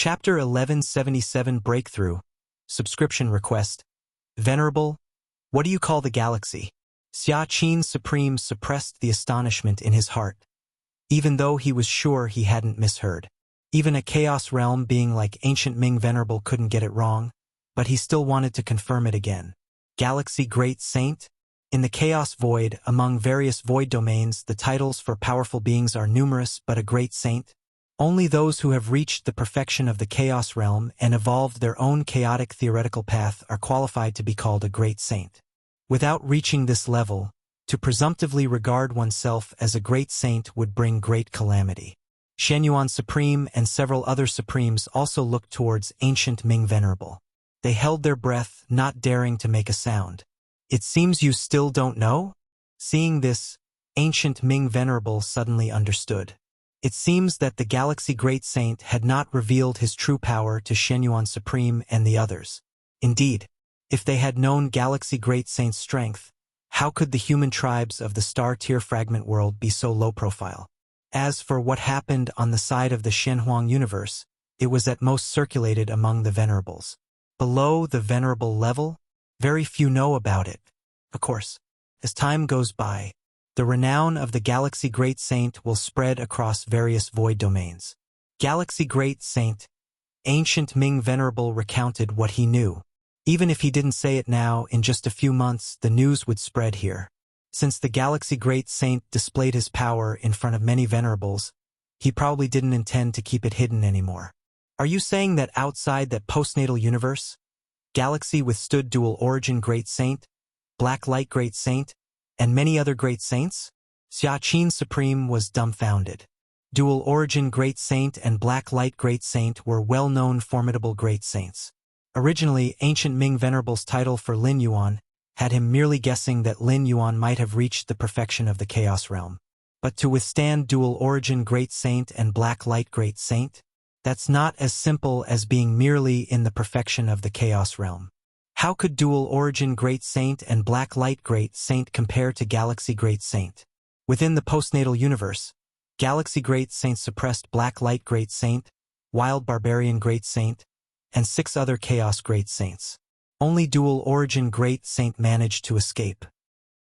Chapter 1177 Breakthrough. Subscription Request. Venerable, what do you call the galaxy? Xia Qin Supreme suppressed the astonishment in his heart, even though he was sure he hadn't misheard. Even a chaos realm being like ancient Ming Venerable couldn't get it wrong, but he still wanted to confirm it again. Galaxy Great Saint? In the chaos void, among various void domains, the titles for powerful beings are numerous, but a great saint? Only those who have reached the perfection of the chaos realm and evolved their own chaotic theoretical path are qualified to be called a great saint. Without reaching this level, to presumptively regard oneself as a great saint would bring great calamity. Shenyuan Supreme and several other supremes also looked towards ancient Ming Venerable. They held their breath, not daring to make a sound. It seems you still don't know? Seeing this, ancient Ming Venerable suddenly understood. It seems that the Galaxy Great Saint had not revealed his true power to Shenyuan Supreme and the others. Indeed, if they had known Galaxy Great Saint's strength, how could the human tribes of the star-tier fragment world be so low profile? As for what happened on the side of the Shenhuang universe, it was at most circulated among the Venerables. Below the Venerable level, very few know about it. Of course, as time goes by, the renown of the Galaxy Great Saint will spread across various void domains. Galaxy Great Saint, ancient Ming Venerable recounted what he knew. Even if he didn't say it now, in just a few months the news would spread here. Since the Galaxy Great Saint displayed his power in front of many Venerables, he probably didn't intend to keep it hidden anymore. Are you saying that outside that postnatal universe, Galaxy withstood Dual Origin Great Saint, Black Light Great Saint, and many other Great Saints? Xia Qin Supreme was dumbfounded. Dual Origin Great Saint and Black Light Great Saint were well-known formidable Great Saints. Originally, ancient Ming Venerable's title for Lin Yuan had him merely guessing that Lin Yuan might have reached the perfection of the Chaos Realm. But to withstand Dual Origin Great Saint and Black Light Great Saint? That's not as simple as being merely in the perfection of the Chaos Realm. How could Dual Origin Great Saint and Black Light Great Saint compare to Galaxy Great Saint? Within the postnatal universe, Galaxy Great Saint suppressed Black Light Great Saint, Wild Barbarian Great Saint, and 6 other Chaos Great Saints. Only Dual Origin Great Saint managed to escape.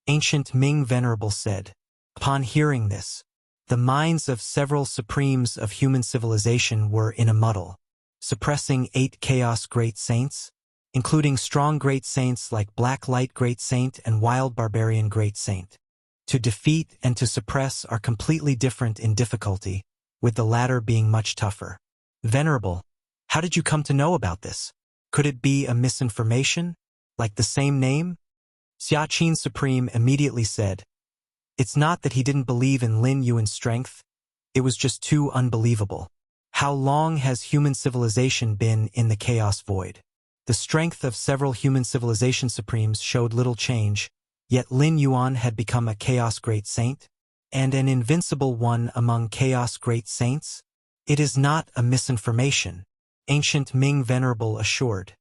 Ancient Ming Venerable said. Upon hearing this, the minds of several supremes of human civilization were in a muddle. Suppressing 8 Chaos Great Saints, including strong Great Saints like Black Light Great Saint and Wild Barbarian Great Saint. To defeat and to suppress are completely different in difficulty, with the latter being much tougher. Venerable, how did you come to know about this? Could it be a misinformation, like the same name? Xia Qin Supreme immediately said, it's not that he didn't believe in Lin Yuan's strength, it was just too unbelievable. How long has human civilization been in the chaos void? The strength of several human civilization supremes showed little change, yet Lin Yuan had become a Chaos Great Saint, and an invincible one among Chaos Great Saints? It is not a misinformation, ancient Ming Venerable assured.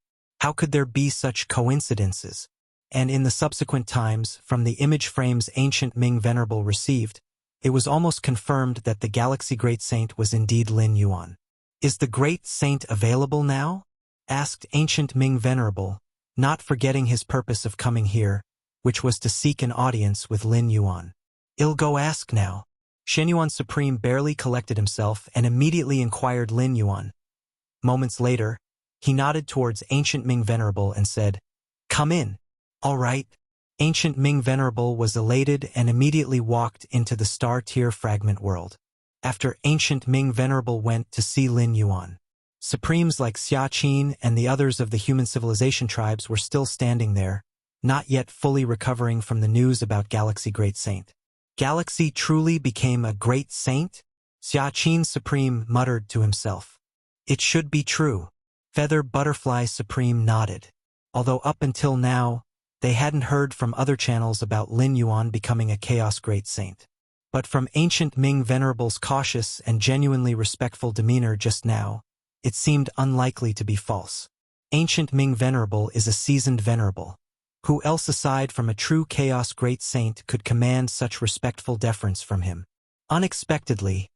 How could there be such coincidences? And in the subsequent times, from the image frames ancient Ming Venerable received, it was almost confirmed that the Galaxy Great Saint was indeed Lin Yuan. Is the Great Saint available now? Asked ancient Ming Venerable, not forgetting his purpose of coming here, which was to seek an audience with Lin Yuan. I'll go ask now. Shenyuan Supreme barely collected himself and immediately inquired Lin Yuan. Moments later, he nodded towards ancient Ming Venerable and said, come in. All right. Ancient Ming Venerable was elated and immediately walked into the star-tier fragment world. After ancient Ming Venerable went to see Lin Yuan, supremes like Xia Qin and the others of the human civilization tribes were still standing there, not yet fully recovering from the news about Galaxy Great Saint. Galaxy truly became a great saint? Xia Qin Supreme muttered to himself. It should be true. Feather Butterfly Supreme nodded. Although up until now, they hadn't heard from other channels about Lin Yuan becoming a Chaos Great Saint. But from ancient Ming Venerable's cautious and genuinely respectful demeanor just now, it seemed unlikely to be false. Ancient Ming Venerable is a seasoned venerable. Who else aside from a true Chaos Great Saint could command such respectful deference from him? Unexpectedly,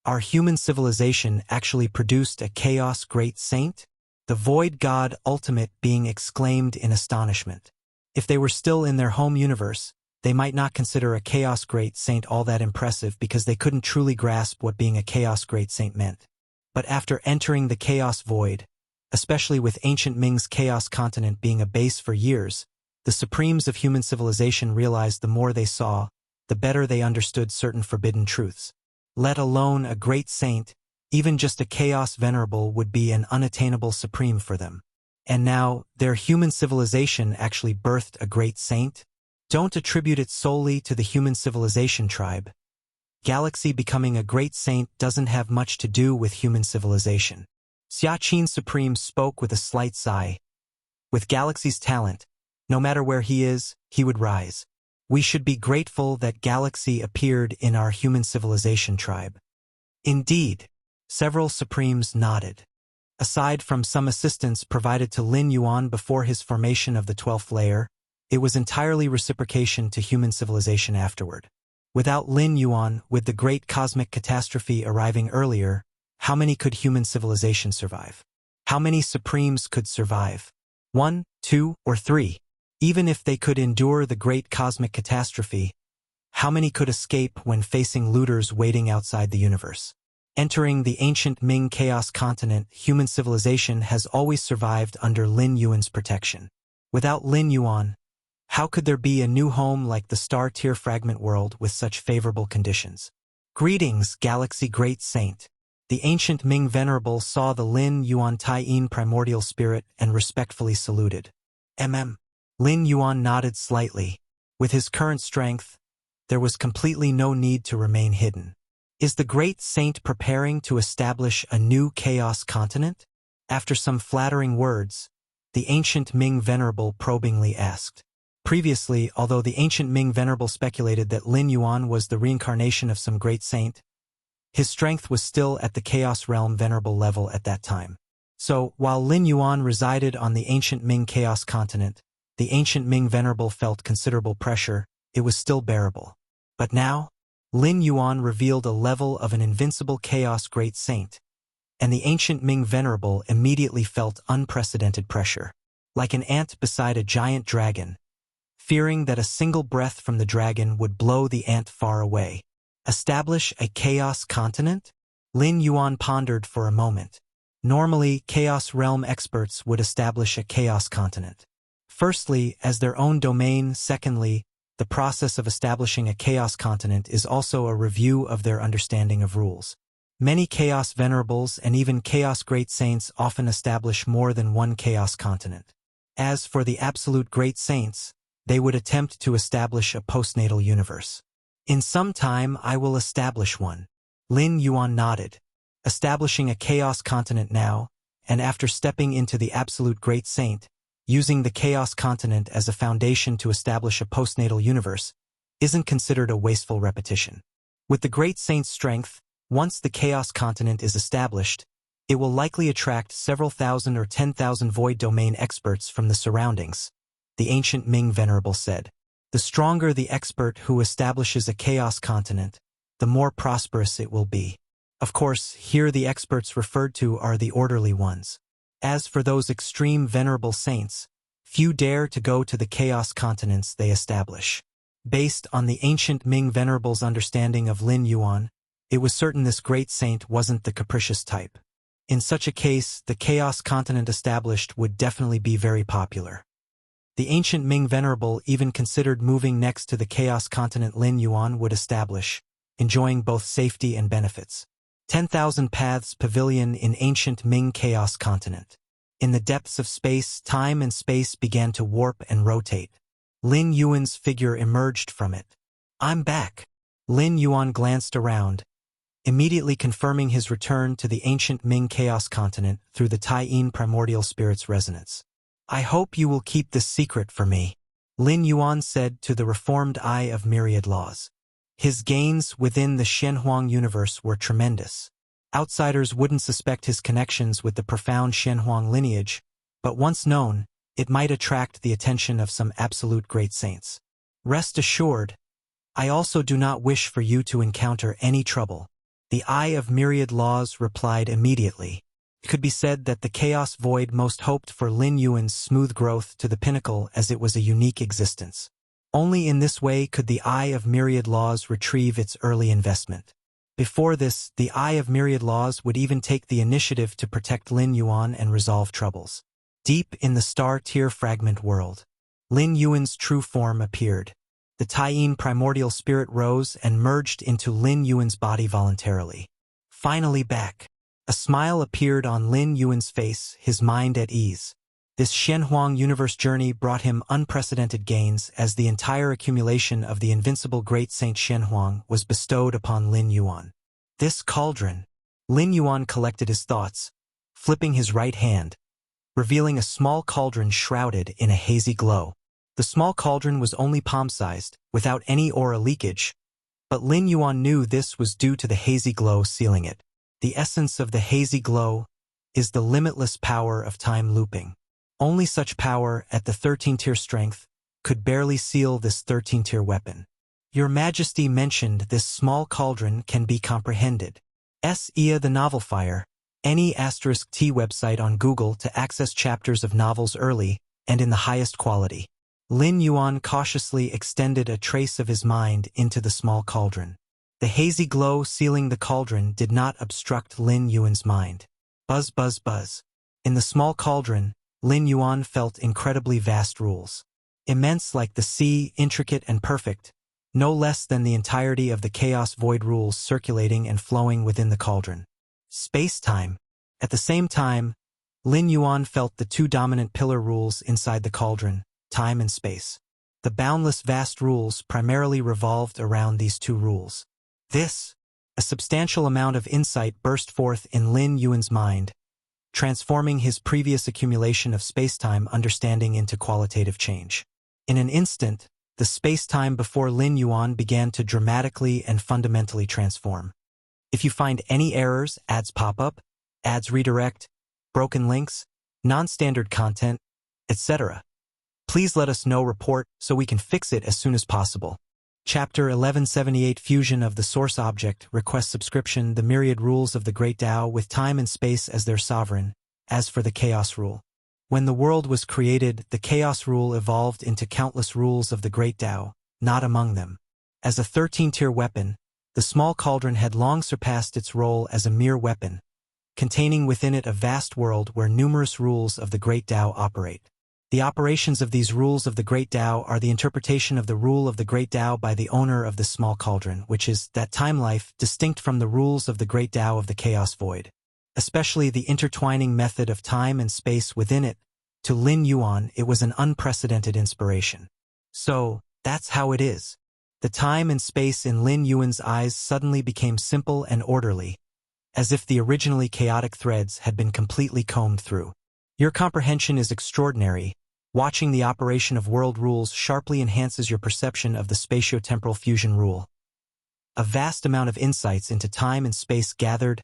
our human civilization actually produced a chaos great saint? The void god ultimate being exclaimed in astonishment. If they were still in their home universe, they might not consider a chaos great saint all that impressive because they couldn't truly grasp what being a chaos great saint meant. But after entering the chaos void, especially with ancient Ming's chaos continent being a base for years, the supremes of human civilization realized the more they saw, the better they understood certain forbidden truths. Let alone a great saint, even just a chaos venerable would be an unattainable supreme for them. And now, their human civilization actually birthed a great saint? Don't attribute it solely to the human civilization tribe. Galaxy becoming a great saint doesn't have much to do with human civilization. Xiaqin Supreme spoke with a slight sigh. With Galaxy's talent, no matter where he is, he would rise. We should be grateful that Galaxy appeared in our human civilization tribe. Indeed, several Supremes nodded. Aside from some assistance provided to Lin Yuan before his formation of the 12th layer, it was entirely reciprocation to human civilization afterward. Without Lin Yuan, with the great cosmic catastrophe arriving earlier, how many could human civilization survive? How many Supremes could survive? 1, 2, or 3? Even if they could endure the great cosmic catastrophe, how many could escape when facing looters waiting outside the universe? Entering the ancient Ming Chaos continent, human civilization has always survived under Lin Yuan's protection. Without Lin Yuan, how could there be a new home like the star-tier fragment world with such favorable conditions? Greetings, Galaxy Great Saint. The ancient Ming Venerable saw the Lin Yuan Taiyin primordial spirit and respectfully saluted. Lin Yuan nodded slightly. With his current strength, there was completely no need to remain hidden. Is the great saint preparing to establish a new chaos continent? After some flattering words, the ancient Ming Venerable probingly asked. Previously, although the ancient Ming Venerable speculated that Lin Yuan was the reincarnation of some great saint, his strength was still at the Chaos Realm Venerable level at that time. So, while Lin Yuan resided on the ancient Ming Chaos continent, the ancient Ming Venerable felt considerable pressure. It was still bearable. But now, Lin Yuan revealed a level of an invincible Chaos Great Saint, and the ancient Ming Venerable immediately felt unprecedented pressure. Like an ant beside a giant dragon, fearing that a single breath from the dragon would blow the ant far away. Establish a chaos continent? Lin Yuan pondered for a moment. Normally, Chaos Realm experts would establish a chaos continent. Firstly, as their own domain. Secondly, the process of establishing a chaos continent is also a review of their understanding of rules. Many chaos venerables and even chaos great saints often establish more than one chaos continent. As for the absolute great saints, they would attempt to establish a postnatal universe. In some time I will establish one. Lin Yuan nodded. Establishing a chaos continent now, and after stepping into the absolute great saint, using the chaos continent as a foundation to establish a postnatal universe, isn't considered a wasteful repetition. With the great saint's strength, once the chaos continent is established, it will likely attract several thousand or 10,000 void domain experts from the surroundings, the ancient Ming Venerable said. The stronger the expert who establishes a chaos continent, the more prosperous it will be. Of course, here the experts referred to are the orderly ones. As for those extreme venerable saints, few dare to go to the chaos continents they establish. Based on the ancient Ming Venerable's understanding of Lin Yuan, it was certain this great saint wasn't the capricious type. In such a case, the chaos continent established would definitely be very popular. The ancient Ming Venerable even considered moving next to the chaos continent Lin Yuan would establish, enjoying both safety and benefits. 10,000 Paths Pavilion in ancient Ming Chaos Continent. In the depths of space, time and space began to warp and rotate. Lin Yuan's figure emerged from it. I'm back. Lin Yuan glanced around, immediately confirming his return to the ancient Ming Chaos Continent through the Taiyin primordial spirit's resonance. I hope you will keep this secret for me, Lin Yuan said to the reformed Eye of Myriad Laws. His gains within the Shenhuang universe were tremendous. Outsiders wouldn't suspect his connections with the profound Shenhuang lineage, but once known, it might attract the attention of some absolute great saints. Rest assured, I also do not wish for you to encounter any trouble. The Eye of Myriad Laws replied immediately. It could be said that the Chaos Void most hoped for Lin Yuan's smooth growth to the pinnacle, as it was a unique existence. Only in this way could the Eye of Myriad Laws retrieve its early investment. Before this, the Eye of Myriad Laws would even take the initiative to protect Lin Yuan and resolve troubles. Deep in the star-tier fragment world, Lin Yuan's true form appeared. The Taiyin primordial spirit rose and merged into Lin Yuan's body voluntarily. Finally back. A smile appeared on Lin Yuan's face, his mind at ease. This Shenhuang universe journey brought him unprecedented gains, as the entire accumulation of the invincible great Saint Shenhuang was bestowed upon Lin Yuan. This cauldron. Lin Yuan collected his thoughts, flipping his right hand, revealing a small cauldron shrouded in a hazy glow. The small cauldron was only palm-sized, without any aura leakage, but Lin Yuan knew this was due to the hazy glow sealing it. The essence of the hazy glow is the limitless power of time looping. Only such power at the 13-tier strength could barely seal this 13-tier weapon. Your Majesty mentioned this small cauldron can be comprehended. Ia the Novel Fire, any *T website on Google to access chapters of novels early and in the highest quality. Lin Yuan cautiously extended a trace of his mind into the small cauldron. The hazy glow sealing the cauldron did not obstruct Lin Yuan's mind. Buzz, buzz, buzz. In the small cauldron, Lin Yuan felt incredibly vast rules. Immense like the sea, intricate and perfect, no less than the entirety of the Chaos Void rules circulating and flowing within the cauldron. Space-time. At the same time, Lin Yuan felt the two dominant pillar rules inside the cauldron, time and space. The boundless vast rules primarily revolved around these two rules. A substantial amount of insight burst forth in Lin Yuan's mind, transforming his previous accumulation of space-time understanding into qualitative change. In an instant, the space-time before Lin Yuan began to dramatically and fundamentally transform. If you find any errors, ads pop up, ads redirect, broken links, non-standard content, etc., please let us know. Report so we can fix it as soon as possible. Chapter 1178 Fusion of the Source Object. Request subscription. The myriad rules of the Great Tao with time and space as their sovereign. As for the Chaos Rule. When the world was created, the Chaos Rule evolved into countless rules of the Great Tao, not among them. As a 13-tier weapon, the small cauldron had long surpassed its role as a mere weapon, containing within it a vast world where numerous rules of the Great Tao operate. The operations of these rules of the Great Tao are the interpretation of the rule of the Great Tao by the owner of the small cauldron, which is that time life distinct from the rules of the Great Tao of the Chaos Void. Especially the intertwining method of time and space within it. To Lin Yuan, it was an unprecedented inspiration. So, that's how it is. The time and space in Lin Yuan's eyes suddenly became simple and orderly, as if the originally chaotic threads had been completely combed through. Your comprehension is extraordinary. Watching the operation of world rules sharply enhances your perception of the spatio-temporal fusion rule. A vast amount of insights into time and space gathered.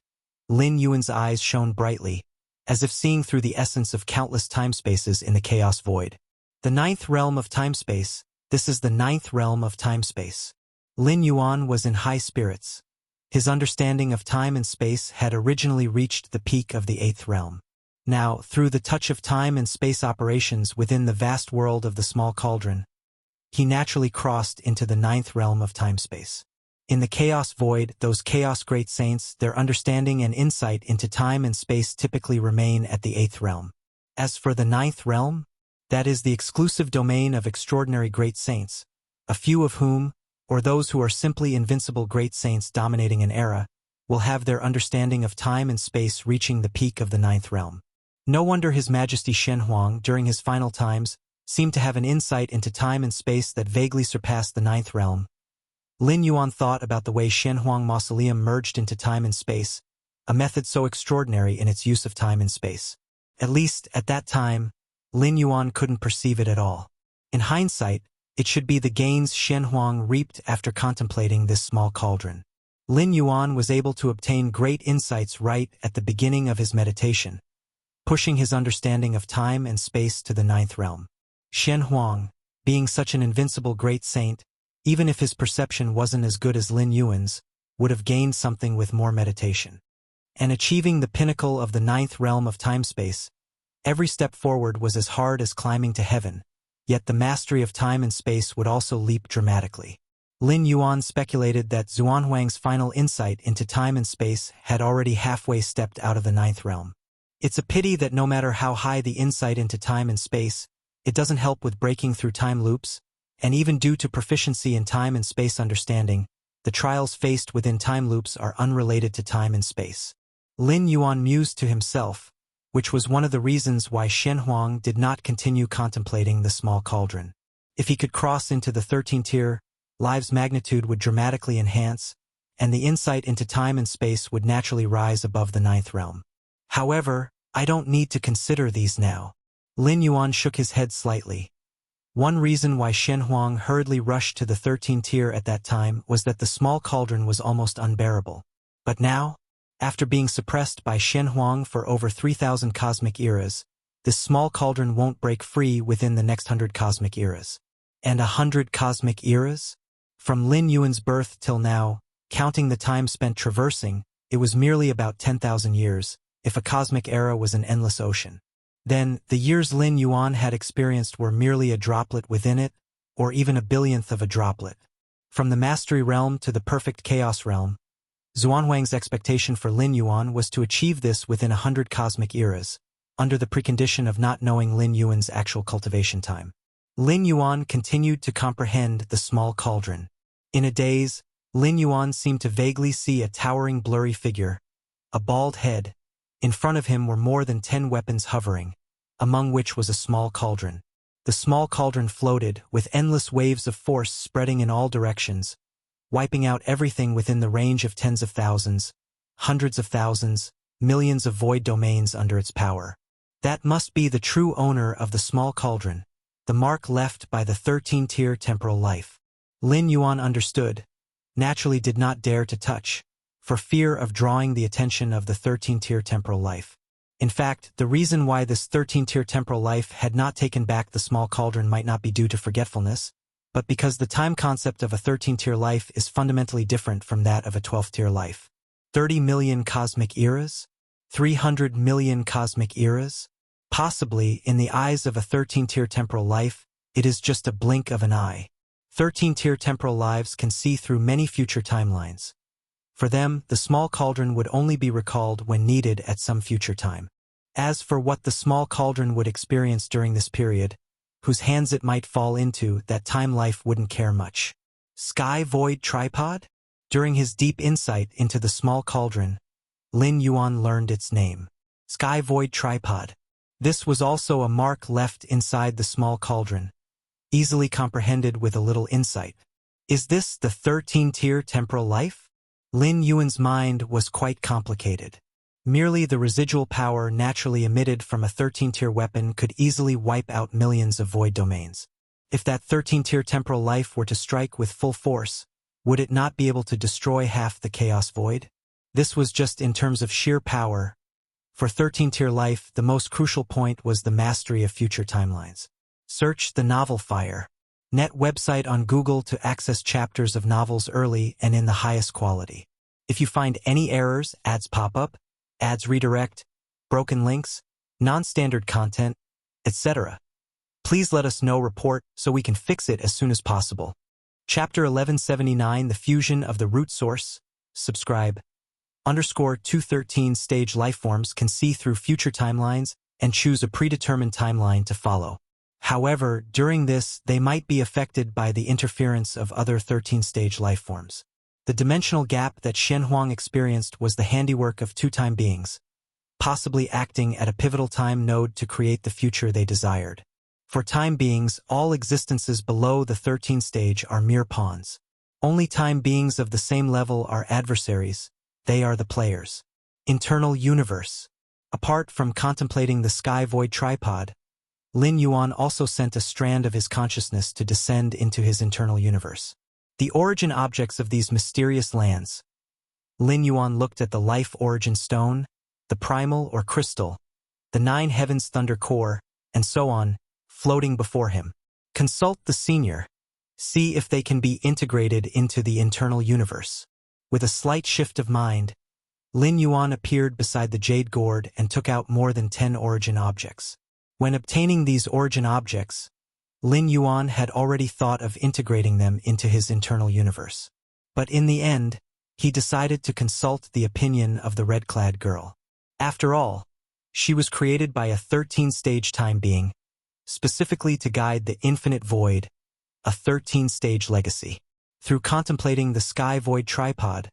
Lin Yuan's eyes shone brightly, as if seeing through the essence of countless time-spaces in the Chaos Void. The ninth realm of time-space. This is the ninth realm of time-space. Lin Yuan was in high spirits. His understanding of time and space had originally reached the peak of the eighth realm. Now, through the touch of time and space operations within the vast world of the small cauldron, he naturally crossed into the ninth realm of time-space. In the Chaos Void, those Chaos Great Saints, their understanding and insight into time and space typically remain at the eighth realm. As for the ninth realm, that is the exclusive domain of extraordinary Great Saints, a few of whom, or those who are simply invincible Great Saints dominating an era, will have their understanding of time and space reaching the peak of the ninth realm. No wonder His Majesty Shenhuang, during his final times, seemed to have an insight into time and space that vaguely surpassed the ninth realm. Lin Yuan thought about the way Shenhuang Mausoleum merged into time and space, a method so extraordinary in its use of time and space. At least, at that time, Lin Yuan couldn't perceive it at all. In hindsight, it should be the gains Shenhuang reaped after contemplating this small cauldron. Lin Yuan was able to obtain great insights right at the beginning of his meditation, pushing his understanding of time and space to the ninth realm. Shenhuang, being such an invincible great saint, even if his perception wasn't as good as Lin Yuan's, would have gained something with more meditation. And achieving the pinnacle of the ninth realm of time-space, every step forward was as hard as climbing to heaven, yet the mastery of time and space would also leap dramatically. Lin Yuan speculated that Xuanhuang's final insight into time and space had already halfway stepped out of the ninth realm. It's a pity that no matter how high the insight into time and space, it doesn't help with breaking through time loops, and even due to proficiency in time and space understanding, the trials faced within time loops are unrelated to time and space. Lin Yuan mused to himself, which was one of the reasons why Shenhuang did not continue contemplating the small cauldron. If he could cross into the 13th tier, life's magnitude would dramatically enhance, and the insight into time and space would naturally rise above the ninth realm. However, I don't need to consider these now. Lin Yuan shook his head slightly. One reason why Shenhuang hurriedly rushed to the 13th tier at that time was that the small cauldron was almost unbearable. But now, after being suppressed by Shenhuang for over 3,000 cosmic eras, this small cauldron won't break free within the next 100 cosmic eras. And 100 cosmic eras? From Lin Yuan's birth till now, counting the time spent traversing, it was merely about 10,000 years, if a cosmic era was an endless ocean. Then, the years Lin Yuan had experienced were merely a droplet within it, or even a billionth of a droplet. From the mastery realm to the perfect chaos realm, Xuanhuang's expectation for Lin Yuan was to achieve this within 100 cosmic eras, under the precondition of not knowing Lin Yuan's actual cultivation time. Lin Yuan continued to comprehend the small cauldron. In a daze, Lin Yuan seemed to vaguely see a towering blurry figure, a bald head. In front of him were more than 10 weapons hovering, among which was a small cauldron. The small cauldron floated, with endless waves of force spreading in all directions, wiping out everything within the range of tens of thousands, hundreds of thousands, millions of void domains under its power. That must be the true owner of the small cauldron, the mark left by the 13-tier temporal life. Lin Yuan understood, naturally did not dare to touch, for fear of drawing the attention of the 13-tier temporal life. In fact, the reason why this 13-tier temporal life had not taken back the small cauldron might not be due to forgetfulness, but because the time concept of a 13-tier life is fundamentally different from that of a 12th-tier life. 30 million cosmic eras? 300 million cosmic eras? Possibly, in the eyes of a 13-tier temporal life, it is just a blink of an eye. 13-tier temporal lives can see through many future timelines. For them, the small cauldron would only be recalled when needed at some future time. As for what the small cauldron would experience during this period, whose hands it might fall into, that time life wouldn't care much. Sky Void Tripod? During his deep insight into the small cauldron, Lin Yuan learned its name. Sky Void Tripod. This was also a mark left inside the small cauldron, easily comprehended with a little insight. Is this the 13-tier temporal life? Lin Yuan's mind was quite complicated. Merely the residual power naturally emitted from a 13-tier weapon could easily wipe out millions of void domains. If that 13-tier temporal life were to strike with full force, would it not be able to destroy half the chaos void? This was just in terms of sheer power. For 13-tier life, the most crucial point was the mastery of future timelines. Search the novel Fire. Net website on Google to access chapters of novels early and in the highest quality. If you find any errors, ads pop up, ads redirect, broken links, non-standard content, etc., please let us know. Report so we can fix it as soon as possible. Chapter 1179, The Fusion of the Root Source. Subscribe. _213 stage lifeforms can see through future timelines and choose a predetermined timeline to follow. However, during this, they might be affected by the interference of other 13-stage lifeforms. The dimensional gap that Shenhuang experienced was the handiwork of two time beings, possibly acting at a pivotal time node to create the future they desired. For time beings, all existences below the 13th stage are mere pawns. Only time beings of the same level are adversaries. They are the players. Internal universe. Apart from contemplating the Sky Void Tripod, Lin Yuan also sent a strand of his consciousness to descend into his internal universe. The origin objects of these mysterious lands. Lin Yuan looked at the life origin stone, the primal or crystal, the 9 heavens thunder core, and so on, floating before him. Consult the senior. See if they can be integrated into the internal universe. With a slight shift of mind, Lin Yuan appeared beside the jade gourd and took out more than 10 origin objects. When obtaining these origin objects, Lin Yuan had already thought of integrating them into his internal universe. But in the end, he decided to consult the opinion of the red-clad girl. After all, she was created by a 13-stage time being, specifically to guide the infinite void, a 13-stage legacy. Through contemplating the sky void tripod,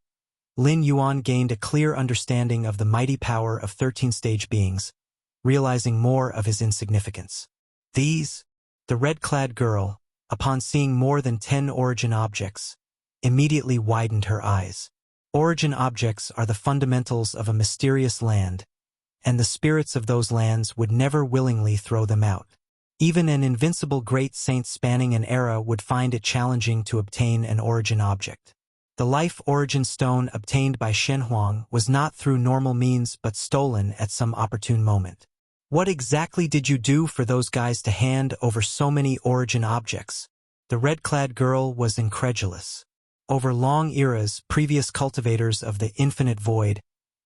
Lin Yuan gained a clear understanding of the mighty power of 13-stage beings, realizing more of his insignificance. The red-clad girl, upon seeing more than 10 origin objects, immediately widened her eyes. Origin objects are the fundamentals of a mysterious land, and the spirits of those lands would never willingly throw them out. Even an invincible great saint spanning an era would find it challenging to obtain an origin object. The life origin stone obtained by Shen Huang was not through normal means but stolen at some opportune moment. What exactly did you do for those guys to hand over so many origin objects? The red-clad girl was incredulous. Over long eras, previous cultivators of the infinite void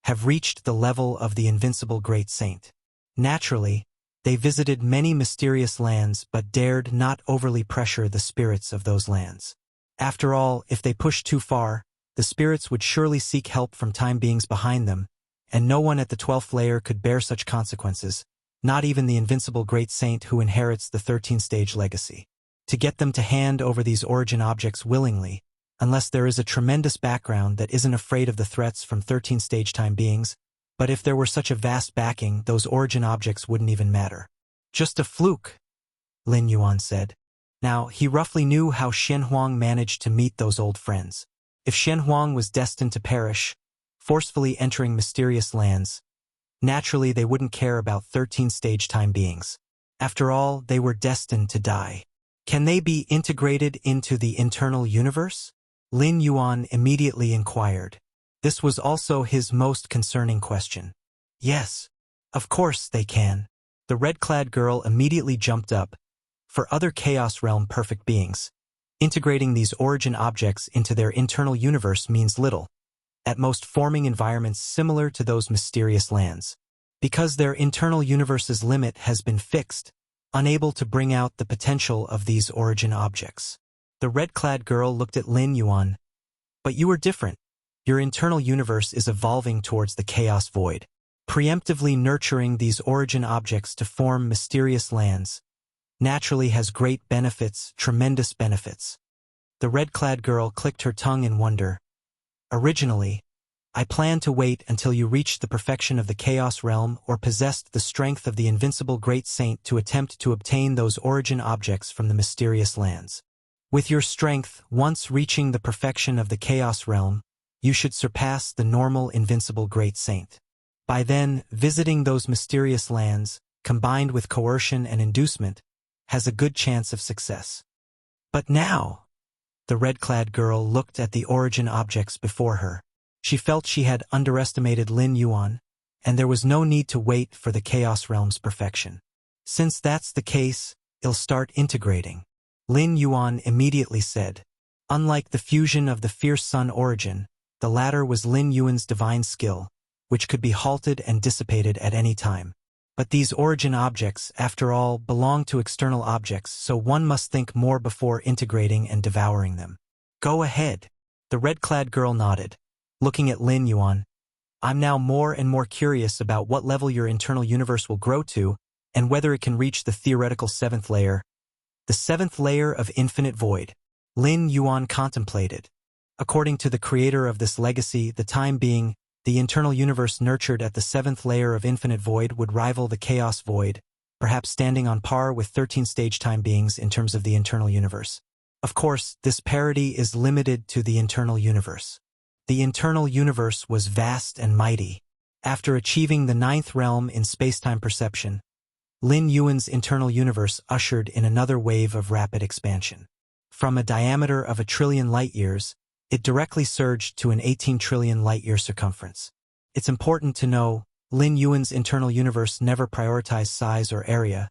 have reached the level of the invincible great saint. Naturally, they visited many mysterious lands but dared not overly pressure the spirits of those lands. After all, if they pushed too far, the spirits would surely seek help from time beings behind them, and no one at the 12th layer could bear such consequences, not even the invincible great saint who inherits the 13th-stage legacy. To get them to hand over these origin objects willingly, unless there is a tremendous background that isn't afraid of the threats from 13th-stage time beings, but if there were such a vast backing, those origin objects wouldn't even matter. Just a fluke, Lin Yuan said. Now, he roughly knew how Shen Huang managed to meet those old friends. If Shen Huang was destined to perish, forcefully entering mysterious lands, naturally they wouldn't care about 13th-stage time beings. After all, they were destined to die. Can they be integrated into the internal universe? Lin Yuan immediately inquired. This was also his most concerning question. Yes, of course they can. The red-clad girl immediately jumped up. For other Chaos Realm perfect beings, integrating these origin objects into their internal universe means little, at most forming environments similar to those mysterious lands. Because their internal universe's limit has been fixed, unable to bring out the potential of these origin objects. The red-clad girl looked at Lin Yuan. But you are different. Your internal universe is evolving towards the chaos void, preemptively nurturing these origin objects to form mysterious lands. Naturally has great benefits, tremendous benefits. The red-clad girl clicked her tongue in wonder. Originally, I planned to wait until you reached the perfection of the Chaos Realm or possessed the strength of the invincible great saint to attempt to obtain those origin objects from the mysterious lands. With your strength, once reaching the perfection of the Chaos Realm, you should surpass the normal invincible great saint. By then, visiting those mysterious lands, combined with coercion and inducement, has a good chance of success. But now, the red-clad girl looked at the origin objects before her. She felt she had underestimated Lin Yuan, and there was no need to wait for the Chaos Realm's perfection. Since that's the case, I'll start integrating, Lin Yuan immediately said. Unlike the fusion of the fierce sun origin, the latter was Lin Yuan's divine skill, which could be halted and dissipated at any time. But these origin objects, after all, belong to external objects, so one must think more before integrating and devouring them. Go ahead. The red-clad girl nodded, looking at Lin Yuan. I'm now more and more curious about what level your internal universe will grow to, and whether it can reach the theoretical 7th layer. The 7th layer of infinite void. Lin Yuan contemplated. According to the creator of this legacy, the time being, the internal universe nurtured at the 7th layer of infinite void would rival the chaos void, perhaps standing on par with 13th-stage time beings in terms of the internal universe. Of course, this parity is limited to the internal universe. The internal universe was vast and mighty. After achieving the 9th realm in space-time perception, Lin Yuan's internal universe ushered in another wave of rapid expansion. From a diameter of 1 trillion light-years, it directly surged to an 18 trillion light-year circumference. It's important to know, Lin Yuan's internal universe never prioritized size or area,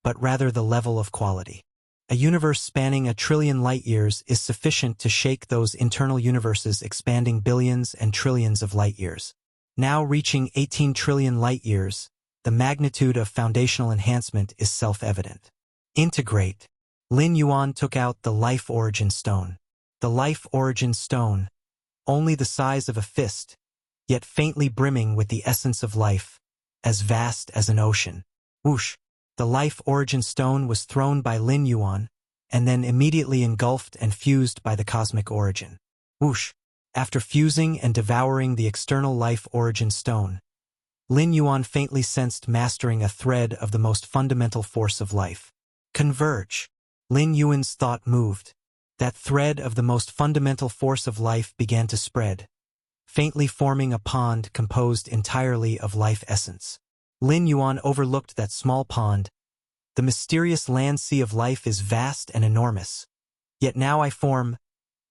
but rather the level of quality. A universe spanning 1 trillion light-years is sufficient to shake those internal universes expanding billions and trillions of light-years. Now reaching 18 trillion light-years, the magnitude of foundational enhancement is self-evident. Integrate. Lin Yuan took out the Life Origin Stone. The Life Origin Stone, only the size of a fist, yet faintly brimming with the essence of life, as vast as an ocean. Whoosh! The Life Origin Stone was thrown by Lin Yuan, and then immediately engulfed and fused by the cosmic origin. Whoosh! After fusing and devouring the external Life Origin Stone, Lin Yuan faintly sensed mastering a thread of the most fundamental force of life. Converge. Lin Yuan's thought moved. That thread of the most fundamental force of life began to spread, faintly forming a pond composed entirely of life essence. Lin Yuan overlooked that small pond. The mysterious land sea of life is vast and enormous. Yet now I form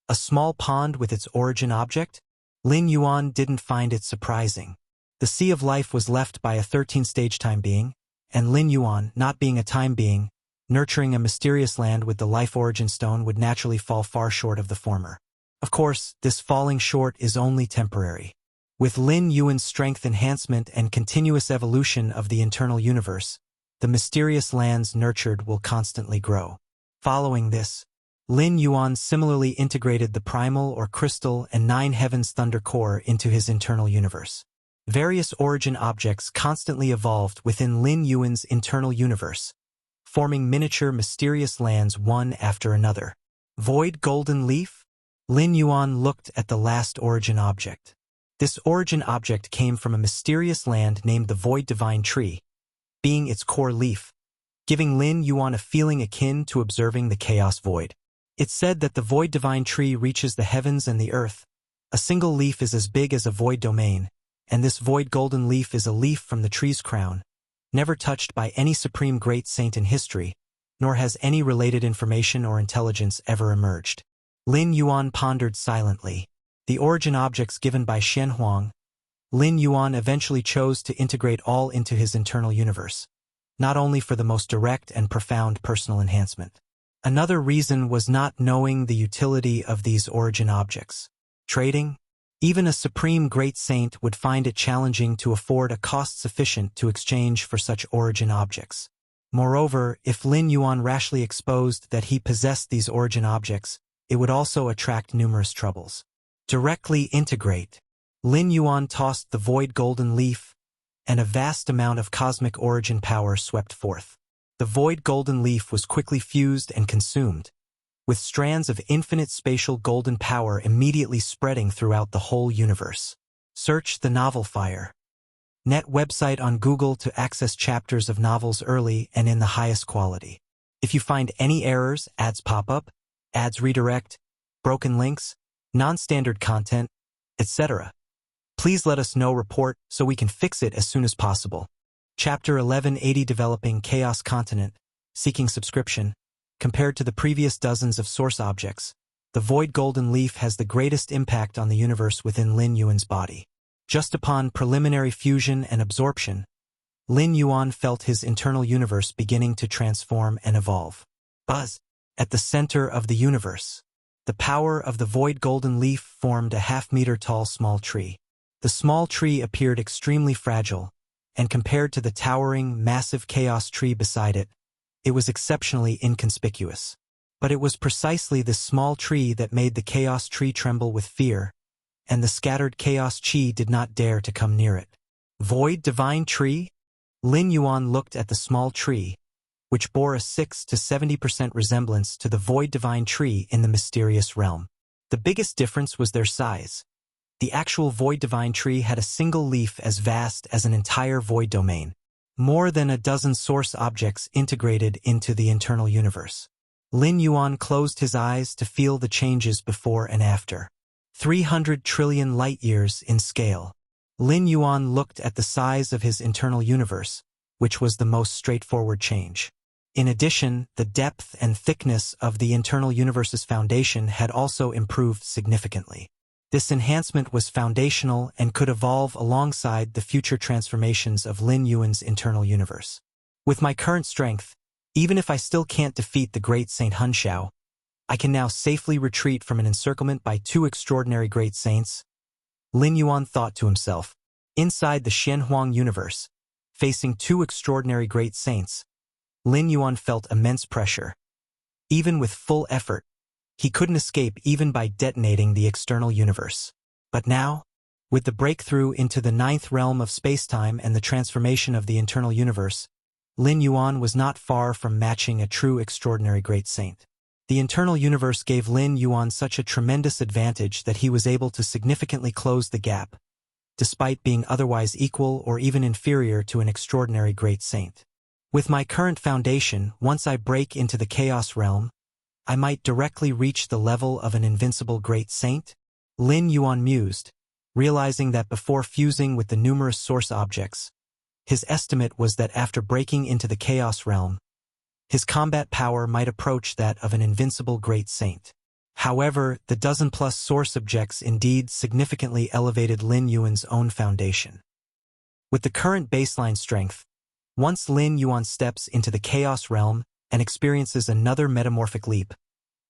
a small pond with its origin object? Lin Yuan didn't find it surprising. The sea of life was left by a 13-stage time being, and Lin Yuan, not being a time being, nurturing a mysterious land with the Life Origin Stone would naturally fall far short of the former. Of course, this falling short is only temporary. With Lin Yuan's strength enhancement and continuous evolution of the internal universe, the mysterious lands nurtured will constantly grow. Following this, Lin Yuan similarly integrated the primal or crystal and 9 heavens thunder core into his internal universe. Various origin objects constantly evolved within Lin Yuan's internal universe, forming miniature mysterious lands one after another. Void Golden Leaf? Lin Yuan looked at the last origin object. This origin object came from a mysterious land named the Void Divine Tree, being its core leaf, giving Lin Yuan a feeling akin to observing the chaos void. It's said that the Void Divine Tree reaches the heavens and the earth. A single leaf is as big as a void domain, and this Void Golden Leaf is a leaf from the tree's crown, never touched by any supreme great saint in history, nor has any related information or intelligence ever emerged. Lin Yuan pondered silently. The origin objects given by Xian Huang, Lin Yuan eventually chose to integrate all into his internal universe, not only for the most direct and profound personal enhancement. Another reason was not knowing the utility of these origin objects. Trading? Even a supreme great saint would find it challenging to afford a cost sufficient to exchange for such origin objects. Moreover, if Lin Yuan rashly exposed that he possessed these origin objects, it would also attract numerous troubles. Directly integrate. Lin Yuan tossed the Void Golden Leaf, and a vast amount of cosmic origin power swept forth. The Void Golden Leaf was quickly fused and consumed, with strands of infinite spatial golden power immediately spreading throughout the whole universe. Search the novel Fire. Net website on Google to access chapters of novels early and in the highest quality. If you find any errors, ads pop up, ads redirect, broken links, non-standard content, etc., please let us know. Report so we can fix it as soon as possible. Chapter 1180 Developing Chaos Continent, Seeking Subscription. Compared to the previous dozens of source objects, the Void Golden Leaf has the greatest impact on the universe within Lin Yuan's body. Just upon preliminary fusion and absorption, Lin Yuan felt his internal universe beginning to transform and evolve. Buzz! At the center of the universe, the power of the Void Golden Leaf formed a half-meter-tall small tree. The small tree appeared extremely fragile, and compared to the towering, massive chaos tree beside it, it was exceptionally inconspicuous. But it was precisely this small tree that made the chaos tree tremble with fear, and the scattered chaos chi did not dare to come near it. Void Divine Tree? Lin Yuan looked at the small tree, which bore a 6 to 70% resemblance to the Void Divine Tree in the mysterious realm. The biggest difference was their size. The actual Void Divine Tree had a single leaf as vast as an entire void domain, more than a dozen source objects integrated into the internal universe. Lin Yuan closed his eyes to feel the changes before and after. 300 trillion light-years in scale. Lin Yuan looked at the size of his internal universe, which was the most straightforward change. In addition, the depth and thickness of the internal universe's foundation had also improved significantly. This enhancement was foundational and could evolve alongside the future transformations of Lin Yuan's internal universe. With my current strength, Even if I still can't defeat the great Saint Hunxiao, I can now safely retreat from an encirclement by two extraordinary great saints. Lin Yuan thought to himself. Inside the Xianhuang universe, facing two extraordinary great saints, Lin Yuan felt immense pressure. Even with full effort, he couldn't escape even by detonating the external universe. But now, with the breakthrough into the ninth realm of spacetime and the transformation of the internal universe, Lin Yuan was not far from matching a true extraordinary great saint. The internal universe gave Lin Yuan such a tremendous advantage that he was able to significantly close the gap, despite being otherwise equal or even inferior to an extraordinary great saint. With my current foundation, once I break into the chaos realm, I might directly reach the level of an invincible great saint? Lin Yuan mused, realizing that before fusing with the numerous source objects, his estimate was that after breaking into the chaos realm, his combat power might approach that of an invincible great saint. However, the dozen-plus source objects indeed significantly elevated Lin Yuan's own foundation. With the current baseline strength, once Lin Yuan steps into the chaos realm and experiences another metamorphic leap,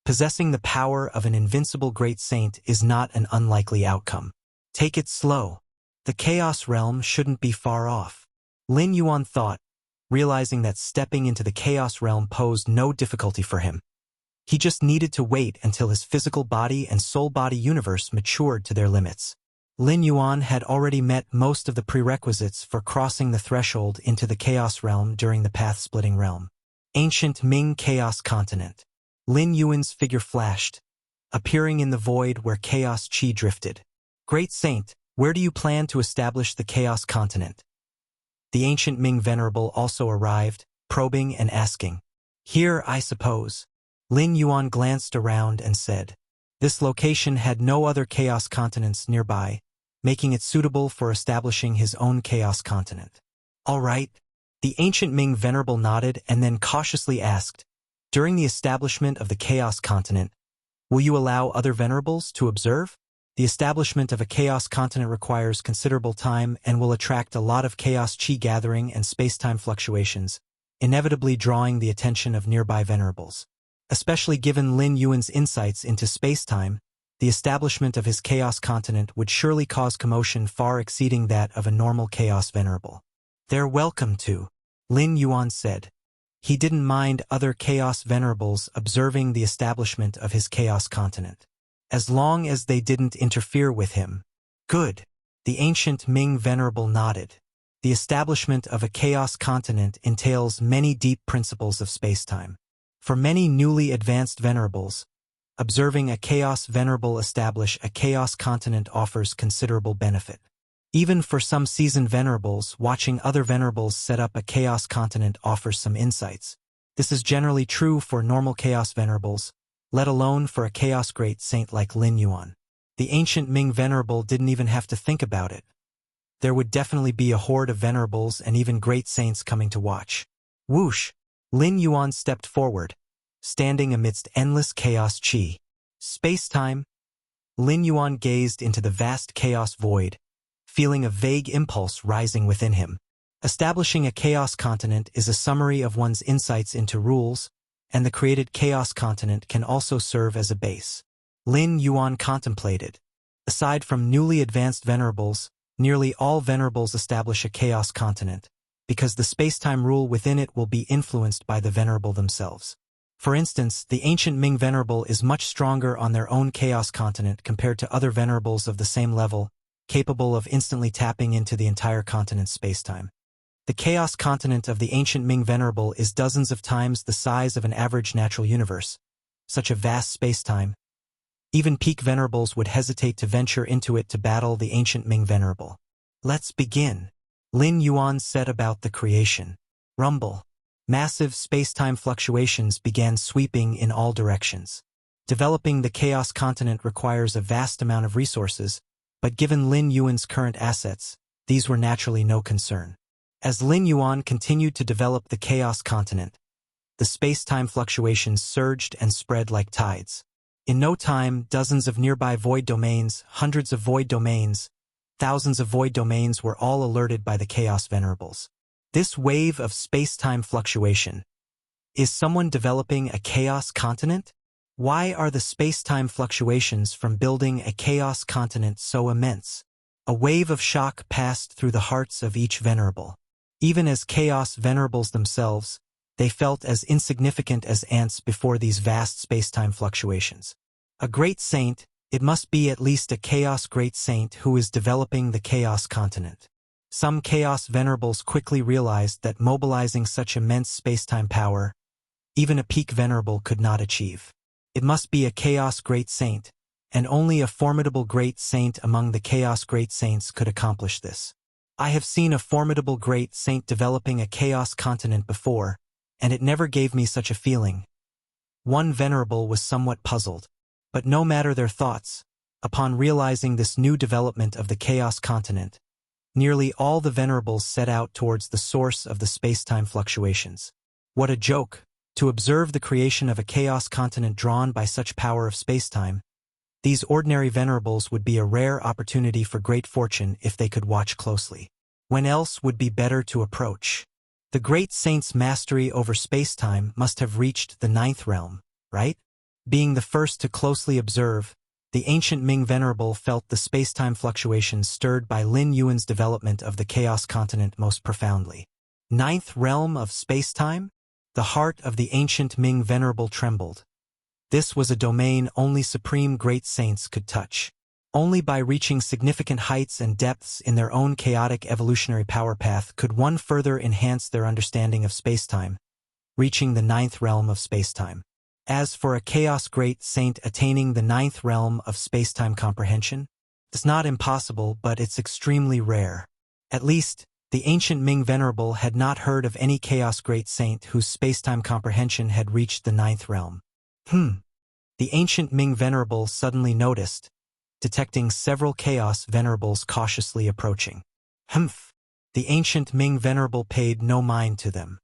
possessing the power of an invincible great saint is not an unlikely outcome. Take it slow. The chaos realm shouldn't be far off. Lin Yuan thought, realizing that stepping into the chaos realm posed no difficulty for him. He just needed to wait until his physical body and soul-body universe matured to their limits. Lin Yuan had already met most of the prerequisites for crossing the threshold into the chaos realm during the path-splitting realm. Ancient Ming Chaos Continent. Lin Yuan's figure flashed, appearing in the void where chaos chi drifted. Great Saint, where do you plan to establish the chaos continent? The ancient Ming Venerable also arrived, probing and asking. Here, I suppose. Lin Yuan glanced around and said. This location had no other chaos continents nearby, making it suitable for establishing his own chaos continent. All right. The ancient Ming Venerable nodded and then cautiously asked, during the establishment of the chaos continent, will you allow other venerables to observe? The establishment of a chaos continent requires considerable time and will attract a lot of chaos chi gathering and space-time fluctuations, inevitably drawing the attention of nearby venerables. Especially given Lin Yuan's insights into space-time, the establishment of his chaos continent would surely cause commotion far exceeding that of a normal chaos venerable. They're welcome to, Lin Yuan said. He didn't mind other chaos venerables observing the establishment of his chaos continent, as long as they didn't interfere with him. Good. The ancient Ming Venerable nodded. The establishment of a chaos continent entails many deep principles of spacetime. For many newly advanced venerables, observing a chaos venerable establish a chaos continent offers considerable benefit. Even for some seasoned venerables, watching other venerables set up a chaos continent offers some insights. This is generally true for normal chaos venerables, let alone for a chaos great saint like Lin Yuan. The ancient Ming Venerable didn't even have to think about it. There would definitely be a horde of venerables and even great saints coming to watch. Whoosh! Lin Yuan stepped forward, standing amidst endless chaos chi. Space-time. Lin Yuan gazed into the vast chaos void, feeling a vague impulse rising within him. Establishing a chaos continent is a summary of one's insights into rules, and the created chaos continent can also serve as a base. Lin Yuan contemplated. Aside from newly advanced venerables, nearly all venerables establish a chaos continent, because the space-time rule within it will be influenced by the venerable themselves. For instance, the ancient Ming Venerable is much stronger on their own chaos continent compared to other venerables of the same level, capable of instantly tapping into the entire continent's spacetime. The chaos continent of the ancient Ming Venerable is dozens of times the size of an average natural universe. Such a vast spacetime. Even peak venerables would hesitate to venture into it to battle the ancient Ming Venerable. Let's begin. Lin Yuan set about the creation. Rumble. Massive spacetime fluctuations began sweeping in all directions. Developing the chaos continent requires a vast amount of resources, but given Lin Yuan's current assets, these were naturally no concern. As Lin Yuan continued to develop the chaos continent, the space-time fluctuations surged and spread like tides. In no time, dozens of nearby void domains, hundreds of void domains, thousands of void domains were all alerted by the chaos venerables. This wave of space-time fluctuation, Is someone developing a chaos continent? Why are the space-time fluctuations from building a chaos continent so immense? A wave of shock passed through the hearts of each venerable. Even as chaos venerables themselves, they felt as insignificant as ants before these vast space-time fluctuations. A great saint, it must be at least a chaos great saint who is developing the chaos continent. Some chaos venerables quickly realized that mobilizing such immense space-time power, even a peak venerable could not achieve. It must be a chaos great saint, and only a formidable great saint among the chaos great saints could accomplish this. I have seen a formidable great saint developing a chaos continent before, and it never gave me such a feeling. One venerable was somewhat puzzled, but no matter their thoughts, upon realizing this new development of the chaos continent, nearly all the venerables set out towards the source of the space-time fluctuations. What a joke! To observe the creation of a chaos continent drawn by such power of space-time, these ordinary venerables would be a rare opportunity for great fortune if they could watch closely. When else would be better to approach? The great saint's mastery over space-time must have reached the 9th realm, right? Being the first to closely observe, the ancient Ming venerable felt the space-time fluctuations stirred by Lin Yuan's development of the chaos continent most profoundly. 9th realm of space-time? The heart of the ancient Ming venerable trembled. This was a domain only supreme great saints could touch. Only by reaching significant heights and depths in their own chaotic evolutionary power path could one further enhance their understanding of spacetime, reaching the 9th realm of spacetime. As for a chaos great saint attaining the 9th realm of spacetime comprehension, it's not impossible, but it's extremely rare. At least, the ancient Ming venerable had not heard of any chaos great saint whose spacetime comprehension had reached the 9th realm. The ancient Ming venerable suddenly noticed, detecting several chaos venerables cautiously approaching. The ancient Ming venerable paid no mind to them.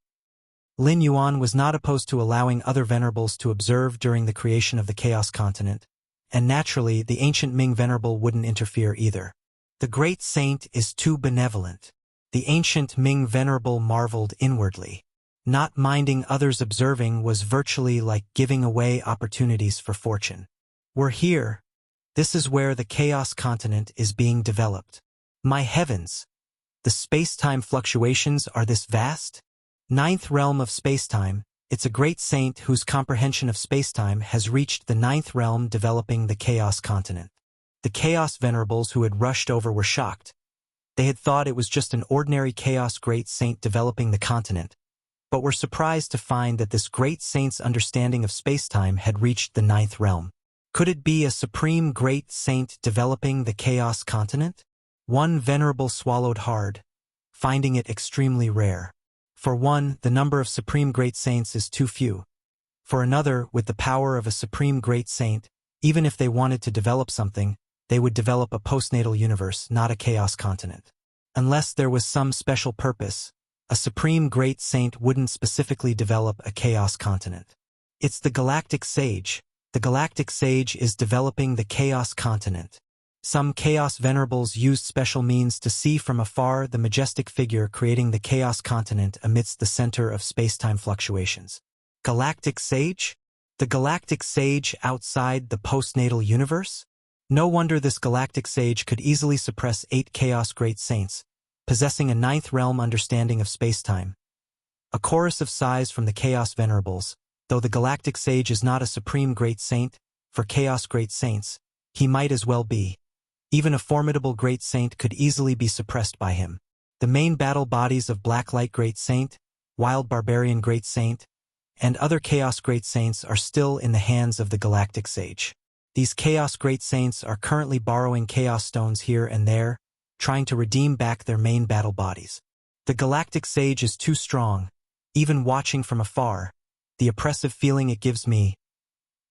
Lin Yuan was not opposed to allowing other venerables to observe during the creation of the chaos continent, and naturally the ancient Ming venerable wouldn't interfere either. The great saint is too benevolent. The ancient Ming venerable marveled inwardly. Not minding others observing was virtually like giving away opportunities for fortune. We're here. This is where the chaos continent is being developed. My heavens! The space-time fluctuations are this vast? 9th realm of spacetime, it's a great saint whose comprehension of spacetime has reached the 9th realm developing the chaos continent. The chaos venerables who had rushed over were shocked. They had thought it was just an ordinary chaos great saint developing the continent, but were surprised to find that this great saint's understanding of spacetime had reached the 9th realm. Could it be a supreme great saint developing the chaos continent? One venerable swallowed hard, finding it extremely rare. For one, the number of supreme great saints is too few. For another, with the power of a supreme great saint, even if they wanted to develop something, they would develop a postnatal universe, not a chaos continent. Unless there was some special purpose, a supreme great saint wouldn't specifically develop a chaos continent. It's the galactic sage. The galactic sage is developing the chaos continent. Some chaos venerables used special means to see from afar the majestic figure creating the chaos continent amidst the center of spacetime fluctuations. Galactic sage? The galactic sage outside the postnatal universe? No wonder this galactic sage could easily suppress 8 chaos great saints, possessing a 9th realm understanding of spacetime. A chorus of sighs from the chaos venerables. Though the galactic sage is not a supreme great saint, for chaos great saints, he might as well be. Even a formidable great saint could easily be suppressed by him. The main battle bodies of Blacklight Great Saint, Wild Barbarian Great Saint, and other Chaos Great Saints are still in the hands of the Galactic Sage. These Chaos Great Saints are currently borrowing Chaos Stones here and there, trying to redeem back their main battle bodies. The Galactic Sage is too strong, even watching from afar, the oppressive feeling it gives me.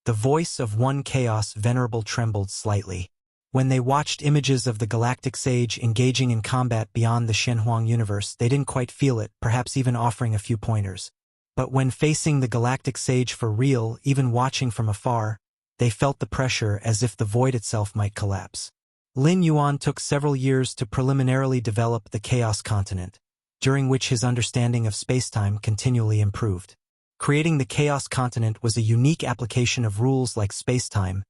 The voice of one Chaos Venerable trembled slightly. When they watched images of the Galactic Sage engaging in combat beyond the Shenhuang universe, they didn't quite feel it, perhaps even offering a few pointers. But when facing the Galactic Sage for real, even watching from afar, they felt the pressure as if the void itself might collapse. Lin Yuan took several years to preliminarily develop the Chaos Continent, during which his understanding of spacetime continually improved. Creating the Chaos Continent was a unique application of rules like space-time,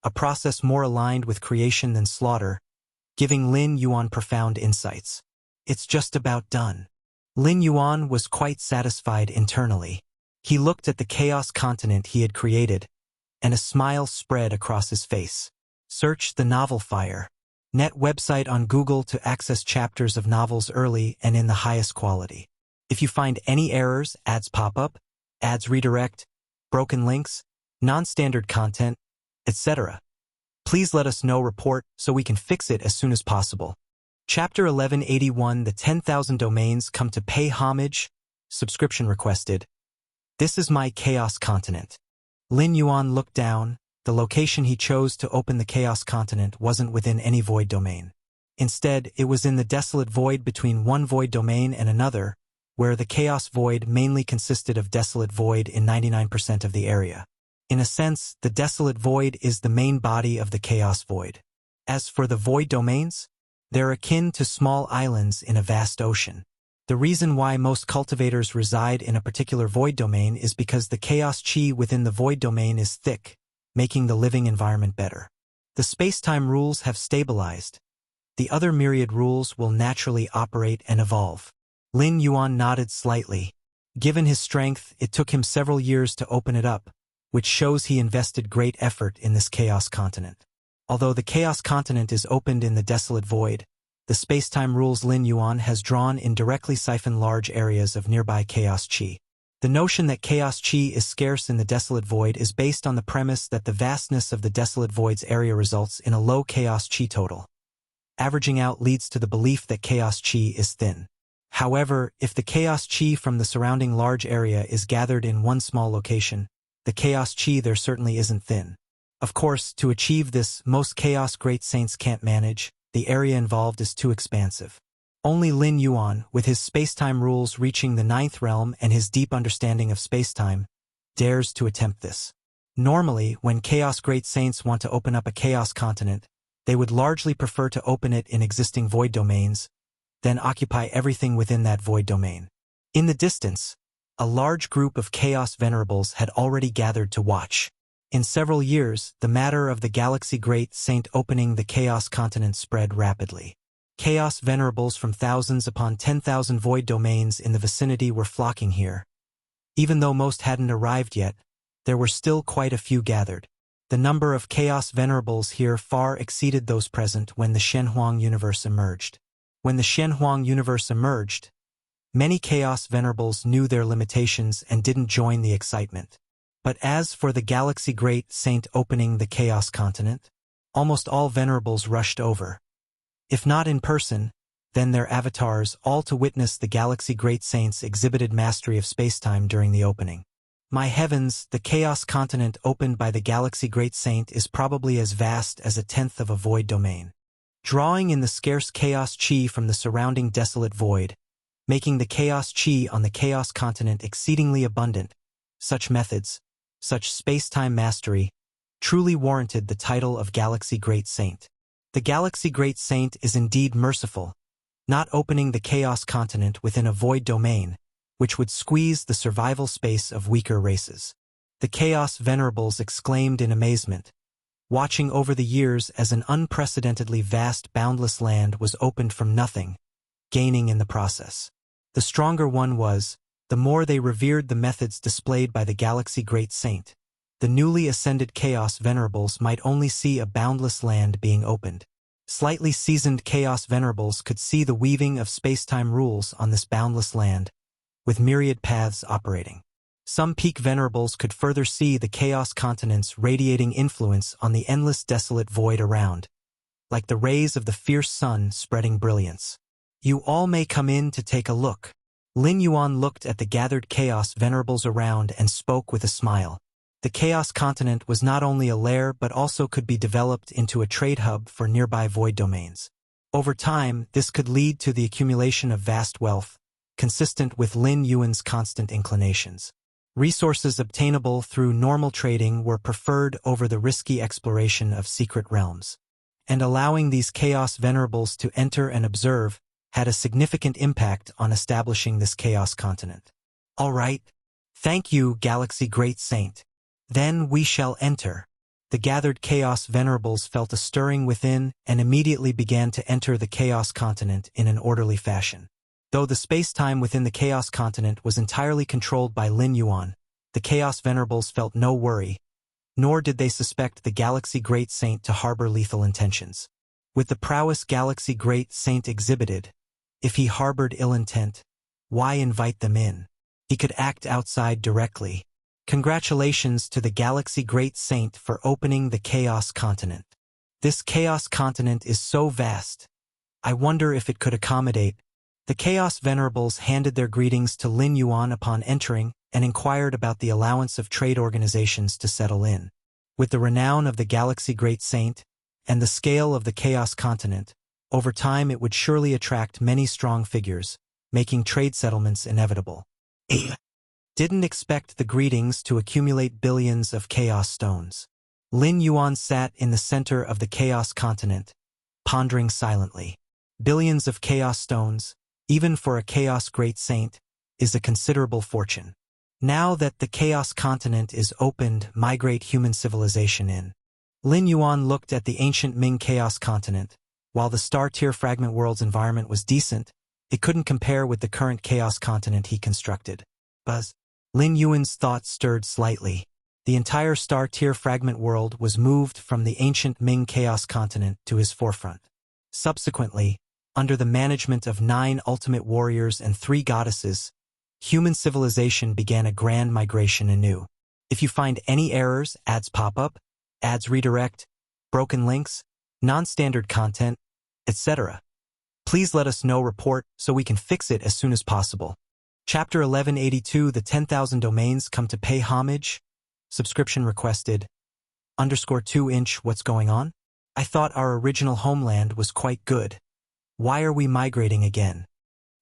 a process more aligned with creation than slaughter, giving Lin Yuan profound insights. It's just about done. Lin Yuan was quite satisfied internally. He looked at the Chaos Continent he had created, and a smile spread across his face. Search the novel Fire. Net website on Google to access chapters of novels early and in the highest quality. If you find any errors, ads pop up, ads redirect, broken links, non-standard content, etc., please let us know. Report so we can fix it as soon as possible. Chapter 1181. The 10,000 domains come to pay homage. Subscription requested. This is my Chaos Continent. Lin Yuan looked down. The location he chose to open the Chaos Continent wasn't within any void domain. Instead, it was in the desolate void between one void domain and another, where the Chaos Void mainly consisted of desolate void in 99% of the area. In a sense, the desolate void is the main body of the Chaos Void. As for the void domains, they're akin to small islands in a vast ocean. The reason why most cultivators reside in a particular void domain is because the Chaos Chi within the void domain is thick, making the living environment better. The space-time rules have stabilized. The other myriad rules will naturally operate and evolve. Lin Yuan nodded slightly. Given his strength, it took him several years to open it up, which shows he invested great effort in this Chaos Continent. Although the Chaos Continent is opened in the desolate void, the space-time rules Lin Yuan has drawn indirectly siphon large areas of nearby Chaos Chi. The notion that Chaos Chi is scarce in the desolate void is based on the premise that the vastness of the desolate void's area results in a low Chaos Chi total. Averaging out leads to the belief that Chaos Chi is thin. However, if the Chaos Chi from the surrounding large area is gathered in one small location, the Chaos Chi there certainly isn't thin. Of course, to achieve this, most Chaos Great Saints can't manage. The area involved is too expansive. Only Lin Yuan, with his space-time rules reaching the 9th realm and his deep understanding of space-time, dares to attempt this. Normally, when Chaos Great Saints want to open up a Chaos Continent, they would largely prefer to open it in existing void domains, then occupy everything within that void domain. In the distance, a large group of Chaos Venerables had already gathered to watch. In several years, the matter of the Galaxy Great Saint opening the Chaos Continent spread rapidly. Chaos Venerables from thousands upon 10,000 void domains in the vicinity were flocking here. Even though most hadn't arrived yet, there were still quite a few gathered. The number of Chaos Venerables here far exceeded those present when the Shenhuang universe emerged. When the Shenhuang universe emerged, many Chaos Venerables knew their limitations and didn't join the excitement. But as for the Galaxy Great Saint opening the Chaos Continent, almost all Venerables rushed over. If not in person, then their avatars, all to witness the Galaxy Great Saint's exhibited mastery of spacetime during the opening. My heavens, the Chaos Continent opened by the Galaxy Great Saint is probably as vast as 1/10 of a void domain. Drawing in the scarce Chaos Chi from the surrounding desolate void, making the Chaos Chi on the Chaos Continent exceedingly abundant, such methods, such space-time mastery, truly warranted the title of Galaxy Great Saint. The Galaxy Great Saint is indeed merciful, not opening the Chaos Continent within a void domain, which would squeeze the survival space of weaker races. The Chaos Venerables exclaimed in amazement, watching over the years as an unprecedentedly vast boundless land was opened from nothing, gaining in the process. The stronger one was, the more they revered the methods displayed by the Galaxy Great Saint. The newly ascended Chaos Venerables might only see a boundless land being opened. Slightly seasoned Chaos Venerables could see the weaving of space-time rules on this boundless land, with myriad paths operating. Some peak Venerables could further see the Chaos Continent's radiating influence on the endless desolate void around, like the rays of the fierce sun spreading brilliance. You all may come in to take a look. Lin Yuan looked at the gathered Chaos Venerables around and spoke with a smile. The Chaos Continent was not only a lair but also could be developed into a trade hub for nearby void domains. Over time, this could lead to the accumulation of vast wealth, consistent with Lin Yuan's constant inclinations. Resources obtainable through normal trading were preferred over the risky exploration of secret realms. And allowing these Chaos Venerables to enter and observe had a significant impact on establishing this Chaos Continent. All right, Thank you, Galaxy Great Saint. Then we shall enter. The gathered Chaos Venerables felt a stirring within and immediately began to enter the Chaos Continent in an orderly fashion. Though the space-time within the Chaos Continent was entirely controlled by Lin Yuan, the Chaos Venerables felt no worry, nor did they suspect the Galaxy Great Saint to harbor lethal intentions. With the prowess Galaxy Great Saint exhibited, if he harbored ill intent, why invite them in? He could act outside directly. Congratulations to the Galaxy Great Saint for opening the Chaos Continent. This Chaos Continent is so vast. I wonder if it could accommodate. The Chaos Venerables handed their greetings to Lin Yuan upon entering and inquired about the allowance of trade organizations to settle in. With the renown of the Galaxy Great Saint and the scale of the Chaos Continent, over time it would surely attract many strong figures, making trade settlements inevitable. Didn't expect the greetings to accumulate billions of Chaos Stones. Lin Yuan sat in the center of the Chaos Continent, pondering silently. Billions of Chaos Stones, even for a Chaos Great Saint, is a considerable fortune. Now that the Chaos Continent is opened, migrate human civilization in. Lin Yuan looked at the ancient Ming Chaos Continent. While the star-tier fragment world's environment was decent, it couldn't compare with the current Chaos Continent he constructed. Lin Yuan's thoughts stirred slightly. The entire star-tier fragment world was moved from the ancient Ming Chaos Continent to his forefront. Subsequently, under the management of 9 ultimate warriors and 3 goddesses, human civilization began a grand migration anew. If you find any errors, ads pop up, ads redirect, broken links, non-standard content, etc., please let us know. Report so we can fix it as soon as possible. Chapter 1182. The 10,000 domains come to pay homage. Subscription requested. _2 What's going on? I thought our original homeland was quite good. Why are we migrating again?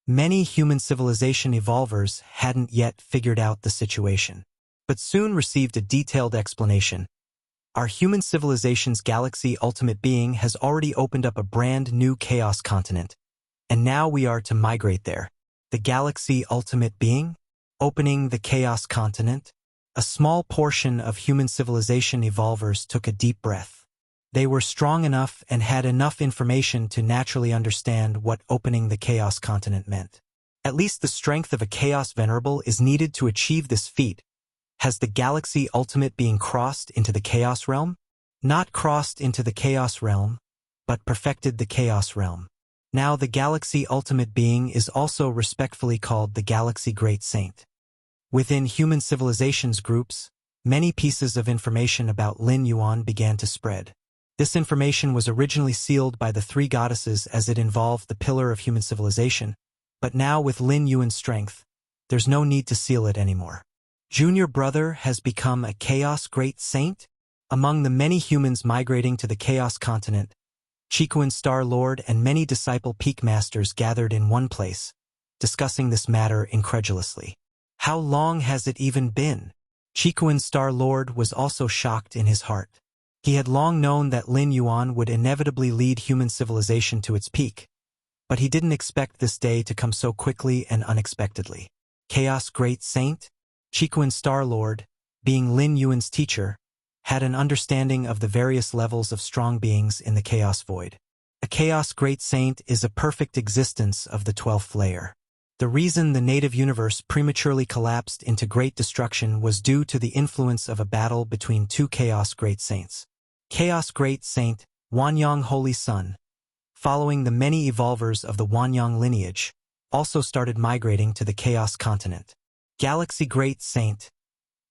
Many human civilization evolvers hadn't yet figured out the situation, but soon received a detailed explanation. Our human civilization's Galaxy Ultimate Being has already opened up a brand new Chaos Continent, and now we are to migrate there. The Galaxy Ultimate Being? Opening the Chaos Continent? A small portion of human civilization evolvers took a deep breath. They were strong enough and had enough information to naturally understand what opening the Chaos Continent meant. At least the strength of a Chaos Venerable is needed to achieve this feat. Has the Galaxy Ultimate Being crossed into the Chaos Realm? Not crossed into the Chaos Realm, but perfected the Chaos Realm. Now the Galaxy Ultimate Being is also respectfully called the Galaxy Great Saint. Within human civilizations groups, many pieces of information about Lin Yuan began to spread. This information was originally sealed by the 3 goddesses as it involved the pillar of human civilization, but now with Lin Yuan's strength, there's no need to seal it anymore. Junior brother has become a Chaos Great Saint? Among the many humans migrating to the Chaos Continent, Chikuan Star Lord and many disciple Peak Masters gathered in one place, discussing this matter incredulously. How long has it even been? Chikuan Star Lord was also shocked in his heart. He had long known that Lin Yuan would inevitably lead human civilization to its peak, but he didn't expect this day to come so quickly and unexpectedly. Chaos Great Saint? Chikuan Star Lord, being Lin Yuan's teacher, had an understanding of the various levels of strong beings in the Chaos Void. A Chaos Great Saint is a perfect existence of the 12th layer. The reason the native universe prematurely collapsed into great destruction was due to the influence of a battle between 2 Chaos Great Saints. Chaos Great Saint, Wanyang Holy Sun, following the many evolvers of the Wanyang lineage, also started migrating to the Chaos Continent. Galaxy Great Saint,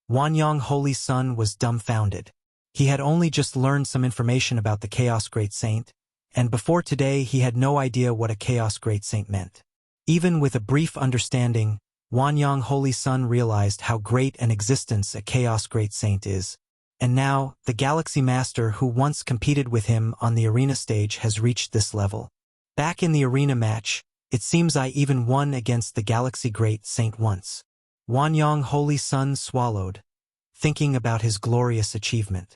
Wanyang Holy Sun was dumbfounded. He had only just learned some information about the Chaos Great Saint, and before today he had no idea what a Chaos Great Saint meant. Even with a brief understanding, Wanyang Holy Sun realized how great an existence a Chaos Great Saint is. And now, the Galaxy Master who once competed with him on the arena stage has reached this level. Back in the arena match, it seems I even won against the Galaxy Great Saint once. Wanyang Holy Sun swallowed, thinking about his glorious achievement.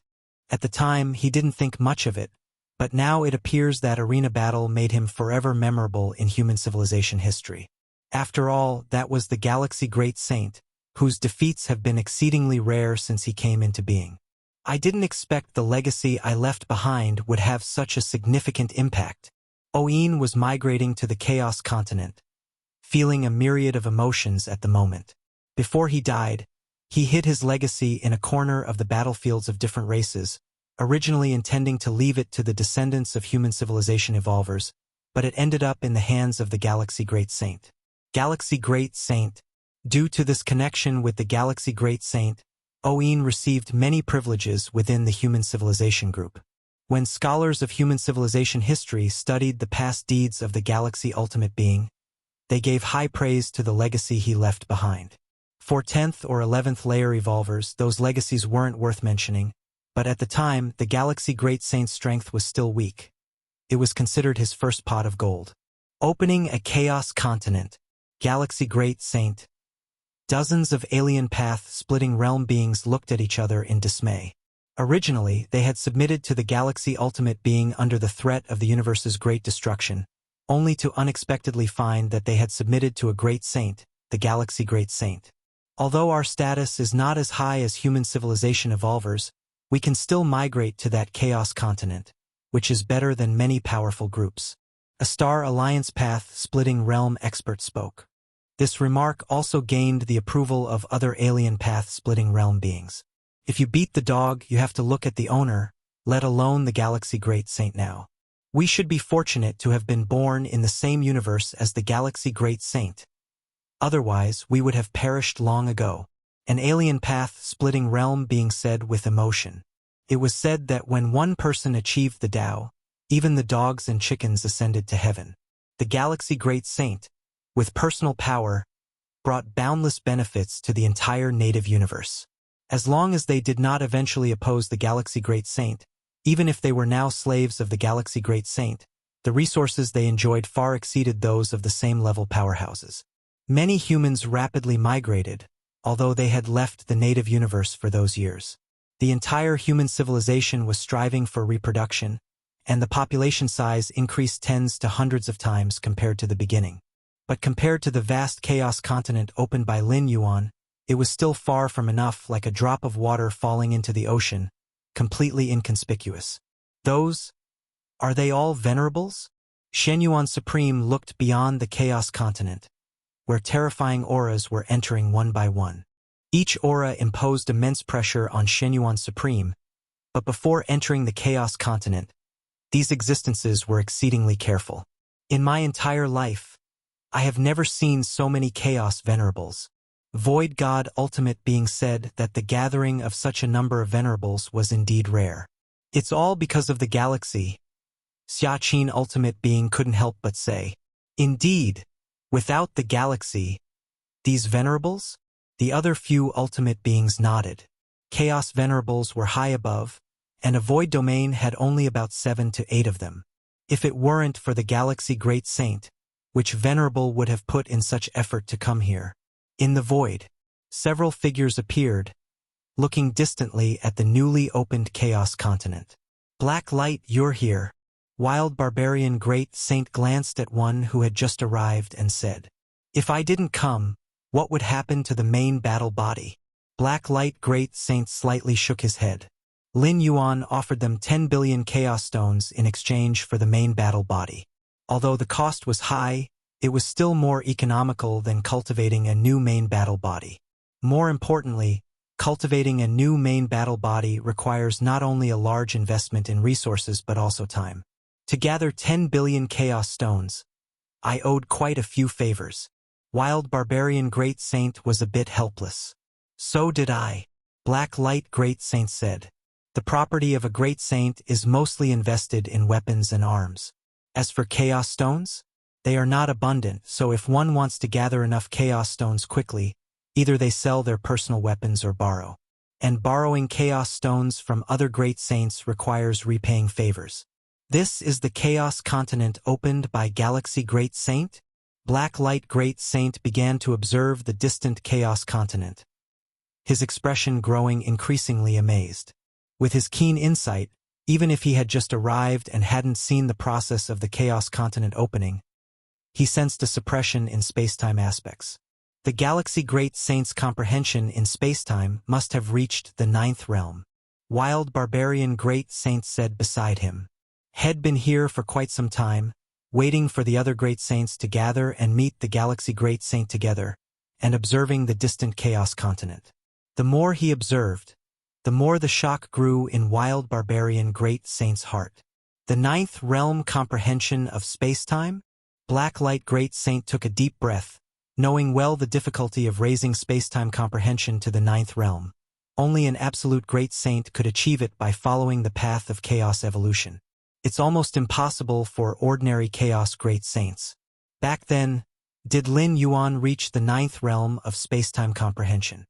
At the time, he didn't think much of it, but now it appears that arena battle made him forever memorable in human civilization history. After all, that was the Galaxy Great Saint, whose defeats have been exceedingly rare since he came into being. I didn't expect the legacy I left behind would have such a significant impact. Oin was migrating to the Chaos Continent, feeling a myriad of emotions at the moment. Before he died, he hid his legacy in a corner of the battlefields of different races, originally intending to leave it to the descendants of human civilization evolvers, but it ended up in the hands of the Galaxy Great Saint. Galaxy Great Saint. Due to this connection with the Galaxy Great Saint, Oin received many privileges within the human civilization group. When scholars of human civilization history studied the past deeds of the Galaxy Ultimate Being, they gave high praise to the legacy he left behind. For 10th or 11th layer evolvers, those legacies weren't worth mentioning, but at the time, the Galaxy Great Saint's strength was still weak. It was considered his first pot of gold. Opening a Chaos Continent. Galaxy Great Saint. Dozens of alien path-splitting realm beings looked at each other in dismay. Originally, they had submitted to the Galaxy Ultimate Being under the threat of the universe's great destruction, only to unexpectedly find that they had submitted to a Great Saint, the Galaxy Great Saint. Although our status is not as high as human civilization evolvers, we can still migrate to that Chaos Continent, which is better than many powerful groups. A Star Alliance path-splitting realm expert spoke. This remark also gained the approval of other alien path-splitting realm beings. If you beat the dog, you have to look at the owner, let alone the Galaxy Great Saint now. We should be fortunate to have been born in the same universe as the Galaxy Great Saint. Otherwise, we would have perished long ago. An alien path-splitting realm being said with emotion. It was said that when one person achieved the Tao, even the dogs and chickens ascended to heaven. The Galaxy Great Saint, with personal power, brought boundless benefits to the entire native universe. As long as they did not eventually oppose the Galaxy Great Saint, even if they were now slaves of the Galaxy Great Saint, the resources they enjoyed far exceeded those of the same level powerhouses. Many humans rapidly migrated, although they had left the native universe for those years. The entire human civilization was striving for reproduction, and the population size increased tens to hundreds of times compared to the beginning. But compared to the vast Chaos Continent opened by Lin Yuan, it was still far from enough, like a drop of water falling into the ocean, completely inconspicuous. Are they all venerables? Shen Yuan Supreme looked beyond the Chaos Continent, where terrifying auras were entering one by one. Each aura imposed immense pressure on Shen Yuan Supreme, but before entering the Chaos Continent, these existences were exceedingly careful. In my entire life, I have never seen so many Chaos Venerables. Void God Ultimate Being said that the gathering of such a number of Venerables was indeed rare. It's all because of the galaxy. Xiaqin Ultimate Being couldn't help but say. Indeed, without the galaxy, these Venerables? The other few Ultimate Beings nodded. Chaos Venerables were high above, and a Void domain had only about 7 to 8 of them. If it weren't for the Galaxy Great Saint, which Venerable would have put in such effort to come here. In the void, several figures appeared, looking distantly at the newly opened Chaos Continent. Black Light, you're here. Wild Barbarian Great Saint glanced at one who had just arrived and said, if I didn't come, what would happen to the main battle body? Black Light Great Saint slightly shook his head. Lin Yuan offered them 10 billion Chaos Stones in exchange for the main battle body. Although the cost was high, it was still more economical than cultivating a new main battle body. More importantly, cultivating a new main battle body requires not only a large investment in resources but also time. To gather 10 billion Chaos Stones, I owed quite a few favors. Wild Barbarian Great Saint was a bit helpless. So did I. Black Light Great Saint said. The property of a Great Saint is mostly invested in weapons and arms. As for Chaos Stones, they are not abundant, so if one wants to gather enough Chaos Stones quickly, either they sell their personal weapons or borrow. And borrowing Chaos Stones from other Great Saints requires repaying favors. This is the Chaos Continent opened by Galaxy Great Saint? Black Light Great Saint began to observe the distant Chaos Continent, his expression growing increasingly amazed. With his keen insight, even if he had just arrived and hadn't seen the process of the Chaos Continent opening, he sensed a suppression in space-time aspects. The Galaxy Great Saint's comprehension in spacetime must have reached the 9th realm. Wild Barbarian Great Saint said beside him. Had been here for quite some time, waiting for the other Great Saints to gather and meet the Galaxy Great Saint together, and observing the distant Chaos Continent. The more he observed, the more the shock grew in Wild Barbarian Great Saint's heart. The 9th realm comprehension of spacetime? Blacklight Great Saint took a deep breath, knowing well the difficulty of raising spacetime comprehension to the 9th realm. Only an absolute Great Saint could achieve it by following the path of chaos evolution. It's almost impossible for ordinary Chaos Great Saints. Back then, did Lin Yuan reach the 9th realm of spacetime comprehension?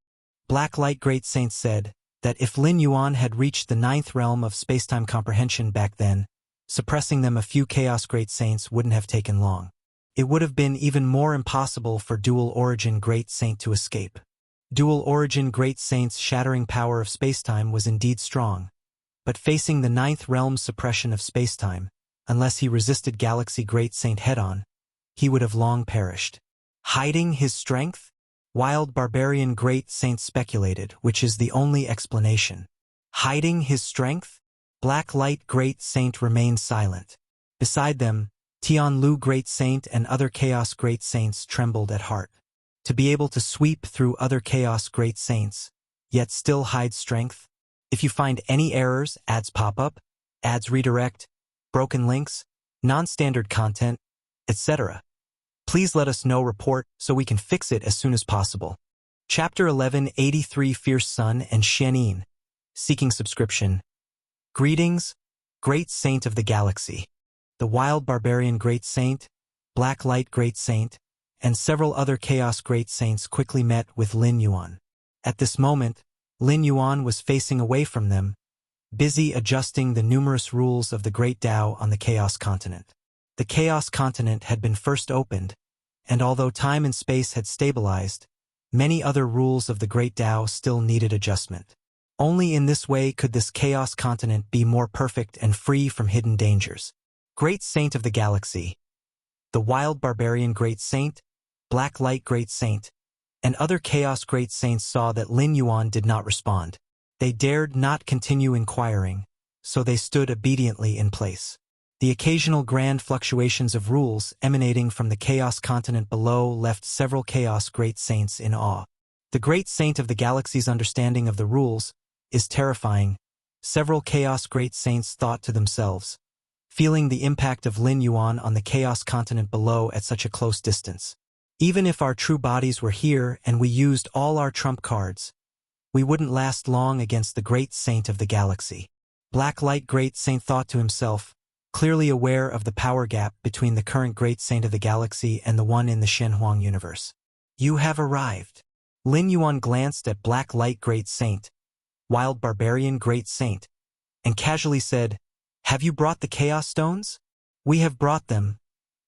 Blacklight Great Saint said that if Lin Yuan had reached the 9th realm of spacetime comprehension back then, suppressing them a few Chaos Great Saints wouldn't have taken long. It would have been even more impossible for Dual Origin Great Saint to escape. Dual Origin Great Saint's shattering power of spacetime was indeed strong, but facing the 9th realm's suppression of spacetime, unless he resisted Galaxy Great Saint head-on, he would have long perished. Hiding his strength? Wild Barbarian Great Saint speculated, which is the only explanation. Hiding his strength? Blacklight Great Saint remained silent. Beside them, Tianlu Great Saint and other Chaos Great Saints trembled at heart. To be able to sweep through other Chaos Great Saints, yet still hide strength? If you find any errors, ads pop up, ads redirect, broken links, non-standard content, etc., please let us know report so we can fix it as soon as possible. Chapter 11 83 Fierce Sun and Xianin. Seeking subscription. Greetings, Great Saint of the Galaxy. The Wild Barbarian Great Saint, Blacklight Great Saint, and several other Chaos Great Saints quickly met with Lin Yuan. At this moment, Lin Yuan was facing away from them, busy adjusting the numerous rules of the Great Tao on the Chaos Continent. The Chaos Continent had been first opened, and although time and space had stabilized, many other rules of the Great Tao still needed adjustment. Only in this way could this Chaos Continent be more perfect and free from hidden dangers. Great Saint of the Galaxy. The Wild Barbarian Great Saint, Blacklight Great Saint, and other Chaos Great Saints saw that Lin Yuan did not respond. They dared not continue inquiring, so they stood obediently in place. The occasional grand fluctuations of rules emanating from the Chaos Continent below left several Chaos Great Saints in awe. The Great Saint of the Galaxy's understanding of the rules is terrifying, several Chaos Great Saints thought to themselves, feeling the impact of Lin Yuan on the Chaos Continent below at such a close distance. Even if our true bodies were here and we used all our trump cards, we wouldn't last long against the Great Saint of the Galaxy. Blacklight Great Saint thought to himself, clearly aware of the power gap between the current Great Saint of the Galaxy and the one in the Shenhuang universe. You have arrived. Lin Yuan glanced at Blacklight Great Saint, Wild Barbarian Great Saint, and casually said, "Have you brought the Chaos Stones?" "We have brought them,"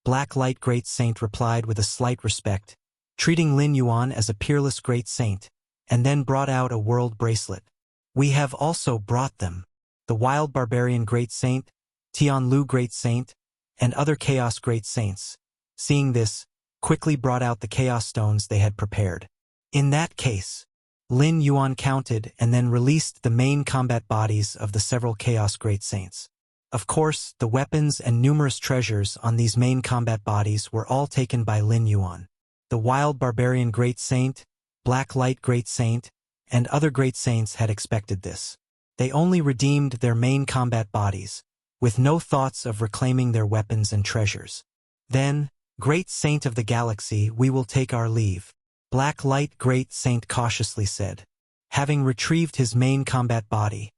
Blacklight Great Saint replied with a slight respect, treating Lin Yuan as a peerless Great Saint, and then brought out a world bracelet. "We have also brought them." The Wild Barbarian Great Saint, Tianlu Great Saint, and other Chaos Great Saints, seeing this, quickly brought out the Chaos Stones they had prepared. In that case, Lin Yuan counted and then released the main combat bodies of the several Chaos Great Saints. Of course, the weapons and numerous treasures on these main combat bodies were all taken by Lin Yuan. The Wild Barbarian Great Saint, Blacklight Great Saint, and other Great Saints had expected this. They only redeemed their main combat bodies, with no thoughts of reclaiming their weapons and treasures. Then, Great Saint of the Galaxy, we will take our leave, Blacklight Great Saint cautiously said. Having retrieved his main combat body,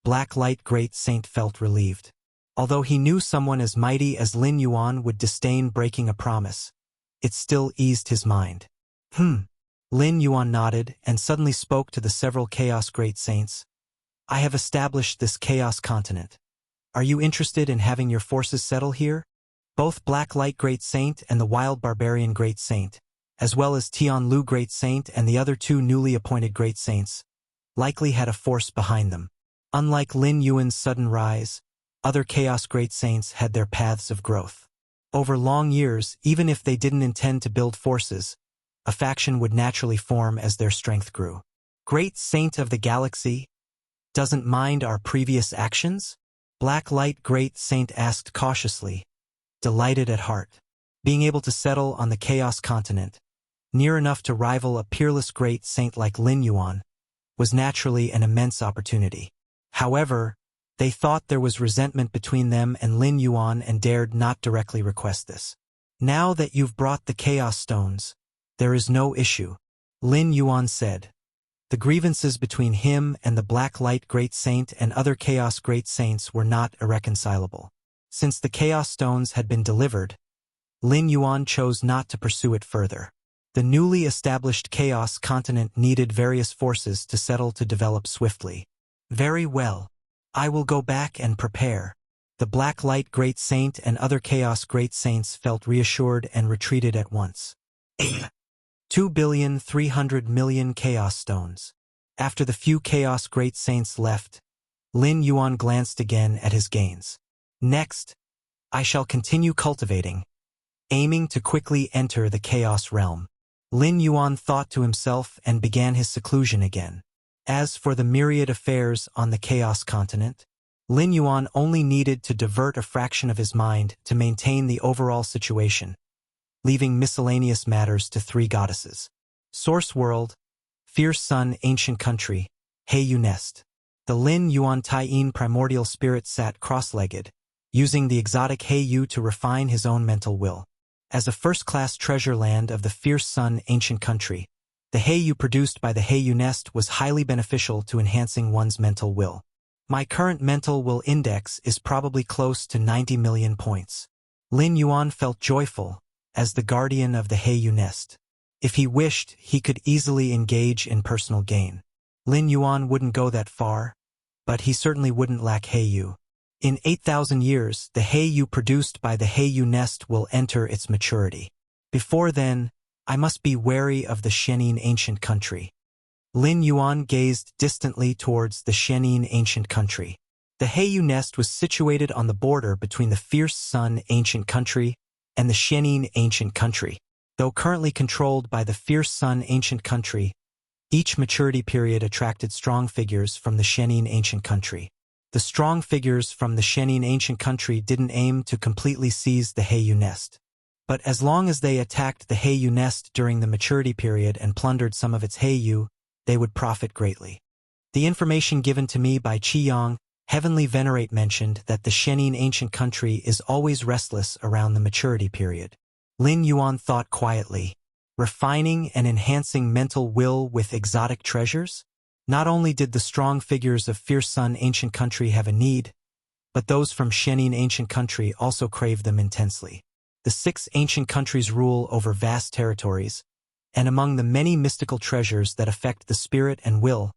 Blacklight Great Saint felt relieved. Although he knew someone as mighty as Lin Yuan would disdain breaking a promise, it still eased his mind. Lin Yuan nodded and suddenly spoke to the several Chaos Great Saints. "I have established this Chaos Continent. Are you interested in having your forces settle here?" Both Blacklight Great Saint and the Wild Barbarian Great Saint, as well as Tianlu Great Saint and the other two newly appointed Great Saints, likely had a force behind them. Unlike Lin Yuan's sudden rise, other Chaos Great Saints had their paths of growth. Over long years, even if they didn't intend to build forces, a faction would naturally form as their strength grew. Great Saint of the Galaxy, doesn't mind our previous actions? Black Light Great Saint asked cautiously, delighted at heart. Being able to settle on the Chaos Continent, near enough to rival a peerless great saint like Lin Yuan, was naturally an immense opportunity. However, they thought there was resentment between them and Lin Yuan and dared not directly request this. Now that you've brought the Chaos Stones, there is no issue, Lin Yuan said. The grievances between him and the Black Light Great Saint and other Chaos Great Saints were not irreconcilable. Since the Chaos Stones had been delivered, Lin Yuan chose not to pursue it further. The newly established Chaos Continent needed various forces to settle to develop swiftly. Very well. I will go back and prepare. The Black Light Great Saint and other Chaos Great Saints felt reassured and retreated at once. 2,300,000,000 Chaos Stones. After the few Chaos Great Saints left, Lin Yuan glanced again at his gains. Next, I shall continue cultivating, aiming to quickly enter the Chaos Realm. Lin Yuan thought to himself and began his seclusion again. As for the myriad affairs on the Chaos Continent, Lin Yuan only needed to divert a fraction of his mind to maintain the overall situation, leaving miscellaneous matters to three goddesses. Source World, Fierce Sun Ancient Country, Heiyu Nest. The Lin Yuan Taiyin primordial spirit sat cross-legged, using the exotic Heiyu to refine his own mental will. As a first-class treasure land of the Fierce Sun Ancient Country, the Heiyu produced by the Heiyu Nest was highly beneficial to enhancing one's mental will. My current mental will index is probably close to 90 million points. Lin Yuan felt joyful, as the guardian of the Heiyu Nest. If he wished, he could easily engage in personal gain. Lin Yuan wouldn't go that far, but he certainly wouldn't lack Heiyu. In 8,000 years, the Heiyu produced by the Heiyu Nest will enter its maturity. Before then, I must be wary of the Shenin Ancient Country. Lin Yuan gazed distantly towards the Shenin Ancient Country. The Heiyu Nest was situated on the border between the Fierce Sun Ancient Country and the Shenin Ancient Country. Though currently controlled by the Fierce Sun Ancient Country, each maturity period attracted strong figures from the Shenin Ancient Country. The strong figures from the Shenin Ancient Country didn't aim to completely seize the Heiyu Nest. But as long as they attacked the Heiyu Nest during the maturity period and plundered some of its Heiyu, they would profit greatly. The information given to me by Qiyang, Heavenly Venerate, mentioned that the Shenin Ancient Country is always restless around the maturity period. Lin Yuan thought quietly, refining and enhancing mental will with exotic treasures? Not only did the strong figures of Fierce Sun Ancient Country have a need, but those from Shenin Ancient Country also crave them intensely. The 6 ancient countries rule over vast territories, and among the many mystical treasures that affect the spirit and will,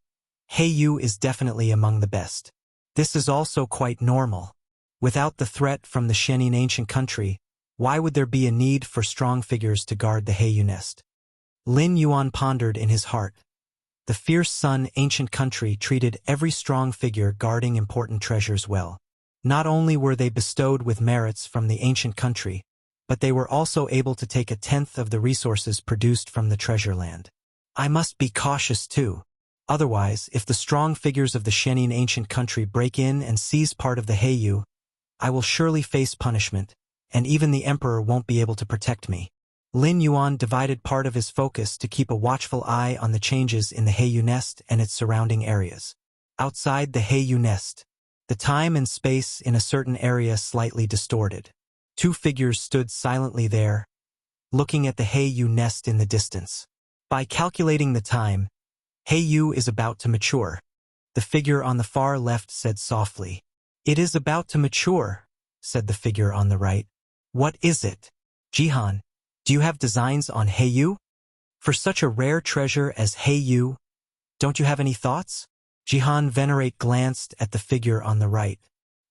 Heiyu is definitely among the best. This is also quite normal. Without the threat from the Shenin Ancient Country, why would there be a need for strong figures to guard the Heiyu Nest? Lin Yuan pondered in his heart. The Fierce Sun Ancient Country treated every strong figure guarding important treasures well. Not only were they bestowed with merits from the ancient country, but they were also able to take 1/10 of the resources produced from the treasure land. I must be cautious too. Otherwise, if the strong figures of the Shenin Ancient Country break in and seize part of the Heiyu, I will surely face punishment, and even the Emperor won't be able to protect me. Lin Yuan divided part of his focus to keep a watchful eye on the changes in the Heiyu Nest and its surrounding areas. Outside the Heiyu Nest, the time and space in a certain area slightly distorted. 2 figures stood silently there, looking at the Heiyu Nest in the distance. By calculating the time, Heiyu is about to mature. The figure on the far left said softly. It is about to mature, said the figure on the right. What is it? Jihan, do you have designs on Heiyu? For such a rare treasure as Heiyu, don't you have any thoughts? Jihan Venerate glanced at the figure on the right.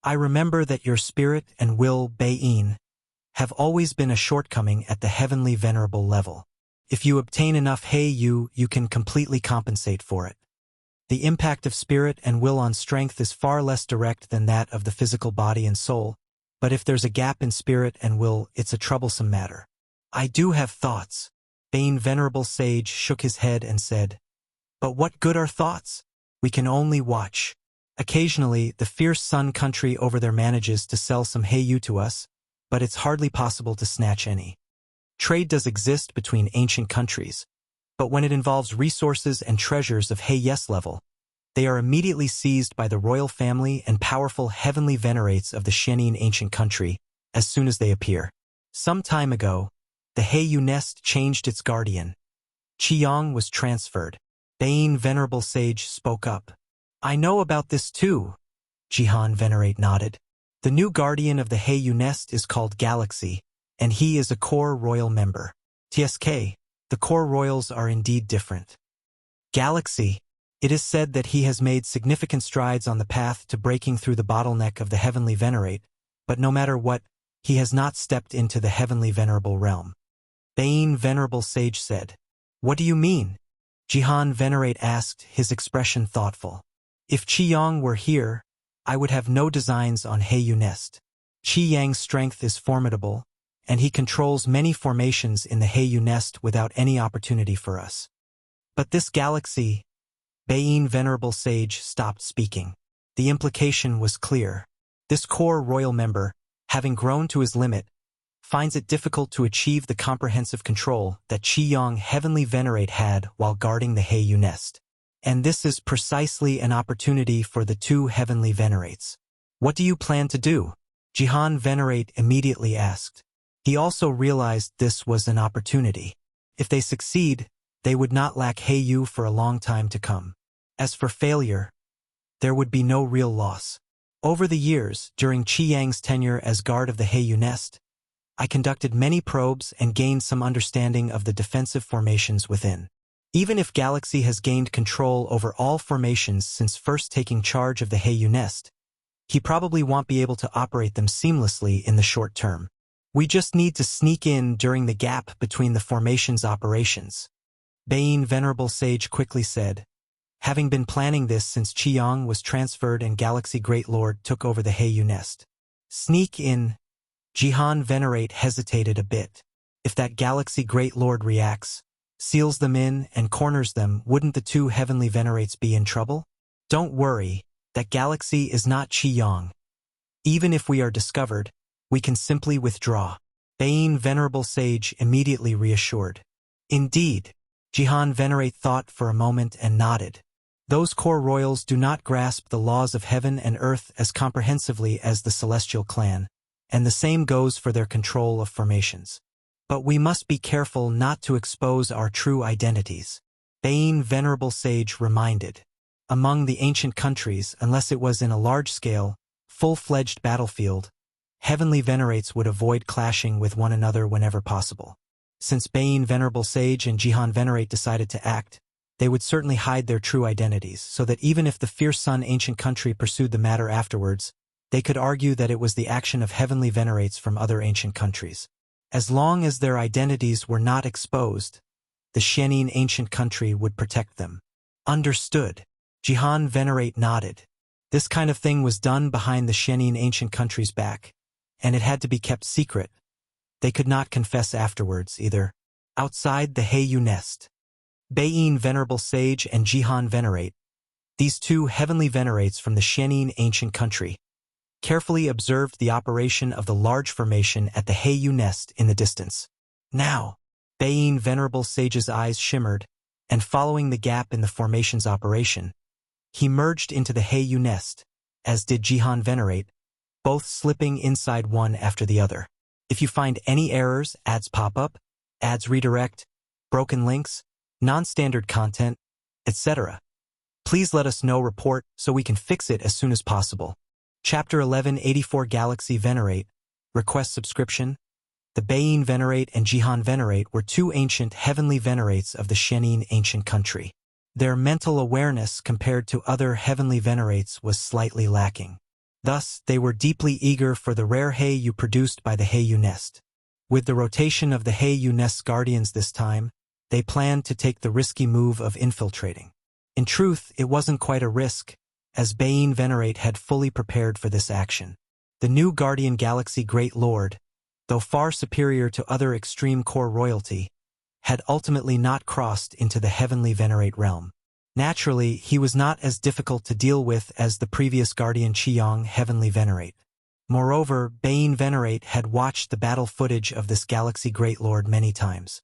I remember that your spirit and will, Bei-in, have always been a shortcoming at the heavenly venerable level. If you obtain enough Heiyu, you can completely compensate for it. The impact of spirit and will on strength is far less direct than that of the physical body and soul, but if there's a gap in spirit and will, it's a troublesome matter. I do have thoughts. Bane Venerable Sage shook his head and said, "But what good are thoughts? We can only watch." Occasionally, the fierce Sun Country over there manages to sell some Heiyu to us, but it's hardly possible to snatch any. Trade does exist between ancient countries, but when it involves resources and treasures of Heiyes level, they are immediately seized by the royal family and powerful heavenly venerates of the Shenin ancient country as soon as they appear. Some time ago, the Heiyu nest changed its guardian. Qiyang was transferred. Bane Venerable Sage spoke up. "I know about this too," Jihan Venerate nodded. "The new guardian of the Heiyu nest is called Galaxy, and he is a core royal member. TSK, the core royals are indeed different. Galaxy, it is said that he has made significant strides on the path to breaking through the bottleneck of the heavenly venerate, but no matter what, he has not stepped into the heavenly venerable realm." Bane Venerable Sage said. "What do you mean?" Jihan Venerate asked, his expression thoughtful. "If Qiyang were here, I would have no designs on Heiyu nest. Qiyang's strength is formidable, and he controls many formations in the Heiyu nest without any opportunity for us. But this Galaxy—" Bane Venerable Sage stopped speaking. The implication was clear. This core royal member, having grown to his limit, finds it difficult to achieve the comprehensive control that Qiyang Heavenly Venerate had while guarding the Heiyu nest. And this is precisely an opportunity for the two Heavenly Venerates. "What do you plan to do?" Jihan Venerate immediately asked. He also realized this was an opportunity. If they succeed, they would not lack Heiyu for a long time to come. As for failure, there would be no real loss. Over the years, during Qiyang's tenure as guard of the Heiyu nest, I conducted many probes and gained some understanding of the defensive formations within. Even if Galaxy has gained control over all formations since first taking charge of the Heiyu nest, he probably won't be able to operate them seamlessly in the short term. We just need to sneak in during the gap between the formation's operations. Bane Venerable Sage quickly said, having been planning this since Qiyang was transferred and Galaxy Great Lord took over the Heiyu nest. Sneak in. Jihan Venerate hesitated a bit. If that Galaxy Great Lord reacts, seals them in, and corners them, wouldn't the two Heavenly Venerates be in trouble? Don't worry, that Galaxy is not Qiyang. Even if we are discovered, we can simply withdraw. Bane Venerable Sage immediately reassured. Indeed, Jihan Venerate thought for a moment and nodded. Those core royals do not grasp the laws of heaven and earth as comprehensively as the Celestial clan, and the same goes for their control of formations. But we must be careful not to expose our true identities. Bane Venerable Sage reminded. Among the ancient countries, unless it was in a large-scale, full-fledged battlefield, Heavenly Venerates would avoid clashing with one another whenever possible. Since Bane Venerable Sage and Jihan Venerate decided to act, they would certainly hide their true identities, so that even if the fierce Sun ancient country pursued the matter afterwards, they could argue that it was the action of Heavenly Venerates from other ancient countries. As long as their identities were not exposed, the Shenin ancient country would protect them. Understood. Jihan Venerate nodded. This kind of thing was done behind the Shenin ancient country's back, and it had to be kept secret. They could not confess afterwards, either. Outside the Heiyu nest, Bane Venerable Sage and Jihan Venerate, these two Heavenly Venerates from the Shenin ancient country, carefully observed the operation of the large formation at the Heiyu nest in the distance. Now, Bane Venerable Sage's eyes shimmered, and following the gap in the formation's operation, he merged into the Heiyu nest, as did Jihan Venerate, both slipping inside one after the other. If you find any errors, ads pop up, ads redirect, broken links, non-standard content, etc., please let us know. Report so we can fix it as soon as possible. Chapter 1184 Galaxy Venerate, Request Subscription. The Bane Venerate and Jihan Venerate were two ancient Heavenly Venerates of the Shenin ancient country. Their mental awareness compared to other Heavenly Venerates was slightly lacking. Thus, they were deeply eager for the rare Heiyu produced by the Heiyu nest. With the rotation of the Heiyu nest's guardians this time, they planned to take the risky move of infiltrating. In truth, it wasn't quite a risk, as Bane Venerate had fully prepared for this action. The new Guardian Galaxy Great Lord, though far superior to other extreme core royalty, had ultimately not crossed into the heavenly venerate realm. Naturally, he was not as difficult to deal with as the previous guardian Qiyang heavenly venerate. Moreover, Bain Venerate had watched the battle footage of this galaxy great lord many times.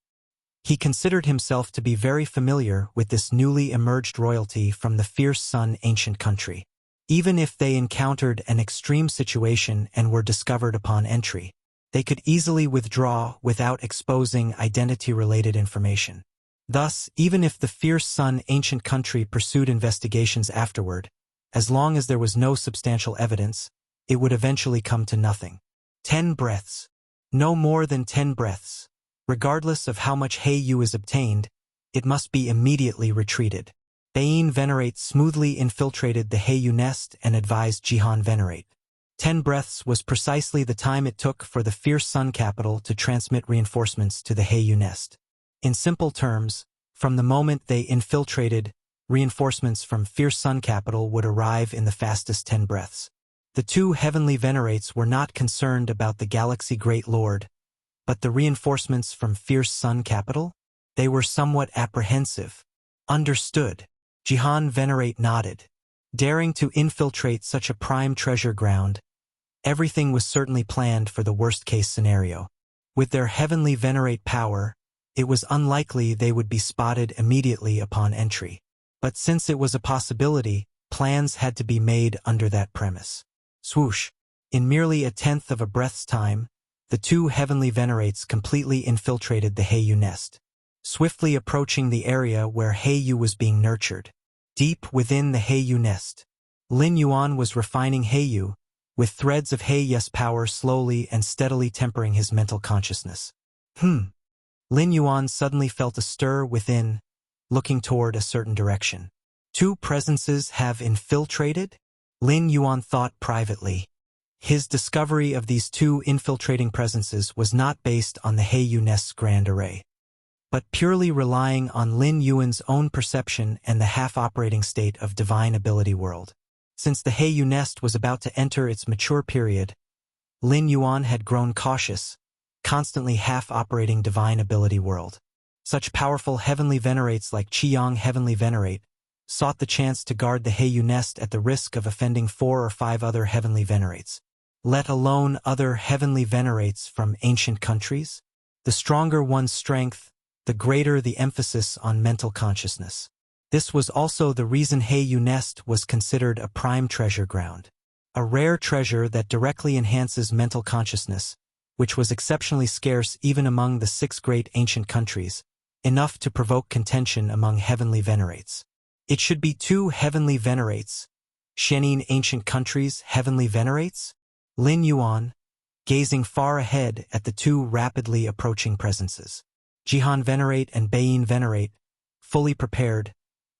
He considered himself to be very familiar with this newly emerged royalty from the fierce sun ancient country. Even if they encountered an extreme situation and were discovered upon entry, they could easily withdraw without exposing identity-related information. Thus, even if the fierce sun ancient country pursued investigations afterward, as long as there was no substantial evidence, it would eventually come to nothing. 10 breaths. No more than 10 breaths. Regardless of how much Heiyu is obtained, it must be immediately retreated. Bain Venerate smoothly infiltrated the Heiyu nest and advised Jihan Venerate. 10 breaths was precisely the time it took for the fierce sun capital to transmit reinforcements to the Heiyu nest. In simple terms, from the moment they infiltrated, reinforcements from fierce sun capital would arrive in the fastest 10 breaths. The two heavenly venerates were not concerned about the galaxy great lord, but the reinforcements from fierce sun capital? They were somewhat apprehensive. Understood. Jihan Venerate nodded. Daring to infiltrate such a prime treasure ground, everything was certainly planned for the worst-case scenario. With their heavenly venerate power, it was unlikely they would be spotted immediately upon entry. But since it was a possibility, plans had to be made under that premise. Swoosh! In merely a tenth of a breath's time, the two heavenly venerates completely infiltrated the Heiyu nest, swiftly approaching the area where Heiyu was being nurtured. Deep within the Heiyu nest, Lin Yuan was refining Heiyu, with threads of Heiyu's power slowly and steadily tempering his mental consciousness. Lin Yuan suddenly felt a stir within, looking toward a certain direction. Two presences have infiltrated? Lin Yuan thought privately. His discovery of these two infiltrating presences was not based on the Heiyu nest's grand array, but purely relying on Lin Yuan's own perception and the half-operating state of divine ability world. Since the Heiyu nest was about to enter its mature period, Lin Yuan had grown cautious, constantly half-operating divine ability world. Such powerful heavenly venerates like Qiyang Heavenly Venerate sought the chance to guard the Heiyu nest at the risk of offending 4 or 5 other heavenly venerates, let alone other heavenly venerates from ancient countries. The stronger one's strength, the greater the emphasis on mental consciousness. This was also the reason Heiyu nest was considered a prime treasure ground, a rare treasure that directly enhances mental consciousness, which was exceptionally scarce even among the 6 great ancient countries, enough to provoke contention among heavenly venerates. It should be 2 heavenly venerates. Shenin ancient countries heavenly venerates? Lin Yuan, gazing far ahead at the 2 rapidly approaching presences. Jihan Venerate and Bain Venerate, fully prepared,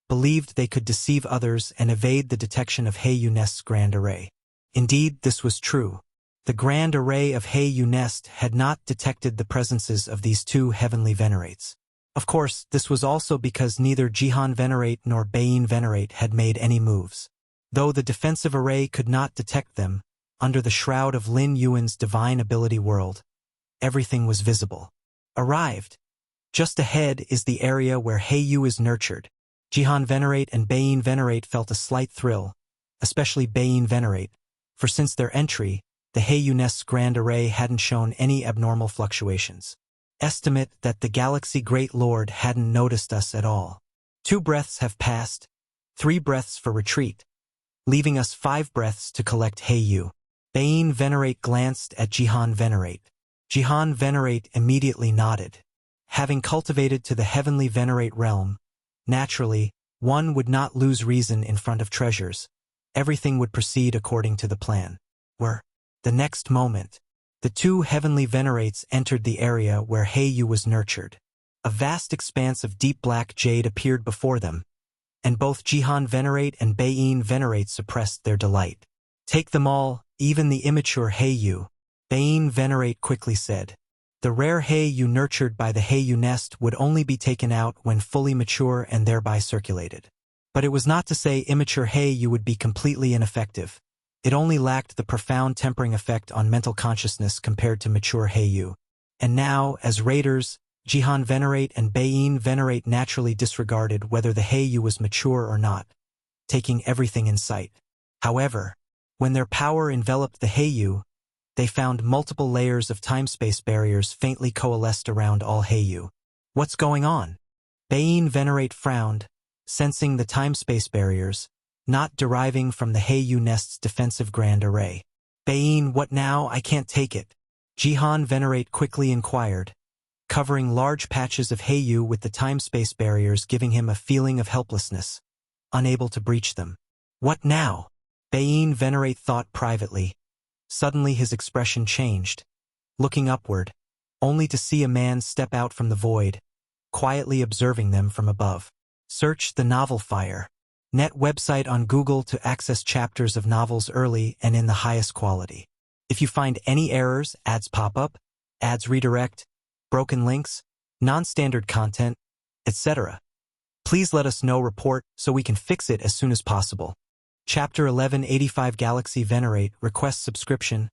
believed they could deceive others and evade the detection of Heiyu nest's grand array. Indeed, this was true. The grand array of Heiyu nest had not detected the presences of these 2 heavenly venerates. Of course, this was also because neither Jihan Venerate nor Bain Venerate had made any moves. Though the defensive array could not detect them, under the shroud of Lin Yuan's divine ability world, everything was visible. Arrived. Just ahead is the area where Heiyu is nurtured. Jihan Venerate and Bain Venerate felt a slight thrill, especially Bain Venerate, for since their entry, the Heiyu nest's grand array hadn't shown any abnormal fluctuations. Estimate that the galaxy great lord hadn't noticed us at all. 2 breaths have passed, 3 breaths for retreat, leaving us 5 breaths to collect Heiyu. Bain Venerate glanced at Jihan Venerate. Jihan Venerate immediately nodded. Having cultivated to the heavenly venerate realm, naturally, one would not lose reason in front of treasures. Everything would proceed according to the plan. The next moment, the 2 heavenly venerates entered the area where Heiyu was nurtured. A vast expanse of deep black jade appeared before them, and both Jihan Venerate and Bain Venerate suppressed their delight. Take them all, even the immature Heiyu, Bain Venerate quickly said. The rare Heiyu nurtured by the Heiyu nest would only be taken out when fully mature and thereby circulated. But it was not to say immature Heiyu would be completely ineffective. It only lacked the profound tempering effect on mental consciousness compared to mature Heiyu. And now, as raiders, Jihan Venerate and Baiyin Venerate naturally disregarded whether the Heiyu was mature or not, taking everything in sight. However, when their power enveloped the Heiyu, they found multiple layers of time-space barriers faintly coalesced around all Heiyu. What's going on? Baiyin Venerate frowned, sensing the time-space barriers, not deriving from the Heiyu nest's defensive grand array. Baiyin, what now? I can't take it. Jihan Venerate quickly inquired, covering large patches of Heiyu with the time-space barriers giving him a feeling of helplessness, unable to breach them. What now? Baiyin Venerate thought privately. Suddenly his expression changed, looking upward, only to see a man step out from the void, quietly observing them from above. Search the novel Fire. Net website on Google to access chapters of novels early and in the highest quality. If you find any errors, ads pop up, ads redirect, broken links, non-standard content, etc., please let us know. Report so we can fix it as soon as possible. Chapter 1185 Galaxy Venerate requests subscription.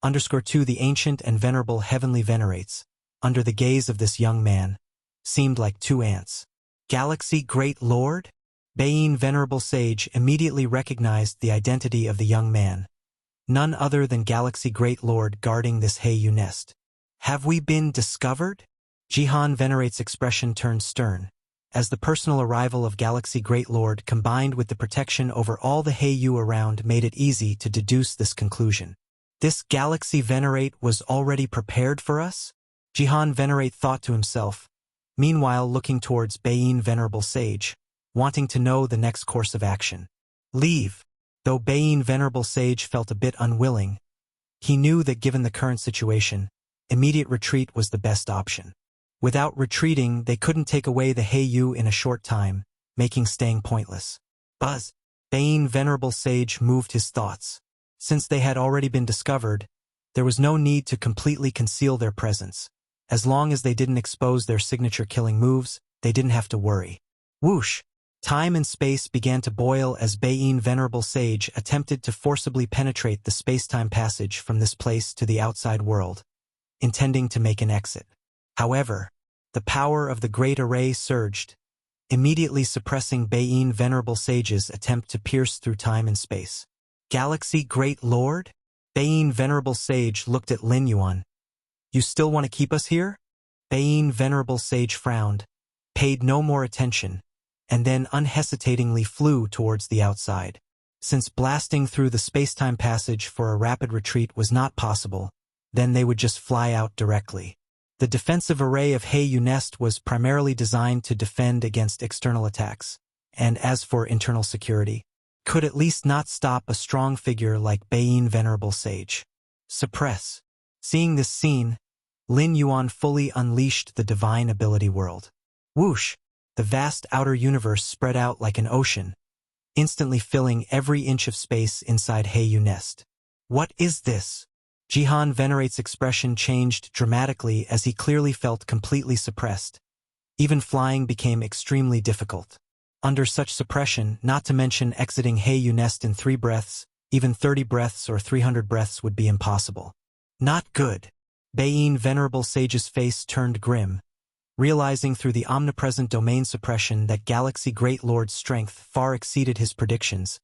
_2 The ancient and venerable heavenly venerates, under the gaze of this young man, seemed like two ants. Galaxy Great Lord? Baiyin Venerable Sage immediately recognized the identity of the young man. None other than Galaxy Great Lord guarding this Heiyu nest. Have we been discovered? Jihan Venerate's expression turned stern, as the personal arrival of Galaxy Great Lord combined with the protection over all the Heiyu around made it easy to deduce this conclusion. This Galaxy Venerate was already prepared for us? Jihan Venerate thought to himself, meanwhile looking towards Baiyin Venerable Sage, wanting to know the next course of action. Leave. Though Baiyin Venerable Sage felt a bit unwilling, he knew that given the current situation, immediate retreat was the best option. Without retreating, they couldn't take away the Heiyu in a short time, making staying pointless. Buzz. Baiyin Venerable Sage moved his thoughts. Since they had already been discovered, there was no need to completely conceal their presence. As long as they didn't expose their signature killing moves, they didn't have to worry. Whoosh! Time and space began to boil as Baiyin Venerable Sage attempted to forcibly penetrate the space-time passage from this place to the outside world, intending to make an exit. However, the power of the Great Array surged, immediately suppressing Baiyin Venerable Sage's attempt to pierce through time and space. Galaxy Great Lord? Baiyin Venerable Sage looked at Lin Yuan. You still want to keep us here? Baiyin Venerable Sage frowned, paid no more attention, and then unhesitatingly flew towards the outside. Since blasting through the space-time passage for a rapid retreat was not possible, then they would just fly out directly. The defensive array of Heiyu Nest was primarily designed to defend against external attacks, and as for internal security, could at least not stop a strong figure like Baiyin Venerable Sage. Suppress. Seeing this scene, Lin Yuan fully unleashed the divine ability world. Whoosh! The vast outer universe spread out like an ocean, instantly filling every inch of space inside Heiyu Nest. What is this? Jihan Venerate's expression changed dramatically as he clearly felt completely suppressed. Even flying became extremely difficult. Under such suppression, not to mention exiting Heiyu Nest in 3 breaths, even 30 breaths or 300 breaths would be impossible. Not good. Baiyin Venerable Sage's face turned grim, realizing through the omnipresent domain suppression that Galaxy Great Lord's strength far exceeded his predictions,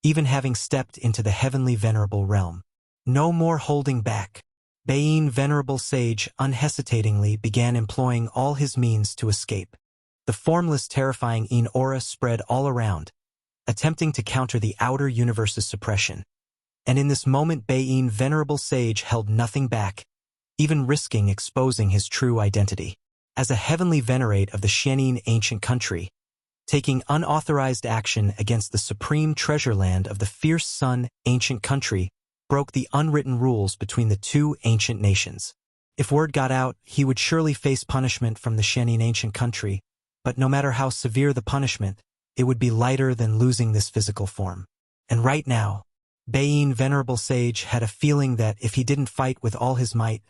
even having stepped into the heavenly venerable realm. No more holding back. Baiyin Venerable Sage unhesitatingly began employing all his means to escape. The formless terrifying Een aura spread all around, attempting to counter the outer universe's suppression. And in this moment Baiyin Venerable Sage held nothing back, even risking exposing his true identity. As a heavenly venerate of the Xianin ancient country, taking unauthorized action against the supreme treasure land of the fierce sun ancient country broke the unwritten rules between the two ancient nations. If word got out, he would surely face punishment from the Xianin ancient country, but no matter how severe the punishment, it would be lighter than losing this physical form. And right now, Baiyin Venerable Sage had a feeling that if he didn't fight with all his might,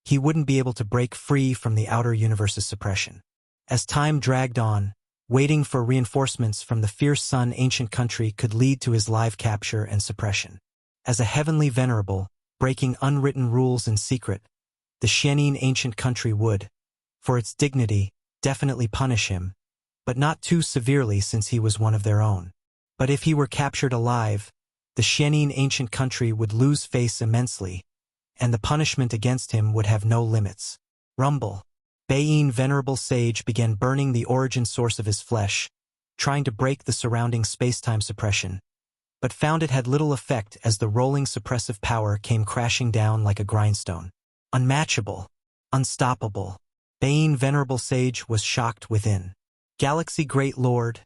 he wouldn't be able to break free from the outer universe's suppression. As time dragged on, waiting for reinforcements from the fierce sun ancient country could lead to his live capture and suppression. As a heavenly venerable, breaking unwritten rules in secret, the Xianin ancient country would, for its dignity, definitely punish him, but not too severely since he was one of their own. But if he were captured alive, the Xianin ancient country would lose face immensely, and the punishment against him would have no limits. Rumble. Baiyin Venerable Sage began burning the origin source of his flesh, trying to break the surrounding space-time suppression, but found it had little effect as the rolling suppressive power came crashing down like a grindstone. Unmatchable. Unstoppable. Baiyin Venerable Sage was shocked within. Galaxy Great Lord.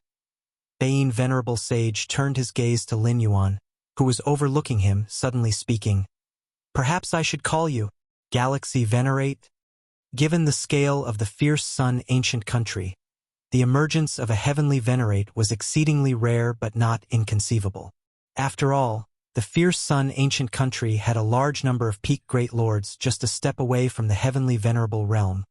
Baiyin Venerable Sage turned his gaze to Lin Yuan, who was overlooking him, suddenly speaking. Perhaps I should call you Galaxy Venerate? Given the scale of the fierce sun ancient country, the emergence of a heavenly Venerate was exceedingly rare but not inconceivable. After all, the fierce sun ancient country had a large number of peak great lords just a step away from the heavenly venerable realm,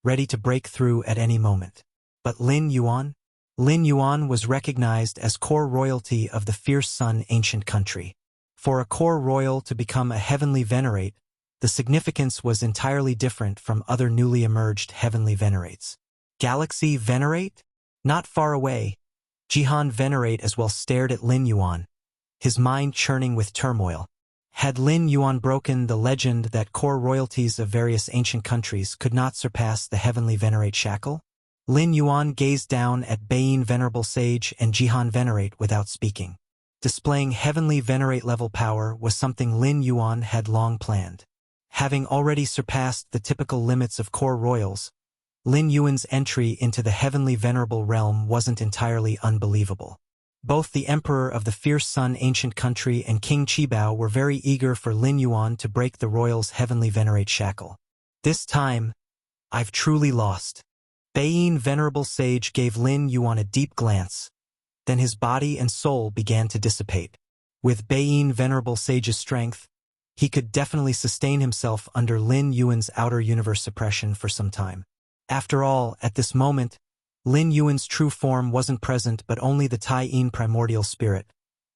ready to break through at any moment. But Lin Yuan? Lin Yuan was recognized as core royalty of the fierce sun ancient country. For a core royal to become a heavenly Venerate, the significance was entirely different from other newly emerged heavenly Venerates. Galaxy Venerate? Not far away, Jihan Venerate as well stared at Lin Yuan, his mind churning with turmoil. Had Lin Yuan broken the legend that core royalties of various ancient countries could not surpass the heavenly Venerate shackle? Lin Yuan gazed down at Baiyin Venerable Sage and Jihan Venerate without speaking. Displaying heavenly Venerate level power was something Lin Yuan had long planned. Having already surpassed the typical limits of core royals, Lin Yuan's entry into the heavenly venerable realm wasn't entirely unbelievable. Both the Emperor of the Fierce Sun ancient country and King Qibao were very eager for Lin Yuan to break the royal's heavenly Venerate shackle. This time, I've truly lost. Baiyin Venerable Sage gave Lin Yuan a deep glance. Then his body and soul began to dissipate. With Baiyin Venerable Sage's strength, he could definitely sustain himself under Lin Yuan's outer universe suppression for some time. After all, at this moment, Lin Yuan's true form wasn't present but only the Tai-Yin primordial spirit,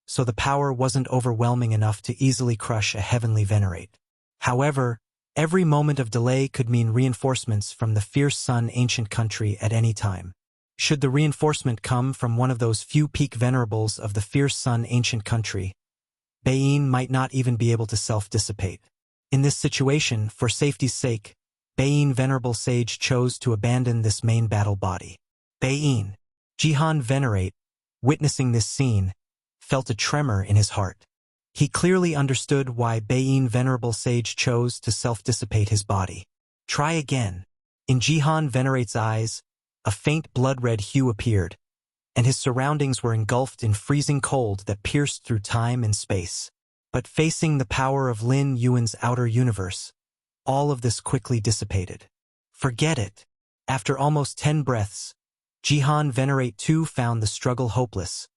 so the power wasn't overwhelming enough to easily crush a heavenly Venerate. However, every moment of delay could mean reinforcements from the fierce sun ancient country at any time. Should the reinforcement come from one of those few peak venerables of the fierce sun ancient country, Baiyin might not even be able to self-dissipate. In this situation, for safety's sake, Baiyin Venerable Sage chose to abandon this main battle body. Baiyin, Jihan Venerate, witnessing this scene, felt a tremor in his heart. He clearly understood why Baiyin Venerable Sage chose to self-dissipate his body. Try again. In Jihan Venerate's eyes, a faint blood-red hue appeared, and his surroundings were engulfed in freezing cold that pierced through time and space. But facing the power of Lin Yuan's outer universe, all of this quickly dissipated. Forget it. After almost 10 breaths, Jihan Venerate too found the struggle hopeless.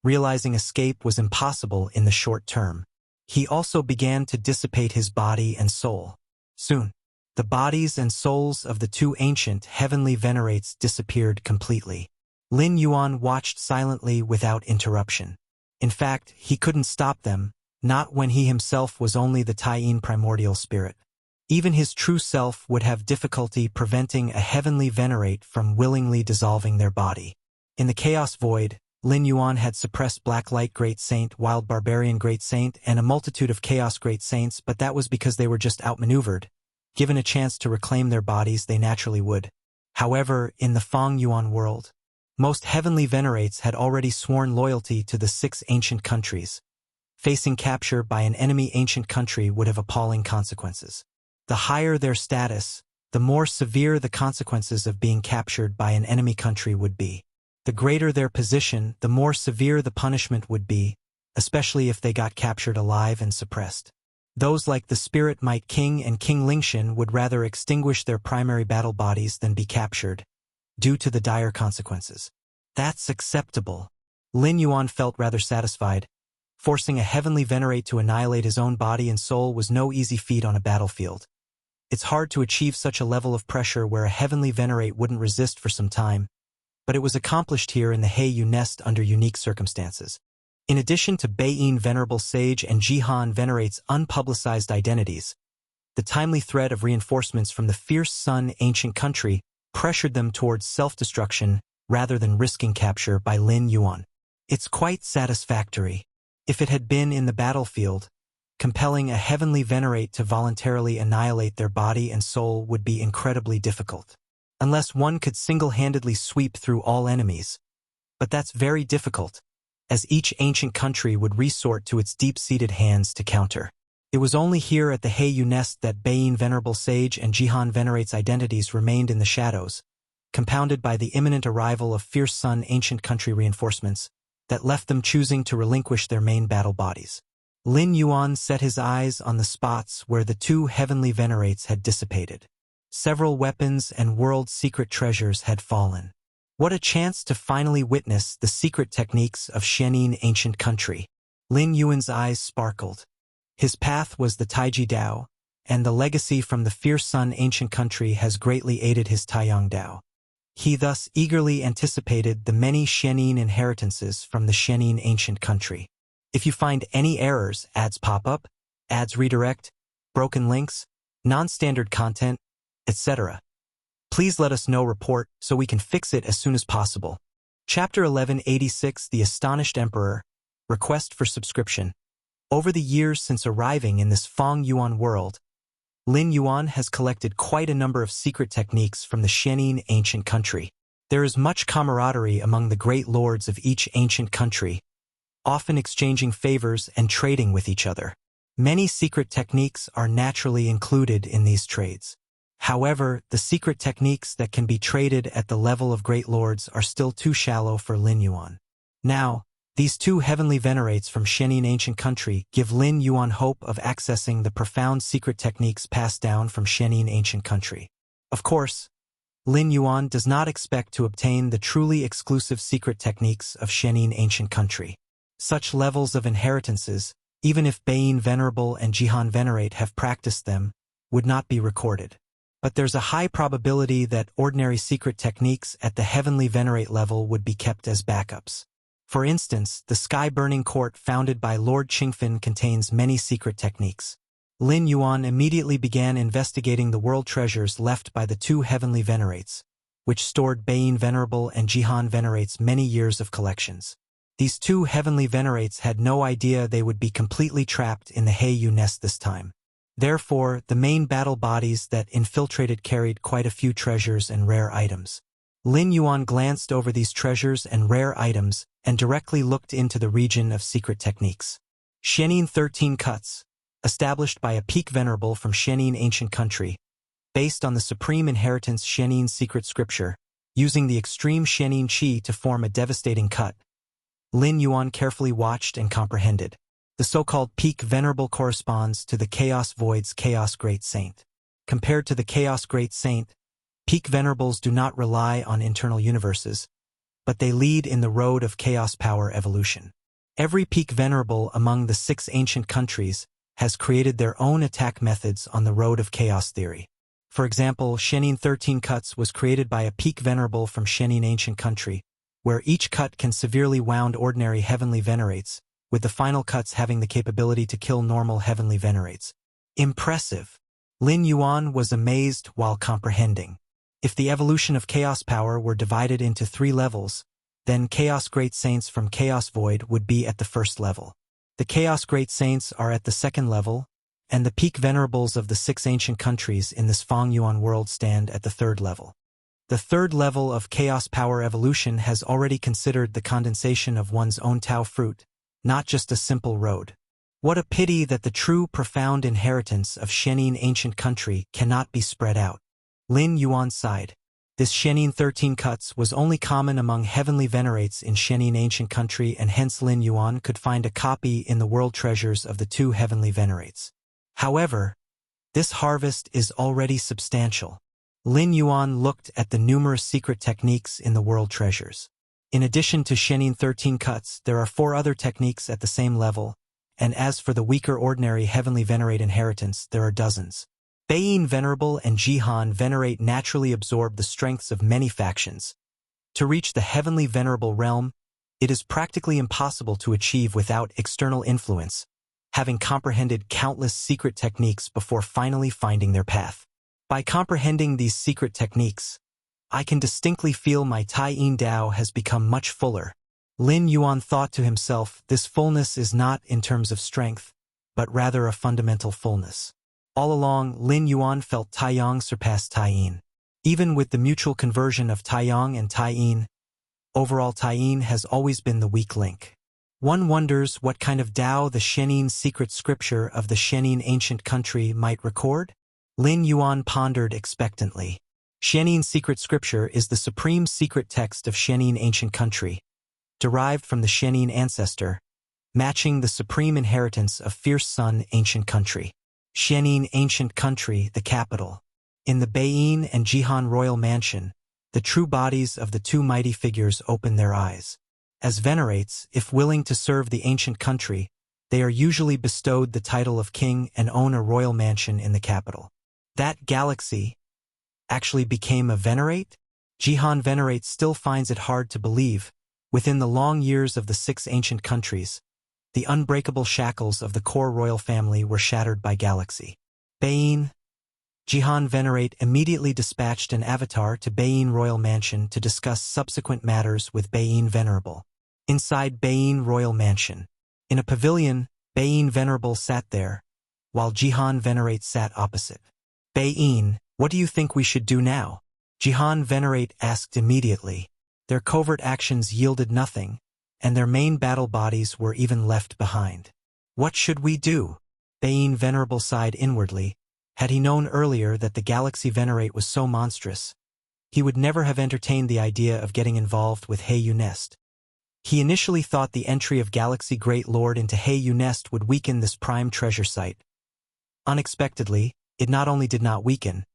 Realizing escape was impossible in the short term, he also began to dissipate his body and soul. Soon, the bodies and souls of the two ancient heavenly Venerates disappeared completely. Lin Yuan watched silently without interruption. In fact, he couldn't stop them, not when he himself was only the Tai-Yin primordial spirit. Even his true self would have difficulty preventing a heavenly Venerate from willingly dissolving their body. In the Chaos Void, Lin Yuan had suppressed Black Light Great Saint, Wild Barbarian Great Saint, and a multitude of Chaos Great Saints, but that was because they were just outmaneuvered. Given a chance to reclaim their bodies, they naturally would. However, in the Fang Yuan world, most heavenly Venerates had already sworn loyalty to the 6 ancient countries. Facing capture by an enemy ancient country would have appalling consequences. The higher their status, the more severe the consequences of being captured by an enemy country would be. The greater their position, the more severe the punishment would be, especially if they got captured alive and suppressed. Those like the Spirit Might King and King Lingshan would rather extinguish their primary battle bodies than be captured, due to the dire consequences. That's acceptable. Lin Yuan felt rather satisfied. Forcing a heavenly Venerate to annihilate his own body and soul was no easy feat on a battlefield. It's hard to achieve such a level of pressure where a heavenly Venerate wouldn't resist for some time, but it was accomplished here in the Heiyu Nest under unique circumstances. In addition to Baiyin Venerable Sage and Jihan Venerate's unpublicized identities, The timely threat of reinforcements from the fierce Sun ancient country pressured them towards self-destruction rather than risking capture by Lin Yuan. It's quite satisfactory. If it had been in the battlefield, compelling a heavenly venerate to voluntarily annihilate their body and soul would be incredibly difficult. Unless one could single-handedly sweep through all enemies. But that's very difficult, as each ancient country would resort to its deep-seated hands to counter. It was only here at the Heiyu Nest that Baiyin Venerable Sage and Jihan Venerate's identities remained in the shadows, compounded by the imminent arrival of fierce Sun ancient country reinforcements that left them choosing to relinquish their main battle bodies. Lin Yuan set his eyes on the spots where the two heavenly venerates had dissipated. Several weapons and world-secret treasures had fallen. What a chance to finally witness the secret techniques of Shenin ancient country. Lin Yuan's eyes sparkled. His path was the Taiji Dao, and the legacy from the fierce Sun ancient country has greatly aided his Taiyang Dao. He thus eagerly anticipated the many Shenin inheritances from the Shenin ancient country. If you find any errors, ads pop up, ads redirect, broken links, non-standard content, etc., please let us know. Report so we can fix it as soon as possible. Chapter 1186, The Astonished Emperor. Request for subscription. Over the years since arriving in this Feng Yuan world, Lin Yuan has collected quite a number of secret techniques from the Shenin ancient country. There is much camaraderie among the great lords of each ancient country, often exchanging favors and trading with each other. Many secret techniques are naturally included in these trades. However, the secret techniques that can be traded at the level of great lords are still too shallow for Lin Yuan. Now, these two heavenly venerates from Shenin ancient country give Lin Yuan hope of accessing the profound secret techniques passed down from Shenin ancient country. Of course, Lin Yuan does not expect to obtain the truly exclusive secret techniques of Shenin ancient country. Such levels of inheritances, even if Baiyin Venerable and Jihan Venerate have practiced them, would not be recorded. But there's a high probability that ordinary secret techniques at the heavenly venerate level would be kept as backups. For instance, the sky-burning court founded by Lord Qingfen contains many secret techniques. Lin Yuan immediately began investigating the world treasures left by the two heavenly venerates, which stored Baiyin Venerable and Jihan Venerate's many years of collections. These two heavenly venerates had no idea they would be completely trapped in the Heiyu Nest this time. Therefore, the main battle bodies that infiltrated carried quite a few treasures and rare items. Lin Yuan glanced over these treasures and rare items and directly looked into the region of secret techniques. Shenin 13 Cuts, established by a peak venerable from Shenin ancient country, based on the supreme inheritance Shenin secret scripture, using the extreme Shenin Qi to form a devastating cut. Lin Yuan carefully watched and comprehended. The so-called peak venerable corresponds to the Chaos Void's Chaos Great Saint. Compared to the Chaos Great Saint, peak venerables do not rely on internal universes, but they lead in the road of chaos power evolution. Every peak venerable among the 6 ancient countries has created their own attack methods on the road of chaos theory. For example, Shenin 13 Cuts was created by a peak venerable from Shenin ancient country, where each cut can severely wound ordinary heavenly venerates, with the final cuts having the capability to kill normal heavenly venerates. Impressive. Lin Yuan was amazed while comprehending. If the evolution of chaos power were divided into 3 levels, then Chaos Great Saints from Chaos Void would be at the first level. The Chaos Great Saints are at the second level, and the peak venerables of the 6 ancient countries in this Feng Yuan world stand at the third level. The third level of chaos power evolution has already considered the condensation of one's own Tao fruit, not just a simple road. What a pity that the true profound inheritance of Shenin ancient country cannot be spread out. Lin Yuan sighed. This Shenin 13 Cuts was only common among heavenly venerates in Shenin ancient country, and hence Lin Yuan could find a copy in the world treasures of the 2 heavenly venerates. However, this harvest is already substantial. Lin Yuan looked at the numerous secret techniques in the world treasures. In addition to Shenin 13 Cuts, there are 4 other techniques at the same level, and as for the weaker ordinary heavenly venerate inheritance, there are dozens. Baiyin Venerable and Jihan Venerate naturally absorb the strengths of many factions. To reach the heavenly venerable realm, it is practically impossible to achieve without external influence. having comprehended countless secret techniques before finally finding their path. By comprehending these secret techniques, I can distinctly feel my Tai-Yin Dao has become much fuller. Lin Yuan thought to himself, this fullness is not in terms of strength, but rather a fundamental fullness. All along, Lin Yuan felt Taiyang surpass Tai-Yin. Even with the mutual conversion of Taiyang and Tai-Yin, overall Tai-Yin has always been the weak link. One wonders what kind of Dao the Shenin secret scripture of the Shenin ancient country might record? Lin Yuan pondered expectantly. Shenin secret scripture is the supreme secret text of Shenin ancient country, derived from the Shenin ancestor, matching the supreme inheritance of Fierce Sun ancient country. Shenin ancient country, the capital. In the Beiyin and Jihan royal mansion, the true bodies of the two mighty figures open their eyes. As venerates, if willing to serve the ancient country, they are usually bestowed the title of king and own a royal mansion in the capital. That galaxy actually became a venerate? Jihan venerate still finds it hard to believe. Within the long years of the 6 ancient countries, the unbreakable shackles of the core royal family were shattered by galaxy. Beiyin. Jihan venerate immediately dispatched an avatar to Beiyin royal mansion to discuss subsequent matters with Beiyin venerable. Inside Beiyin royal mansion, in a pavilion, Beiyin venerable sat there, while Jihan venerate sat opposite. Beiyin, what do you think we should do now? Jihan venerate asked immediately. Their covert actions yielded nothing, and their main battle bodies were even left behind. What should we do? Beiyin venerable sighed inwardly. Had he known earlier that the galaxy venerate was so monstrous, he would never have entertained the idea of getting involved with Heiyu Nest. He initially thought the entry of Galaxy Great Lord into Heiyu Nest would weaken this prime treasure site. Unexpectedly, it not only did not weaken,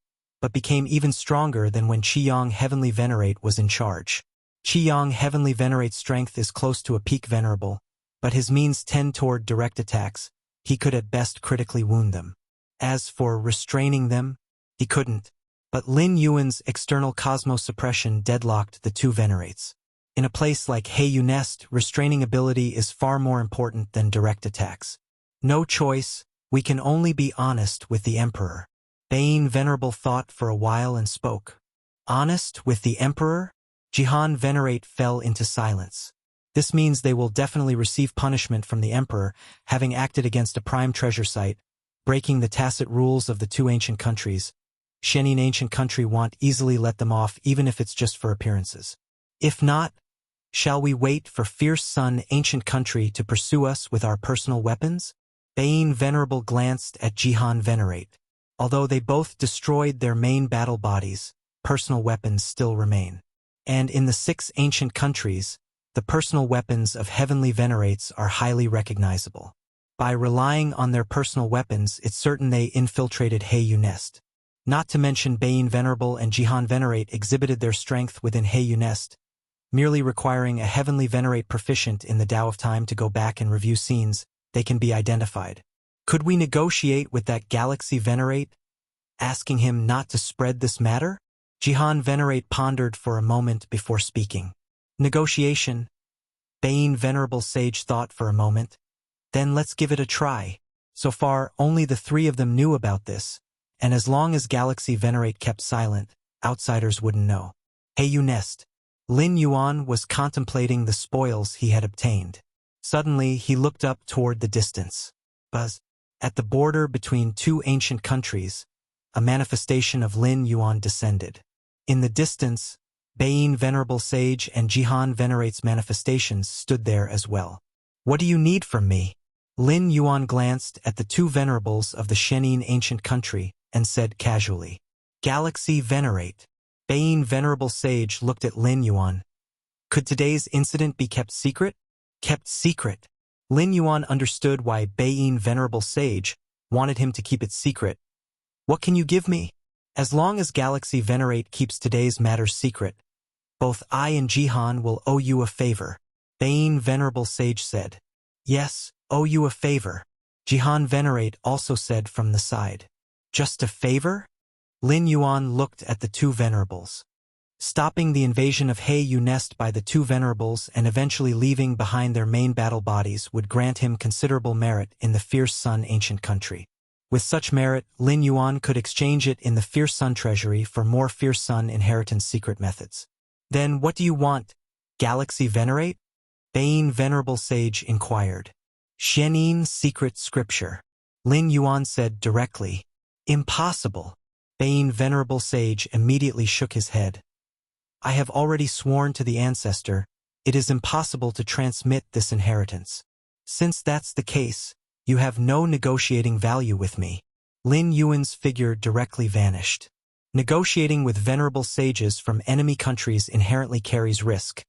but became even stronger than when Qiyang Heavenly Venerate was in charge. Qiyang Heavenly Venerate's strength is close to a peak venerable, but his means tend toward direct attacks. He could at best critically wound them. As for restraining them, he couldn't. But Lin Yuan's external cosmos suppression deadlocked the two venerates. In a place like Heiyu Nest, restraining ability is far more important than direct attacks. No choice, we can only be honest with the Emperor. Beiyin Venerable thought for a while and spoke. Honest with the Emperor? Jihan Venerate fell into silence. This means they will definitely receive punishment from the Emperor, having acted against a prime treasure site, breaking the tacit rules of the two ancient countries. Shenin ancient country won't easily let them off even if it's just for appearances. If not, shall we wait for Fierce Sun ancient country to pursue us with our personal weapons? Beiyin Venerable glanced at Jihan Venerate. Although they both destroyed their main battle bodies, personal weapons still remain. And in the 6 ancient countries, the personal weapons of heavenly venerates are highly recognizable. By relying on their personal weapons, it's certain they infiltrated Heiyu Nest. Not to mention Beiyin Venerable and Jihan Venerate exhibited their strength within Heiyu Nest, merely requiring a heavenly venerate proficient in the Tao of Time to go back and review scenes, they can be identified. Could we negotiate with that galaxy venerate, asking him not to spread this matter? Jihan Venerate pondered for a moment before speaking. Negotiation? Beiyin Venerable Sage thought for a moment. Then let's give it a try. So far, only the 3 of them knew about this, and as long as Galaxy Venerate kept silent, outsiders wouldn't know. Heiyu Nest. Lin Yuan was contemplating the spoils he had obtained. Suddenly, he looked up toward the distance. Buzz. At the border between 2 ancient countries, a manifestation of Lin Yuan descended. In the distance, Beiyin Venerable Sage and Jihan Venerate's manifestations stood there as well. What do you need from me? Lin Yuan glanced at the 2 venerables of the Shenin ancient country and said casually. Galaxy Venerate. Beiyin Venerable Sage looked at Lin Yuan. Could today's incident be kept secret? Kept secret. Lin Yuan understood why Beiyin Venerable Sage wanted him to keep it secret. What can you give me? As long as Galaxy Venerate keeps today's matters secret, both I and Jihan will owe you a favor. Beiyin Venerable Sage said. Yes, owe you a favor. Jihan Venerate also said from the side. Just a favor? Lin Yuan looked at the 2 venerables. stopping the invasion of Heiyu Nest by the two venerables and eventually leaving behind their main battle bodies would grant him considerable merit in the Fierce Sun ancient country. With such merit, Lin Yuan could exchange it in the Fierce Sun treasury for more Fierce Sun inheritance secret methods. Then what do you want? Galaxy Venerate? Bane Venerable Sage inquired. Shenin Secret Scripture. Lin Yuan said directly. Impossible. Bane Venerable Sage immediately shook his head. I have already sworn to the ancestor, it is impossible to transmit this inheritance. Since that's the case, you have no negotiating value with me. Lin Yuan's figure directly vanished. Negotiating with venerable sages from enemy countries inherently carries risk.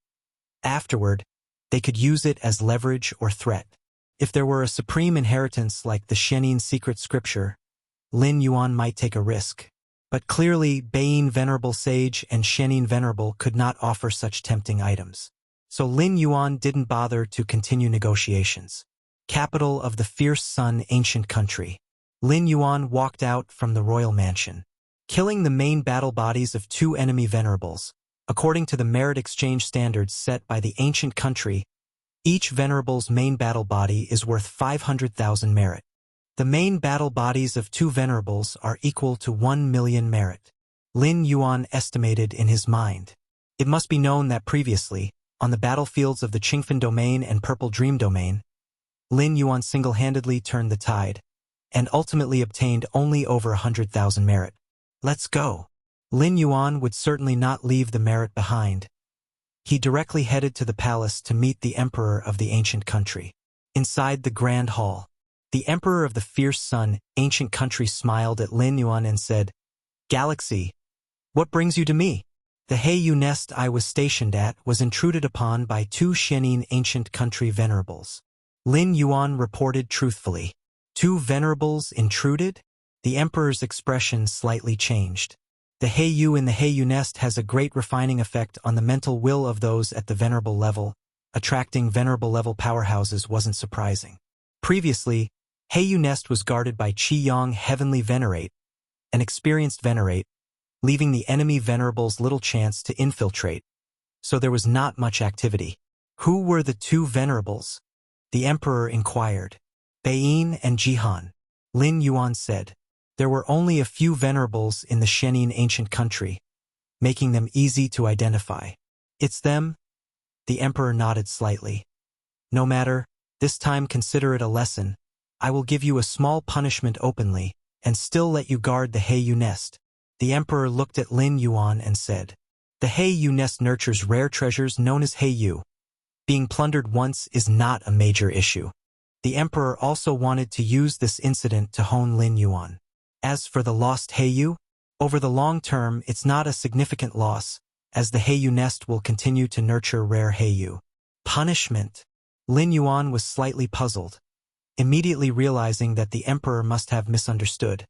Afterward, they could use it as leverage or threat. If there were a supreme inheritance like the Shenin Secret Scripture, Lin Yuan might take a risk. But clearly, Bane Venerable Sage and Shenin Venerable could not offer such tempting items. So Lin Yuan didn't bother to continue negotiations. Capital of the Fierce Sun ancient country. Lin Yuan walked out from the royal mansion, killing the main battle bodies of two enemy venerables. According to the merit exchange standards set by the ancient country, each venerable's main battle body is worth 500,000 merit. The main battle bodies of two venerables are equal to 1 million merit. Lin Yuan estimated in his mind. It must be known that previously, on the battlefields of the Qingfen Domain and Purple Dream Domain, Lin Yuan single-handedly turned the tide, and ultimately obtained only over 100,000 merit. Let's go. Lin Yuan would certainly not leave the merit behind. He directly headed to the palace to meet the emperor of the ancient country. Inside the grand hall, the emperor of the Fierce Sun ancient country smiled at Lin Yuan and said, Galaxy, what brings you to me? The Heiyu Nest I was stationed at was intruded upon by two Shenin ancient country venerables. Lin Yuan reported truthfully. Two venerables intruded? The emperor's expression slightly changed. The Heiyu in the Heiyu Nest has a great refining effect on the mental will of those at the venerable level. Attracting venerable level powerhouses wasn't surprising. Previously, Heiyu Nest was guarded by Qiyang Heavenly Venerate, an experienced venerate, leaving the enemy venerables little chance to infiltrate, so there was not much activity. Who were the two venerables? The emperor inquired. Bane and Jihan. Lin Yuan said. There were only a few venerables in the Shenin ancient country, making them easy to identify. It's them? The emperor nodded slightly. No matter, this time consider it a lesson. I will give you a small punishment openly, and still let you guard the Heiyu Nest. The emperor looked at Lin Yuan and said, The Heiyu Nest nurtures rare treasures known as Heiyu. Being plundered once is not a major issue. The emperor also wanted to use this incident to hone Lin Yuan. As for the lost Heiyu, over the long term it's not a significant loss, as the Heiyu Nest will continue to nurture rare Heiyu. Punishment. Lin Yuan was slightly puzzled, immediately realizing that the emperor must have misunderstood,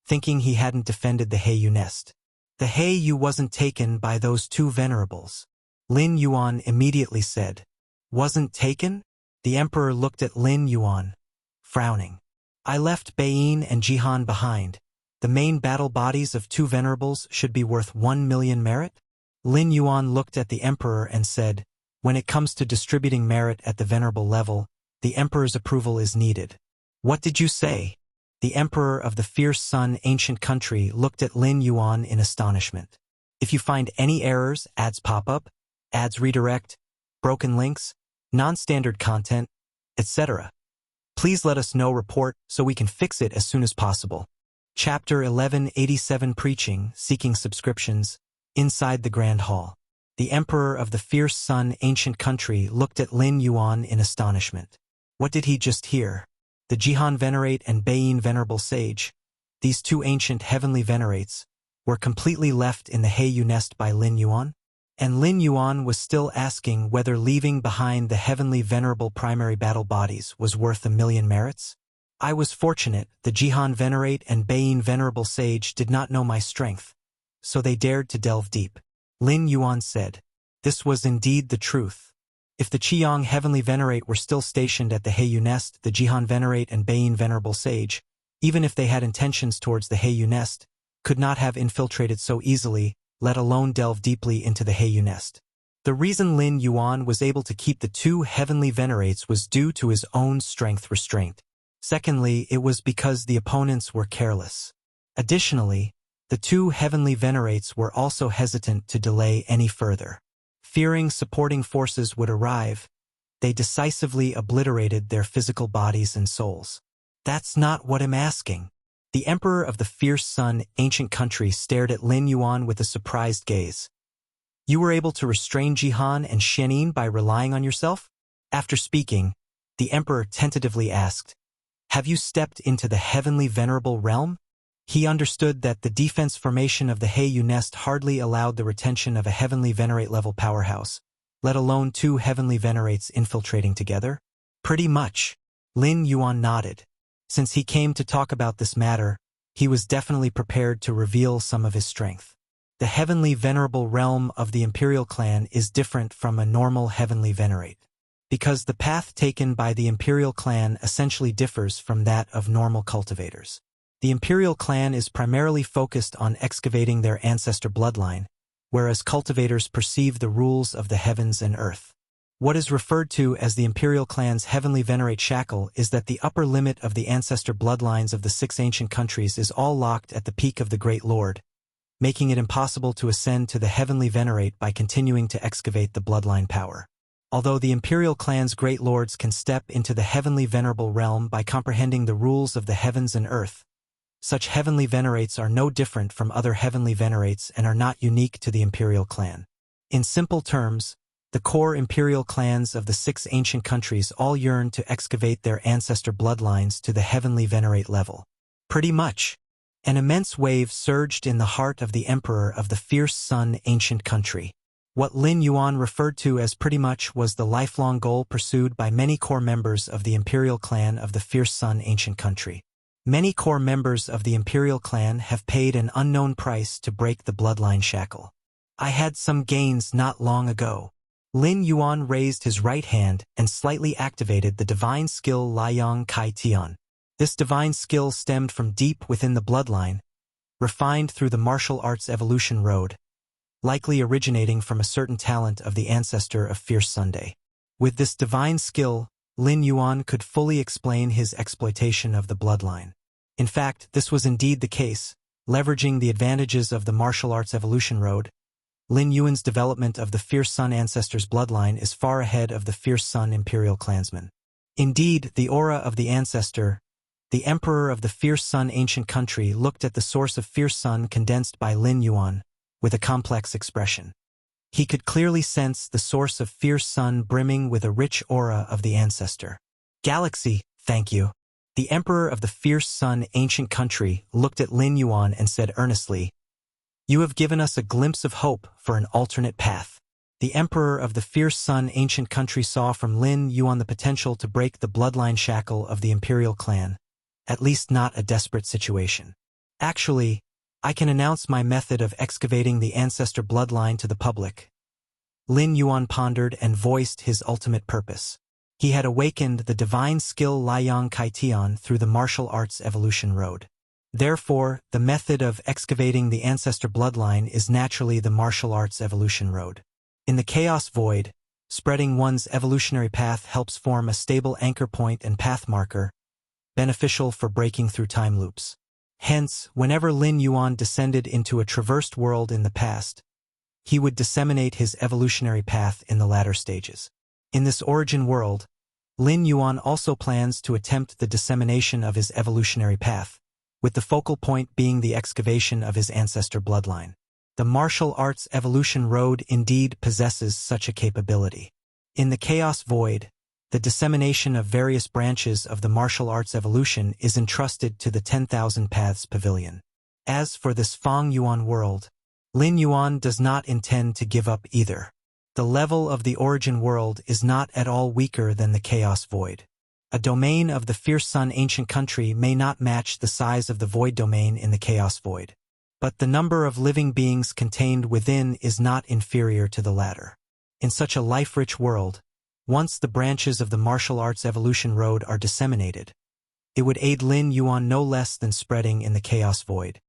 thinking he hadn't defended the Heiyu Nest. The Heiyu wasn't taken by those two venerables. Lin Yuan immediately said, Wasn't taken? The emperor looked at Lin Yuan, frowning. I left Bane and Jihan behind. The main battle bodies of two venerables should be worth 1 million merit? Lin Yuan looked at the emperor and said, When it comes to distributing merit at the venerable level, the emperor's approval is needed. What did you say? The emperor of the Fierce Sun ancient country looked at Lin Yuan in astonishment. If you find any errors, ads pop up, ads redirect, broken links, non-standard content, etc., please let us know report so we can fix it as soon as possible. Chapter 1187 Preaching, Seeking Subscriptions. Inside the Grand Hall, the emperor of the Fierce Sun ancient country looked at Lin Yuan in astonishment. What did he just hear? The Jihan Venerate and Bane Venerable Sage, these two ancient heavenly venerates, were completely left in the Heiyu Nest by Lin Yuan? And Lin Yuan was still asking whether leaving behind the heavenly venerable primary battle bodies was worth 1 million merits? I was fortunate the Jihan Venerate and Bane Venerable Sage did not know my strength, so they dared to delve deep. Lin Yuan said, This was indeed the truth. If the Qiyang Heavenly Venerate were still stationed at the Heiyu Nest, the Jihan Venerate and Bane Venerable Sage, even if they had intentions towards the Heiyu Nest, could not have infiltrated so easily let alone delve deeply into the Heiyu nest. The reason Lin Yuan was able to keep the two heavenly venerates was due to his own strength restraint. Secondly, it was because the opponents were careless. Additionally, the two heavenly venerates were also hesitant to delay any further. Fearing supporting forces would arrive, they decisively obliterated their physical bodies and souls. That's not what I'm asking. The Emperor of the Fierce Sun, ancient country, stared at Lin Yuan with a surprised gaze. You were able to restrain Jihan and Xianyin by relying on yourself? After speaking, the Emperor tentatively asked, have you stepped into the heavenly venerable realm? He understood that the defense formation of the Heiyu nest hardly allowed the retention of a heavenly venerate-level powerhouse, let alone two heavenly venerates infiltrating together. Pretty much. Lin Yuan nodded. Since he came to talk about this matter, he was definitely prepared to reveal some of his strength. The heavenly venerable realm of the imperial clan is different from a normal heavenly venerate, because the path taken by the imperial clan essentially differs from that of normal cultivators. The imperial clan is primarily focused on excavating their ancestor bloodline, whereas cultivators perceive the rules of the heavens and earth. What is referred to as the imperial clan's heavenly venerate shackle is that the upper limit of the ancestor bloodlines of the 6 ancient countries is all locked at the peak of the Great Lord, making it impossible to ascend to the heavenly venerate by continuing to excavate the bloodline power. Although the imperial clan's great lords can step into the heavenly venerable realm by comprehending the rules of the heavens and earth, such heavenly venerates are no different from other heavenly venerates and are not unique to the imperial clan. In simple terms, the core imperial clans of the 6 ancient countries all yearn to excavate their ancestor bloodlines to the heavenly venerate level. Pretty much. An immense wave surged in the heart of the Emperor of the Fierce Sun, ancient country. What Lin Yuan referred to as pretty much was the lifelong goal pursued by many core members of the imperial clan of the Fierce Sun, ancient country. Many core members of the imperial clan have paid an unknown price to break the bloodline shackle. I had some gains not long ago. Lin Yuan raised his right hand and slightly activated the divine skill Liang Kai Tian. This divine skill stemmed from deep within the bloodline, refined through the martial arts evolution road, likely originating from a certain talent of the ancestor of Fierce Sunday. With this divine skill, Lin Yuan could fully explain his exploitation of the bloodline. In fact, this was indeed the case. Leveraging the advantages of the martial arts evolution road, Lin Yuan's development of the Fierce Sun ancestors' bloodline is far ahead of the Fierce Sun imperial clansmen. Indeed, the aura of the ancestor, the Emperor of the Fierce Sun, ancient country, looked at the source of Fierce Sun condensed by Lin Yuan with a complex expression. He could clearly sense the source of Fierce Sun brimming with a rich aura of the ancestor. Galaxy, thank you. The Emperor of the Fierce Sun, ancient country, looked at Lin Yuan and said earnestly, you have given us a glimpse of hope for an alternate path. The Emperor of the Fierce Sun, ancient country, saw from Lin Yuan the potential to break the bloodline shackle of the imperial clan, at least not a desperate situation. Actually, I can announce my method of excavating the ancestor bloodline to the public. Lin Yuan pondered and voiced his ultimate purpose. He had awakened the divine skill Liang Kai Tian through the martial arts evolution road. Therefore, the method of excavating the ancestor bloodline is naturally the martial arts evolution road. In the chaos void, spreading one's evolutionary path helps form a stable anchor point and path marker, beneficial for breaking through time loops. Hence, whenever Lin Yuan descended into a traversed world in the past, he would disseminate his evolutionary path in the latter stages. In this origin world, Lin Yuan also plans to attempt the dissemination of his evolutionary path, with the focal point being the excavation of his ancestor bloodline. The martial arts evolution road indeed possesses such a capability. In the chaos void, the dissemination of various branches of the martial arts evolution is entrusted to the 10,000 Paths Pavilion. As for this Fang Yuan world, Lin Yuan does not intend to give up either. The level of the origin world is not at all weaker than the chaos void. A domain of the Fierce Sun, ancient country, may not match the size of the void domain in the chaos void, but the number of living beings contained within is not inferior to the latter. In such a life-rich world, once the branches of the martial arts evolution road are disseminated, it would aid Lin Yuan no less than spreading in the chaos void.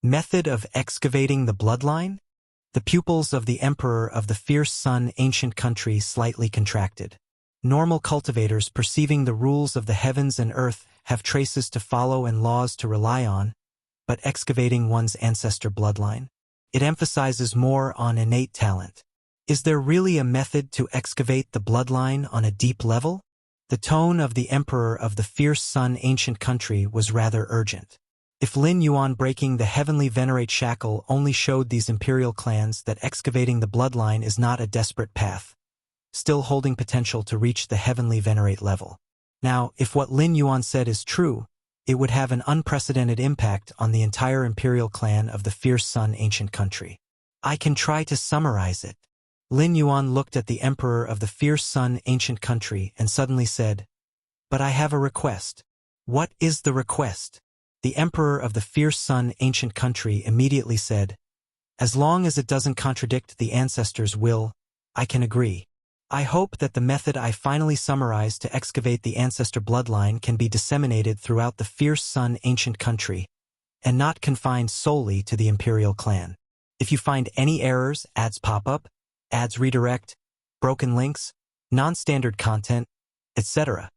Method of excavating the bloodline? The pupils of the Emperor of the Fierce Sun ancient country slightly contracted. Normal cultivators perceiving the rules of the heavens and earth have traces to follow and laws to rely on, but excavating one's ancestor bloodline, it emphasizes more on innate talent. Is there really a method to excavate the bloodline on a deep level? The tone of the Emperor of the Fierce Sun ancient country was rather urgent. If Lin Yuan breaking the heavenly venerate shackle only showed these imperial clans that excavating the bloodline is not a desperate path, still holding potential to reach the heavenly venerate level. Now, if what Lin Yuan said is true, it would have an unprecedented impact on the entire imperial clan of the Fierce Sun ancient country. I can try to summarize it. Lin Yuan looked at the Emperor of the Fierce Sun ancient country and suddenly said, "But I have a request." "What is the request?" The Emperor of the Fierce Sun ancient country immediately said, "As long as it doesn't contradict the ancestors' will, I can agree. I hope that the method I finally summarized to excavate the ancestor bloodline can be disseminated throughout the Fierce Sun ancient country, and not confined solely to the imperial clan. If you find any errors, ads pop up, ads redirect, broken links, non-standard content, etc.,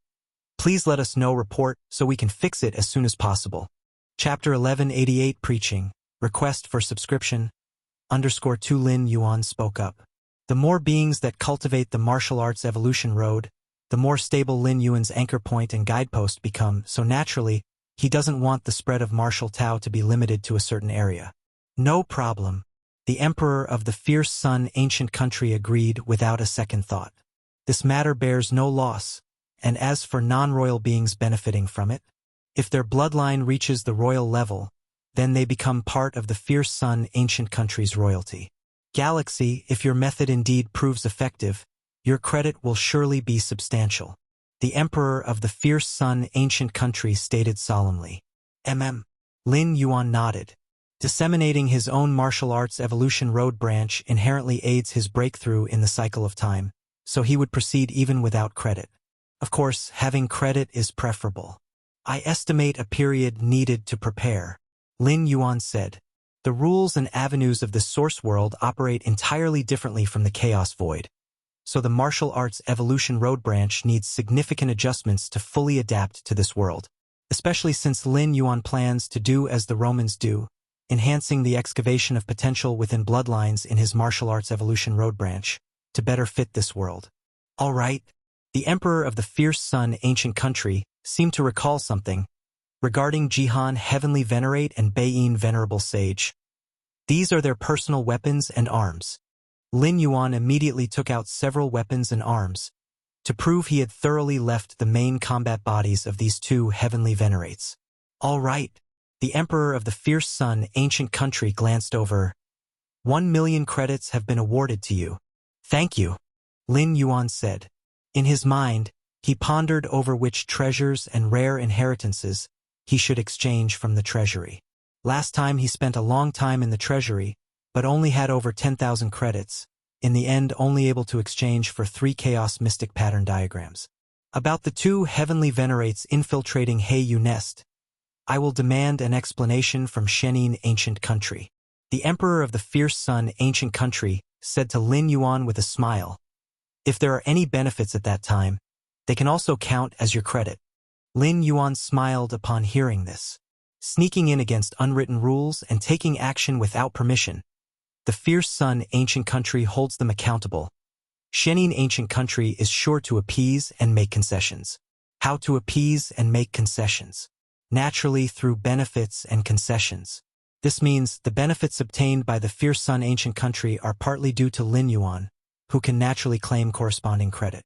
please let us know. Report so we can fix it as soon as possible." Chapter 1188 Preaching, Request for Subscription, _2 Lin Yuan spoke up. The more beings that cultivate the martial arts evolution road, the more stable Lin Yuan's anchor point and guidepost become, so naturally, he doesn't want the spread of martial Tao to be limited to a certain area. No problem. The Emperor of the Fierce Sun ancient country agreed without a second thought. This matter bears no loss, and as for non-royal beings benefiting from it, if their bloodline reaches the royal level, then they become part of the Fierce Sun ancient country's royalty. Galaxy, if your method indeed proves effective, your credit will surely be substantial. The Emperor of the Fierce Sun ancient country stated solemnly. Lin Yuan nodded. Disseminating his own martial arts evolution road branch inherently aids his breakthrough in the cycle of time, so he would proceed even without credit. Of course, having credit is preferable. I estimate a period needed to prepare, Lin Yuan said. The rules and avenues of the source world operate entirely differently from the chaos void, so the martial arts evolution road branch needs significant adjustments to fully adapt to this world, especially since Lin Yuan plans to do as the Romans do, enhancing the excavation of potential within bloodlines in his martial arts evolution road branch, to better fit this world. All right. The Emperor of the Fierce Sun ancient country seemed to recall something regarding Jihan Heavenly Venerate and Baiyin Venerable Sage. These are their personal weapons and arms. Lin Yuan immediately took out several weapons and arms to prove he had thoroughly left the main combat bodies of these two Heavenly Venerates. All right. The Emperor of the Fierce Sun ancient country glanced over. 1,000,000 credits have been awarded to you. Thank you, Lin Yuan said. In his mind, he pondered over which treasures and rare inheritances he should exchange from the treasury. Last time he spent a long time in the treasury, but only had over 10,000 credits, in the end only able to exchange for 3 chaos mystic pattern diagrams. About the 2 heavenly venerates infiltrating Heiyu Nest, I will demand an explanation from Shenin ancient country. The Emperor of the Fierce Sun ancient country said to Lin Yuan with a smile. If there are any benefits at that time, they can also count as your credit. Lin Yuan smiled upon hearing this. Sneaking in against unwritten rules and taking action without permission, the Fierce Sun ancient country holds them accountable. Shenin ancient country is sure to appease and make concessions. How to appease and make concessions? Naturally through benefits and concessions. This means the benefits obtained by the Fierce Sun ancient country are partly due to Lin Yuan, who can naturally claim corresponding credit.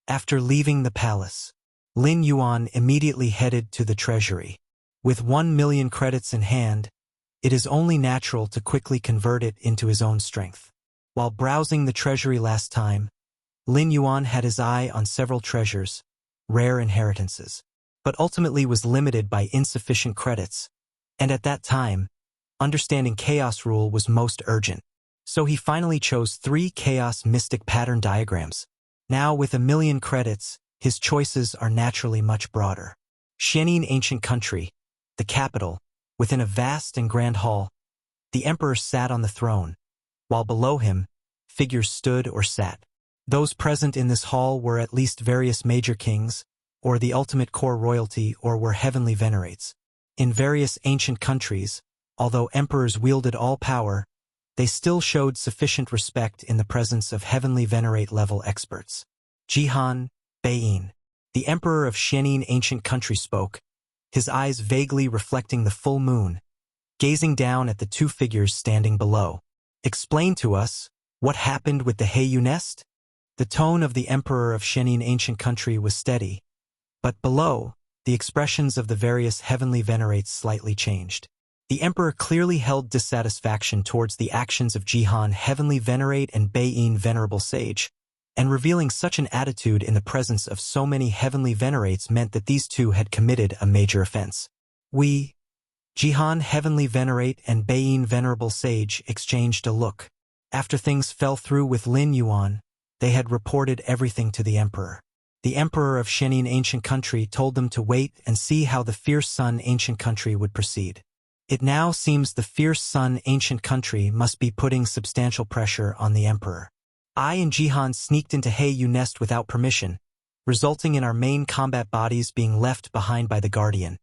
After leaving the palace, Lin Yuan immediately headed to the treasury. With 1,000,000 credits in hand, it is only natural to quickly convert it into his own strength. While browsing the treasury last time, Lin Yuan had his eye on several treasures, rare inheritances, but ultimately was limited by insufficient credits, and at that time, understanding chaos rule was most urgent. So he finally chose 3 chaos mystic pattern diagrams. Now with 1,000,000 credits, his choices are naturally much broader. Shenin ancient country, the capital, within a vast and grand hall, the emperor sat on the throne, while below him, figures stood or sat. Those present in this hall were at least various major kings, or the ultimate core royalty, or were heavenly venerates. In various ancient countries, although emperors wielded all power, they still showed sufficient respect in the presence of heavenly venerate-level experts. Jihan, Beiyin, the emperor of Xianin ancient country spoke, his eyes vaguely reflecting the full moon, gazing down at the two figures standing below. Explain to us, what happened with the Heiyu nest? The tone of the emperor of Xianin ancient country was steady, but below, the expressions of the various heavenly venerates slightly changed. The emperor clearly held dissatisfaction towards the actions of Jihan heavenly venerate and Beiyin venerable sage, and revealing such an attitude in the presence of so many heavenly venerates meant that these two had committed a major offense. Jihan heavenly venerate and Beiyin venerable sage exchanged a look. After things fell through with Lin Yuan, they had reported everything to the emperor. The emperor of Xianin ancient country told them to wait and see how the fierce sun ancient country would proceed. It now seems the fierce sun ancient country must be putting substantial pressure on the emperor. I and Jihan sneaked into Heiyu nest without permission, resulting in our main combat bodies being left behind by the guardian.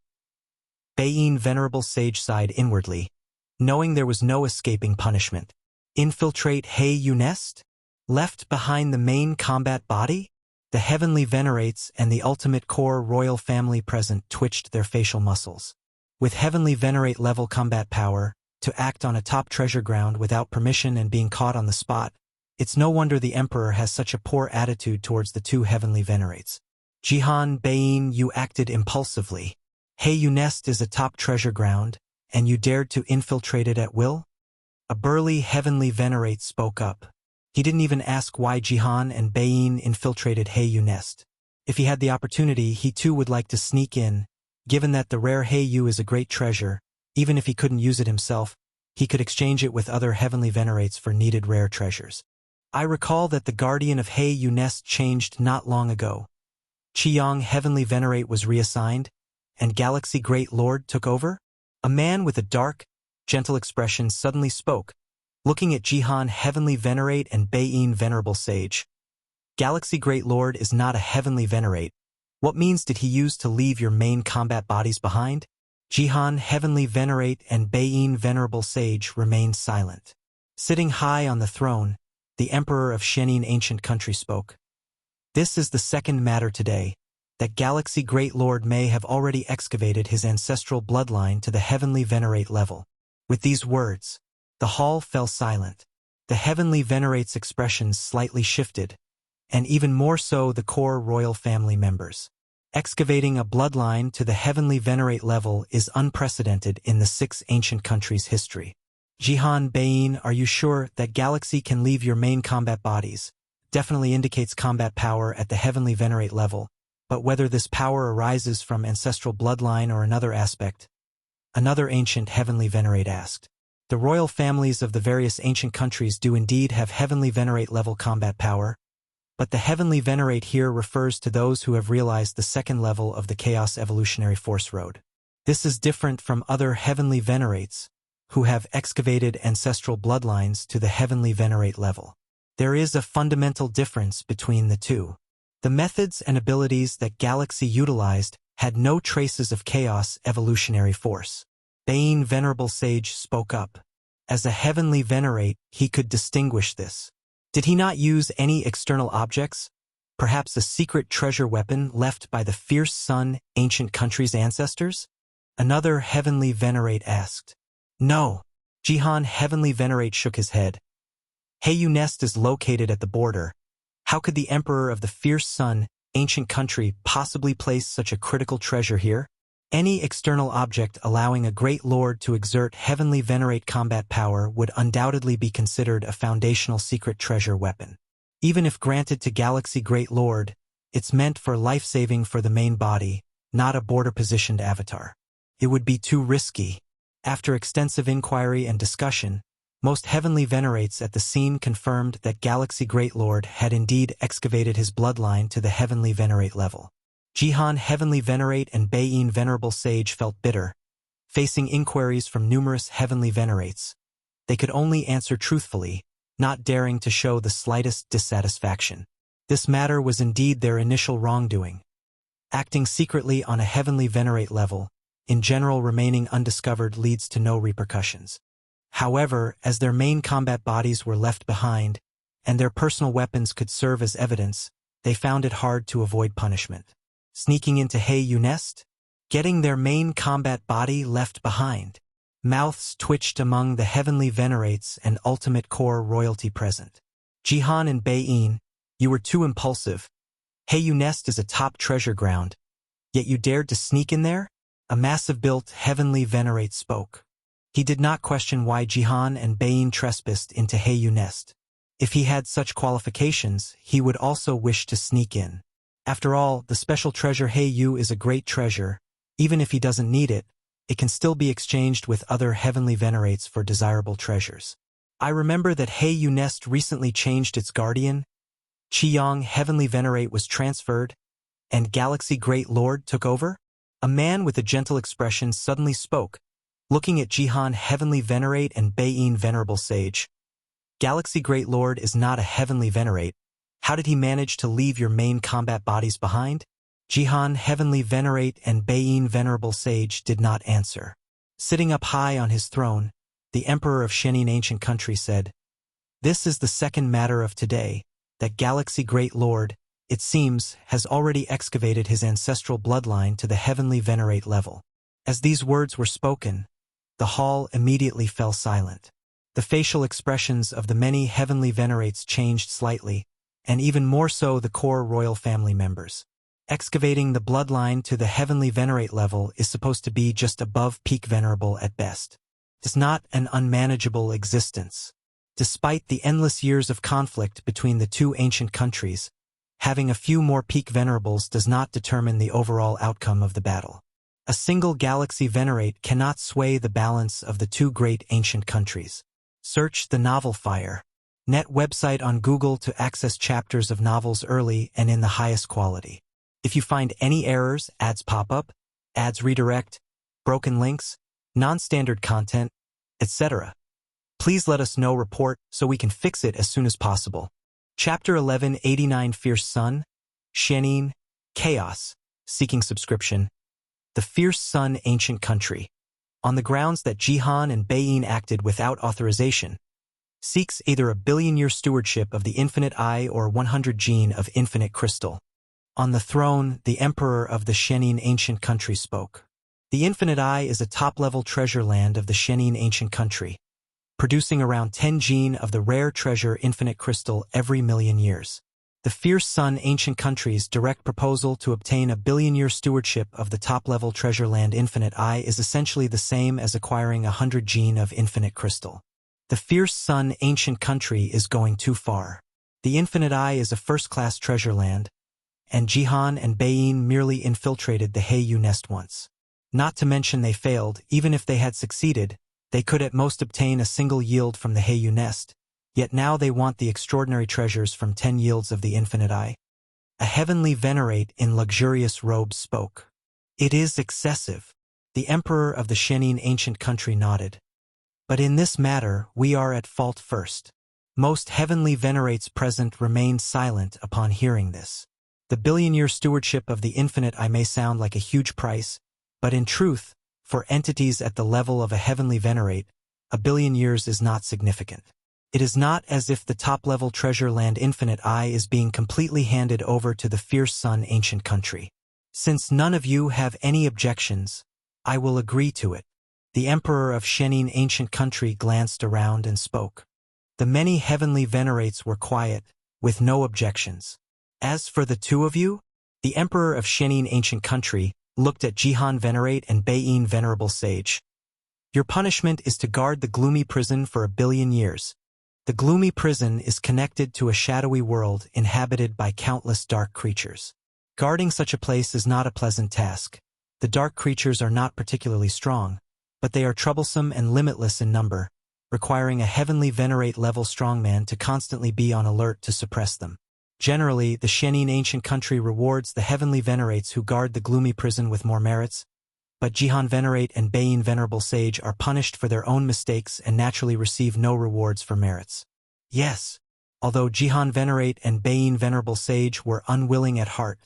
Beiyin venerable sage sighed inwardly, knowing there was no escaping punishment. Infiltrate Heiyu nest? Left behind the main combat body? The heavenly venerates and the ultimate core royal family present twitched their facial muscles. With heavenly venerate level combat power, to act on a top treasure ground without permission and being caught on the spot, it's no wonder the emperor has such a poor attitude towards the two heavenly venerates. Jihan, Beiyin, you acted impulsively. Heiyu nest is a top treasure ground, and you dared to infiltrate it at will? A burly heavenly venerate spoke up. He didn't even ask why Jihan and Beiyin infiltrated Heiyu nest. If he had the opportunity, he too would like to sneak in. Given that the rare Heiyu is a great treasure, even if he couldn't use it himself, he could exchange it with other heavenly venerates for needed rare treasures. I recall that the guardian of Heiyu nest changed not long ago. Qiyang heavenly venerate was reassigned, and Galaxy Great Lord took over? A man with a dark, gentle expression suddenly spoke, looking at Jihan heavenly venerate and Beiyin venerable sage. Galaxy Great Lord is not a heavenly venerate. What means did he use to leave your main combat bodies behind? Jihan heavenly venerate and Beiyin venerable sage remained silent. Sitting high on the throne, the emperor of Xianin ancient country spoke. This is the second matter today, that Galaxy Great Lord may have already excavated his ancestral bloodline to the heavenly venerate level. With these words, the hall fell silent. The heavenly venerate's expressions slightly shifted, and even more so the core royal family members. Excavating a bloodline to the heavenly venerate level is unprecedented in the 6 ancient countries' history. Jihan, Beiyin, are you sure that Galaxy can leave your main combat bodies? Definitely indicates combat power at the heavenly venerate level, but whether this power arises from ancestral bloodline or another aspect, another ancient heavenly venerate asked. The royal families of the various ancient countries do indeed have heavenly venerate level combat power, but the heavenly venerate here refers to those who have realized the second level of the Chaos Evolutionary Force Road. This is different from other heavenly venerates, who have excavated ancestral bloodlines to the heavenly venerate level. There is a fundamental difference between the two. The methods and abilities that Galaxy utilized had no traces of Chaos Evolutionary Force. Beiyin Venerable Sage spoke up. As a heavenly venerate, he could distinguish this. Did he not use any external objects? Perhaps a secret treasure weapon left by the fierce sun ancient country's ancestors? Another heavenly venerate asked. No. Jihan heavenly venerate shook his head. Heiyu nest is located at the border. How could the emperor of the fierce sun ancient country possibly place such a critical treasure here? Any external object allowing a great lord to exert heavenly venerate combat power would undoubtedly be considered a foundational secret treasure weapon. Even if granted to Galaxy Great Lord, it's meant for life-saving for the main body, not a border-positioned avatar. It would be too risky. After extensive inquiry and discussion, most heavenly venerates at the scene confirmed that Galaxy Great Lord had indeed excavated his bloodline to the heavenly venerate level. Jihan heavenly venerate and Beiyin venerable sage felt bitter. Facing inquiries from numerous heavenly venerates, they could only answer truthfully, not daring to show the slightest dissatisfaction. This matter was indeed their initial wrongdoing. Acting secretly on a heavenly venerate level, in general remaining undiscovered leads to no repercussions. However, as their main combat bodies were left behind, and their personal weapons could serve as evidence, they found it hard to avoid punishment. Sneaking into Heiyu Nest? Getting their main combat body left behind. Mouths twitched among the heavenly venerates and ultimate core royalty present. Jihan and Bei-in, you were too impulsive. Heiyu Nest is a top treasure ground, yet you dared to sneak in there? A massive-built heavenly venerate spoke. He did not question why Jihan and Bei-in trespassed into Heiyu Nest. If he had such qualifications, he would also wish to sneak in. After all, the special treasure Heiyu is a great treasure. Even if he doesn't need it, it can still be exchanged with other heavenly venerates for desirable treasures. I remember that Heiyu Nest recently changed its guardian. Qiyang Heavenly Venerate was transferred, and Galaxy Great Lord took over? A man with a gentle expression suddenly spoke, looking at Jihan Heavenly Venerate and Bei-in Venerable Sage. Galaxy Great Lord is not a Heavenly Venerate. How did he manage to leave your main combat bodies behind? Jihan Heavenly Venerate and Bei-in Venerable Sage did not answer. Sitting up high on his throne, the Emperor of Shenin Ancient Country said, "This is the second matter of today, that Galaxy Great Lord, it seems, has already excavated his ancestral bloodline to the Heavenly Venerate level." As these words were spoken, the hall immediately fell silent. The facial expressions of the many Heavenly Venerates changed slightly, and even more so the core royal family members. Excavating the bloodline to the Heavenly Venerate level is supposed to be just above peak venerable at best. It is not an unmanageable existence. Despite the endless years of conflict between the two ancient countries, having a few more peak venerables does not determine the overall outcome of the battle. A single galaxy venerate cannot sway the balance of the two great ancient countries. Search the novel Fire. Net website on Google to access chapters of novels early and in the highest quality. If you find any errors, ads pop up, ads redirect, broken links, non-standard content, etc., please let us know report so we can fix it as soon as possible. Chapter 1189 Fierce Sun, Shenin, Chaos, Seeking Subscription. The Fierce Sun Ancient Country. On the grounds that Jihan and Bei-in acted without authorization, seeks either a billion-year stewardship of the Infinite Eye or 100 gene of Infinite Crystal. On the throne, the Emperor of the Shenin Ancient Country spoke. The Infinite Eye is a top-level treasure land of the Shenin Ancient Country, producing around 10 gene of the rare treasure Infinite Crystal every million years. The Fierce Sun Ancient Country's direct proposal to obtain a billion-year stewardship of the top-level treasure land Infinite Eye is essentially the same as acquiring 100 gene of Infinite Crystal. The Fierce Sun Ancient Country is going too far. The Infinite Eye is a first-class treasure land, and Jihan and Bei-in merely infiltrated the Heiyu Nest once. Not to mention they failed. Even if they had succeeded, they could at most obtain a single yield from the Heiyu Nest, yet now they want the extraordinary treasures from 10 yields of the Infinite Eye. A heavenly venerate in luxurious robes spoke. "It is excessive." The Emperor of the Shenin Ancient Country nodded. "But in this matter, we are at fault first." Most heavenly venerates present remained silent upon hearing this. The billion-year stewardship of the Infinite Eye may sound like a huge price, but in truth, for entities at the level of a heavenly venerate, a billion years is not significant. It is not as if the top-level treasure land Infinite Eye is being completely handed over to the Fierce Sun Ancient Country. Since none of you have any objections, I will agree to it. The Emperor of Shenin Ancient Country glanced around and spoke. The many heavenly venerates were quiet, with no objections. As for the two of you, the Emperor of Shenin Ancient Country looked at Jihan Venerate and Bei-in Venerable Sage. Your punishment is to guard the gloomy prison for a billion years. The gloomy prison is connected to a shadowy world inhabited by countless dark creatures. Guarding such a place is not a pleasant task. The dark creatures are not particularly strong, but they are troublesome and limitless in number, requiring a heavenly venerate level strongman to constantly be on alert to suppress them. Generally, the Shenin Ancient Country rewards the heavenly venerates who guard the gloomy prison with more merits, but Jihan Venerate and Bei-in Venerable Sage are punished for their own mistakes and naturally receive no rewards for merits. Yes. Although Jihan Venerate and Bain Venerable Sage were unwilling at heart,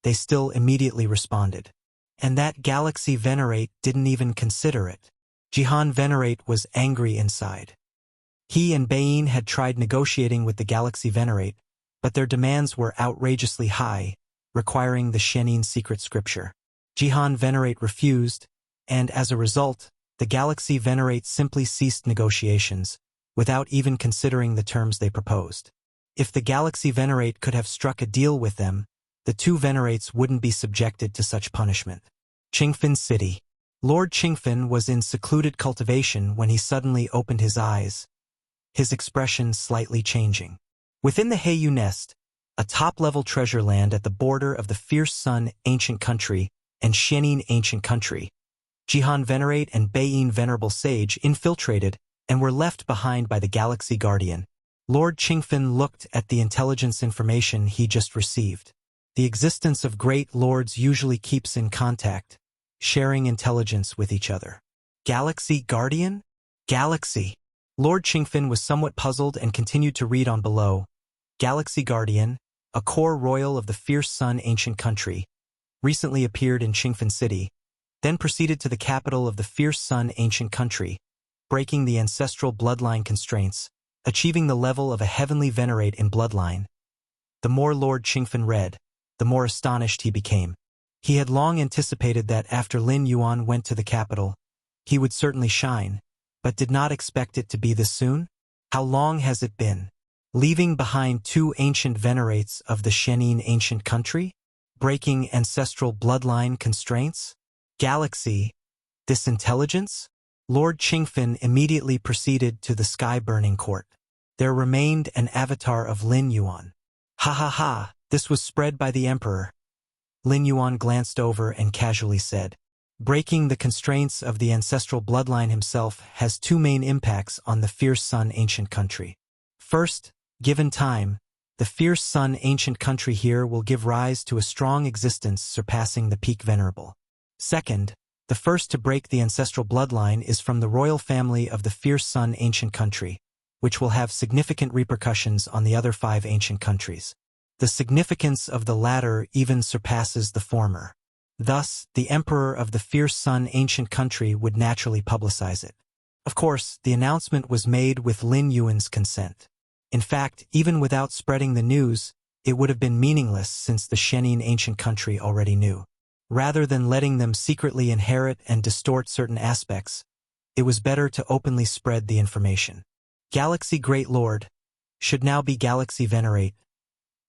they still immediately responded. And that Galaxy Venerate didn't even consider it. Jihan Venerate was angry inside. He and Bain had tried negotiating with the Galaxy Venerate, but their demands were outrageously high, requiring the Shenin secret scripture. Jihan Venerate refused, and as a result, the Galaxy Venerate simply ceased negotiations, without even considering the terms they proposed. If the Galaxy Venerate could have struck a deal with them, the two Venerates wouldn't be subjected to such punishment. Qingfen City. Lord Qingfen was in secluded cultivation when he suddenly opened his eyes, his expression slightly changing. Within the Heiyu Nest, a top-level treasure land at the border of the Fierce Sun Ancient Country and Shenin Ancient Country, Jihan Venerate and Bain Venerable Sage infiltrated and were left behind by the Galaxy Guardian. Lord Qingfen looked at the intelligence information he just received. The existence of great lords usually keeps in contact, sharing intelligence with each other. Galaxy Guardian? Galaxy. Lord Qingfen was somewhat puzzled and continued to read on below. Galaxy Guardian, a core royal of the Fierce Sun Ancient Country, recently appeared in Qingfen City, then proceeded to the capital of the Fierce Sun Ancient Country, breaking the ancestral bloodline constraints, achieving the level of a heavenly venerate in bloodline. The more Lord Qingfen read, the more astonished he became. He had long anticipated that after Lin Yuan went to the capital, he would certainly shine, but did not expect it to be this soon. How long has it been? Leaving behind two ancient venerates of the Shenin Ancient Country? Breaking ancestral bloodline constraints? Galaxy? This intelligence? Lord Qingfen immediately proceeded to the sky-burning court. There remained an avatar of Lin Yuan. Ha ha ha, this was spread by the Emperor. Lin Yuan glanced over and casually said, breaking the constraints of the ancestral bloodline himself has two main impacts on the Fierce Sun Ancient Country. First, given time, the Fierce Sun Ancient Country here will give rise to a strong existence surpassing the peak venerable. Second, the first to break the ancestral bloodline is from the royal family of the Fierce Sun Ancient Country, which will have significant repercussions on the other 5 ancient countries. The significance of the latter even surpasses the former. Thus, the Emperor of the Fierce Sun Ancient Country would naturally publicize it. Of course, the announcement was made with Lin Yuan's consent. In fact, even without spreading the news, it would have been meaningless since the Shenin Ancient Country already knew. Rather than letting them secretly inherit and distort certain aspects, it was better to openly spread the information. Galaxy Great Lord should now be Galaxy Venerate.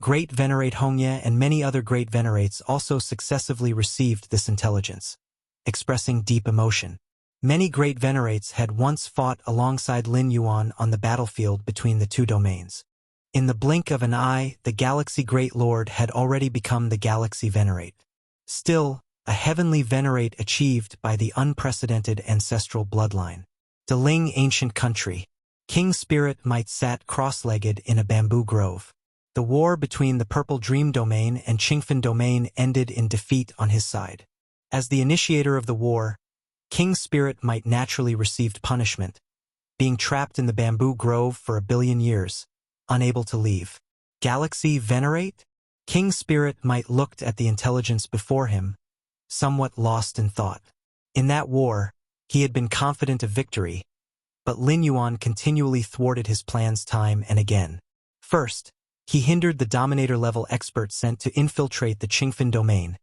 Great Venerate Hongye and many other great venerates also successively received this intelligence, expressing deep emotion. Many great venerates had once fought alongside Lin Yuan on the battlefield between the two domains. In the blink of an eye, the Galaxy Great Lord had already become the Galaxy Venerate. Still, a heavenly venerate achieved by the unprecedented ancestral bloodline. Deling Ancient Country. King Spirit Might sat cross-legged in a bamboo grove. The war between the Purple Dream Domain and Qingfen Domain ended in defeat on his side. As the initiator of the war, King Spirit Might naturally received punishment, being trapped in the bamboo grove for 1 billion years, unable to leave. Galaxy Venerate? King Spirit Might looked at the intelligence before him, somewhat lost in thought. In that war, he had been confident of victory, but Lin Yuan continually thwarted his plans time and again. First, he hindered the Dominator-level expert sent to infiltrate the Qingfen Domain,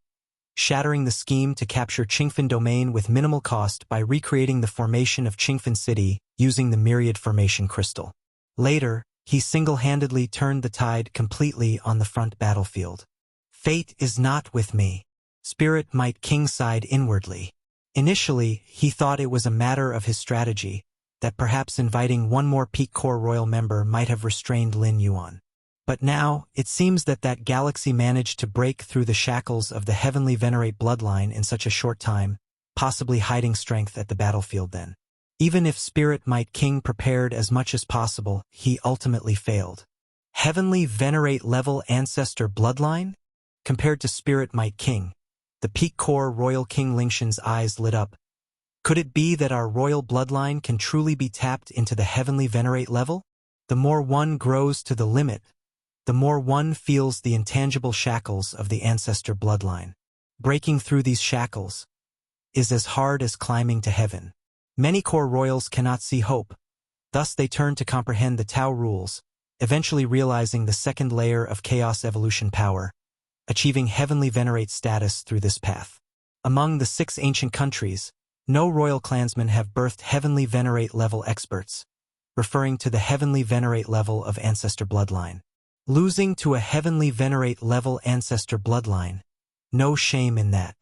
shattering the scheme to capture Qingfen Domain with minimal cost by recreating the formation of Qingfen City using the Myriad Formation Crystal. Later, he single-handedly turned the tide completely on the front battlefield. Fate is not with me. Spirit Might King sighed inwardly. Initially, he thought it was a matter of his strategy, that perhaps inviting one more Peak Corps Royal member might have restrained Lin Yuan. But now, it seems that galaxy managed to break through the shackles of the Heavenly Venerate bloodline in such a short time, possibly hiding strength at the battlefield then. Even if Spirit Might King prepared as much as possible, he ultimately failed. Heavenly Venerate level ancestor bloodline? Compared to Spirit Might King, the Peak Corps Royal King Lingshan's eyes lit up. Could it be that our royal bloodline can truly be tapped into the Heavenly Venerate level? The more one grows to the limit, the more one feels the intangible shackles of the ancestor bloodline. Breaking through these shackles is as hard as climbing to heaven. Many core royals cannot see hope, thus they turn to comprehend the Tao rules, eventually realizing the second layer of chaos evolution power, achieving heavenly venerate status through this path. Among the 6 ancient countries, no royal clansmen have birthed heavenly venerate level experts, referring to the heavenly venerate level of ancestor bloodline. Losing to a heavenly venerate level ancestor bloodline. No shame in that.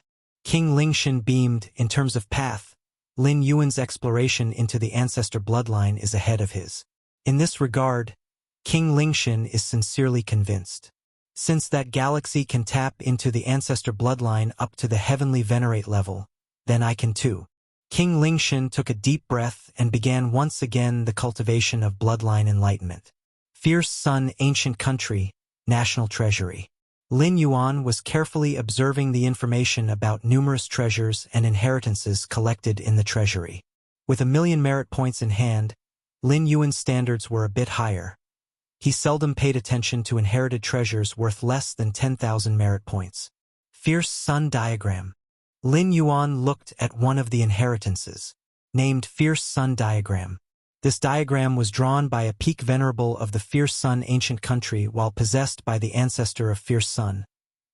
King Lingshan beamed. In terms of path, Lin Yuan's exploration into the ancestor bloodline is ahead of his. In this regard, King Lingshan is sincerely convinced. Since that galaxy can tap into the ancestor bloodline up to the heavenly venerate level, then I can too. King Lingshan took a deep breath and began once again the cultivation of bloodline enlightenment. Fierce Sun, ancient country, national treasury. Lin Yuan was carefully observing the information about numerous treasures and inheritances collected in the treasury. With 1,000,000 merit points in hand, Lin Yuan's standards were a bit higher. He seldom paid attention to inherited treasures worth less than 10,000 merit points. Fierce Sun diagram. Lin Yuan looked at one of the inheritances, named Fierce Sun diagram. This diagram was drawn by a peak venerable of the Fierce Sun ancient country while possessed by the ancestor of Fierce Sun,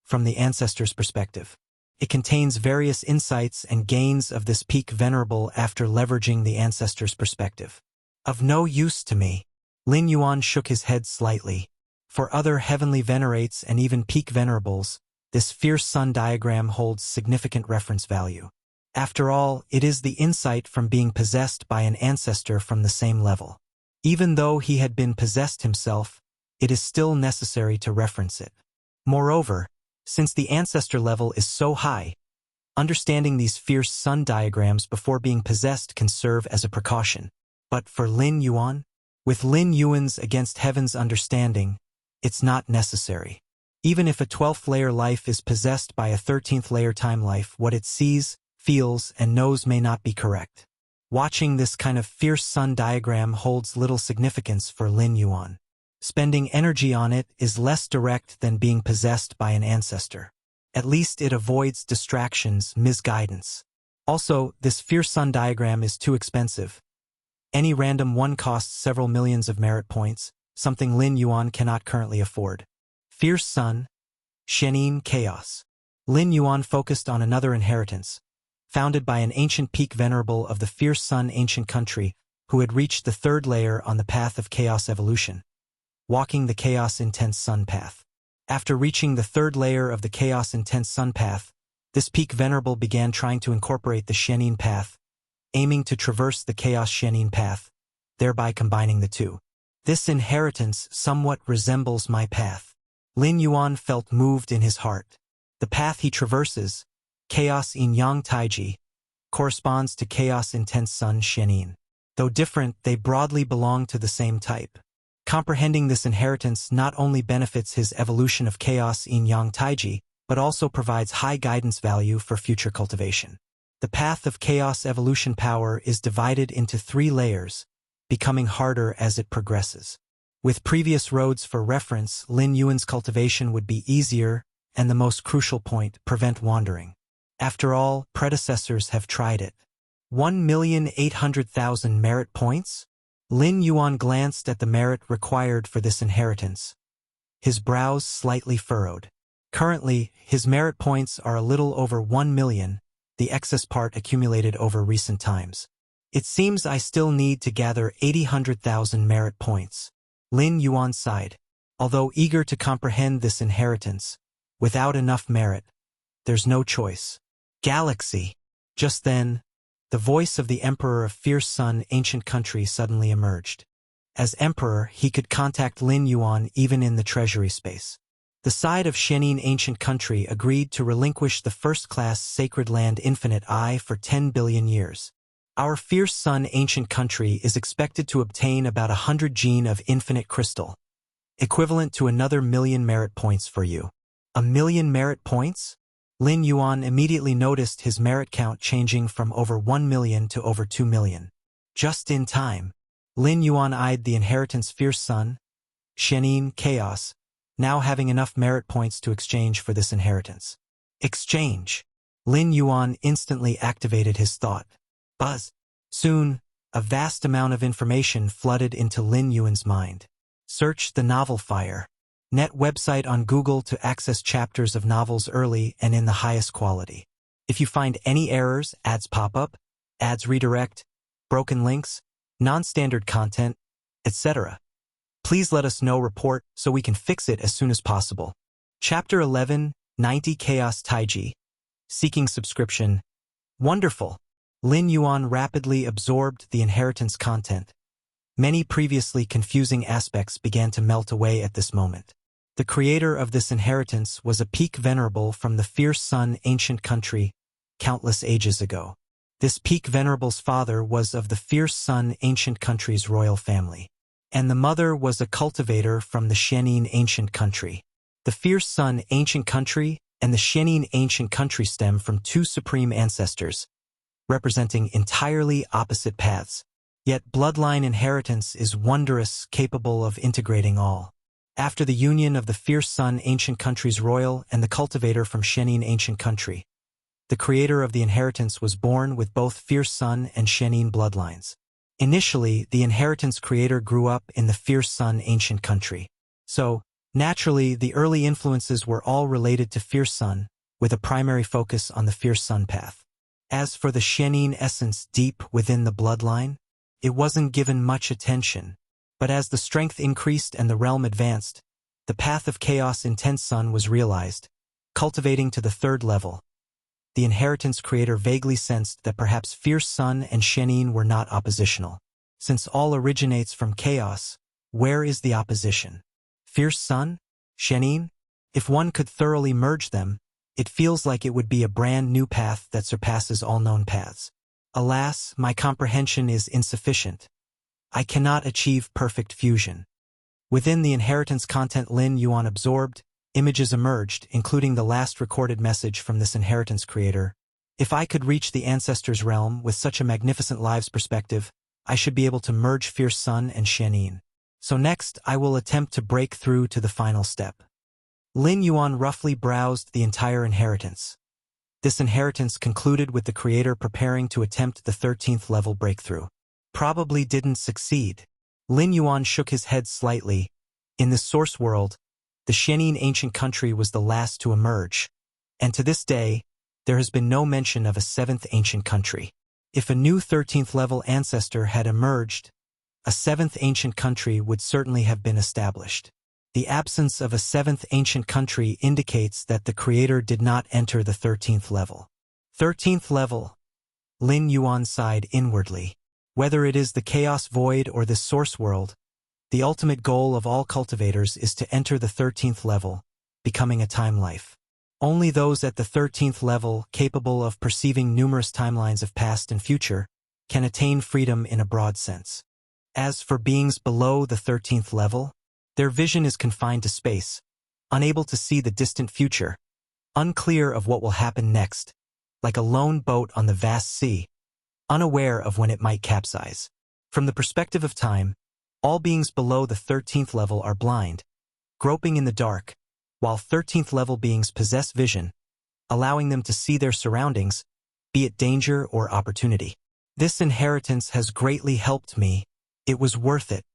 from the ancestor's perspective. It contains various insights and gains of this peak venerable after leveraging the ancestor's perspective. Of no use to me. Lin Yuan shook his head slightly. For other heavenly venerates and even peak venerables, this Fierce Sun diagram holds significant reference value. After all, it is the insight from being possessed by an ancestor from the same level. Even though he had been possessed himself, it is still necessary to reference it. Moreover, since the ancestor level is so high, understanding these Fierce Sun diagrams before being possessed can serve as a precaution. But for Lin Yuan? With Lin Yuan's against heaven's understanding, it's not necessary. Even if a 12th layer life is possessed by a 13th layer time life, what it sees, feels, and knows may not be correct. Watching this kind of Fierce Sun diagram holds little significance for Lin Yuan. Spending energy on it is less direct than being possessed by an ancestor. At least it avoids distractions, misguidance. Also, this Fierce Sun diagram is too expensive. Any random one costs several millions of merit points, something Lin Yuan cannot currently afford. Fierce Sun, Shenin Chaos. Lin Yuan focused on another inheritance, founded by an ancient peak venerable of the Fierce Sun ancient country who had reached the 3rd layer on the path of chaos evolution, walking the Chaos Intense Sun path. After reaching the 3rd layer of the Chaos Intense Sun path, this peak venerable began trying to incorporate the Shenin path, aiming to traverse the Chaos Shenin path, thereby combining the two. This inheritance somewhat resembles my path. Lin Yuan felt moved in his heart. The path he traverses, Chaos Yin Yang Taiji, corresponds to Chaos Intense Sun Shenin. Though different, they broadly belong to the same type. Comprehending this inheritance not only benefits his evolution of Chaos Yin Yang Taiji, but also provides high guidance value for future cultivation. The path of chaos evolution power is divided into 3 layers, becoming harder as it progresses. With previous roads for reference, Lin Yuan's cultivation would be easier, and the most crucial point, prevent wandering. After all, predecessors have tried it. 1,800,000 merit points? Lin Yuan glanced at the merit required for this inheritance. His brows slightly furrowed. Currently, his merit points are a little over 1 million, the excess part accumulated over recent times. It seems I still need to gather 800,000 merit points. Lin Yuan sighed. Although eager to comprehend this inheritance, without enough merit, there's no choice. Galaxy. Just then, the voice of the Emperor of Fierce Sun ancient country suddenly emerged. As Emperor, he could contact Lin Yuan even in the treasury space. The side of Shenin ancient country agreed to relinquish the first-class sacred land Infinite Eye for 10 billion years. Our Fierce Sun ancient country is expected to obtain about 100 gene of infinite crystal, equivalent to another 1,000,000 merit points for you. 1,000,000 merit points? Lin Yuan immediately noticed his merit count changing from over 1 million to over 2 million. Just in time. Lin Yuan eyed the inheritance fierce son, Shenin Chaos, now having enough merit points to exchange for this inheritance. Exchange. Lin Yuan instantly activated his thought. Buzz. Soon, a vast amount of information flooded into Lin Yuan's mind. Search the novel Fire. Net website on Google to access chapters of novels early and in the highest quality. If you find any errors, ads pop up, ads redirect, broken links, non-standard content, etc., please let us know report so we can fix it as soon as possible. Chapter 11, 90 Chaos Taiji. Seeking subscription. Wonderful. Lin Yuan rapidly absorbed the inheritance content. Many previously confusing aspects began to melt away at this moment. The creator of this inheritance was a peak venerable from the fierce sun ancient country, countless ages ago. This peak venerable's father was of the fierce sun ancient country's royal family, and the mother was a cultivator from the Shenin ancient country. The fierce sun ancient country and the Shenin ancient country stem from two supreme ancestors, representing entirely opposite paths. Yet bloodline inheritance is wondrous, capable of integrating all. After the union of the fierce sun ancient country's royal and the cultivator from Shenin ancient country, the creator of the inheritance was born with both fierce sun and Shenin bloodlines. Initially, the inheritance creator grew up in the fierce sun ancient country. So, naturally, the early influences were all related to fierce sun, with a primary focus on the fierce sun path. As for the Shenin essence deep within the bloodline, it wasn't given much attention. But as the strength increased and the realm advanced, the path of chaos intense sun was realized, cultivating to the third level. The inheritance creator vaguely sensed that perhaps fierce sun and Shenin were not oppositional. Since all originates from chaos, where is the opposition? Fierce sun? Shenin? If one could thoroughly merge them, it feels like it would be a brand new path that surpasses all known paths. Alas, my comprehension is insufficient. I cannot achieve perfect fusion. Within the inheritance content Lin Yuan absorbed, images emerged, including the last recorded message from this inheritance creator. If I could reach the ancestors' realm with such a magnificent lives perspective, I should be able to merge fierce sun and Shenin. So next, I will attempt to break through to the final step. Lin Yuan roughly browsed the entire inheritance. This inheritance concluded with the creator preparing to attempt the 13th level breakthrough. Probably didn't succeed. Lin Yuan shook his head slightly. In the source world, the Shenin ancient country was the last to emerge, and to this day, there has been no mention of a 7th ancient country. If a new 13th level ancestor had emerged, a 7th ancient country would certainly have been established. The absence of a 7th ancient country indicates that the creator did not enter the 13th level. 13th level. Lin Yuan sighed inwardly. Whether it is the chaos void or this source world, the ultimate goal of all cultivators is to enter the 13th level, becoming a time life. Only those at the 13th level, capable of perceiving numerous timelines of past and future, can attain freedom in a broad sense. As for beings below the 13th level, their vision is confined to space, unable to see the distant future, unclear of what will happen next, like a lone boat on the vast sea, unaware of when it might capsize. From the perspective of time, all beings below the 13th level are blind, groping in the dark, while 13th level beings possess vision, allowing them to see their surroundings, be it danger or opportunity. This inheritance has greatly helped me. It was worth it.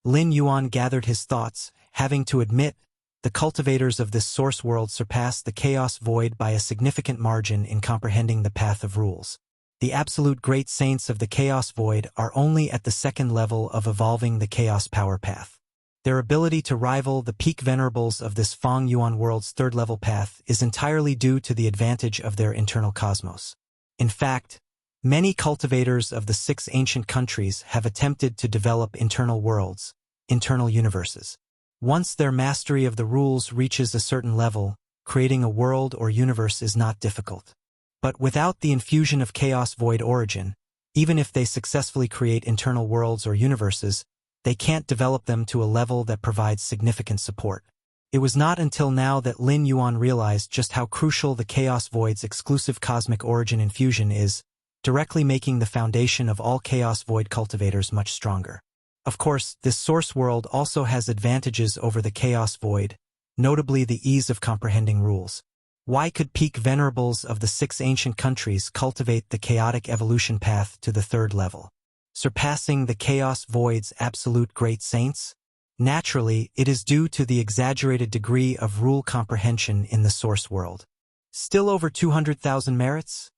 Lin Yuan gathered his thoughts, having to admit, the cultivators of this source world surpass the chaos void by a significant margin in comprehending the path of rules. The absolute great saints of the chaos void are only at the 2nd level of evolving the chaos power path. Their ability to rival the peak venerables of this Feng Yuan world's 3rd level path is entirely due to the advantage of their internal cosmos. In fact, many cultivators of the 6 ancient countries have attempted to develop internal worlds, internal universes. Once their mastery of the rules reaches a certain level, creating a world or universe is not difficult. But without the infusion of chaos void origin, even if they successfully create internal worlds or universes, they can't develop them to a level that provides significant support. It was not until now that Lin Yuan realized just how crucial the chaos void's exclusive cosmic origin infusion is, directly making the foundation of all chaos void cultivators much stronger. Of course, this source world also has advantages over the Chaos Void, notably the ease of comprehending rules. Why could peak venerables of the 6 ancient countries cultivate the chaotic evolution path to the 3rd level, surpassing the Chaos Void's absolute great saints? Naturally, it is due to the exaggerated degree of rule comprehension in the source world. Still over 200,000 merits?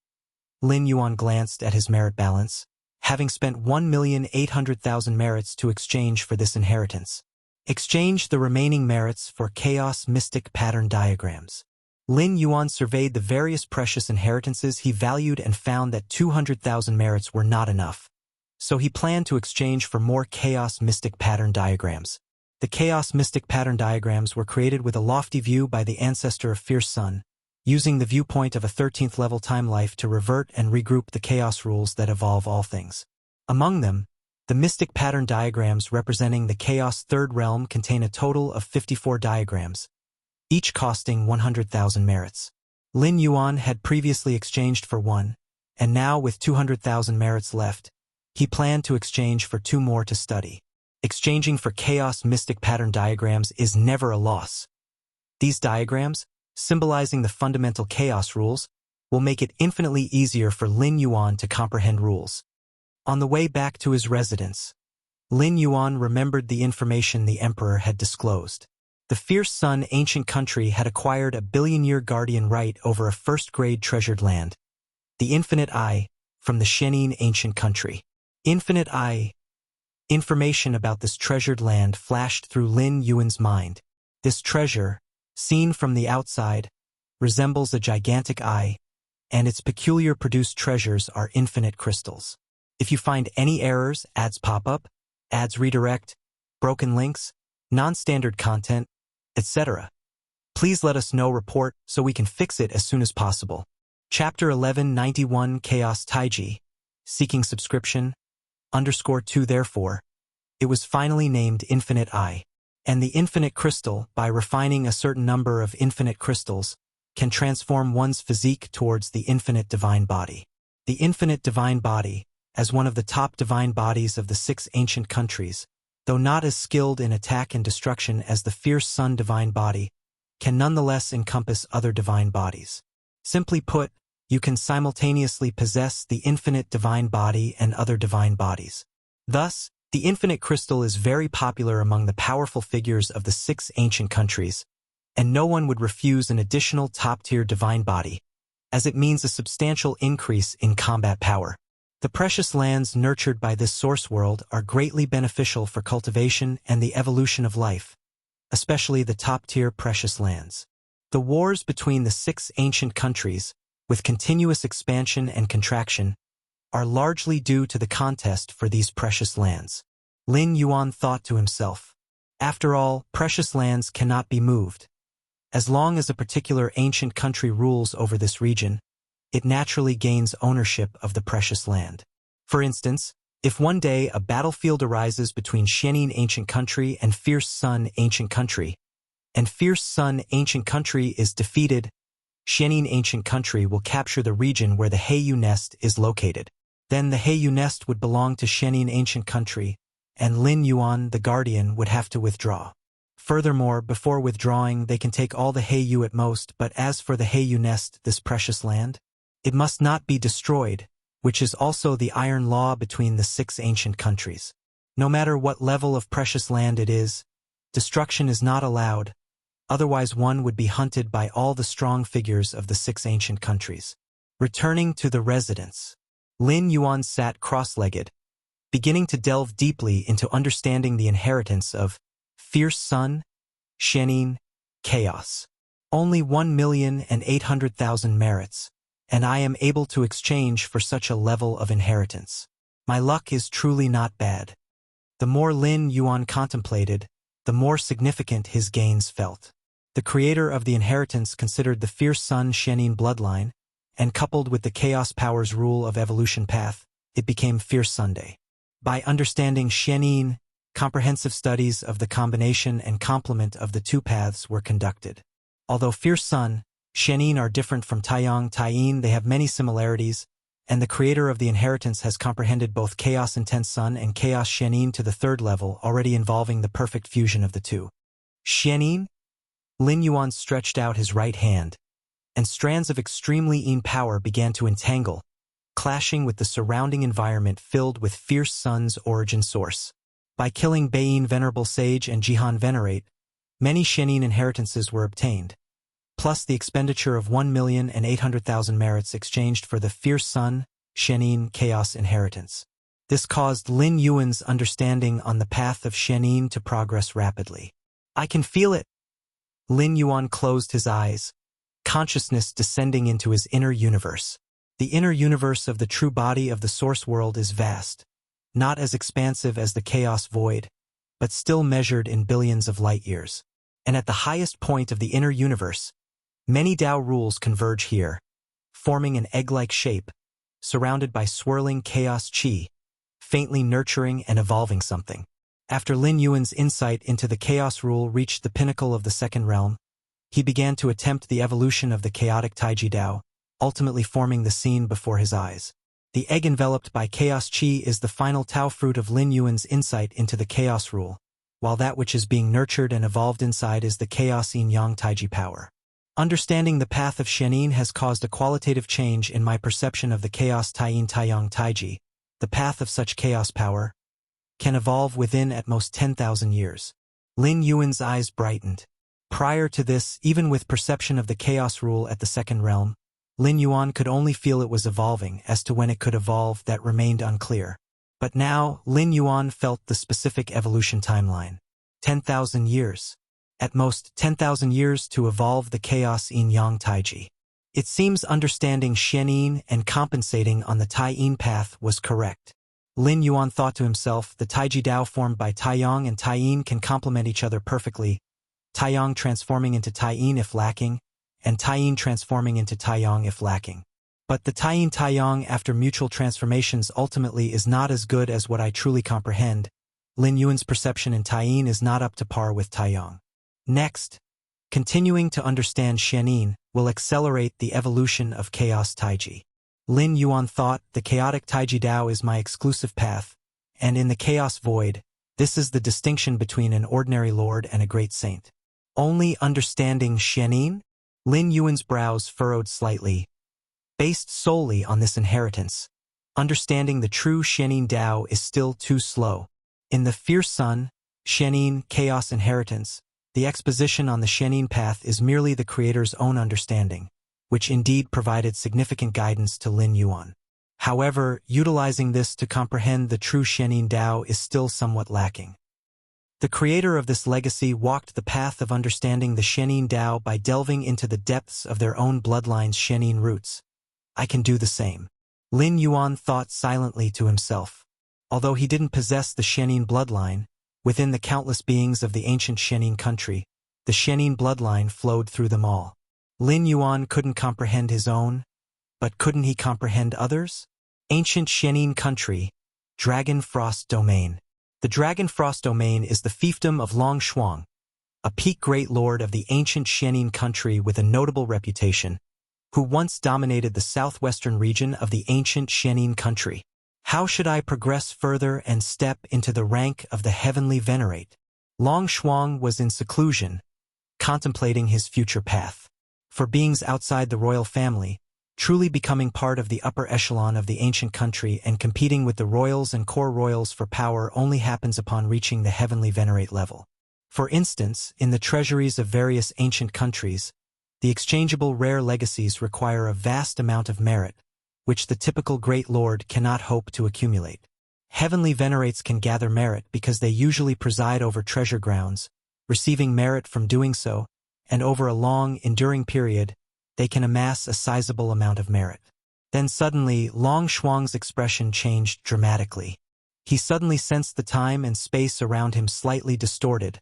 Lin Yuan glanced at his merit balance, having spent 1,800,000 merits to exchange for this inheritance. Exchange the remaining merits for Chaos Mystic Pattern Diagrams. Lin Yuan surveyed the various precious inheritances he valued and found that 200,000 merits were not enough. So he planned to exchange for more Chaos Mystic Pattern Diagrams. The Chaos Mystic Pattern Diagrams were created with a lofty view by the ancestor of Fierce Sun, using the viewpoint of a 13th level time life to revert and regroup the chaos rules that evolve all things. Among them, the Mystic Pattern Diagrams representing the Chaos 3rd Realm contain a total of 54 diagrams, each costing 100,000 merits. Lin Yuan had previously exchanged for one, and now with 200,000 merits left, he planned to exchange for 2 more to study. Exchanging for Chaos Mystic Pattern Diagrams is never a loss. These diagrams, symbolizing the fundamental chaos rules, will make it infinitely easier for Lin Yuan to comprehend rules. On the way back to his residence, Lin Yuan remembered the information the emperor had disclosed. The Fierce Sun ancient country had acquired a billion-year guardian right over a first-grade treasured land, the Infinite Eye, from the Shenin ancient country. Infinite Eye. Information about this treasured land flashed through Lin Yuan's mind. This treasure, seen from the outside, resembles a gigantic eye, and its peculiar produced treasures are infinite crystals. If you find any errors, ads pop up, ads redirect, broken links, non-standard content, etc., please let us know. Report so we can fix it as soon as possible. Chapter 1191 Chaos Taiji, Seeking Subscription, _2 Therefore, it was finally named Infinite Eye. And the infinite crystal, by refining a certain number of infinite crystals, can transform one's physique towards the infinite divine body. The infinite divine body, as one of the top divine bodies of the 6 ancient countries, though not as skilled in attack and destruction as the Fierce Sun divine body, can nonetheless encompass other divine bodies. Simply put, you can simultaneously possess the infinite divine body and other divine bodies. Thus, the infinite crystal is very popular among the powerful figures of the 6 ancient countries, and no one would refuse an additional top-tier divine body, as it means a substantial increase in combat power. The precious lands nurtured by this source world are greatly beneficial for cultivation and the evolution of life, especially the top-tier precious lands. The wars between the 6 ancient countries, with continuous expansion and contraction, are largely due to the contest for these precious lands. Lin Yuan thought to himself, after all, precious lands cannot be moved. As long as a particular ancient country rules over this region, it naturally gains ownership of the precious land. For instance, if one day a battlefield arises between Shenin ancient country and Fierce Sun ancient country, and Fierce Sun ancient country is defeated, Shenin ancient country will capture the region where the Heiyu nest is located. Then the Heiyu nest would belong to Shenin ancient country, and Lin Yuan, the guardian, would have to withdraw. Furthermore, before withdrawing, they can take all the Heiyu at most, but as for the Heiyu nest, this precious land, it must not be destroyed, which is also the iron law between the 6 ancient countries. No matter what level of precious land it is, destruction is not allowed, otherwise one would be hunted by all the strong figures of the 6 ancient countries. Returning to the residence, Lin Yuan sat cross-legged, beginning to delve deeply into understanding the inheritance of Fierce Sun, Shenin, Chaos. Only 1,800,000 merits, and I am able to exchange for such a level of inheritance. My luck is truly not bad. The more Lin Yuan contemplated, the more significant his gains felt. The creator of the inheritance considered the Fierce Sun Shenin bloodline, and coupled with the Chaos Power's rule of evolution path, it became Fierce Sunday. By understanding Shenin, comprehensive studies of the combination and complement of the 2 paths were conducted. Although Fierce Sun, Shenin are different from Taiyang Taiyin, they have many similarities, and the creator of the inheritance has comprehended both Chaos Intense Sun and Chaos Xianin to the third level, already involving the perfect fusion of the two. Xianin? Lin Yuan stretched out his right hand, and strands of extremely Yin power began to entangle, clashing with the surrounding environment filled with fierce sun's origin source. By killing Baiyin Venerable Sage and Jihan Venerate, many Xianin inheritances were obtained, plus the expenditure of 1,800,000 merits exchanged for the fierce sun, Xianin Chaos inheritance. This caused Lin Yuan's understanding on the path of Xianin to progress rapidly. I can feel it. Lin Yuan closed his eyes, consciousness descending into his inner universe. The inner universe of the true body of the source world is vast, not as expansive as the chaos void, but still measured in billions of light years. And at the highest point of the inner universe, many Tao rules converge here, forming an egg-like shape, surrounded by swirling chaos qi, faintly nurturing and evolving something. After Lin Yuan's insight into the chaos rule reached the pinnacle of the second realm, he began to attempt the evolution of the chaotic Taiji Tao, ultimately forming the scene before his eyes. The egg enveloped by chaos qi is the final Tao fruit of Lin Yuan's insight into the chaos rule, while that which is being nurtured and evolved inside is the chaos yin-yang Taiji power. Understanding the path of Xianin has caused a qualitative change in my perception of the chaos Tai-yin Tai-yang Taiji. The path of such chaos power can evolve within at most 10,000 years. Lin Yuan's eyes brightened. Prior to this, even with perception of the chaos rule at the second realm, Lin Yuan could only feel it was evolving. As to when it could evolve, that remained unclear. But now, Lin Yuan felt the specific evolution timeline. 10,000 years. At most 10,000 years to evolve the chaos yin-yang Taiji. It seems understanding Xianin and compensating on the Tai-yin path was correct. Lin Yuan thought to himself, the Taiji Tao formed by Tai-yang and Tai-yin can complement each other perfectly, Tai-yang transforming into Tai-yin if lacking, and Tai-yin transforming into Tai-yang if lacking. But the Tai-yin Tai-yang after mutual transformations ultimately is not as good as what I truly comprehend. Lin Yuan's perception in Tai-yin is not up to par with Tai-yang. Next, continuing to understand Xianin will accelerate the evolution of Chaos Taiji. Lin Yuan thought, the chaotic Taiji Tao is my exclusive path, and in the Chaos Void, this is the distinction between an ordinary lord and a great saint. Only understanding Xianin? Lin Yuan's brows furrowed slightly. Based solely on this inheritance, understanding the true Xianin Tao is still too slow. In the Fierce Sun, Xianin Chaos Inheritance, the exposition on the Xianin path is merely the creator's own understanding, which indeed provided significant guidance to Lin Yuan. However, utilizing this to comprehend the true Xianin Tao is still somewhat lacking. The creator of this legacy walked the path of understanding the Xianin Tao by delving into the depths of their own bloodline's Xianin roots. I can do the same. Lin Yuan thought silently to himself. Although he didn't possess the Xianin bloodline, within the countless beings of the ancient Xianin country, the Xianin bloodline flowed through them all. Lin Yuan couldn't comprehend his own, but couldn't he comprehend others? Ancient Xianin country, Dragon Frost Domain. The Dragon Frost Domain is the fiefdom of Long Shuang, a peak great lord of the ancient Xianin country with a notable reputation, who once dominated the southwestern region of the ancient Xianin country. How should I progress further and step into the rank of the heavenly venerate? Long Shuang was in seclusion, contemplating his future path. For beings outside the royal family, truly becoming part of the upper echelon of the ancient country and competing with the royals and core royals for power only happens upon reaching the heavenly venerate level. For instance, in the treasuries of various ancient countries, the exchangeable rare legacies require a vast amount of merit, which the typical great lord cannot hope to accumulate. Heavenly venerates can gather merit because they usually preside over treasure grounds, receiving merit from doing so, and over a long, enduring period, they can amass a sizable amount of merit. Then suddenly, Long Shuang's expression changed dramatically. He suddenly sensed the time and space around him slightly distorted,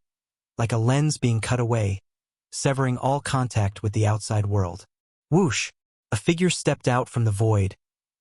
like a lens being cut away, severing all contact with the outside world. Whoosh! A figure stepped out from the void,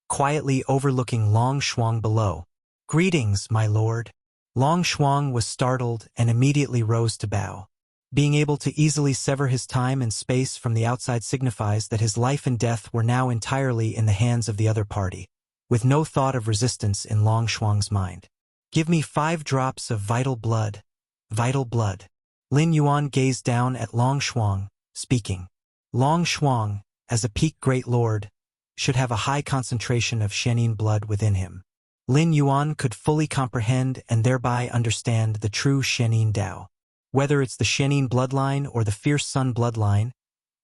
quietly overlooking Long Shuang below. Greetings, my lord. Long Shuang was startled and immediately rose to bow. Being able to easily sever his time and space from the outside signifies that his life and death were now entirely in the hands of the other party. with no thought of resistance in Long Shuang's mind. "Give me 5 drops of vital blood. Vital blood." Lin Yuan gazed down at Long Shuang, speaking. Long Shuang, as a peak great lord, should have a high concentration of Shenin blood within him. Lin Yuan could fully comprehend and thereby understand the true Shenin Dao. Whether it's the Shenin bloodline or the Fierce Sun bloodline,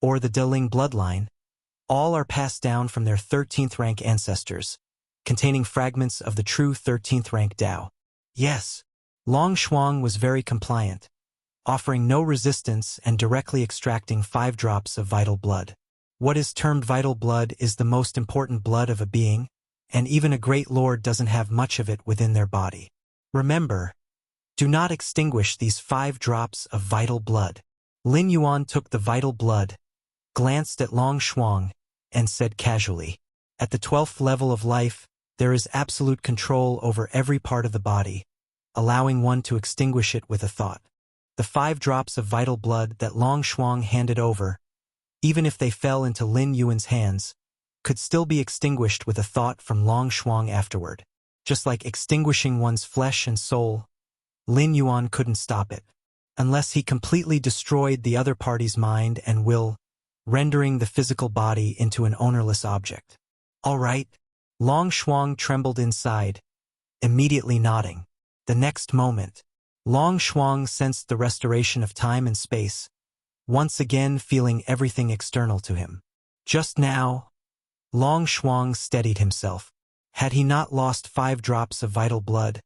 or the Deling bloodline, all are passed down from their 13th rank ancestors, containing fragments of the true 13th rank Dao. Yes, Long Shuang was very compliant, offering no resistance and directly extracting 5 drops of vital blood. What is termed vital blood is the most important blood of a being, and even a great lord doesn't have much of it within their body. Remember, do not extinguish these 5 drops of vital blood. Lin Yuan took the vital blood, glanced at Long Shuang, and said casually, "At the 12th level of life, there is absolute control over every part of the body, allowing one to extinguish it with a thought." The 5 drops of vital blood that Long Shuang handed over, even if they fell into Lin Yuan's hands, could still be extinguished with a thought from Long Shuang afterward. Just like extinguishing one's flesh and soul, Lin Yuan couldn't stop it, unless he completely destroyed the other party's mind and will, rendering the physical body into an ownerless object. "All right." Long Shuang trembled inside, immediately nodding. The next moment, Long Shuang sensed the restoration of time and space, once again feeling everything external to him. Just now, Long Shuang steadied himself. Had he not lost 5 drops of vital blood,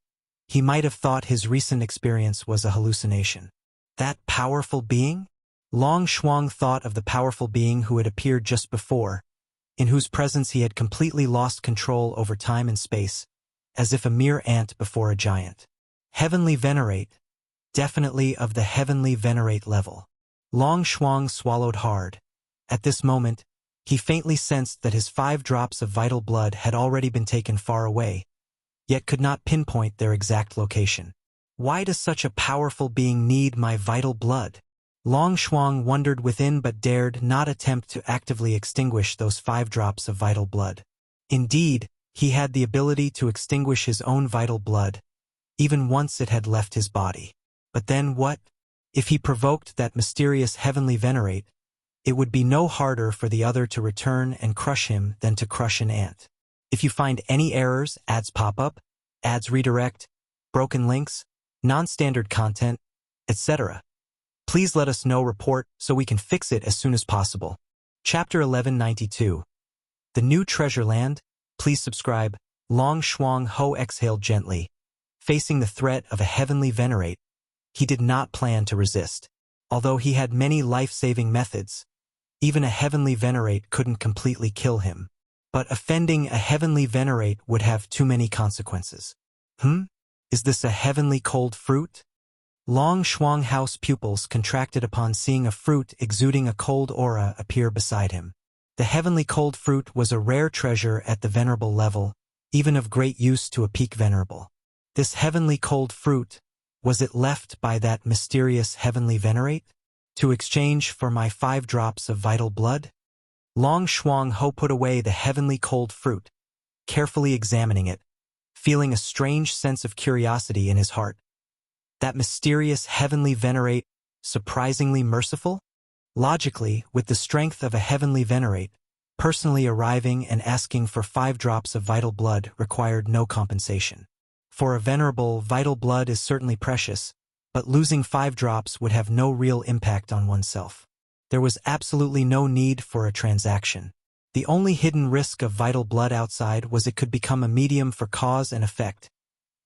he might have thought his recent experience was a hallucination. That powerful being? Long Shuang thought of the powerful being who had appeared just before, in whose presence he had completely lost control over time and space, as if a mere ant before a giant. Heavenly Venerate, definitely of the Heavenly Venerate level. Long Shuang swallowed hard. At this moment, he faintly sensed that his 5 drops of vital blood had already been taken far away, yet could not pinpoint their exact location. Why does such a powerful being need my vital blood? Long Shuang wondered within but dared not attempt to actively extinguish those 5 drops of vital blood. Indeed, he had the ability to extinguish his own vital blood, even once it had left his body. But then what? If he provoked that mysterious Heavenly Venerate, it would be no harder for the other to return and crush him than to crush an ant. If you find any errors, ads pop up, ads redirect, broken links, non-standard content, etc., please let us know. Report so we can fix it as soon as possible. Chapter 1192. The New Treasure Land. Please subscribe. Long Shuang Ho exhaled gently. Facing the threat of a Heavenly Venerate, he did not plan to resist. Although he had many life-saving methods, even a Heavenly Venerate couldn't completely kill him. But offending a Heavenly Venerate would have too many consequences. Is this a heavenly cold fruit? Long Shuang House pupils contracted upon seeing a fruit exuding a cold aura appear beside him. The heavenly cold fruit was a rare treasure at the venerable level, even of great use to a peak venerable. This heavenly cold fruit, was it left by that mysterious Heavenly Venerate to exchange for my 5 drops of vital blood? Long Shuang Ho put away the heavenly cold fruit, carefully examining it, feeling a strange sense of curiosity in his heart. That mysterious Heavenly Venerate, surprisingly merciful? Logically, with the strength of a Heavenly Venerate, personally arriving and asking for 5 drops of vital blood required no compensation. For a venerable, vital blood is certainly precious, but losing 5 drops would have no real impact on oneself. There was absolutely no need for a transaction. The only hidden risk of vital blood outside was it could become a medium for cause and effect,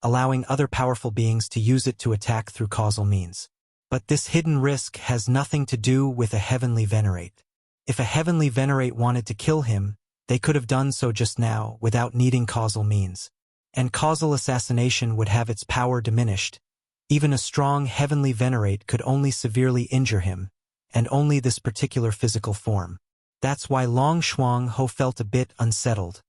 allowing other powerful beings to use it to attack through causal means. But this hidden risk has nothing to do with a Heavenly Venerate. If a Heavenly Venerate wanted to kill him, they could have done so just now without needing causal means. And causal assassination would have its power diminished. Even a strong Heavenly Venerate could only severely injure him, and only this particular physical form. That's why Long Shuang Ho felt a bit unsettled,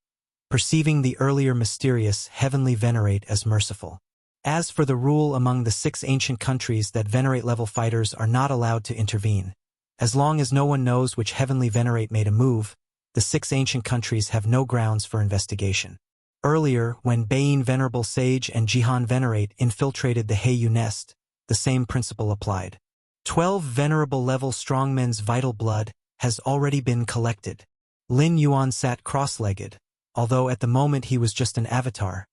perceiving the earlier mysterious Heavenly Venerate as merciful. As for the rule among the 6 ancient countries that Venerate-level fighters are not allowed to intervene, as long as no one knows which Heavenly Venerate made a move, the 6 ancient countries have no grounds for investigation. Earlier, when Bain Venerable Sage and Jihan Venerate infiltrated the Heiyu nest, the same principle applied. 12 venerable level strongmen's vital blood has already been collected. Lin Yuan sat cross-legged, although at the moment he was just an avatar.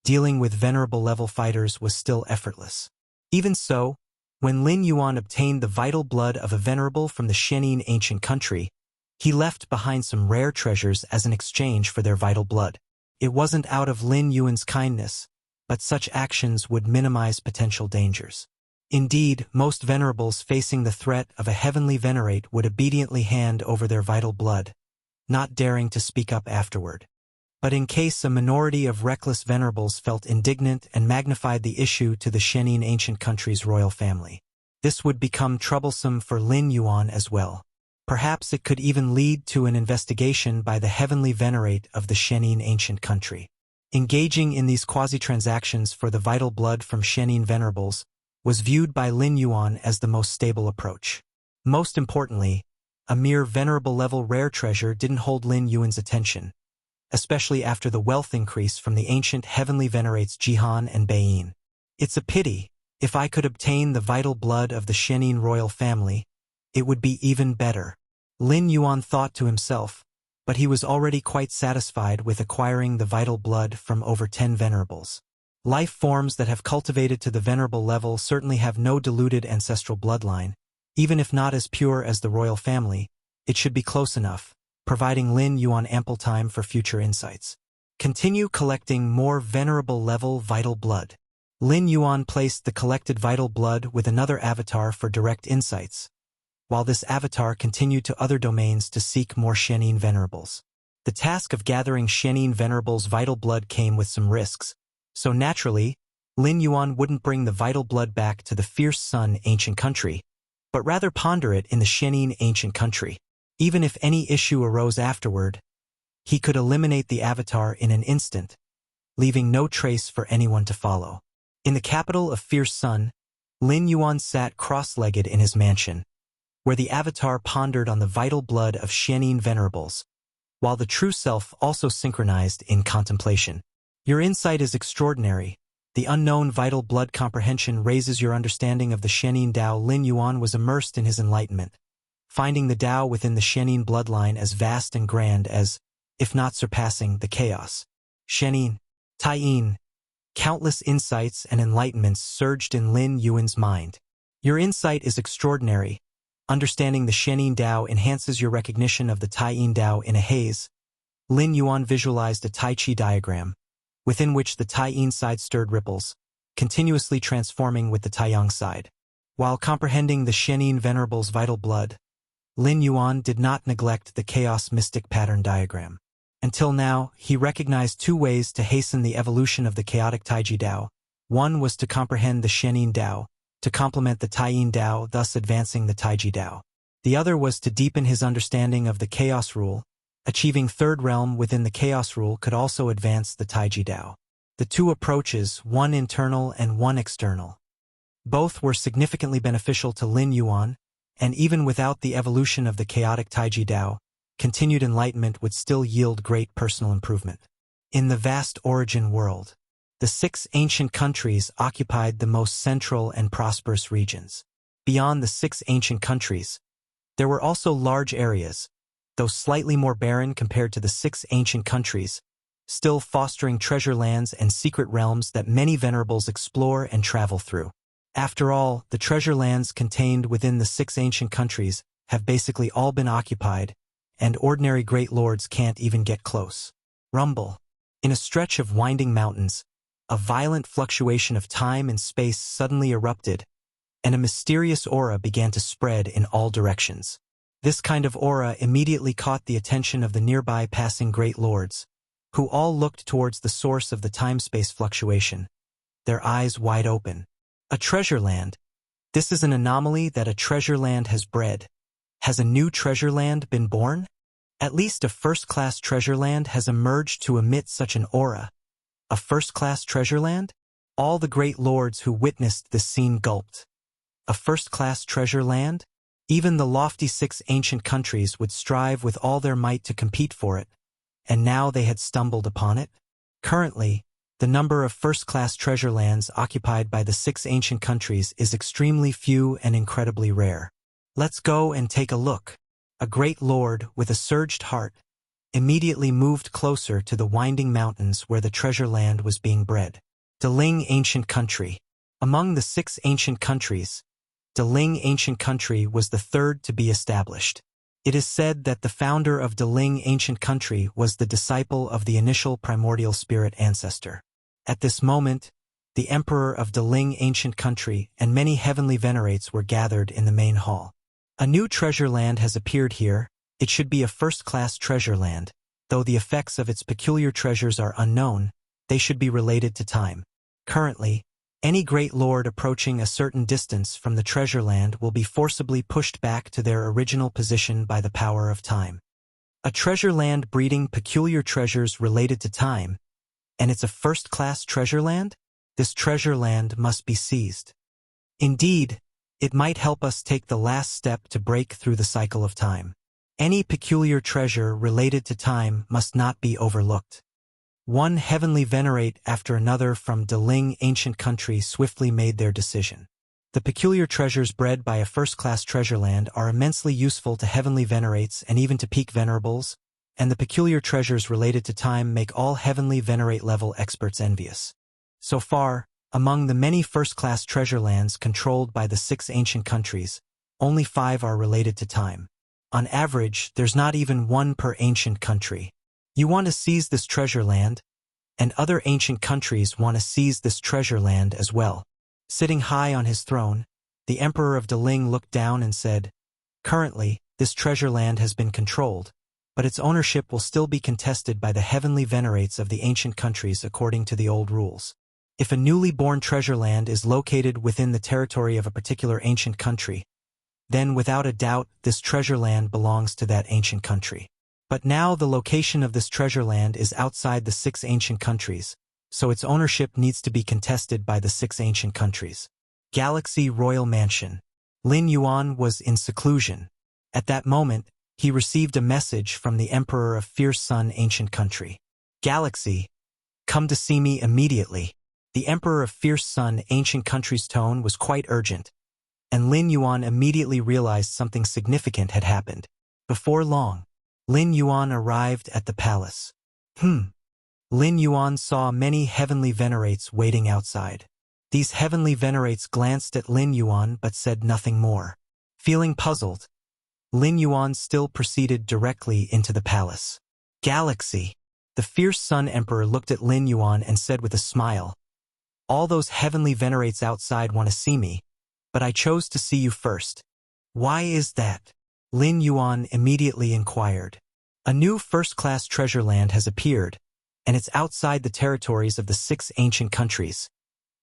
Dealing with venerable level fighters was still effortless. Even so, when Lin Yuan obtained the vital blood of a venerable from the Shenin ancient country, he left behind some rare treasures as an exchange for their vital blood. It wasn't out of Lin Yuan's kindness, but such actions would minimize potential dangers. Indeed, most venerables facing the threat of a heavenly venerate would obediently hand over their vital blood, not daring to speak up afterward. But in case a minority of reckless venerables felt indignant and magnified the issue to the Shenin ancient country's royal family, this would become troublesome for Lin Yuan as well. Perhaps it could even lead to an investigation by the heavenly venerate of the Shenin ancient country. Engaging in these quasi-transactions for the vital blood from Shenin venerables was viewed by Lin Yuan as the most stable approach. Most importantly, a mere venerable-level rare treasure didn't hold Lin Yuan's attention, especially after the wealth increase from the ancient heavenly venerates Jihan and Bain. It's a pity. If I could obtain the vital blood of the Shenin royal family, it would be even better. Lin Yuan thought to himself, but he was already quite satisfied with acquiring the vital blood from over 10 venerables. Life forms that have cultivated to the venerable level certainly have no diluted ancestral bloodline. Even if not as pure as the royal family, it should be close enough, providing Lin Yuan ample time for future insights. Continue collecting more venerable level vital blood. Lin Yuan placed the collected vital blood with another avatar for direct insights, while this avatar continued to other domains to seek more Shenin venerables. The task of gathering Shenin venerables' vital blood came with some risks, so naturally, Lin Yuan wouldn't bring the vital blood back to the Fierce Sun ancient country, but rather ponder it in the Shenin ancient country. Even if any issue arose afterward, he could eliminate the avatar in an instant, leaving no trace for anyone to follow. In the capital of Fierce Sun, Lin Yuan sat cross-legged in his mansion, where the avatar pondered on the vital blood of Shenin venerables, while the true self also synchronized in contemplation. Your insight is extraordinary. The unknown vital blood comprehension raises your understanding of the Shenin Dao. Lin Yuan was immersed in his enlightenment, finding the Dao within the Shenin bloodline as vast and grand as, if not surpassing, the chaos. Shenin, Taiyin. Countless insights and enlightenments surged in Lin Yuan's mind. Your insight is extraordinary. Understanding the Shenin Dao enhances your recognition of the Taiyin Dao in a haze. Lin Yuan visualized a Tai Chi diagram, within which the Taiyin side stirred ripples, continuously transforming with the Taiyang side. While comprehending the Shenin venerable's vital blood, Lin Yuan did not neglect the chaos mystic pattern diagram. Until now, he recognized two ways to hasten the evolution of the chaotic Taiji Dao. One was to comprehend the Shenin Dao, to complement the Taiyin Dao, thus advancing the Taiji Dao. The other was to deepen his understanding of the Chaos Rule. Achieving third realm within the Chaos Rule could also advance the Taiji Dao. The two approaches, one internal and one external, both were significantly beneficial to Lin Yuan, and even without the evolution of the chaotic Taiji Dao, continued enlightenment would still yield great personal improvement. In the vast origin world, the 6 ancient countries occupied the most central and prosperous regions. Beyond the 6 ancient countries, there were also large areas, though slightly more barren compared to the 6 ancient countries, still fostering treasure lands and secret realms that many venerables explore and travel through. After all, the treasure lands contained within the 6 ancient countries have basically all been occupied, and ordinary great lords can't even get close. Rumble. In a stretch of winding mountains, a violent fluctuation of time and space suddenly erupted, and a mysterious aura began to spread in all directions. This kind of aura immediately caught the attention of the nearby passing great lords, who all looked towards the source of the time-space fluctuation, their eyes wide open. A treasure land. This is an anomaly that a treasure land has bred. Has a new treasure land been born? At least a first-class treasure land has emerged to emit such an aura. A first-class treasure land? All the great lords who witnessed this scene gulped. A first-class treasure land? Even the lofty 6 ancient countries would strive with all their might to compete for it, and now they had stumbled upon it? Currently, the number of first-class treasure lands occupied by the 6 ancient countries is extremely few and incredibly rare. Let's go and take a look. A great lord with a surged heart immediately moved closer to the winding mountains where the treasure land was being bred. Deling Ancient Country. Among the 6 ancient countries, Deling Ancient Country was the third to be established. It is said that the founder of Deling Ancient Country was the disciple of the initial primordial spirit ancestor. At this moment, the emperor of Deling Ancient Country and many heavenly venerates were gathered in the main hall. A new treasure land has appeared here. It should be a first-class treasure land. Though the effects of its peculiar treasures are unknown, they should be related to time. Currently, any great lord approaching a certain distance from the treasure land will be forcibly pushed back to their original position by the power of time. A treasure land breeding peculiar treasures related to time, and it's a first-class treasure land? This treasure land must be seized. Indeed, it might help us take the last step to break through the cycle of time. Any peculiar treasure related to time must not be overlooked. One heavenly venerate after another from Deling Ancient Country swiftly made their decision. The peculiar treasures bred by a first-class treasure land are immensely useful to heavenly venerates and even to peak venerables, and the peculiar treasures related to time make all heavenly venerate-level experts envious. So far, among the many first-class treasure lands controlled by the 6 ancient countries, only 5 are related to time. On average, there's not even one per ancient country. You want to seize this treasure land, and other ancient countries want to seize this treasure land as well. Sitting high on his throne, the Emperor of Deling looked down and said, "Currently, this treasure land has been controlled, but its ownership will still be contested by the heavenly venerates of the ancient countries according to the old rules. If a newly born treasure land is located within the territory of a particular ancient country, then without a doubt this treasure land belongs to that ancient country. But now the location of this treasure land is outside the 6 ancient countries, so its ownership needs to be contested by the 6 ancient countries." Galaxy Royal Mansion. Lin Yuan was in seclusion. At that moment, he received a message from the Emperor of Fierce Sun Ancient Country. "Galaxy, come to see me immediately." The Emperor of Fierce Sun Ancient Country's tone was quite urgent, and Lin Yuan immediately realized something significant had happened. Before long, Lin Yuan arrived at the palace. Lin Yuan saw many heavenly venerates waiting outside. These heavenly venerates glanced at Lin Yuan but said nothing more. Feeling puzzled, Lin Yuan still proceeded directly into the palace. "Galaxy." The Fierce Sun Emperor looked at Lin Yuan and said with a smile, "All those heavenly venerates outside want to see me, but I chose to see you first. Why is that?" Lin Yuan immediately inquired. "A new first-class treasure land has appeared, and it's outside the territories of the 6 ancient countries,"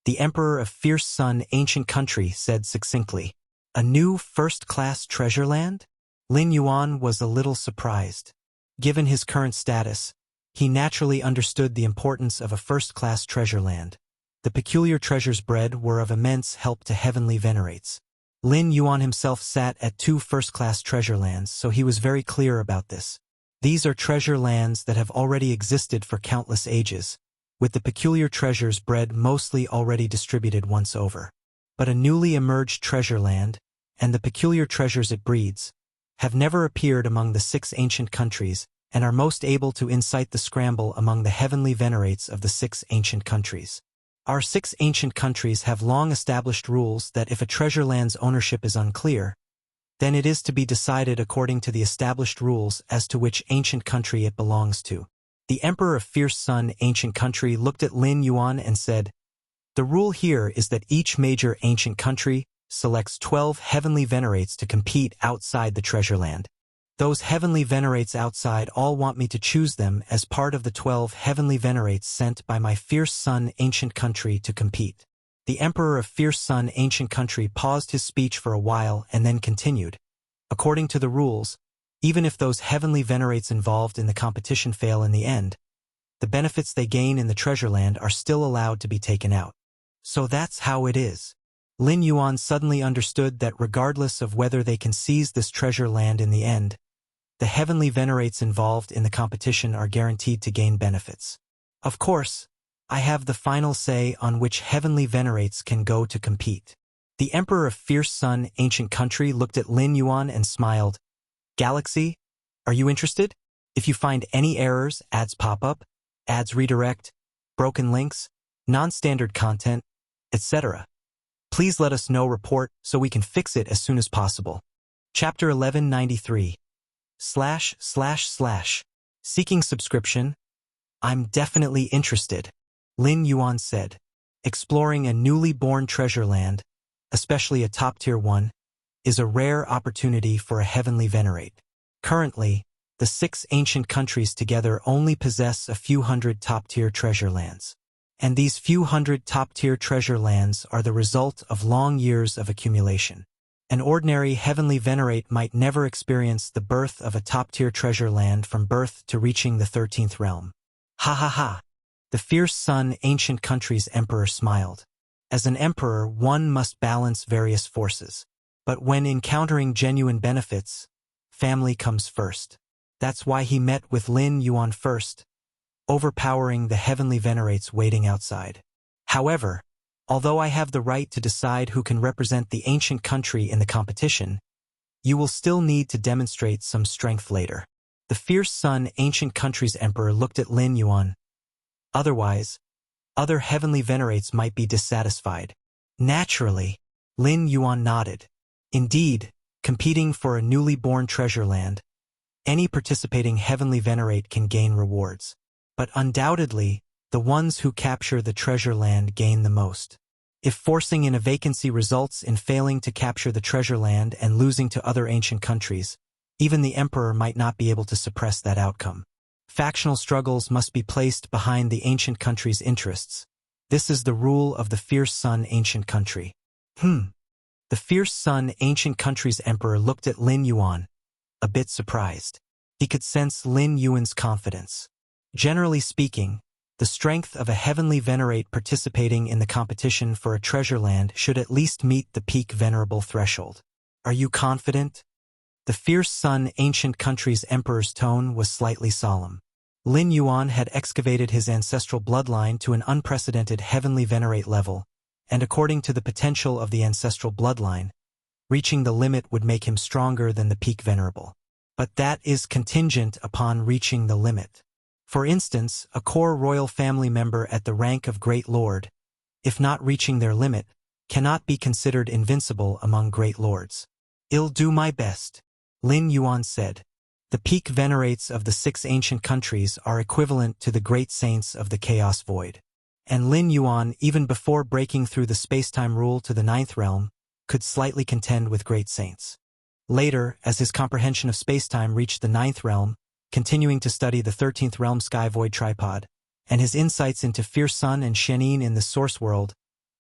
the Emperor of Fierce Sun Ancient Country said succinctly. "A new first-class treasure land?" Lin Yuan was a little surprised. Given his current status, he naturally understood the importance of a first-class treasure land. The peculiar treasures bred were of immense help to heavenly venerates. Lin Yuan himself sat at 2 first-class treasure lands, so he was very clear about this. These are treasure lands that have already existed for countless ages, with the peculiar treasures bred mostly already distributed once over. But a newly emerged treasure land, and the peculiar treasures it breeds, have never appeared among the 6 ancient countries and are most able to incite the scramble among the heavenly venerates of the 6 ancient countries. Our 6 ancient countries have long established rules that if a treasure land's ownership is unclear, then it is to be decided according to the established rules as to which ancient country it belongs to. The Emperor of Fierce Sun Ancient Country looked at Lin Yuan and said, "The rule here is that each major ancient country selects 12 heavenly venerates to compete outside the treasure land. Those heavenly venerates outside all want me to choose them as part of the 12 heavenly venerates sent by my Fierce Sun Ancient Country to compete." The Emperor of Fierce Sun Ancient Country paused his speech for a while and then continued. "According to the rules, even if those heavenly venerates involved in the competition fail in the end, the benefits they gain in the treasure land are still allowed to be taken out. So that's how it is." Lin Yuan suddenly understood that regardless of whether they can seize this treasure land in the end, the heavenly venerates involved in the competition are guaranteed to gain benefits. Of course, I have the final say on which heavenly venerates can go to compete. The Emperor of Fierce Sun, Ancient Country, looked at Lin Yuan and smiled. Galaxy, are you interested? If you find any errors, ads pop up, ads redirect, broken links, non-standard content, etc., please let us know. Report so we can fix it as soon as possible. Chapter 1193. / Seeking subscription? I'm definitely interested, Lin Yuan said. Exploring a newly born treasure land, especially a top-tier one, is a rare opportunity for a heavenly venerate. Currently, the 6 ancient countries together only possess a few hundred top-tier treasure lands. And these few hundred top-tier treasure lands are the result of long years of accumulation. An ordinary heavenly venerate might never experience the birth of a top-tier treasure land from birth to reaching the 13th realm. Ha ha ha! The Fierce Sun, Ancient Country's emperor smiled. As an emperor, one must balance various forces. But when encountering genuine benefits, family comes first. That's why he met with Lin Yuan first, overpowering the heavenly venerates waiting outside. However, although I have the right to decide who can represent the ancient country in the competition, you will still need to demonstrate some strength later. The Fierce Sun, Ancient Country's emperor looked at Lin Yuan. Otherwise, other heavenly venerates might be dissatisfied. Naturally, Lin Yuan nodded. Indeed, competing for a newly born treasure land, any participating heavenly venerate can gain rewards. But undoubtedly, the ones who capture the treasure land gain the most. If forcing in a vacancy results in failing to capture the treasure land and losing to other ancient countries, even the emperor might not be able to suppress that outcome. Factional struggles must be placed behind the ancient country's interests. This is the rule of the Fierce Sun, Ancient Country. The Fierce Sun, Ancient Country's emperor looked at Lin Yuan, a bit surprised. He could sense Lin Yuan's confidence. Generally speaking, the strength of a heavenly venerate participating in the competition for a treasure land should at least meet the peak venerable threshold. Are you confident? The Fierce Sun, Ancient Country's emperor's tone was slightly solemn. Lin Yuan had excavated his ancestral bloodline to an unprecedented heavenly venerate level, and according to the potential of the ancestral bloodline, reaching the limit would make him stronger than the peak venerable. But that is contingent upon reaching the limit. For instance, a core royal family member at the rank of Great Lord, if not reaching their limit, cannot be considered invincible among Great Lords. I'll do my best, Lin Yuan said. The peak venerates of the 6 ancient countries are equivalent to the great saints of the Chaos Void. And Lin Yuan, even before breaking through the space-time rule to the 9th realm, could slightly contend with great saints. Later, as his comprehension of space-time reached the 9th realm, continuing to study the 13th realm Sky Void tripod, and his insights into Fierce Sun and Shenin in the Source World,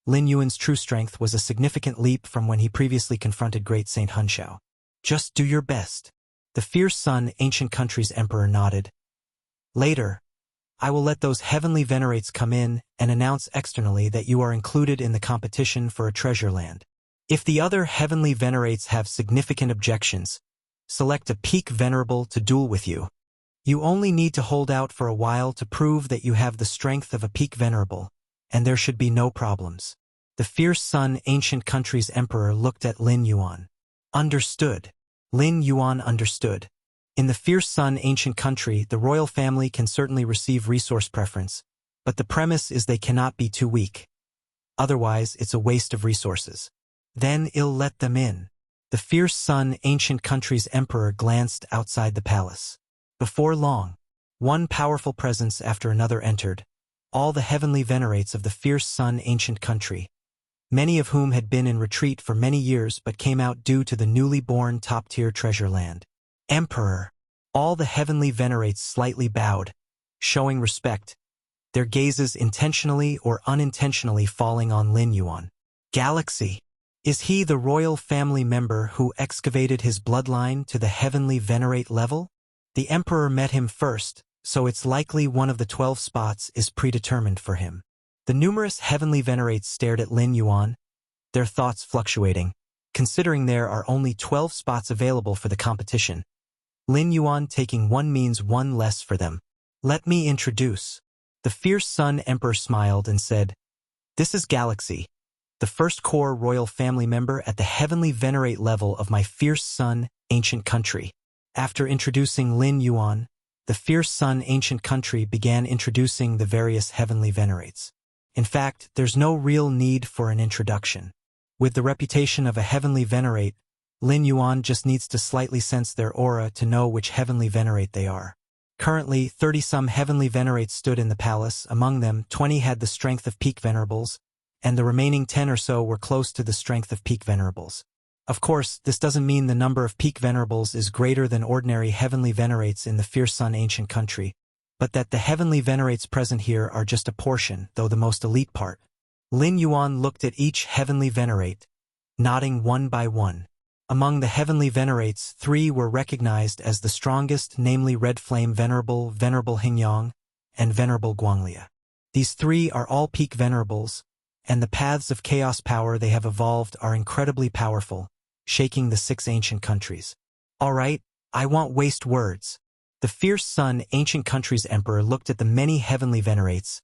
Lin Yuan's true strength was a significant leap from when he previously confronted Great Saint Hunshao. Just do your best. The Fierce Sun, Ancient Country's emperor nodded. Later, I will let those heavenly venerates come in and announce externally that you are included in the competition for a treasure land. If the other heavenly venerates have significant objections, select a peak venerable to duel with you. You only need to hold out for a while to prove that you have the strength of a peak venerable, and there should be no problems. The Fierce Sun, Ancient Country's emperor looked at Lin Yuan. Understood. Lin Yuan understood. In the Fierce Sun, Ancient Country, the royal family can certainly receive resource preference, but the premise is they cannot be too weak. Otherwise, it's a waste of resources. Then I'll let them in. The Fierce Sun, Ancient Country's emperor glanced outside the palace. Before long, one powerful presence after another entered, all the heavenly venerates of the Fierce Sun, Ancient Country, many of whom had been in retreat for many years but came out due to the newly born top-tier treasure land. Emperor! All the heavenly venerates slightly bowed, showing respect, their gazes intentionally or unintentionally falling on Lin Yuan. Galaxy! Is he the royal family member who excavated his bloodline to the heavenly venerate level? The emperor met him first, so it's likely one of the 12 spots is predetermined for him. The numerous heavenly venerates stared at Lin Yuan, their thoughts fluctuating, considering there are only 12 spots available for the competition. Lin Yuan taking one means one less for them. Let me introduce. The fierce Sun Emperor smiled and said, "This is Galaxy, the first core royal family member at the heavenly venerate level of my fierce Sun ancient country." After introducing Lin Yuan, the fierce Sun ancient country began introducing the various heavenly venerates. In fact, there's no real need for an introduction. With the reputation of a heavenly venerate, Lin Yuan just needs to slightly sense their aura to know which heavenly venerate they are. Currently, 30-some heavenly venerates stood in the palace. Among them, 20 had the strength of peak venerables, and the remaining 10 or so were close to the strength of peak venerables. Of course, this doesn't mean the number of peak venerables is greater than ordinary heavenly venerates in the fierce Sun ancient country, but that the heavenly venerates present here are just a portion, though the most elite part. Lin Yuan looked at each heavenly venerate, nodding one by one. Among the heavenly venerates, 3 were recognized as the strongest, namely Red Flame Venerable, Venerable Hingyang, and Venerable Guanglia. These 3 are all peak venerables, and the paths of chaos power they have evolved are incredibly powerful, shaking the 6 ancient countries. All right, I won't waste words. The fierce Sun ancient country's emperor looked at the many heavenly venerates.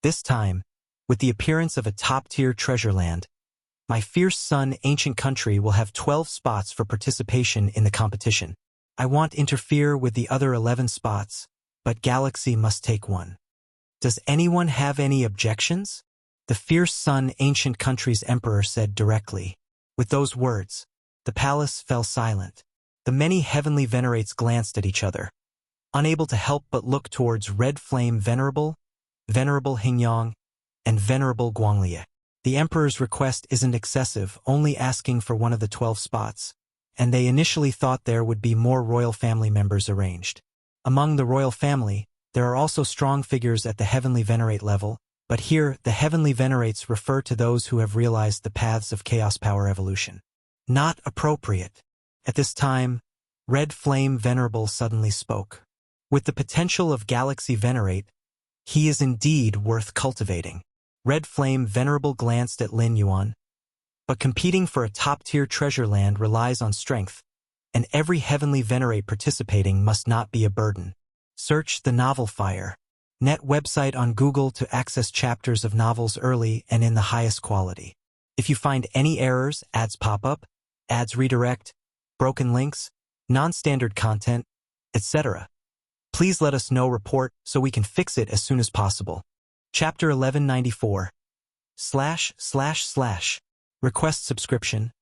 This time, with the appearance of a top-tier treasure land, my fierce Sun ancient country will have 12 spots for participation in the competition. I won't interfere with the other 11 spots, but Galaxy must take one. Does anyone have any objections? The fierce Sun ancient country's emperor said directly. With those words, the palace fell silent. The many heavenly venerates glanced at each other, unable to help but look towards Red Flame Venerable, Venerable Hingyang, and Venerable Guanglia. The emperor's request isn't excessive, only asking for one of the 12 spots, and they initially thought there would be more royal family members arranged. Among the royal family, there are also strong figures at the heavenly venerate level, but here the heavenly venerates refer to those who have realized the paths of chaos power evolution. Not appropriate. At this time, Red Flame Venerable suddenly spoke. With the potential of Galaxy Venerate, he is indeed worth cultivating. Red Flame Venerable glanced at Lin Yuan. But competing for a top-tier treasure land relies on strength, and every heavenly venerate participating must not be a burden. Search the Novel Fire Net website on Google to access chapters of novels early and in the highest quality. If you find any errors, ads pop up, ads redirect, broken links, non-standard content, etc., please let us know. Report so we can fix it as soon as possible. Chapter 1194 / Request subscription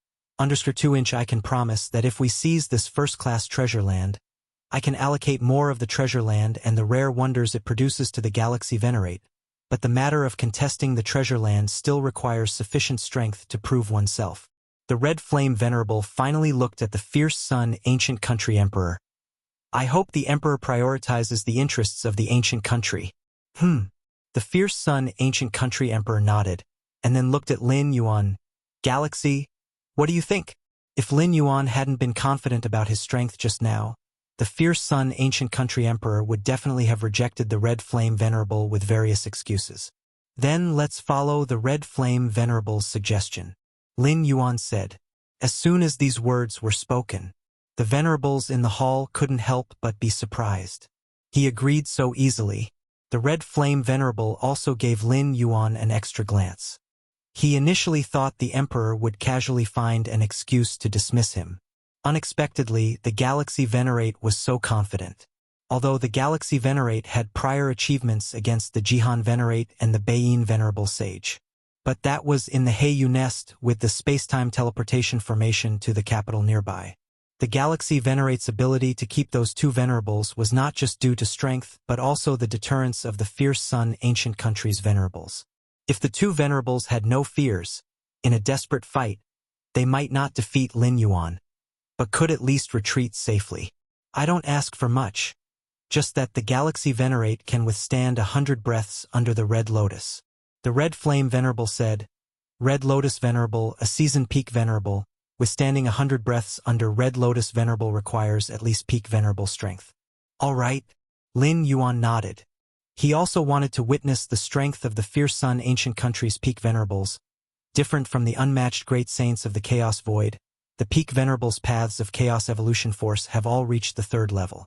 _2". I can promise that if we seize this first-class treasure land, I can allocate more of the treasure land and the rare wonders it produces to the Galaxy Venerate, but the matter of contesting the treasure land still requires sufficient strength to prove oneself. The Red Flame Venerable finally looked at the fierce Sun ancient country emperor. I hope the emperor prioritizes the interests of the ancient country. The fierce Sun ancient country emperor nodded, and then looked at Lin Yuan. Galaxy, what do you think? If Lin Yuan hadn't been confident about his strength just now, the fierce Sun ancient country emperor would definitely have rejected the Red Flame Venerable with various excuses. Then let's follow the Red Flame Venerable's suggestion, Lin Yuan said. As soon as these words were spoken, the venerables in the hall couldn't help but be surprised. He agreed so easily. The Red Flame Venerable also gave Lin Yuan an extra glance. He initially thought the emperor would casually find an excuse to dismiss him. Unexpectedly, the Galaxy Venerate was so confident. Although the Galaxy Venerate had prior achievements against the Jihan Venerate and the Beiyin Venerable Sage. But that was in the Heiyu Nest with the space-time teleportation formation to the capital nearby. The Galaxy Venerate's ability to keep those 2 venerables was not just due to strength, but also the deterrence of the fierce Sun ancient country's venerables. If the 2 venerables had no fears, in a desperate fight, they might not defeat Lin Yuan, but could at least retreat safely. I don't ask for much, just that the Galaxy Venerate can withstand 100 breaths under the Red Lotus. The Red Flame Venerable said, Red Lotus Venerable, a seasoned peak venerable, withstanding 100 breaths under Red Lotus Venerable requires at least peak venerable strength. All right, Lin Yuan nodded. He also wanted to witness the strength of the fierce Sun ancient country's peak venerables. Different from the unmatched great saints of the Chaos Void, the peak venerables' paths of chaos evolution force have all reached the 3rd level.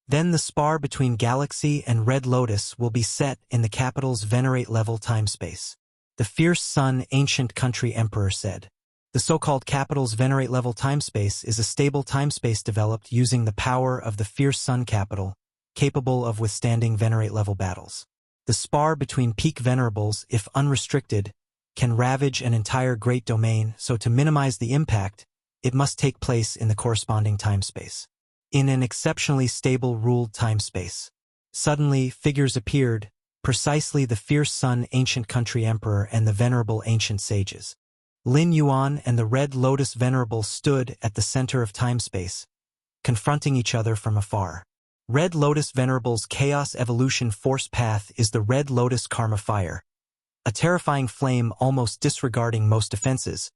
Then the spar between Galaxy and Red Lotus will be set in the capital's Venerate level timespace. The fierce sun ancient country emperor said. The so-called capital's Venerate level timespace is a stable timespace developed using the power of the fierce sun capital, capable of withstanding Venerate level battles. The spar between peak venerables, if unrestricted, can ravage an entire great domain, so to minimize the impact, it must take place in the corresponding timespace. In an exceptionally stable ruled timespace. Suddenly, figures appeared, precisely the fierce sun ancient country emperor and the venerable ancient sages. Lin Yuan and the Red Lotus venerable stood at the center of timespace, confronting each other from afar. Red Lotus venerable's chaos evolution force path is the Red Lotus karma fire, a terrifying flame almost disregarding most defenses,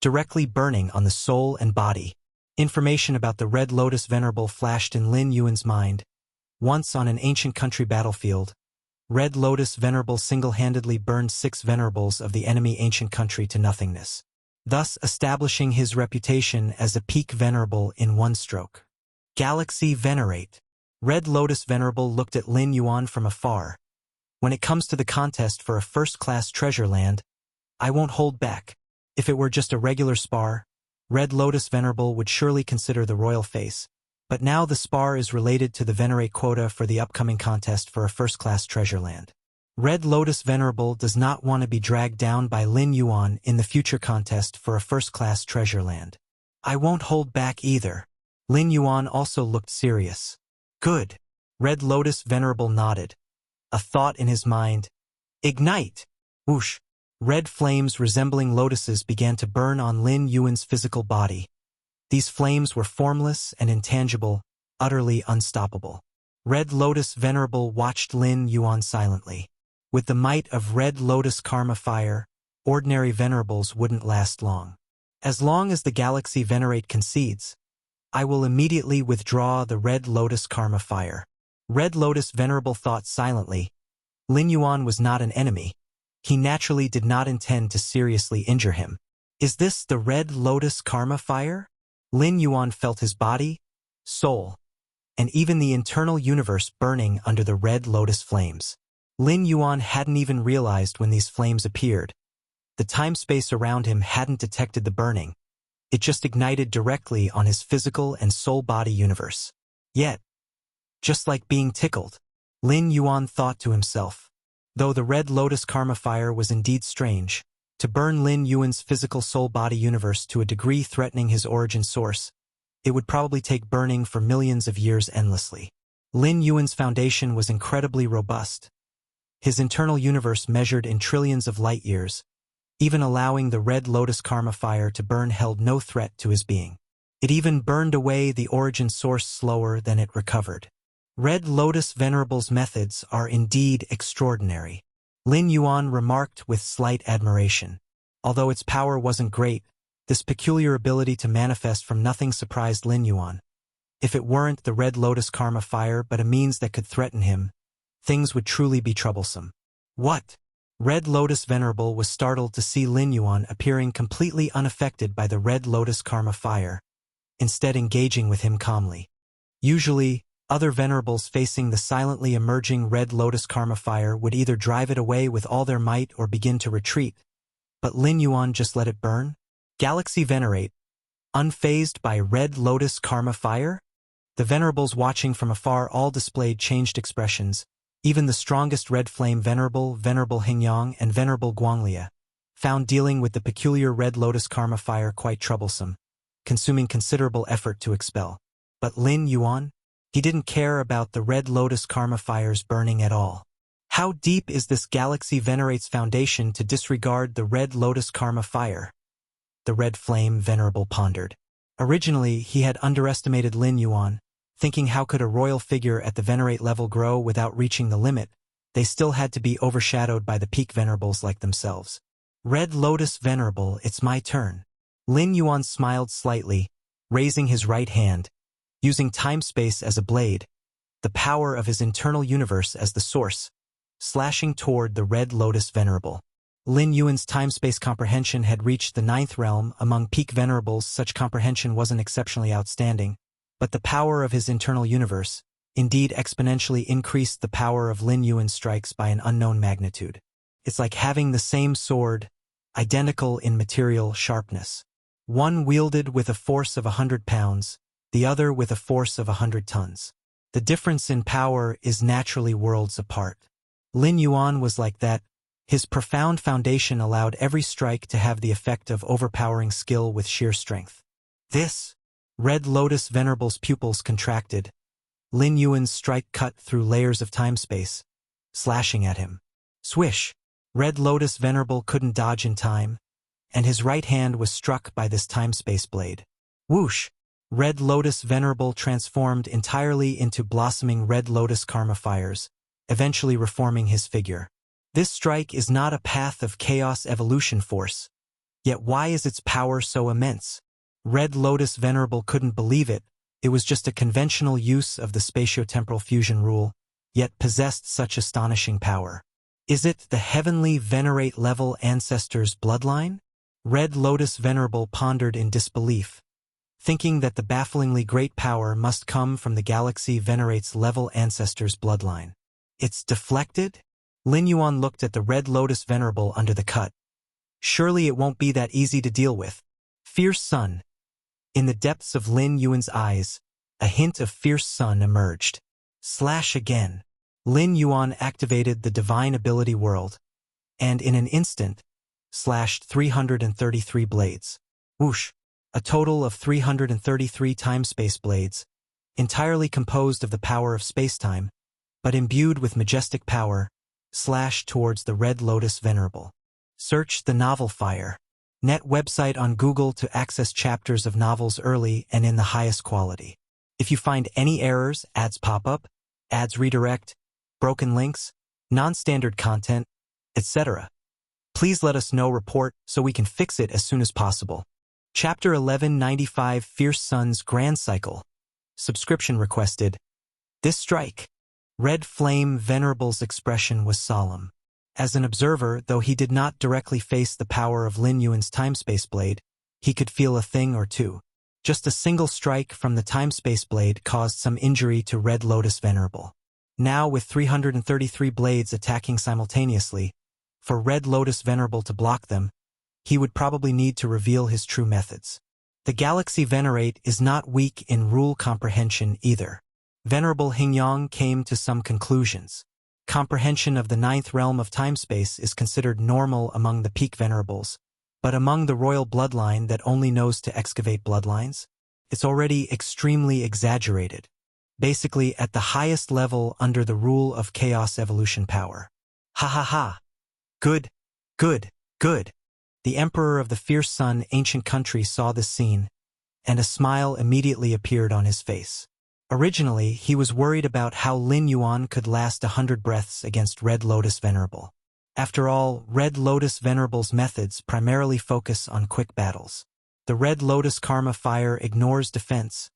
directly burning on the soul and body. Information about the Red Lotus venerable flashed in Lin Yuan's mind. Once on an ancient country battlefield, Red Lotus venerable single-handedly burned 6 venerables of the enemy ancient country to nothingness, thus establishing his reputation as a peak venerable in one stroke. Galaxy Venerate. Red Lotus venerable looked at Lin Yuan from afar. When it comes to the contest for a first-class treasure land, I won't hold back. If it were just a regular spar, Red Lotus venerable would surely consider the royal face, but now the spar is related to the Venerate quota for the upcoming contest for a first-class treasure land. Red Lotus venerable does not want to be dragged down by Lin Yuan in the future contest for a first-class treasure land. I won't hold back either. Lin Yuan also looked serious. Good. Red Lotus venerable nodded. A thought in his mind. Ignite! Whoosh! Red flames resembling lotuses began to burn on Lin Yuan's physical body. These flames were formless and intangible, utterly unstoppable. Red Lotus venerable watched Lin Yuan silently. With the might of Red Lotus karma fire, ordinary venerables wouldn't last long. As long as the Galaxy Venerate concedes, I will immediately withdraw the Red Lotus karma fire. Red Lotus venerable thought silently. Lin Yuan was not an enemy. He naturally did not intend to seriously injure him. Is this the Red Lotus karma fire? Lin Yuan felt his body, soul, and even the internal universe burning under the Red Lotus flames. Lin Yuan hadn't even realized when these flames appeared. The time-space around him hadn't detected the burning. It just ignited directly on his physical and soul-body universe. Yet, just like being tickled, Lin Yuan thought to himself. Though the Red Lotus karma fire was indeed strange, to burn Lin Yuan's physical soul-body universe to a degree threatening his origin source, it would probably take burning for millions of years endlessly. Lin Yuan's foundation was incredibly robust. His internal universe measured in trillions of light-years. Even allowing the Red Lotus karma fire to burn held no threat to his being. It even burned away the origin source slower than it recovered. Red Lotus Venerable's methods are indeed extraordinary, Lin Yuan remarked with slight admiration. Although its power wasn't great, this peculiar ability to manifest from nothing surprised Lin Yuan. If it weren't the Red Lotus karma fire but a means that could threaten him, things would truly be troublesome. What? Red Lotus Venerable was startled to see Lin Yuan appearing completely unaffected by the Red Lotus karma fire, instead engaging with him calmly. Usually, other venerables facing the silently emerging Red Lotus karma fire would either drive it away with all their might or begin to retreat, but Lin Yuan just let it burn? Galaxy Venerate, unfazed by Red Lotus karma fire? The venerables watching from afar all displayed changed expressions. Even the strongest Red Flame Venerable, Venerable Hingyang, and Venerable Guanglia found dealing with the peculiar Red Lotus karma fire quite troublesome, consuming considerable effort to expel. But Lin Yuan? He didn't care about the Red Lotus karma fire's burning at all. How deep is this Galaxy Venerate's foundation to disregard the Red Lotus karma fire? The Red Flame Venerable pondered. Originally, he had underestimated Lin Yuan, thinking how could a royal figure at the Venerate level grow without reaching the limit. They still had to be overshadowed by the peak venerables like themselves. Red Lotus Venerable, it's my turn. Lin Yuan smiled slightly, raising his right hand, using time-space as a blade, the power of his internal universe as the source, slashing toward the Red Lotus Venerable. Lin Yuan's time-space comprehension had reached the 9th realm. Among peak venerables, such comprehension wasn't exceptionally outstanding, but the power of his internal universe, indeed exponentially increased the power of Lin Yuan's strikes by an unknown magnitude. It's like having the same sword, identical in material sharpness. One wielded with a force of 100 pounds, the other with a force of 100 tons. The difference in power is naturally worlds apart. Lin Yuan was like that. His profound foundation allowed every strike to have the effect of overpowering skill with sheer strength. This, Red Lotus Venerable's pupils contracted. Lin Yuan's strike cut through layers of time-space, slashing at him. Swish! Red Lotus Venerable couldn't dodge in time, and his right hand was struck by this time-space blade. Whoosh! Red Lotus Venerable transformed entirely into blossoming Red Lotus Karma fires, eventually reforming his figure. This strike is not a path of chaos evolution force. Yet why is its power so immense? Red Lotus Venerable couldn't believe it. It was just a conventional use of the spatio-temporal fusion rule, yet possessed such astonishing power. Is it the heavenly venerate level ancestor's bloodline? Red Lotus Venerable pondered in disbelief, thinking that the bafflingly great power must come from the galaxy venerate's level ancestor's bloodline. It's deflected? Lin Yuan looked at the Red Lotus Venerable under the cut. Surely it won't be that easy to deal with. Fierce Sun. In the depths of Lin Yuan's eyes, a hint of fierce sun emerged. Slash again. Lin Yuan activated the divine ability world, and in an instant, slashed 333 blades. Whoosh! A total of 333 time-space blades, entirely composed of the power of space-time, but imbued with majestic power, slashed towards the Red Lotus Venerable. Search the novel Fire. Net website on Google to access chapters of novels early and in the highest quality. If you find any errors, ads pop up, ads redirect, broken links, non-standard content, etc., please let us know. Report so we can fix it as soon as possible. Chapter 1195 Fierce Sun's Grand Cycle. Subscription requested. This strike. Red Flame Venerable's expression was solemn. As an observer, though he did not directly face the power of Lin Yuan's time-space blade, he could feel a thing or two. Just a single strike from the time-space blade caused some injury to Red Lotus Venerable. Now with 333 blades attacking simultaneously, for Red Lotus Venerable to block them, he would probably need to reveal his true methods. The Galaxy Venerate is not weak in rule comprehension either. Venerable Hingyang came to some conclusions. Comprehension of the ninth realm of time-space is considered normal among the peak venerables, but among the royal bloodline that only knows to excavate bloodlines, it's already extremely exaggerated, basically at the highest level under the rule of chaos evolution power. Ha ha ha! Good, good, good! The Emperor of the Fierce Sun ancient country saw this scene, and a smile immediately appeared on his face. Originally, he was worried about how Lin Yuan could last 100 breaths against Red Lotus Venerable. After all, Red Lotus Venerable's methods primarily focus on quick battles. The Red Lotus Karma Fire ignores defense,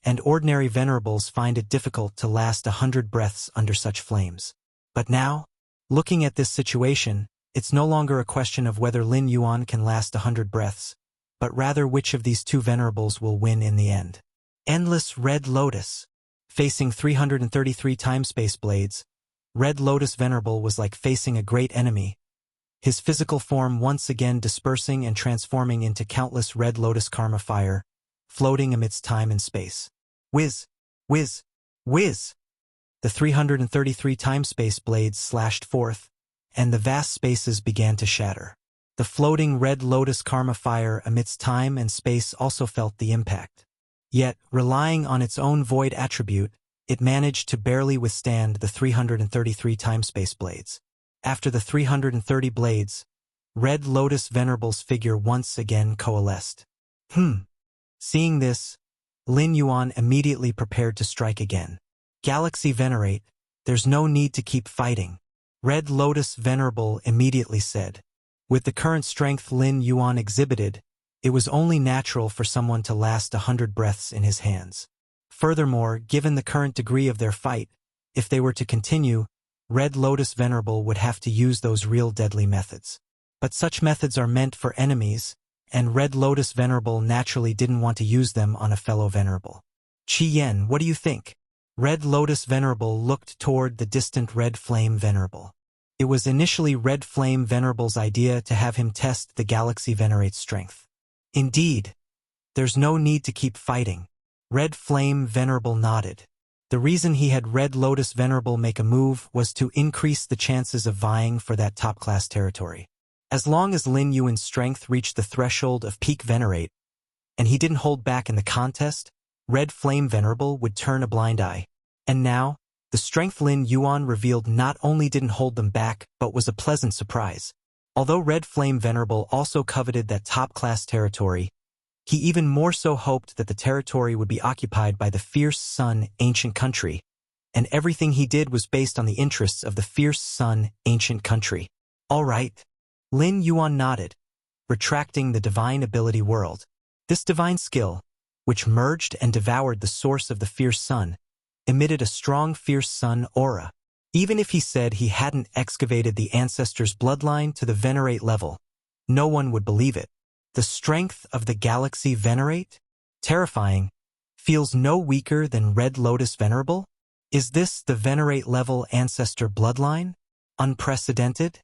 and ordinary venerables find it difficult to last 100 breaths under such flames. But now, looking at this situation, it's no longer a question of whether Lin Yuan can last 100 breaths, but rather which of these two venerables will win in the end. Endless Red Lotus. Facing 333 time-space blades, Red Lotus Venerable was like facing a great enemy, his physical form once again dispersing and transforming into countless Red Lotus Karma Fire, floating amidst time and space. Whiz! Whiz! Whiz! The 333 time-space blades slashed forth, and the vast spaces began to shatter. The floating Red Lotus Karma Fire amidst time and space also felt the impact. Yet, relying on its own void attribute, it managed to barely withstand the 333 time-space blades. After the 330 blades, Red Lotus Venerable's figure once again coalesced. Seeing this, Lin Yuan immediately prepared to strike again. Galaxy Venerate, there's no need to keep fighting, Red Lotus Venerable immediately said. With the current strength Lin Yuan exhibited, it was only natural for someone to last 100 breaths in his hands. Furthermore, given the current degree of their fight, if they were to continue, Red Lotus Venerable would have to use those real deadly methods. But such methods are meant for enemies, and Red Lotus Venerable naturally didn't want to use them on a fellow Venerable. Qi Yen, what do you think? Red Lotus Venerable looked toward the distant Red Flame Venerable. It was initially Red Flame Venerable's idea to have him test the Galaxy Venerate's strength. Indeed, there's no need to keep fighting. Red Flame Venerable nodded. The reason he had Red Lotus Venerable make a move was to increase the chances of vying for that top-class territory. As long as Lin Yuan's strength reached the threshold of peak Venerate, and he didn't hold back in the contest, Red Flame Venerable would turn a blind eye. And now, the strength Lin Yuan revealed not only didn't hold them back, but was a pleasant surprise. Although Red Flame Venerable also coveted that top-class territory, he even more so hoped that the territory would be occupied by the Fierce Sun Ancient Country, and everything he did was based on the interests of the Fierce Sun Ancient Country. All right. Lin Yuan nodded, retracting the Divine Ability World. This divine skill, which merged and devoured the source of the Fierce Sun, emitted a strong Fierce Sun aura. Even if he said he hadn't excavated the ancestor's bloodline to the Venerate level, no one would believe it. The strength of the Galaxy Venerate? Terrifying. Feels no weaker than Red Lotus Venerable? Is this the Venerate level ancestor bloodline? Unprecedented?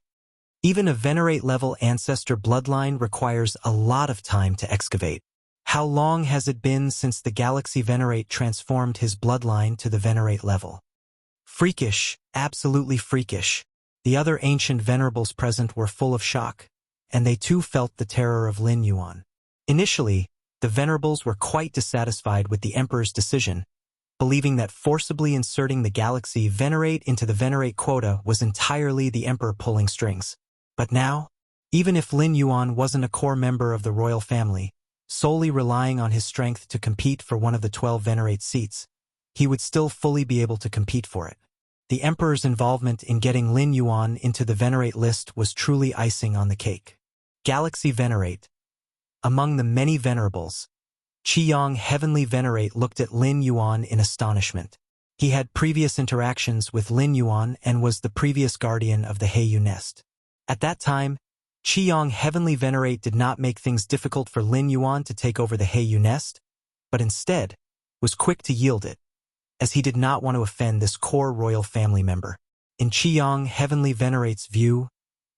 Even a Venerate level ancestor bloodline requires a lot of time to excavate. How long has it been since the Galaxy Venerate transformed his bloodline to the Venerate level? Freakish, absolutely freakish. The other ancient venerables present were full of shock, and they too felt the terror of Lin Yuan. Initially, the venerables were quite dissatisfied with the Emperor's decision, believing that forcibly inserting the Galaxy Venerate into the Venerate quota was entirely the Emperor pulling strings. But now, even if Lin Yuan wasn't a core member of the royal family, solely relying on his strength to compete for one of the 12 Venerate seats, he would still fully be able to compete for it. The Emperor's involvement in getting Lin Yuan into the Venerate list was truly icing on the cake. Galaxy Venerate. Among the many venerables, Qiyang Heavenly Venerate looked at Lin Yuan in astonishment. He had previous interactions with Lin Yuan and was the previous guardian of the Heiyu nest. At that time, Qiyang Heavenly Venerate did not make things difficult for Lin Yuan to take over the Heiyu nest, but instead was quick to yield it, as he did not want to offend this core royal family member. In Qiyang Heavenly Venerate's view,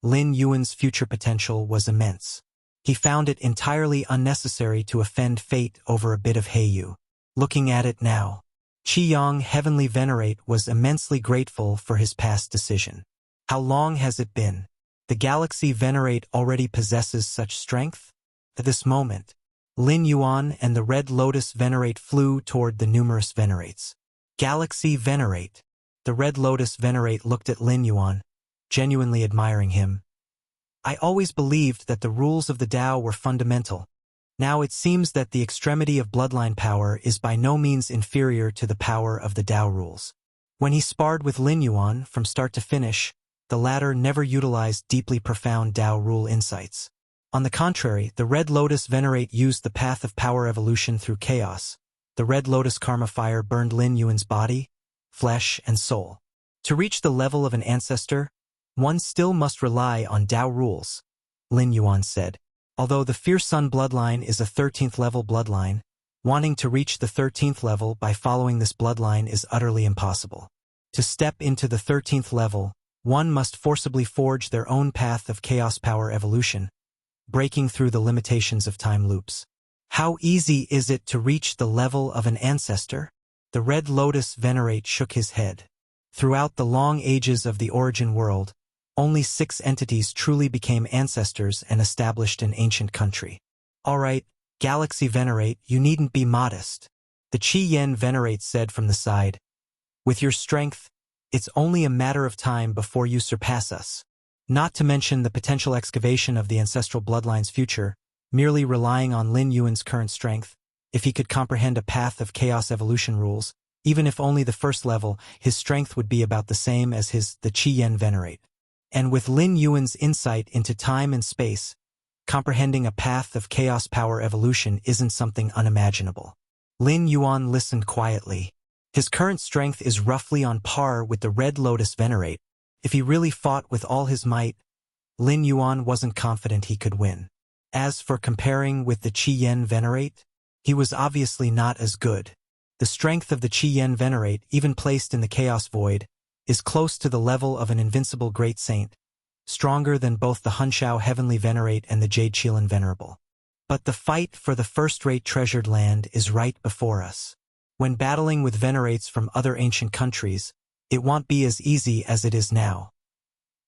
Lin Yuan's future potential was immense. He found it entirely unnecessary to offend fate over a bit of Heiyu. Looking at it now, Qiyang Heavenly Venerate was immensely grateful for his past decision. How long has it been? The Galaxy Venerate already possesses such strength? At this moment, Lin Yuan and the Red Lotus Venerate flew toward the numerous Venerates. Galaxy Venerate. The Red Lotus Venerate looked at Lin Yuan, genuinely admiring him. I always believed that the rules of the Tao were fundamental. Now it seems that the extremity of bloodline power is by no means inferior to the power of the Tao rules. When he sparred with Lin Yuan from start to finish, the latter never utilized deeply profound Tao rule insights. On the contrary, the Red Lotus Venerate used the path of power evolution through chaos. The Red Lotus Karma Fire burned Lin Yuan's body, flesh, and soul. To reach the level of an ancestor, one still must rely on Tao rules, Lin Yuan said. Although the Fierce Sun bloodline is a 13th level bloodline, wanting to reach the 13th level by following this bloodline is utterly impossible. To step into the 13th level, one must forcibly forge their own path of chaos power evolution, breaking through the limitations of time loops. How easy is it to reach the level of an ancestor? The Red Lotus Venerate shook his head. Throughout the long ages of the origin world, only 6 entities truly became ancestors and established an ancient country. All right, Galaxy Venerate, you needn't be modest, the Qi Yen Venerate said from the side. With your strength, it's only a matter of time before you surpass us. Not to mention the potential excavation of the ancestral bloodline's future, merely relying on Lin Yuan's current strength. If he could comprehend a path of chaos evolution rules, even if only the first level, his strength would be about the same as the Qi Yen Venerate. And with Lin Yuan's insight into time and space, comprehending a path of chaos power evolution isn't something unimaginable. Lin Yuan listened quietly. His current strength is roughly on par with the Red Lotus Venerate. If he really fought with all his might, Lin Yuan wasn't confident he could win. As for comparing with the Qi Yen Venerate, he was obviously not as good. The strength of the Qi Yen Venerate, even placed in the Chaos Void, is close to the level of an invincible great saint, stronger than both the Hunshao Heavenly Venerate and the Jade Qilan Venerable. But the fight for the first-rate treasured land is right before us. When battling with venerates from other ancient countries, it won't be as easy as it is now.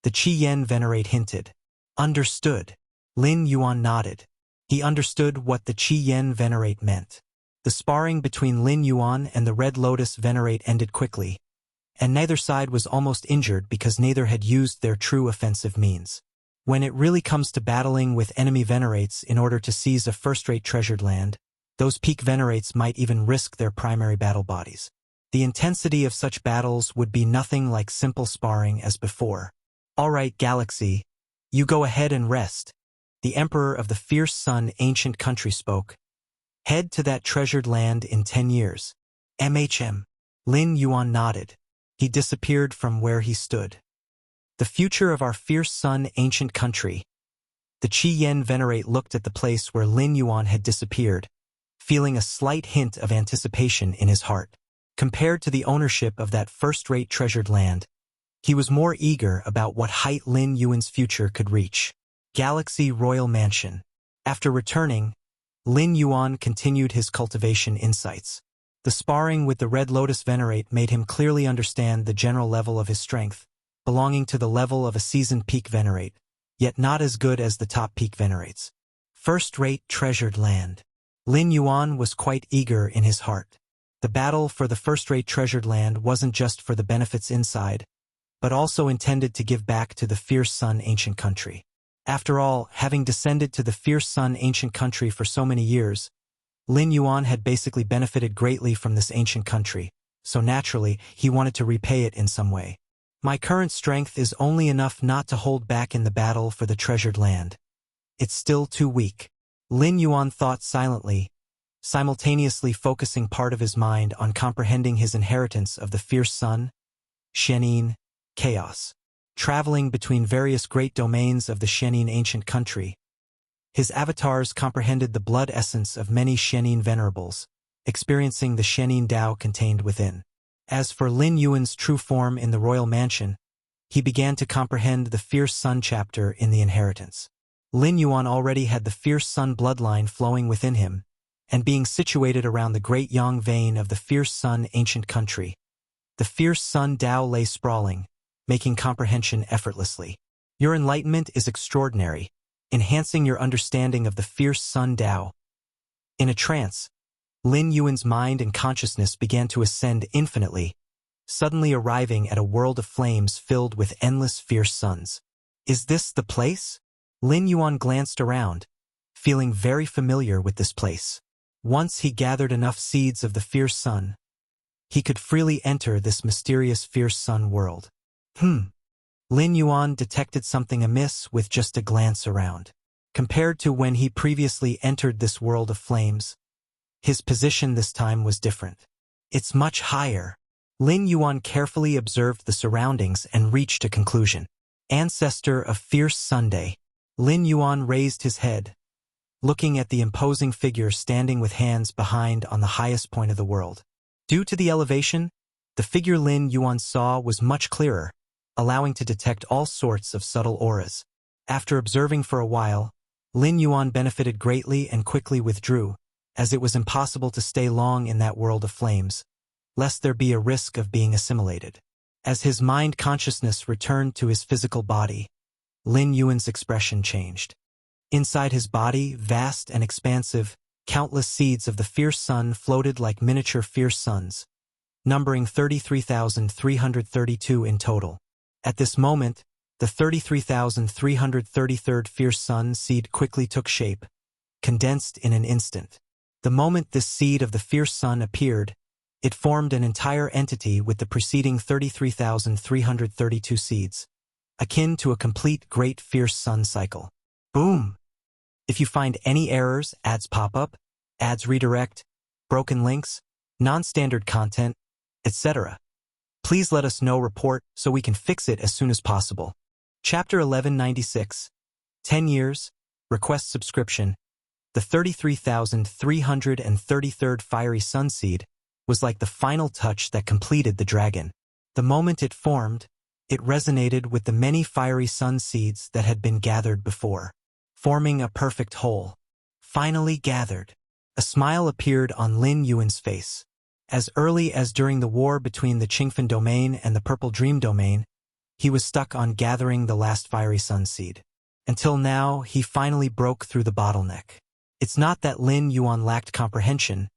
The Qi Yen Venerate hinted. Understood. Lin Yuan nodded. He understood what the Qi Yen Venerate meant. The sparring between Lin Yuan and the Red Lotus Venerate ended quickly, and neither side was almost injured because neither had used their true offensive means. When it really comes to battling with enemy venerates in order to seize a first-rate treasured land, those peak venerates might even risk their primary battle bodies. The intensity of such battles would be nothing like simple sparring as before. All right, Galaxy, you go ahead and rest. The Emperor of the Fierce Sun ancient country spoke. Head to that treasured land in 10 years. Lin Yuan nodded. He disappeared from where he stood. The future of our Fierce Sun ancient country. The Qi Yen Venerate looked at the place where Lin Yuan had disappeared, feeling a slight hint of anticipation in his heart. Compared to the ownership of that first-rate treasured land, he was more eager about what height Lin Yuan's future could reach. Galaxy Royal Mansion. After returning, Lin Yuan continued his cultivation insights. The sparring with the Red Lotus Venerate made him clearly understand the general level of his strength, belonging to the level of a seasoned peak Venerate, yet not as good as the top peak Venerates. First-rate treasured land. Lin Yuan was quite eager in his heart. The battle for the first-rate treasured land wasn't just for the benefits inside, but also intended to give back to the Fierce Sun ancient country. After all, having descended to the Fierce Sun ancient country for so many years, Lin Yuan had basically benefited greatly from this ancient country, so naturally, he wanted to repay it in some way. My current strength is only enough not to hold back in the battle for the treasured land. It's still too weak. Lin Yuan thought silently, simultaneously focusing part of his mind on comprehending his inheritance of the Fierce Sun, Shenin, Chaos. Traveling between various great domains of the Shenin ancient country, his avatars comprehended the blood essence of many Shenin venerables, experiencing the Shenin Dao contained within. As for Lin Yuan's true form in the royal mansion, he began to comprehend the Fierce Sun chapter in the inheritance. Lin Yuan already had the Fierce Sun bloodline flowing within him, and being situated around the great Yang vein of the Fierce Sun ancient country. The Fierce Sun Dao lay sprawling, making comprehension effortlessly. Your enlightenment is extraordinary, enhancing your understanding of the Fierce Sun Dao. In a trance, Lin Yuan's mind and consciousness began to ascend infinitely, suddenly arriving at a world of flames filled with endless fierce suns. Is this the place? Lin Yuan glanced around, feeling very familiar with this place. Once he gathered enough seeds of the Fierce Sun, he could freely enter this mysterious Fierce Sun world. Lin Yuan detected something amiss with just a glance around. Compared to when he previously entered this world of flames, his position this time was different. It's much higher. Lin Yuan carefully observed the surroundings and reached a conclusion. Ancestor of Fierce Sunday. Lin Yuan raised his head, looking at the imposing figure standing with hands behind on the highest point of the world. Due to the elevation, the figure Lin Yuan saw was much clearer, allowing to detect all sorts of subtle auras. After observing for a while, Lin Yuan benefited greatly and quickly withdrew, as it was impossible to stay long in that world of flames, lest there be a risk of being assimilated. As his mind consciousness returned to his physical body, Lin Yuan's expression changed. Inside his body, vast and expansive, countless seeds of the Fierce Sun floated like miniature fierce suns, numbering 33,332 in total. At this moment, the 33,333rd Fierce Sun seed quickly took shape, condensed in an instant. The moment this seed of the Fierce Sun appeared, it formed an entire entity with the preceding 33,332 seeds, akin to a complete Great Fierce Sun cycle. Boom! If you find any errors, ads pop up, ads redirect, broken links, non-standard content, etc., please let us know report so we can fix it as soon as possible. Chapter 1196. 10 years, request subscription. The 33,333rd Fiery Sun Seed, was like the final touch that completed the dragon. The moment it formed, it resonated with the many fiery sun seeds that had been gathered before, forming a perfect whole. Finally gathered. A smile appeared on Lin Yuan's face. As early as during the war between the Qingfen domain and the Purple Dream domain, he was stuck on gathering the last fiery sun seed. Until now, he finally broke through the bottleneck. It's not that Lin Yuan lacked comprehension,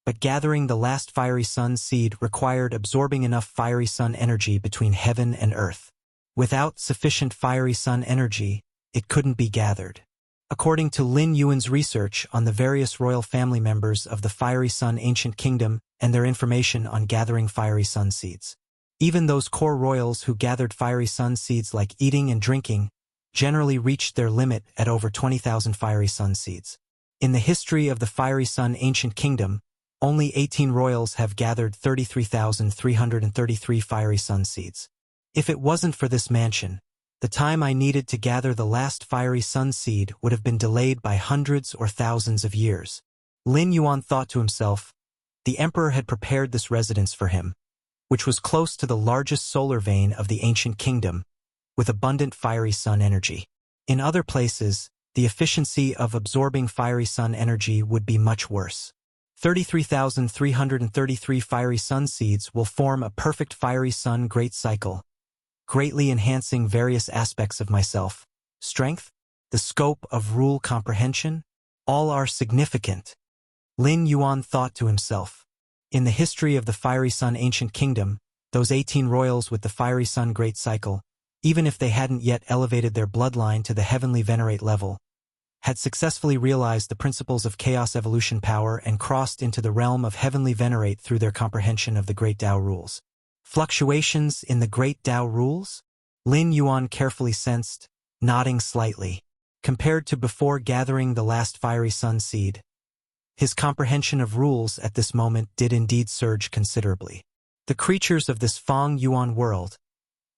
but gathering the last fiery sun seed required absorbing enough fiery sun energy between heaven and earth. Without sufficient fiery sun energy, it couldn't be gathered. According to Lin Yuan's research on the various royal family members of the Fiery Sun Ancient Kingdom and their information on gathering fiery sun seeds, even those core royals who gathered fiery sun seeds like eating and drinking generally reached their limit at over 20,000 fiery sun seeds. In the history of the Fiery Sun Ancient Kingdom, only 18 royals have gathered 33,333 fiery sun seeds. If it wasn't for this mansion, the time I needed to gather the last fiery sun seed would have been delayed by hundreds or thousands of years. Lin Yuan thought to himself, the emperor had prepared this residence for him, which was close to the largest solar vein of the ancient kingdom, with abundant fiery sun energy. In other places, the efficiency of absorbing fiery sun energy would be much worse. 33,333 fiery sun seeds will form a perfect fiery sun great cycle, greatly enhancing various aspects of myself. Strength, the scope of rule comprehension, all are significant. Lin Yuan thought to himself. In the history of the Fiery Sun Ancient Kingdom, those 18 royals with the Fiery Sun Great Cycle, even if they hadn't yet elevated their bloodline to the Heavenly Venerate level, had successfully realized the principles of chaos evolution power and crossed into the realm of Heavenly Venerate through their comprehension of the Great Tao rules. Fluctuations in the Great Tao rules? Lin Yuan carefully sensed, nodding slightly. Compared to before gathering the last fiery sun seed, his comprehension of rules at this moment did indeed surge considerably. The creatures of this Feng Yuan world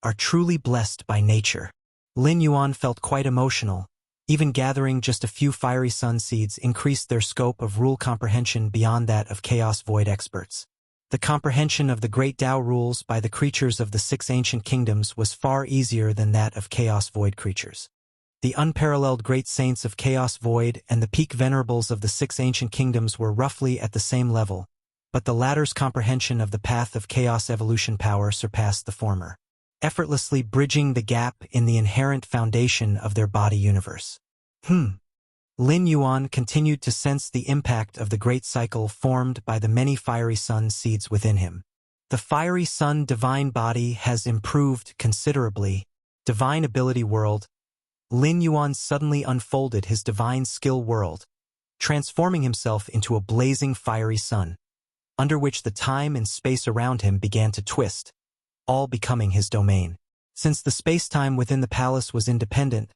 are truly blessed by nature. Lin Yuan felt quite emotional. Even gathering just a few fiery sun seeds increased their scope of rule comprehension beyond that of Chaos Void experts. The comprehension of the Great Tao rules by the creatures of the 6 ancient kingdoms was far easier than that of Chaos Void creatures. The unparalleled great saints of Chaos Void and the peak venerables of the 6 ancient kingdoms were roughly at the same level, but the latter's comprehension of the path of chaos evolution power surpassed the former, effortlessly bridging the gap in the inherent foundation of their body universe. Lin Yuan continued to sense the impact of the great cycle formed by the many fiery sun seeds within him. The fiery sun divine body has improved considerably. Divine ability world. Lin Yuan suddenly unfolded his divine skill world, transforming himself into a blazing fiery sun, under which the time and space around him began to twist, all becoming his domain. Since the space-time within the palace was independent,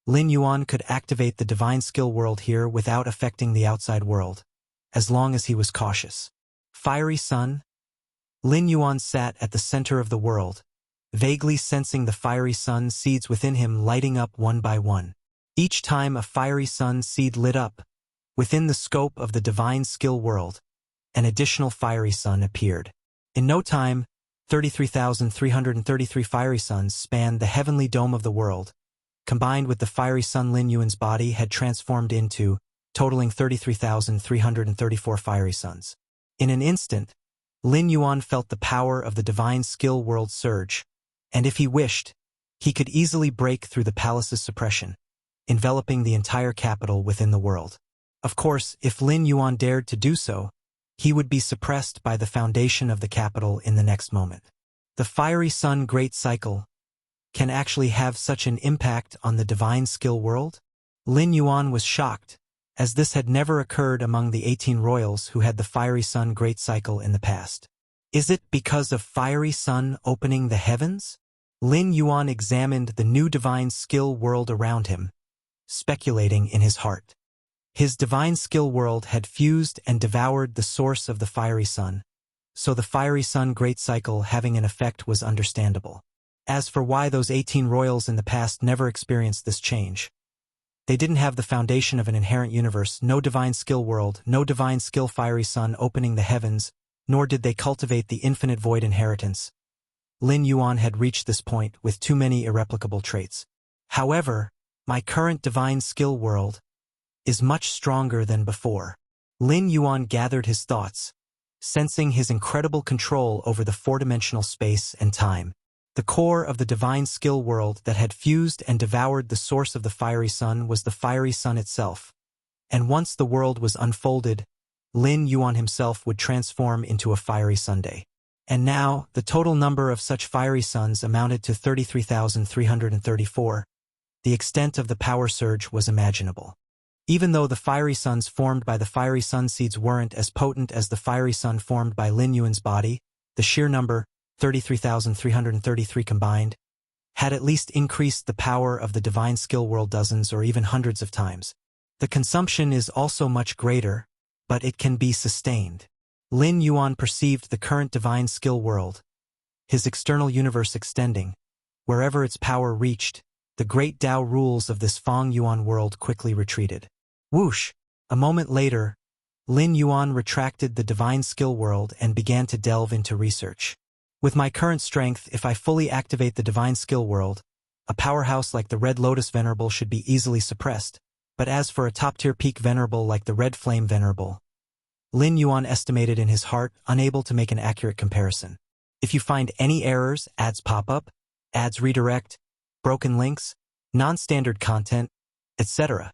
Lin Yuan could activate the divine skill world here without affecting the outside world, as long as he was cautious. Fiery sun. Lin Yuan sat at the center of the world, vaguely sensing the fiery sun seeds within him lighting up one by one. Each time a fiery sun seed lit up, within the scope of the divine skill world, an additional fiery sun appeared. In no time, 33,333 fiery suns spanned the heavenly dome of the world, combined with the fiery sun Lin Yuan's body had transformed into, totaling 33,334 fiery suns. In an instant, Lin Yuan felt the power of the divine skill world surge, and if he wished, he could easily break through the palace's suppression, enveloping the entire capital within the world. Of course, if Lin Yuan dared to do so, he would be suppressed by the foundation of the capital in the next moment. The fiery sun great cycle can actually have such an impact on the divine skill world? Lin Yuan was shocked, as this had never occurred among the 18 royals who had the fiery sun great cycle in the past. Is it because of fiery sun opening the heavens? Lin Yuan examined the new divine skill world around him, speculating in his heart. His divine skill world had fused and devoured the source of the fiery sun, so the fiery sun great cycle having an effect was understandable. As for why those 18 royals in the past never experienced this change, they didn't have the foundation of an inherent universe, no divine skill world, no divine skill fiery sun opening the heavens, nor did they cultivate the infinite void inheritance. Lin Yuan had reached this point with too many irreplicable traits. However, my current divine skill world is much stronger than before. Lin Yuan gathered his thoughts, sensing his incredible control over the four-dimensional space and time. The core of the divine skill world that had fused and devoured the source of the fiery sun was the fiery sun itself. And once the world was unfolded, Lin Yuan himself would transform into a fiery sunday. And now, the total number of such fiery suns amounted to 33,334. The extent of the power surge was imaginable. Even though the fiery suns formed by the fiery sun seeds weren't as potent as the fiery sun formed by Lin Yuan's body, the sheer number, 33,333 combined, had at least increased the power of the divine skill world dozens or even hundreds of times. The consumption is also much greater, but it can be sustained. Lin Yuan perceived the current divine skill world, his external universe extending. Wherever its power reached, the great Tao rules of this Feng Yuan world quickly retreated. Whoosh! A moment later, Lin Yuan retracted the divine skill world and began to delve into research. With my current strength, if I fully activate the divine skill world, a powerhouse like the Red Lotus Venerable should be easily suppressed. But as for a top-tier peak Venerable like the Red Flame Venerable, Lin Yuan estimated in his heart, unable to make an accurate comparison. If you find any errors, ads pop up, ads redirect, broken links, non-standard content, etc.,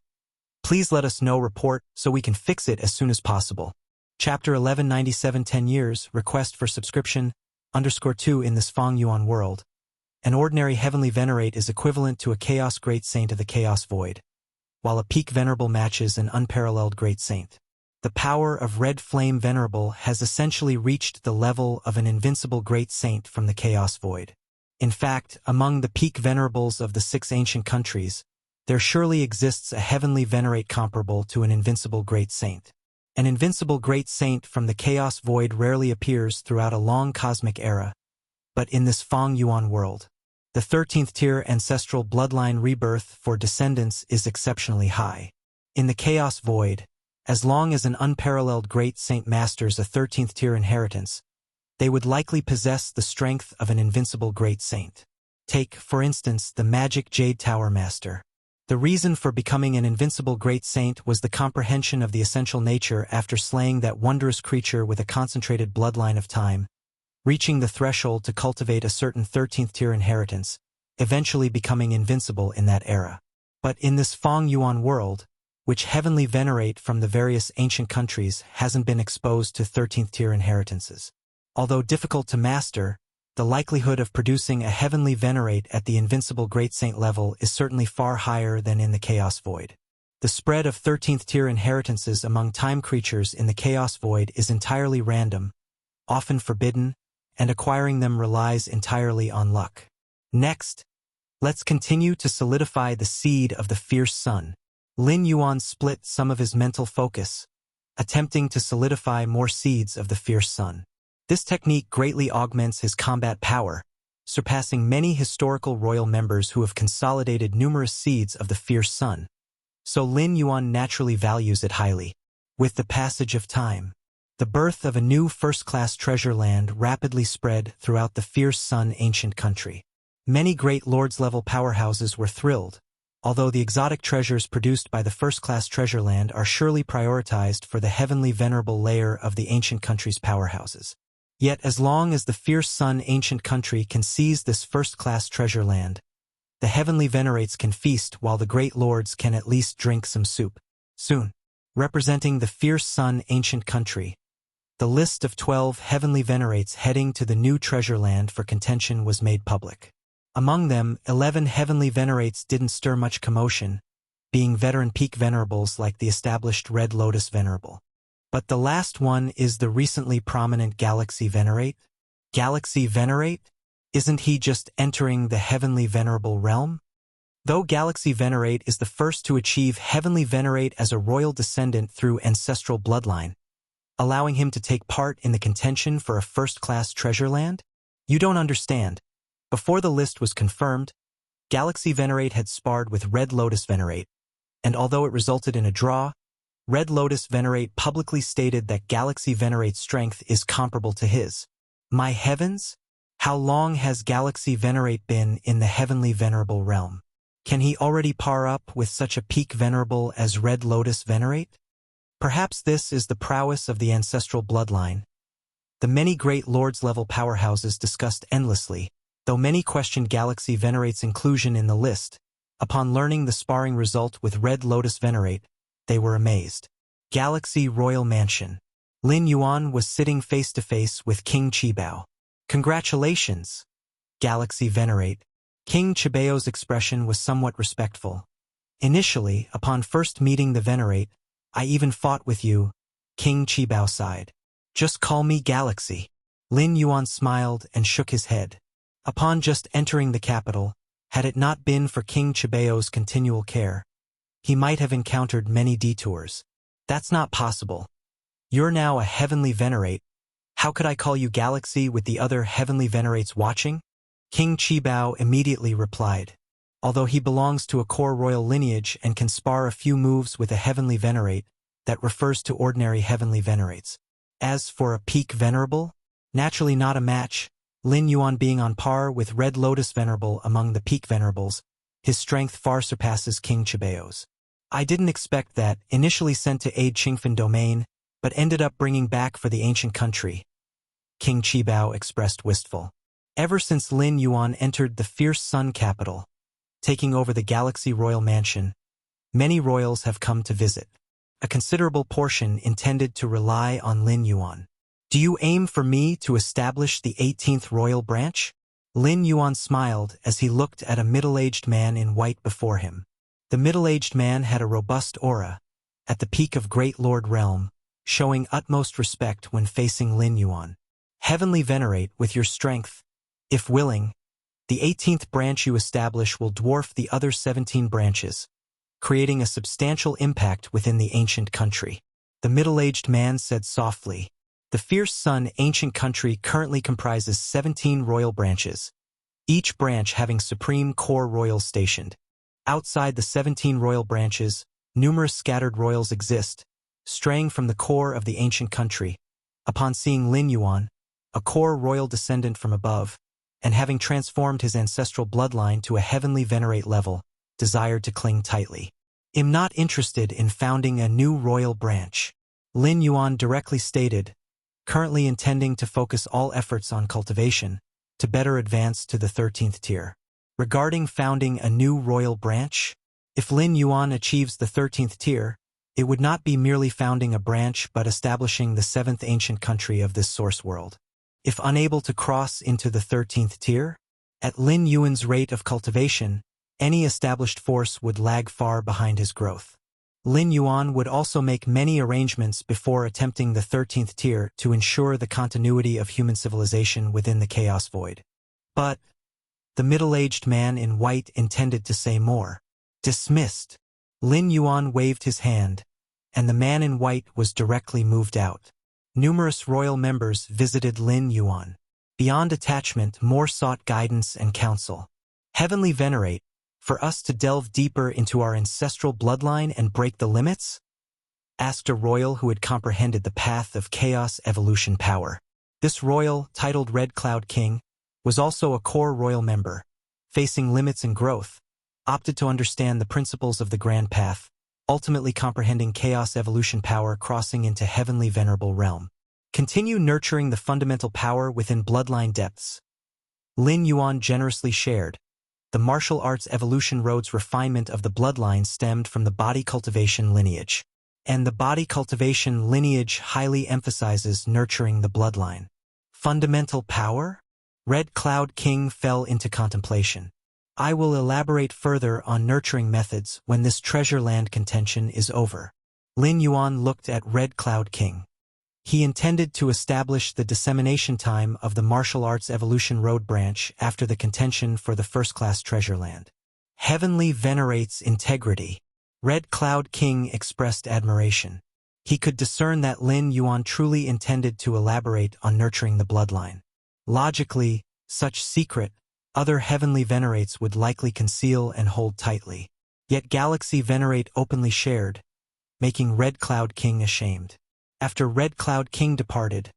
please let us know. Report so we can fix it as soon as possible. Chapter 1197 10 years, request for subscription, _2 in this Feng Yuan world. An ordinary heavenly venerate is equivalent to a chaos great saint of the chaos void, while a peak venerable matches an unparalleled great saint. The power of Red Flame Venerable has essentially reached the level of an invincible great saint from the chaos void. In fact, among the peak venerables of the 6 ancient countries, there surely exists a heavenly venerate comparable to an invincible great saint. An invincible great saint from the chaos void rarely appears throughout a long cosmic era, but in this Feng Yuan world, the 13th tier ancestral bloodline rebirth for descendants is exceptionally high. In the chaos void, as long as an unparalleled great saint masters a 13th tier inheritance, they would likely possess the strength of an invincible great saint. Take, for instance, the magic Jade Tower Master. The reason for becoming an invincible great saint was the comprehension of the essential nature after slaying that wondrous creature with a concentrated bloodline of time, reaching the threshold to cultivate a certain 13th tier inheritance, eventually becoming invincible in that era. But in this Feng Yuan world, which heavenly venerate from the various ancient countries hasn't been exposed to 13th tier inheritances. Although difficult to master, the likelihood of producing a heavenly venerate at the invincible great saint level is certainly far higher than in the chaos void. The spread of 13th tier inheritances among time creatures in the chaos void is entirely random, often forbidden, and acquiring them relies entirely on luck. Next, let's continue to solidify the seed of the fierce sun. Lin Yuan split some of his mental focus, attempting to solidify more seeds of the fierce sun. This technique greatly augments his combat power, surpassing many historical royal members who have consolidated numerous seeds of the fierce sun. So Lin Yuan naturally values it highly. With the passage of time, the birth of a new first-class treasure land rapidly spread throughout the fierce sun ancient country. Many great lords-level powerhouses were thrilled, although the exotic treasures produced by the first-class treasure land are surely prioritized for the heavenly venerable layer of the ancient country's powerhouses. Yet as long as the fierce sun ancient country can seize this first-class treasure land, the heavenly venerates can feast while the great lords can at least drink some soup. Soon, representing the fierce sun ancient country, the list of 12 heavenly venerates heading to the new treasure land for contention was made public. Among them, 11 heavenly venerates didn't stir much commotion, being veteran peak venerables like the established Red Lotus Venerable. But the last one is the recently prominent Galaxy Venerate. Galaxy Venerate? Isn't he just entering the heavenly venerable realm? Though Galaxy Venerate is the first to achieve heavenly venerate as a royal descendant through ancestral bloodline, allowing him to take part in the contention for a first-class treasure land? You don't understand. Before the list was confirmed, Galaxy Venerate had sparred with Red Lotus Venerate, and although it resulted in a draw, Red Lotus Venerate publicly stated that Galaxy Venerate's strength is comparable to his. My heavens? How long has Galaxy Venerate been in the heavenly venerable realm? Can he already par up with such a peak venerable as Red Lotus Venerate? Perhaps this is the prowess of the ancestral bloodline. The many great Lords-level powerhouses discussed endlessly, though many questioned Galaxy Venerate's inclusion in the list. Upon learning the sparring result with Red Lotus Venerate, they were amazed. Galaxy Royal Mansion. Lin Yuan was sitting face-to-face with King Qibao. Congratulations, Galaxy Venerate. King Qibao's expression was somewhat respectful. Initially, upon first meeting the Venerate, I even fought with you, King Qibao sighed. Just call me Galaxy. Lin Yuan smiled and shook his head. Upon just entering the capital, had it not been for King Qibao's continual care, he might have encountered many detours. That's not possible. You're now a heavenly Venerate. How could I call you Galaxy with the other heavenly Venerates watching? King Qibao immediately replied. Although he belongs to a core royal lineage and can spar a few moves with a heavenly Venerate, that refers to ordinary heavenly Venerates. As for a peak venerable, naturally not a match, Lin Yuan being on par with Red Lotus Venerable among the peak venerables, his strength far surpasses King Qibao's. I didn't expect that, initially sent to aid Qingfen domain, but ended up bringing back for the ancient country. King Qibao expressed wistful. Ever since Lin Yuan entered the fierce sun capital, taking over the Galaxy Royal Mansion, many royals have come to visit. A considerable portion intended to rely on Lin Yuan. Do you aim for me to establish the 18th royal branch? Lin Yuan smiled as he looked at a middle-aged man in white before him. The middle-aged man had a robust aura, at the peak of Great Lord Realm, showing utmost respect when facing Lin Yuan. Heavenly Venerate, with your strength, if willing, the 18th branch you establish will dwarf the other 17 branches, creating a substantial impact within the ancient country. The middle-aged man said softly. The fierce sun ancient country currently comprises 17 royal branches, each branch having supreme core royals stationed. Outside the 17 royal branches, numerous scattered royals exist, straying from the core of the ancient country. Upon seeing Lin Yuan, a core royal descendant from above, and having transformed his ancestral bloodline to a heavenly Venerate level, desired to cling tightly. Am not interested in founding a new royal branch, Lin Yuan directly stated, currently intending to focus all efforts on cultivation, to better advance to the 13th tier. Regarding founding a new royal branch, if Lin Yuan achieves the 13th tier, it would not be merely founding a branch but establishing the 7th ancient country of this source world. If unable to cross into the 13th tier, at Lin Yuan's rate of cultivation, any established force would lag far behind his growth. Lin Yuan would also make many arrangements before attempting the 13th tier to ensure the continuity of human civilization within the Chaos Void. But the middle-aged man in white intended to say more. Dismissed. Lin Yuan waved his hand, and the man in white was directly moved out. Numerous royal members visited Lin Yuan. Beyond attachment, more sought guidance and counsel. Heavenly Venerate, for us to delve deeper into our ancestral bloodline and break the limits? Asked a royal who had comprehended the path of chaos evolution power. This royal, titled Red Cloud King, was also a core royal member, facing limits and growth, opted to understand the principles of the grand path, ultimately comprehending chaos evolution power crossing into heavenly venerable realm. Continue nurturing the fundamental power within bloodline depths. Lin Yuan generously shared. The martial arts evolution road's refinement of the bloodline stemmed from the body cultivation lineage. And the body cultivation lineage highly emphasizes nurturing the bloodline. Fundamental power? Red Cloud King fell into contemplation. I will elaborate further on nurturing methods when this treasure land contention is over. Lin Yuan looked at Red Cloud King. He intended to establish the dissemination time of the martial arts evolution road branch after the contention for the first-class treasure land. Heavenly venerates integrity. Red Cloud King expressed admiration. He could discern that Lin Yuan truly intended to elaborate on nurturing the bloodline. Logically, such secret, other heavenly venerates would likely conceal and hold tightly. Yet Galaxy Venerate openly shared. making Red Cloud King ashamed. After Red Cloud King departed,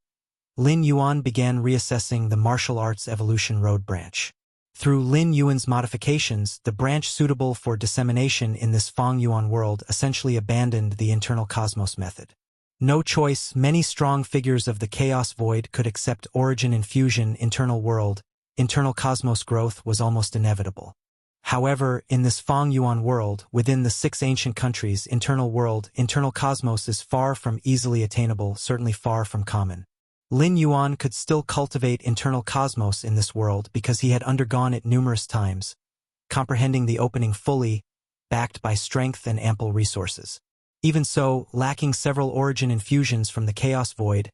Lin Yuan began reassessing the martial arts evolution road branch. Through Lin Yuan's modifications, the branch suitable for dissemination in this Feng Yuan world essentially abandoned the internal cosmos method. No choice, many strong figures of the Chaos Void could accept origin infusion internal world. Internal cosmos growth was almost inevitable. However, in this Feng Yuan world, within the 6 ancient countries, internal world, internal cosmos is far from easily attainable, certainly far from common. Lin Yuan could still cultivate internal cosmos in this world because he had undergone it numerous times, comprehending the opening fully, backed by strength and ample resources. Even so, lacking several origin infusions from the Chaos Void,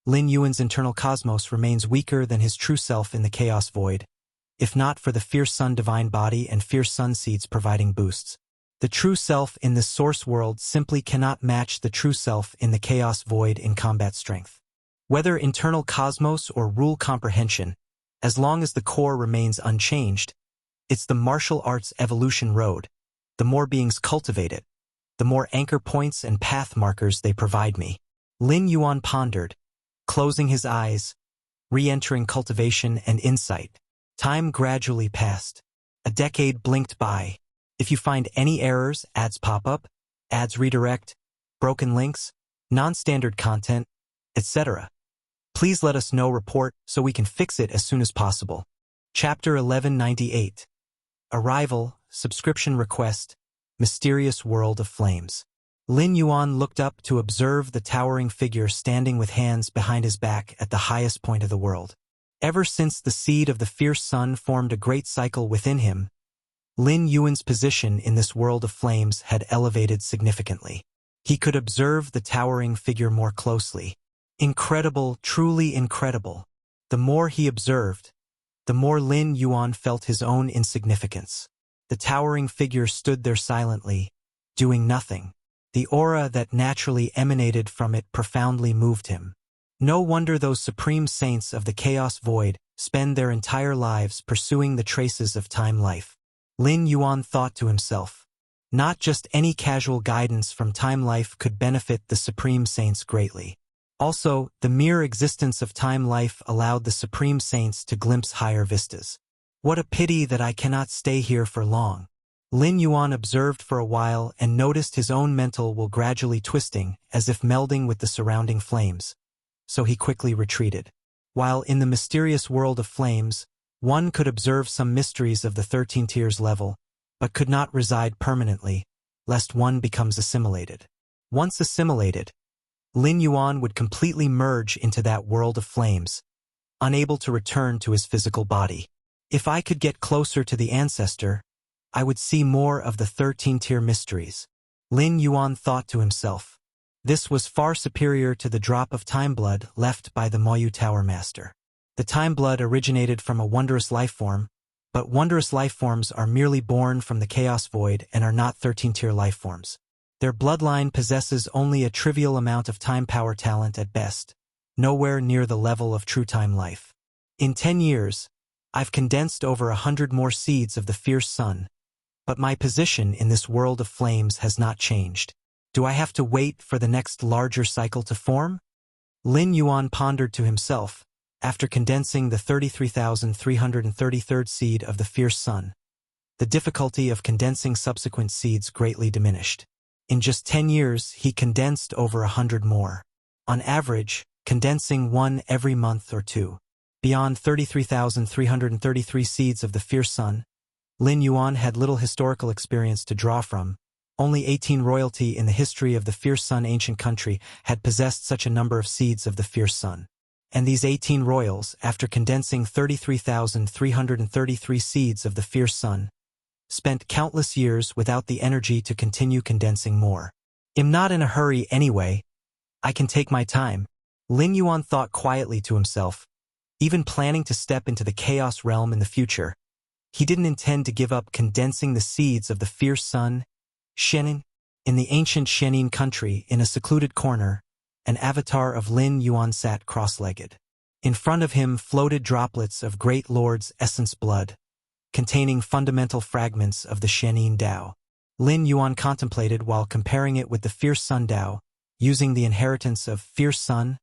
Lin Yuan's internal cosmos remains weaker than his true self in the Chaos Void, if not for the Fierce Sun Divine Body and Fierce Sun Seeds providing boosts. The true self in this source world simply cannot match the true self in the Chaos Void in combat strength. Whether internal cosmos or rule comprehension, as long as the core remains unchanged, it's the martial arts evolution road. The more beings cultivate it, the more anchor points and path markers they provide me. Lin Yuan pondered, closing his eyes, re-entering cultivation and insight. Time gradually passed. A decade blinked by. If you find any errors, ads pop up, ads redirect, broken links, non-standard content, etc., please let us know. Report so we can fix it as soon as possible. Chapter 1198. Arrival, Subscription Request, Mysterious World of Flames. Lin Yuan looked up to observe the towering figure standing with hands behind his back at the highest point of the world. Ever since the seed of the fierce sun formed a great cycle within him, Lin Yuan's position in this world of flames had elevated significantly. He could observe the towering figure more closely. Incredible, truly incredible. The more he observed, the more Lin Yuan felt his own insignificance. The towering figure stood there silently, doing nothing. The aura that naturally emanated from it profoundly moved him. No wonder those supreme saints of the Chaos Void spend their entire lives pursuing the traces of time life. Lin Yuan thought to himself, not just any casual guidance from time life could benefit the supreme saints greatly. Also, the mere existence of time life allowed the supreme saints to glimpse higher vistas. What a pity that I cannot stay here for long. Lin Yuan observed for a while and noticed his own mental will gradually twisting, as if melding with the surrounding flames. So he quickly retreated. While in the mysterious world of flames, one could observe some mysteries of the 13 tiers level, but could not reside permanently, lest one becomes assimilated. Once assimilated, Lin Yuan would completely merge into that world of flames, unable to return to his physical body. If I could get closer to the ancestor, I would see more of the 13-tier mysteries. Lin Yuan thought to himself. This was far superior to the drop of time blood left by the Moyu Tower Master. The time blood originated from a wondrous life form, but wondrous life forms are merely born from the Chaos Void and are not 13-tier life forms. Their bloodline possesses only a trivial amount of time power talent at best, nowhere near the level of true time life. In 10 years, I've condensed over 100 more seeds of the fierce sun, but my position in this world of flames has not changed. Do I have to wait for the next larger cycle to form? Lin Yuan pondered to himself, after condensing the 33,333rd seed of the fierce sun. The difficulty of condensing subsequent seeds greatly diminished. In just 10 years, he condensed over 100 more. On average, condensing one every month or two. Beyond 33,333 seeds of the fierce sun, Lin Yuan had little historical experience to draw from. Only 18 royalty in the history of the fierce sun ancient country had possessed such a number of seeds of the fierce sun. And these 18 royals, after condensing 33,333 seeds of the fierce sun, spent countless years without the energy to continue condensing more. I'm not in a hurry anyway. I can take my time. Lin Yuan thought quietly to himself. Even planning to step into the chaos realm in the future, he didn't intend to give up condensing the seeds of the fierce sun. Shenin. In the ancient Shenin country, in a secluded corner, an avatar of Lin Yuan sat cross-legged. In front of him floated droplets of Great Lord's essence blood, containing fundamental fragments of the Shenin Dao. Lin Yuan contemplated while comparing it with the fierce sun Dao, using the inheritance of fierce sun,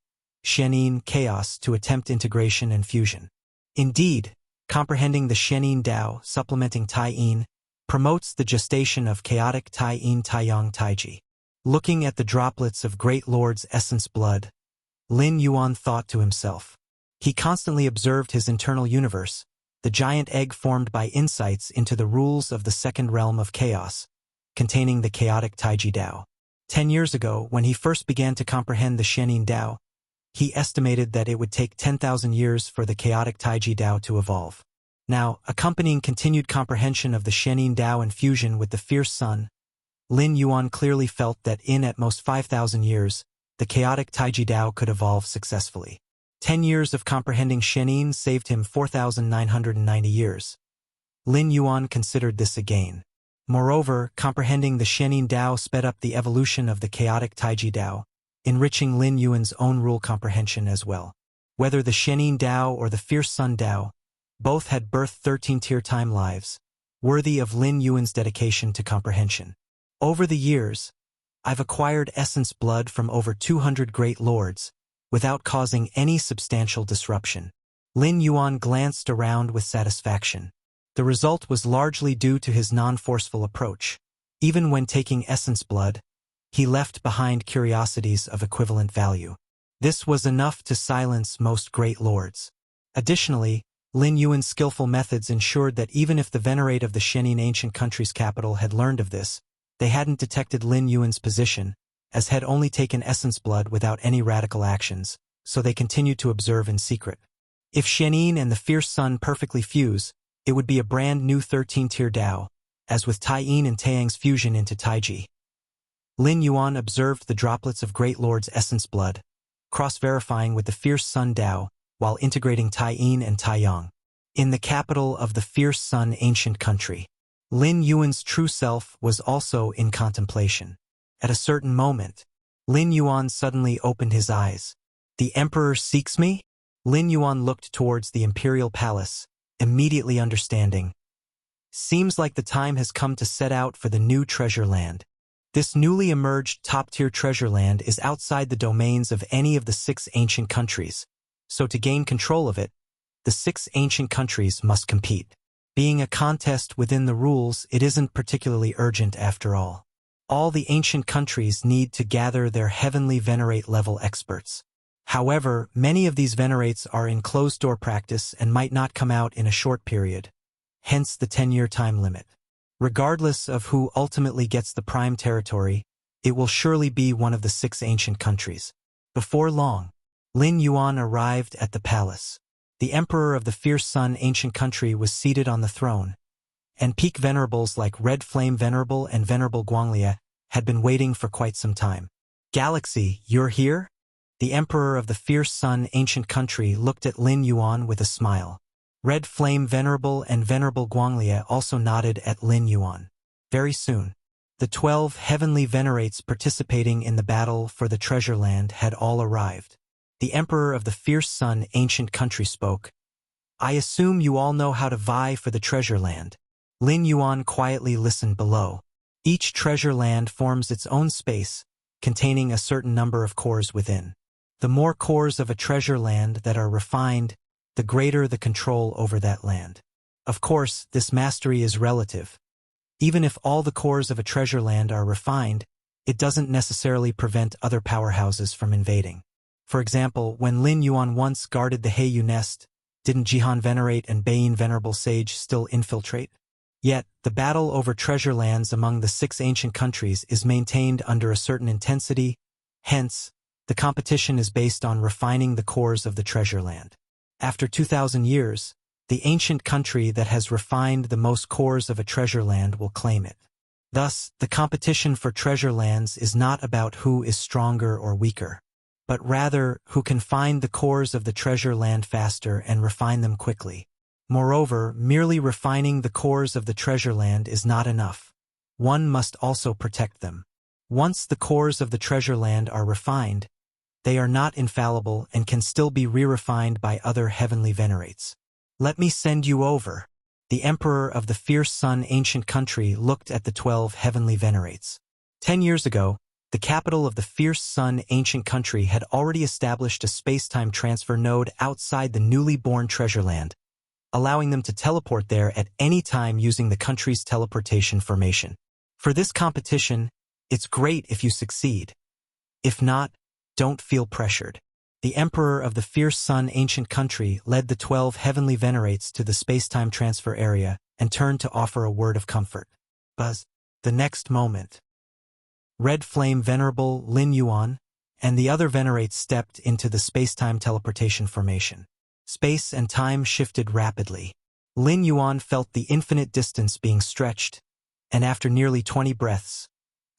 Shenin chaos to attempt integration and fusion. Indeed, comprehending the Shenin Dao, supplementing Tai-Yin, promotes the gestation of chaotic Tai-Yin Taiyang Taiji. Looking at the droplets of Great Lord's essence blood, Lin Yuan thought to himself. He constantly observed his internal universe, the giant egg formed by insights into the rules of the second realm of chaos, containing the chaotic Taiji Dao. 10 years ago, when he first began to comprehend the Shenin Dao, he estimated that it would take 10,000 years for the chaotic Taiji Dao to evolve. Now, accompanying continued comprehension of the Shenin Dao and fusion with the fierce sun, Lin Yuan clearly felt that in at most 5,000 years, the chaotic Taiji Dao could evolve successfully. 10 years of comprehending Shenin saved him 4,990 years. Lin Yuan considered this a gain. Moreover, comprehending the Shenin Dao sped up the evolution of the chaotic Taiji Dao, enriching Lin Yuan's own rule comprehension as well. Whether the Shenin Dao or the fierce sun Dao, both had birthed 13-tier time lives, worthy of Lin Yuan's dedication to comprehension. Over the years, I've acquired essence blood from over 200 great lords, without causing any substantial disruption. Lin Yuan glanced around with satisfaction. The result was largely due to his non-forceful approach. Even when taking essence blood, he left behind curiosities of equivalent value. This was enough to silence most great lords. Additionally, Lin Yuan's skillful methods ensured that even if the venerate of the Shenin ancient country's capital had learned of this, they hadn't detected Lin Yuan's position, as had only taken essence blood without any radical actions, so they continued to observe in secret. If Shenin and the fierce sun perfectly fuse, it would be a brand new 13-tier Dao, as with Tai-Yin and Taiyang's fusion into Taiji. Lin Yuan observed the droplets of Great Lord's essence blood, cross-verifying with the fierce sun Dao, while integrating Tai-Yin and Taiyang. In the capital of the fierce sun ancient country, Lin Yuan's true self was also in contemplation. At a certain moment, Lin Yuan suddenly opened his eyes. The emperor seeks me? Lin Yuan looked towards the imperial palace, immediately understanding. Seems like the time has come to set out for the new treasure land. This newly emerged top-tier treasure land is outside the domains of any of the 6 ancient countries, so to gain control of it, the 6 ancient countries must compete. Being a contest within the rules, it isn't particularly urgent after all. All the ancient countries need to gather their heavenly venerate level experts. However, many of these venerates are in closed-door practice and might not come out in a short period, hence the 10-year time limit. Regardless of who ultimately gets the prime territory, it will surely be one of the 6 ancient countries. Before long, Lin Yuan arrived at the palace. The emperor of the fierce sun ancient country was seated on the throne, and peak venerables like Red Flame Venerable and Venerable Guanglia had been waiting for quite some time. Galaxy, you're here? The emperor of the fierce sun ancient country looked at Lin Yuan with a smile. Red Flame Venerable and Venerable Guanglia also nodded at Lin Yuan. Very soon, the 12 heavenly venerates participating in the battle for the treasure land had all arrived. The emperor of the fierce sun ancient country spoke. I assume you all know how to vie for the treasure land. Lin Yuan quietly listened below. Each treasure land forms its own space, containing a certain number of cores within. The more cores of a treasure land that are refined, the greater the control over that land. Of course, this mastery is relative. Even if all the cores of a treasure land are refined, it doesn't necessarily prevent other powerhouses from invading. For example, when Lin Yuan once guarded the Heiyu nest, didn't Jihan Venerate and Beiyin Venerable Sage still infiltrate? Yet, the battle over treasure lands among the 6 ancient countries is maintained under a certain intensity, hence, the competition is based on refining the cores of the treasure land. After 2,000 years, the ancient country that has refined the most cores of a treasure land will claim it. Thus, the competition for treasure lands is not about who is stronger or weaker, but rather who can find the cores of the treasure land faster and refine them quickly. Moreover, merely refining the cores of the treasure land is not enough. One must also protect them. Once the cores of the treasure land are refined, they are not infallible and can still be re-refined by other heavenly venerates. Let me send you over. the emperor of the fierce sun ancient country looked at the 12 heavenly venerates. 10 years ago, the capital of the fierce sun ancient country had already established a space-time transfer node outside the newly born treasure land, allowing them to teleport there at any time using the country's teleportation formation. For this competition, it's great if you succeed. If not, don't feel pressured. The emperor of the fierce sun ancient country led the 12 heavenly venerates to the space-time transfer area and turned to offer a word of comfort. Buzz. The next moment, Red Flame Venerable Lin Yuan and the other venerates stepped into the space-time teleportation formation. Space and time shifted rapidly. Lin Yuan felt the infinite distance being stretched, and after nearly 20 breaths,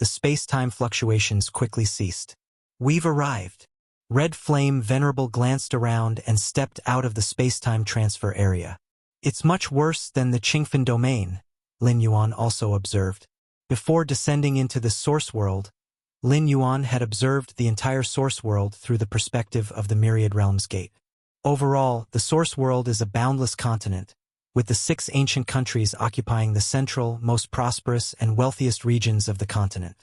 the space-time fluctuations quickly ceased. We've arrived. Red Flame Venerable glanced around and stepped out of the space-time transfer area. It's much worse than the Qingfen domain, Lin Yuan also observed. Before descending into the source world, Lin Yuan had observed the entire source world through the perspective of the Myriad Realms Gate. Overall, the source world is a boundless continent, with the 6 ancient countries occupying the central, most prosperous, and wealthiest regions of the continent.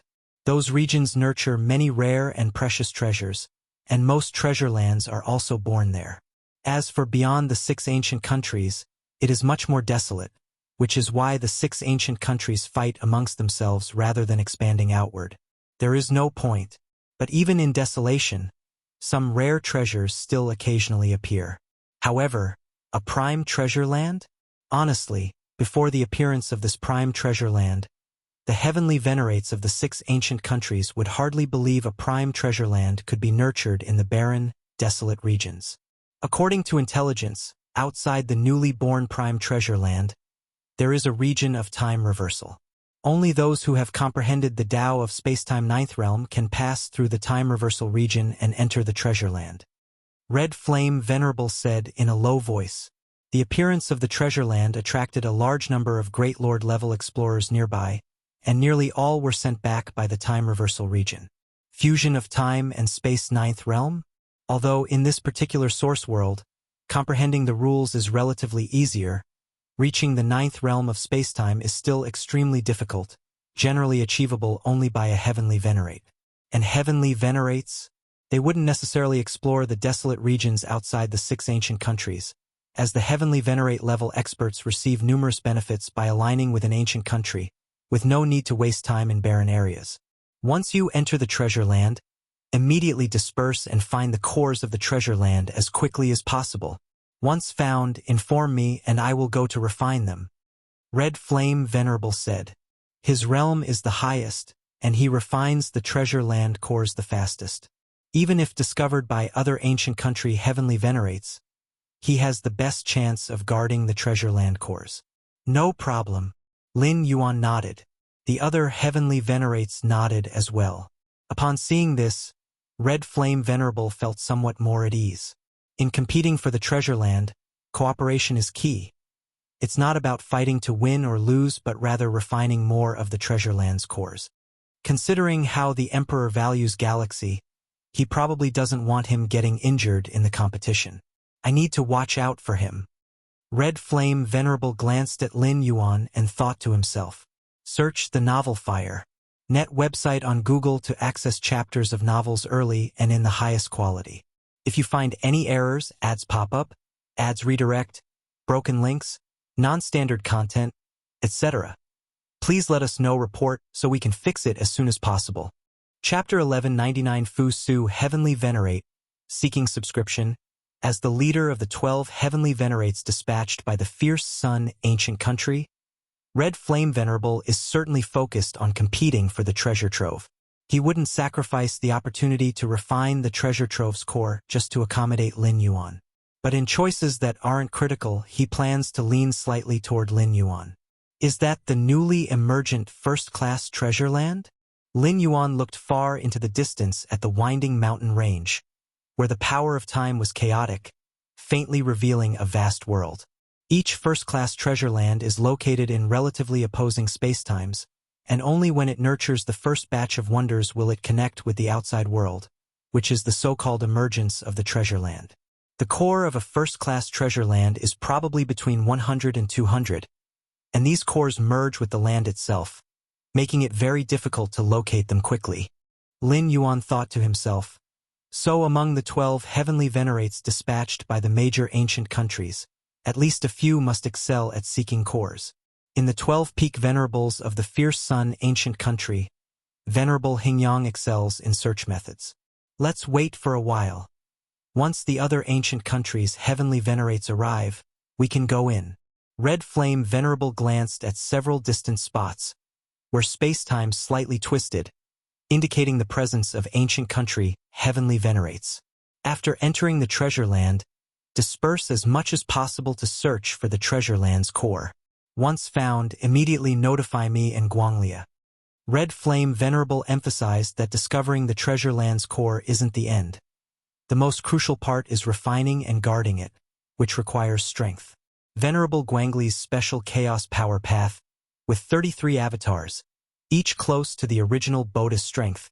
Those regions nurture many rare and precious treasures, and most treasure lands are also born there. As for beyond the 6 ancient countries, it is much more desolate, which is why the 6 ancient countries fight amongst themselves rather than expanding outward. There is no point, but even in desolation, some rare treasures still occasionally appear. However, a prime treasure land? Honestly, before the appearance of this prime treasure land, the heavenly venerates of the 6 ancient countries would hardly believe a prime treasure land could be nurtured in the barren, desolate regions. According to intelligence, outside the newly born prime treasure land, there is a region of time reversal. Only those who have comprehended the Tao of Spacetime Ninth Realm can pass through the time reversal region and enter the treasure land. Red Flame Venerable said in a low voice. The appearance of the treasure land attracted a large number of Great Lord-level explorers nearby, and nearly all were sent back by the time reversal region. Fusion of time and space Ninth Realm? Although in this particular source world, comprehending the rules is relatively easier, reaching the 9th realm of spacetime is still extremely difficult, generally achievable only by a heavenly venerate. And heavenly venerates? They wouldn't necessarily explore the desolate regions outside the 6 ancient countries, as the heavenly venerate level experts receive numerous benefits by aligning with an ancient country, with no need to waste time in barren areas. Once you enter the treasure land, immediately disperse and find the cores of the treasure land as quickly as possible. Once found, inform me and I will go to refine them. Red Flame Venerable said. His realm is the highest, and he refines the treasure land cores the fastest. Even if discovered by other ancient country heavenly venerates, he has the best chance of guarding the treasure land cores. No problem. Lin Yuan nodded. The other heavenly venerates nodded as well. Upon seeing this, Red Flame Venerable felt somewhat more at ease. In competing for the treasure land, cooperation is key. It's not about fighting to win or lose but rather refining more of the treasure land's cores. Considering how the Emperor values Galaxy, he probably doesn't want him getting injured in the competition. I need to watch out for him. Red Flame Venerable glanced at Lin Yuan and thought to himself. Search the novel Fire. Net website on Google to access chapters of novels early and in the highest quality. If you find any errors, ads pop up, ads redirect, broken links, non-standard content, etc., please let us know report so we can fix it as soon as possible. Chapter 1199 Fu Su Heavenly Venerate, seeking subscription, as the leader of the 12 heavenly venerates dispatched by the fierce sun ancient country, Red Flame Venerable is certainly focused on competing for the treasure trove. He wouldn't sacrifice the opportunity to refine the treasure trove's core just to accommodate Lin Yuan. But in choices that aren't critical, he plans to lean slightly toward Lin Yuan. Is that the newly emergent first-class treasure land? Lin Yuan looked far into the distance at the winding mountain range, where the power of time was chaotic, faintly revealing a vast world. Each first-class treasure land is located in relatively opposing spacetimes, and only when it nurtures the first batch of wonders will it connect with the outside world, which is the so-called emergence of the treasure land. The core of a first-class treasure land is probably between 100 and 200, and these cores merge with the land itself, making it very difficult to locate them quickly. Lin Yuan thought to himself, so among the 12 heavenly venerates dispatched by the major ancient countries, at least a few must excel at seeking cores. In the 12 peak venerables of the fierce sun ancient country, Venerable Hingyang excels in search methods. Let's wait for a while. Once the other ancient countries' heavenly venerates arrive, we can go in. Red Flame Venerable glanced at several distant spots, where space-time slightly twisted, indicating the presence of ancient country heavenly venerates. After entering the treasure land, disperse as much as possible to search for the treasure land's core. Once found, immediately notify me and Guanglia. Red Flame Venerable emphasized that discovering the treasure land's core isn't the end. The most crucial part is refining and guarding it, which requires strength. Venerable Guangli's special Chaos Power Path, with 33 avatars, each close to the original Bodhi's strength,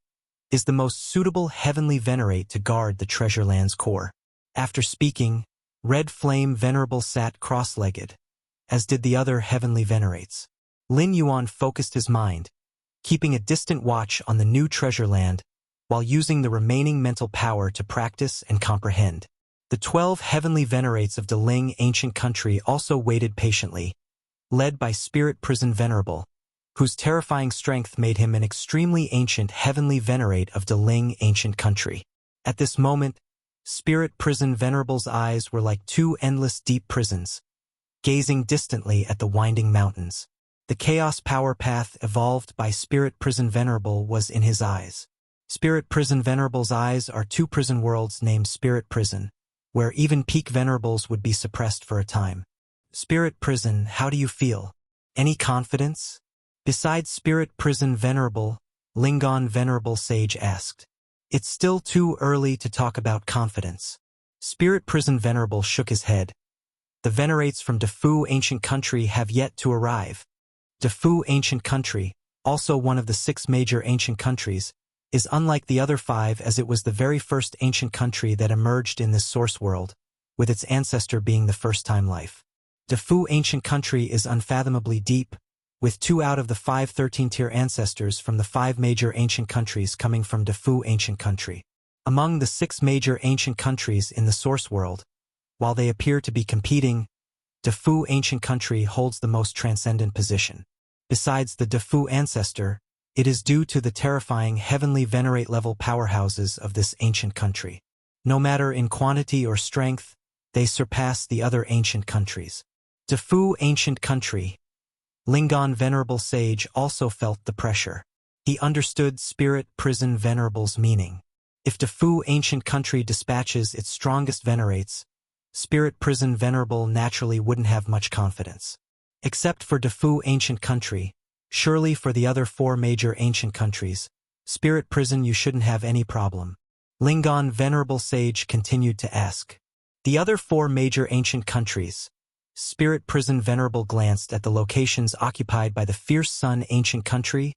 is the most suitable heavenly venerate to guard the treasure land's core. After speaking, Red Flame Venerable sat cross-legged, as did the other heavenly venerates. Lin Yuan focused his mind, keeping a distant watch on the new treasure land, while using the remaining mental power to practice and comprehend. The 12 heavenly venerates of Deling ancient country also waited patiently, led by Spirit Prison Venerable, whose terrifying strength made him an extremely ancient heavenly venerate of Deling ancient country. At this moment, Spirit Prison Venerable's eyes were like two endless deep prisons, gazing distantly at the winding mountains. The Chaos Power Path evolved by Spirit Prison Venerable was in his eyes. Spirit Prison Venerable's eyes are two prison worlds named Spirit Prison, where even peak venerables would be suppressed for a time. Spirit Prison, how do you feel? Any confidence? Besides Spirit Prison Venerable, Lingon Venerable Sage asked. It's still too early to talk about confidence. Spirit Prison Venerable shook his head. The venerates from Defu ancient country have yet to arrive. Defu ancient country, also one of the 6 major ancient countries, is unlike the other 5 as it was the very first ancient country that emerged in this source world, with its ancestor being the first-time life. Defu ancient country is unfathomably deep, with 2 out of the 5 13-tier ancestors from the 5 major ancient countries coming from Defu ancient country. Among the 6 major ancient countries in the source world, while they appear to be competing, Defu ancient country holds the most transcendent position. Besides the Defu ancestor, it is due to the terrifying heavenly venerate level powerhouses of this ancient country. No matter in quantity or strength, they surpass the other ancient countries. Defu ancient country. Lingon Venerable Sage also felt the pressure. He understood Spirit Prison Venerable's meaning. If Defu ancient country dispatches its strongest venerates, Spirit Prison Venerable naturally wouldn't have much confidence. Except for Defu ancient country, surely for the other 4 major ancient countries, Spirit Prison you shouldn't have any problem. Lingon Venerable Sage continued to ask. The other 4 major ancient countries. Spirit Prison Venerable glanced at the locations occupied by the Fierce Sun ancient country,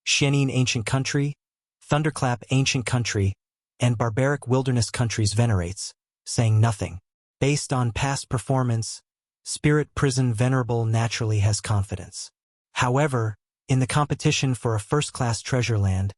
Shenin ancient country, Thunderclap ancient country, and Barbaric Wilderness countries venerates, saying nothing. Based on past performance, Spirit Prison Venerable naturally has confidence. However, in the competition for a first-class treasure land,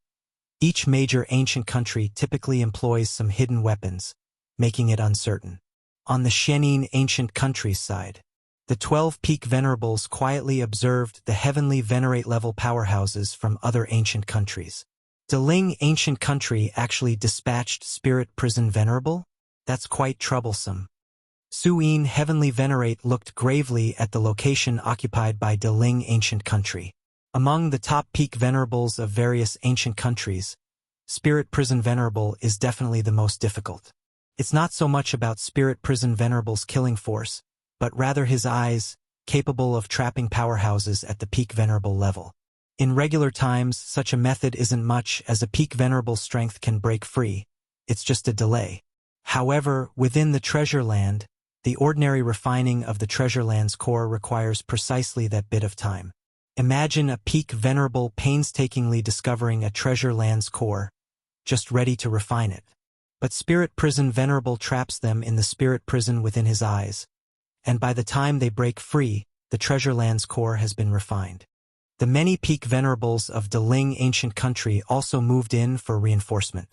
each major ancient country typically employs some hidden weapons, making it uncertain. On the Shenin ancient country's side, the 12 peak venerables quietly observed the heavenly venerate-level powerhouses from other ancient countries. Deling ancient country actually dispatched Spirit Prison Venerable? That's quite troublesome. Suyin Heavenly Venerate looked gravely at the location occupied by Deling ancient country. Among the top peak venerables of various ancient countries, Spirit Prison Venerable is definitely the most difficult. It's not so much about Spirit Prison Venerable's killing force, but rather his eyes, capable of trapping powerhouses at the peak venerable level. In regular times, such a method isn't much as a peak venerable strength can break free. It's just a delay. However, within the treasure land, the ordinary refining of the treasure land's core requires precisely that bit of time. Imagine a peak venerable painstakingly discovering a treasure land's core, just ready to refine it. But Spirit Prison Venerable traps them in the spirit prison within his eyes, and by the time they break free, the treasure land's core has been refined. The many peak venerables of Deling ancient country also moved in for reinforcement.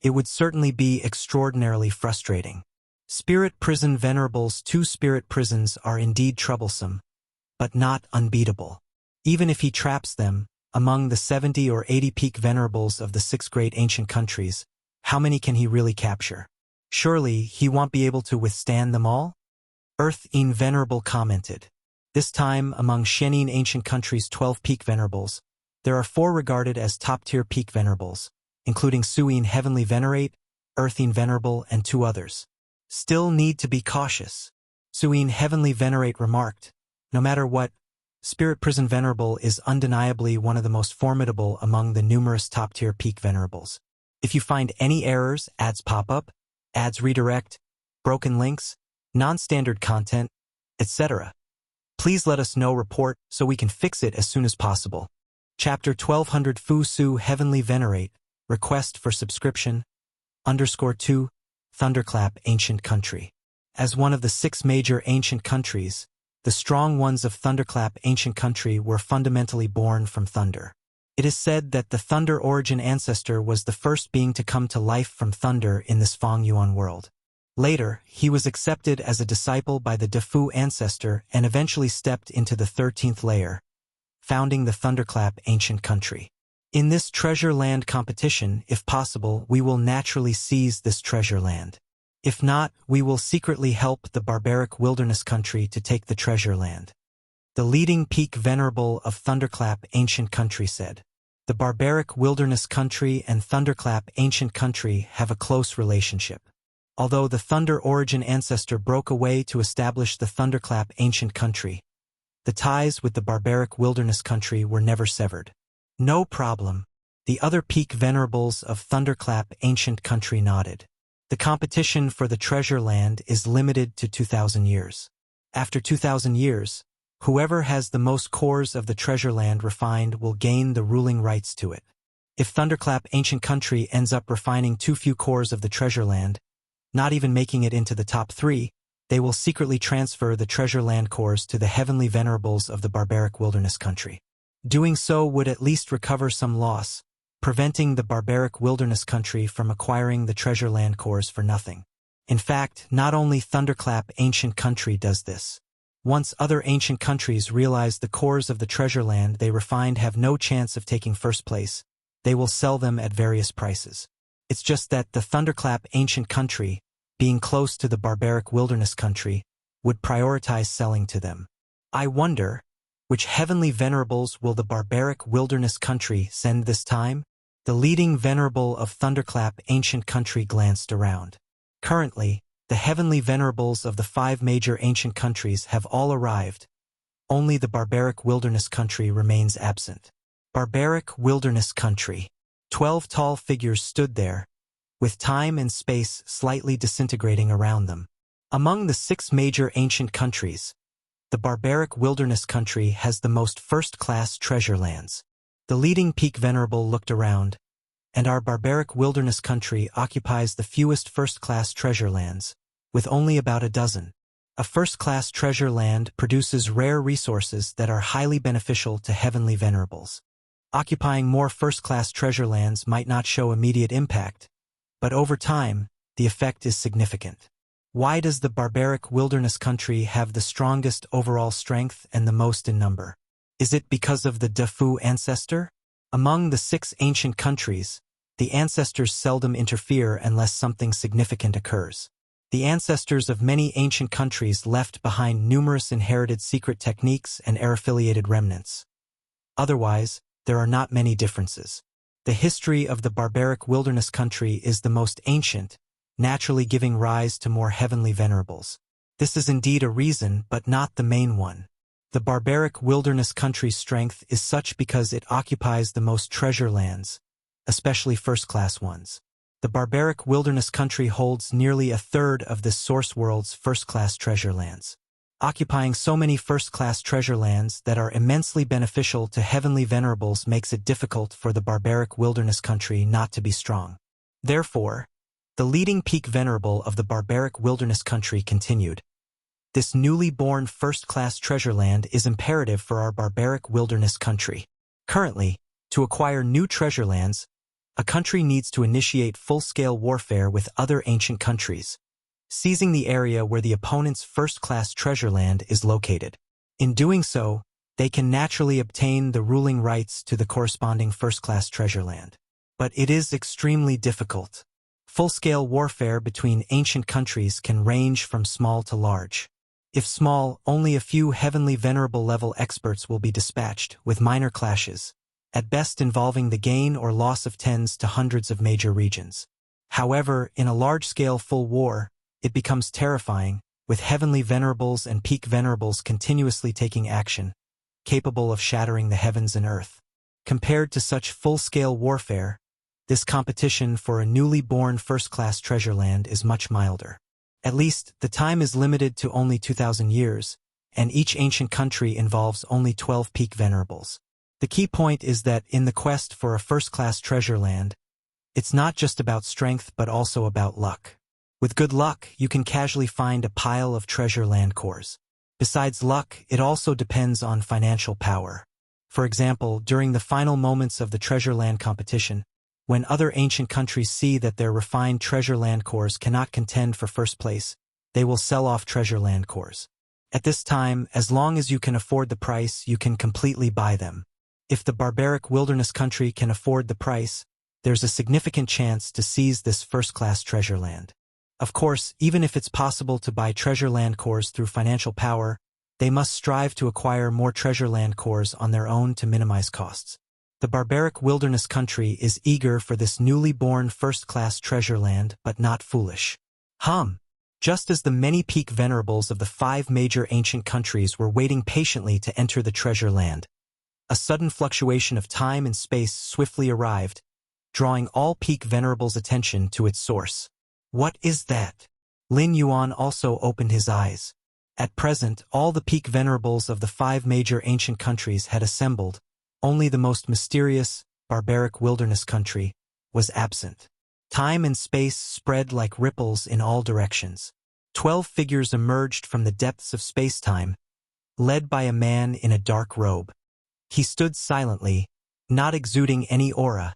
It would certainly be extraordinarily frustrating. Spirit prison venerables. 2 spirit prisons are indeed troublesome, but not unbeatable. Even if he traps them, among the 70 or 80 peak venerables of the 6 great ancient countries, how many can he really capture? Surely he won't be able to withstand them all? Earth-in Venerable commented. This time, among Shenin ancient countries' 12 peak venerables, there are 4 regarded as top-tier peak venerables, including Suin Heavenly Venerate, Earth-in Venerable, and 2 others. Still need to be cautious. Suin Heavenly Venerate remarked, no matter what, Spirit Prison Venerable is undeniably one of the most formidable among the numerous top-tier peak venerables. If you find any errors, ads pop up, ads redirect, broken links, non-standard content, etc., please let us know. Report so we can fix it as soon as possible. Chapter 1200 Fu Su Heavenly Venerate, Request for Subscription, _2, Thunderclap Ancient Country. As one of the 6 major ancient countries, the strong ones of Thunderclap Ancient Country were fundamentally born from thunder. It is said that the Thunder origin ancestor was the first being to come to life from thunder in this Feng Yuan world. Later, he was accepted as a disciple by the Defu ancestor and eventually stepped into the 13th layer, founding the Thunderclap Ancient Country. In this treasure land competition, if possible, we will naturally seize this treasure land. If not, we will secretly help the barbaric wilderness country to take the treasure land. The leading peak venerable of Thunderclap Ancient Country said. The barbaric wilderness country and Thunderclap Ancient Country have a close relationship. Although the Thunder origin ancestor broke away to establish the Thunderclap Ancient Country, the ties with the barbaric wilderness country were never severed. No problem. The other peak venerables of Thunderclap Ancient Country nodded. The competition for the treasure land is limited to 2,000 years. After 2,000 years, whoever has the most cores of the treasure land refined will gain the ruling rights to it. If Thunderclap Ancient Country ends up refining too few cores of the treasure land, not even making it into the top 3, they will secretly transfer the treasure land cores to the heavenly venerables of the barbaric wilderness country. Doing so would at least recover some loss, preventing the barbaric wilderness country from acquiring the treasure land cores for nothing. In fact, not only Thunderclap Ancient Country does this. Once other ancient countries realize the cores of the treasure land they refined have no chance of taking first place, they will sell them at various prices. It's just that the Thunderclap Ancient Country, being close to the barbaric wilderness country, would prioritize selling to them. I wonder, which heavenly venerables will the barbaric wilderness country send this time? The leading venerable of Thunderclap Ancient Country glanced around. Currently, the heavenly venerables of the 5 major ancient countries have all arrived. Only the barbaric wilderness country remains absent. Barbaric wilderness country. 12 tall figures stood there, with time and space slightly disintegrating around them. Among the 6 major ancient countries, the barbaric wilderness country has the most first-class treasure lands. The leading peak venerable looked around, and our barbaric wilderness country occupies the fewest first-class treasure lands, with only about a dozen. A first-class treasure land produces rare resources that are highly beneficial to heavenly venerables. Occupying more first-class treasure lands might not show immediate impact, but over time, the effect is significant. Why does the barbaric wilderness country have the strongest overall strength and the most in number? Is it because of the Defu ancestor? Among the 6 ancient countries, the ancestors seldom interfere unless something significant occurs. The ancestors of many ancient countries left behind numerous inherited secret techniques and heir-affiliated remnants. Otherwise, there are not many differences. The history of the barbaric wilderness country is the most ancient, naturally giving rise to more heavenly venerables. This is indeed a reason, but not the main one. The barbaric wilderness country's strength is such because it occupies the most treasure lands, especially first-class ones. The barbaric wilderness country holds nearly a third of this source world's first-class treasure lands. Occupying so many first-class treasure lands that are immensely beneficial to heavenly venerables makes it difficult for the barbaric wilderness country not to be strong. Therefore, the leading peak venerable of the barbaric wilderness country continued. This newly born first-class treasure land is imperative for our barbaric wilderness country. Currently, to acquire new treasure lands, a country needs to initiate full-scale warfare with other ancient countries, seizing the area where the opponent's first-class treasure land is located. In doing so, they can naturally obtain the ruling rights to the corresponding first-class treasure land. But it is extremely difficult. Full-scale warfare between ancient countries can range from small to large. If small, only a few heavenly venerable level experts will be dispatched, with minor clashes, at best involving the gain or loss of tens to hundreds of major regions. However, in a large-scale full war, it becomes terrifying, with heavenly venerables and peak venerables continuously taking action, capable of shattering the heavens and earth. Compared to such full-scale warfare, this competition for a newly born first-class treasure land is much milder. At least, the time is limited to only 2,000 years, and each ancient country involves only 12 peak venerables. The key point is that in the quest for a first-class treasure land, it's not just about strength but also about luck. With good luck, you can casually find a pile of treasure land cores. Besides luck, it also depends on financial power. For example, during the final moments of the treasure land competition, when other ancient countries see that their refined treasure land cores cannot contend for first place, they will sell off treasure land cores. At this time, as long as you can afford the price, you can completely buy them. If the barbaric wilderness country can afford the price, there's a significant chance to seize this first-class treasure land. Of course, even if it's possible to buy treasure land cores through financial power, they must strive to acquire more treasure land cores on their own to minimize costs. The barbaric wilderness country is eager for this newly born first-class treasure land, but not foolish. Just as the many peak venerables of the 5 major ancient countries were waiting patiently to enter the treasure land, a sudden fluctuation of time and space swiftly arrived, drawing all peak venerables' attention to its source. What is that? Lin Yuan also opened his eyes. At present, all the peak venerables of the 5 major ancient countries had assembled. Only the most mysterious, barbaric wilderness country was absent. Time and space spread like ripples in all directions. 12 figures emerged from the depths of space-time, led by a man in a dark robe. He stood silently, not exuding any aura,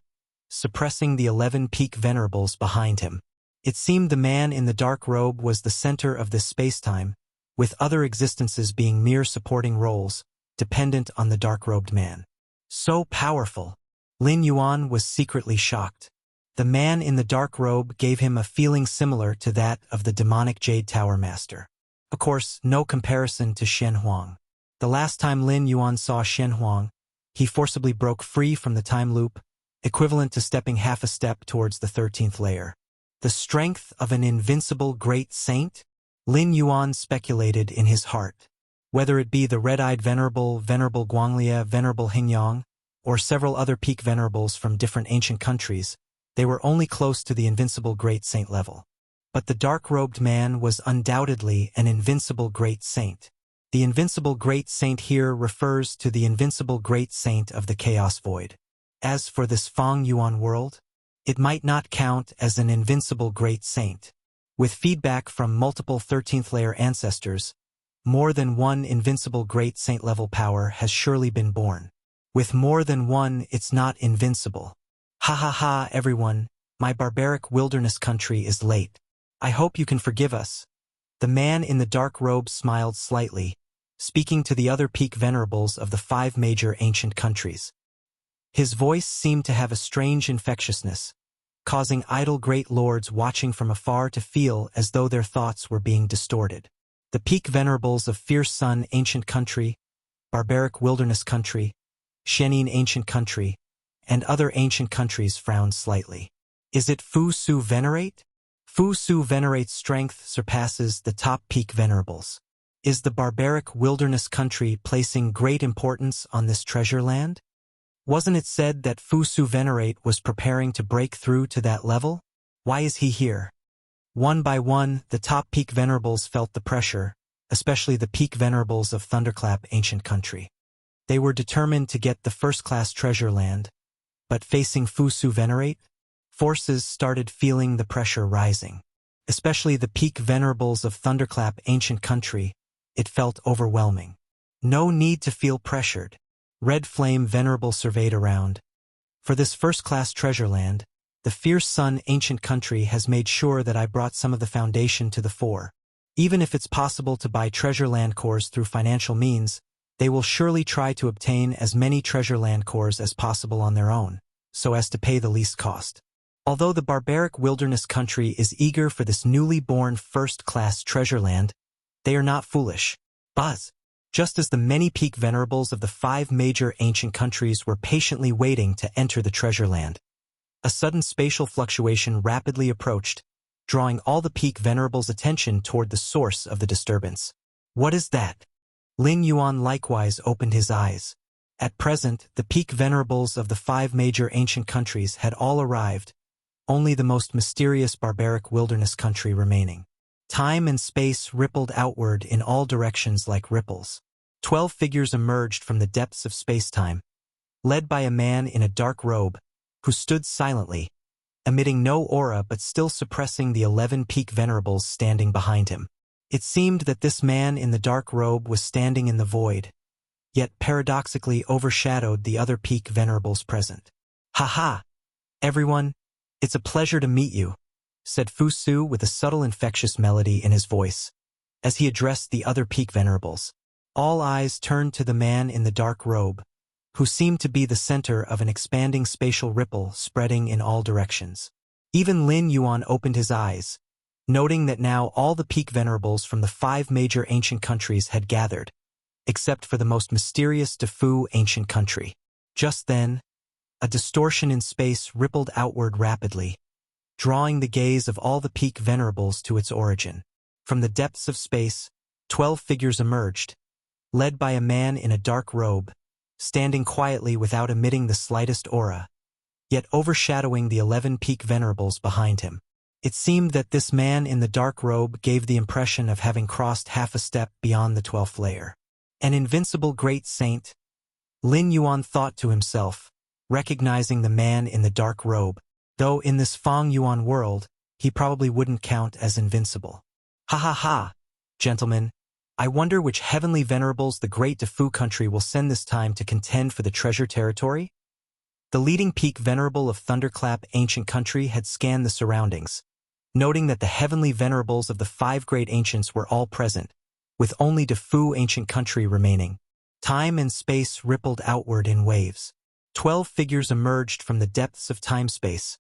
suppressing the 11 peak venerables behind him. It seemed the man in the dark robe was the center of this space-time, with other existences being mere supporting roles, dependent on the dark-robed man. So powerful. Lin Yuan was secretly shocked. The man in the dark robe gave him a feeling similar to that of the demonic Jade Tower Master. Of course, no comparison to Shen Huang. The last time Lin Yuan saw Shen Huang, he forcibly broke free from the time loop, equivalent to stepping half a step towards the 13th layer. The strength of an invincible great saint? Lin Yuan speculated in his heart. Whether it be the red-eyed Venerable Guanglia, Venerable Hingyang, or several other peak venerables from different ancient countries, they were only close to the invincible great saint level. But the dark-robed man was undoubtedly an invincible great saint. The invincible great saint here refers to the invincible great saint of the Chaos Void. As for this Fang Yuan world, it might not count as an invincible great saint. With feedback from multiple 13th layer ancestors, more than one invincible great saint-level power has surely been born. With more than one, it's not invincible. Ha ha ha, everyone, my barbaric wilderness country is late. I hope you can forgive us. The man in the dark robe smiled slightly, speaking to the other peak venerables of the 5 major ancient countries. His voice seemed to have a strange infectiousness, causing idle great lords watching from afar to feel as though their thoughts were being distorted. The peak venerables of Fierce Sun Ancient Country, Barbaric Wilderness Country, Shenin Ancient Country, and other ancient countries frowned slightly. Is it Fu Su Venerate? Fu Su Venerate's strength surpasses the top peak venerables. Is the Barbaric Wilderness Country placing great importance on this treasure land? Wasn't it said that Fu Su Venerate was preparing to break through to that level? Why is he here? One by one, the top peak venerables felt the pressure, especially the peak venerables of Thunderclap Ancient Country. They were determined to get the first-class treasure land, but facing Fu Su Venerate, forces started feeling the pressure rising. Especially the peak venerables of Thunderclap Ancient Country It felt overwhelming. No need to feel pressured. Red Flame Venerable surveyed around. For this first-class treasure land, the fierce sun ancient country has made sure that I brought some of the foundation to the fore. Even if it's possible to buy treasure land cores through financial means, they will surely try to obtain as many treasure land cores as possible on their own, so as to pay the least cost. Although the barbaric wilderness country is eager for this newly born first-class treasure land, they are not foolish. But, just as the many peak venerables of the 5 major ancient countries were patiently waiting to enter the treasure land, a sudden spatial fluctuation rapidly approached, drawing all the peak venerables' attention toward the source of the disturbance. What is that? Lin Yuan likewise opened his eyes. At present, the peak venerables of the 5 major ancient countries had all arrived, only the most mysterious barbaric wilderness country remaining. Time and space rippled outward in all directions like ripples. 12 figures emerged from the depths of space-time, led by a man in a dark robe, who stood silently, emitting no aura but still suppressing the 11 peak venerables standing behind him. It seemed that this man in the dark robe was standing in the void, yet paradoxically overshadowed the other peak venerables present. "Ha-ha! Everyone, it's a pleasure to meet you," said Fu Su with a subtle infectious melody in his voice, as he addressed the other peak venerables. All eyes turned to the man in the dark robe, who seemed to be the center of an expanding spatial ripple spreading in all directions. Even Lin Yuan opened his eyes, noting that now all the peak venerables from the 5 major ancient countries had gathered, except for the most mysterious Defu ancient country. Just then, a distortion in space rippled outward rapidly, drawing the gaze of all the peak venerables to its origin. From the depths of space, 12 figures emerged, led by a man in a dark robe, standing quietly without emitting the slightest aura, yet overshadowing the 11 peak venerables behind him. It seemed that this man in the dark robe gave the impression of having crossed half a step beyond the 12th layer. An invincible great saint, Lin Yuan thought to himself, recognizing the man in the dark robe, though in this Fang Yuan world, he probably wouldn't count as invincible. "Ha ha ha, gentlemen. I wonder which heavenly venerables the great Defu country will send this time to contend for the treasure territory?" The leading peak venerable of Thunderclap ancient country had scanned the surroundings, noting that the heavenly venerables of the 5 great ancients were all present, with only Defu ancient country remaining. Time and space rippled outward in waves. 12 figures emerged from the depths of time-space,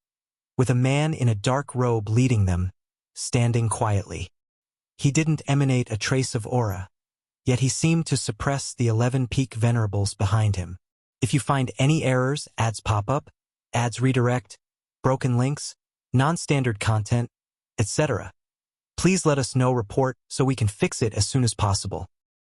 with a man in a dark robe leading them, standing quietly. He didn't emanate a trace of aura, yet he seemed to suppress the 11 peak venerables behind him. If you find any errors, ads pop up, ads redirect, broken links, non-standard content, etc., please let us know. Report so we can fix it as soon as possible.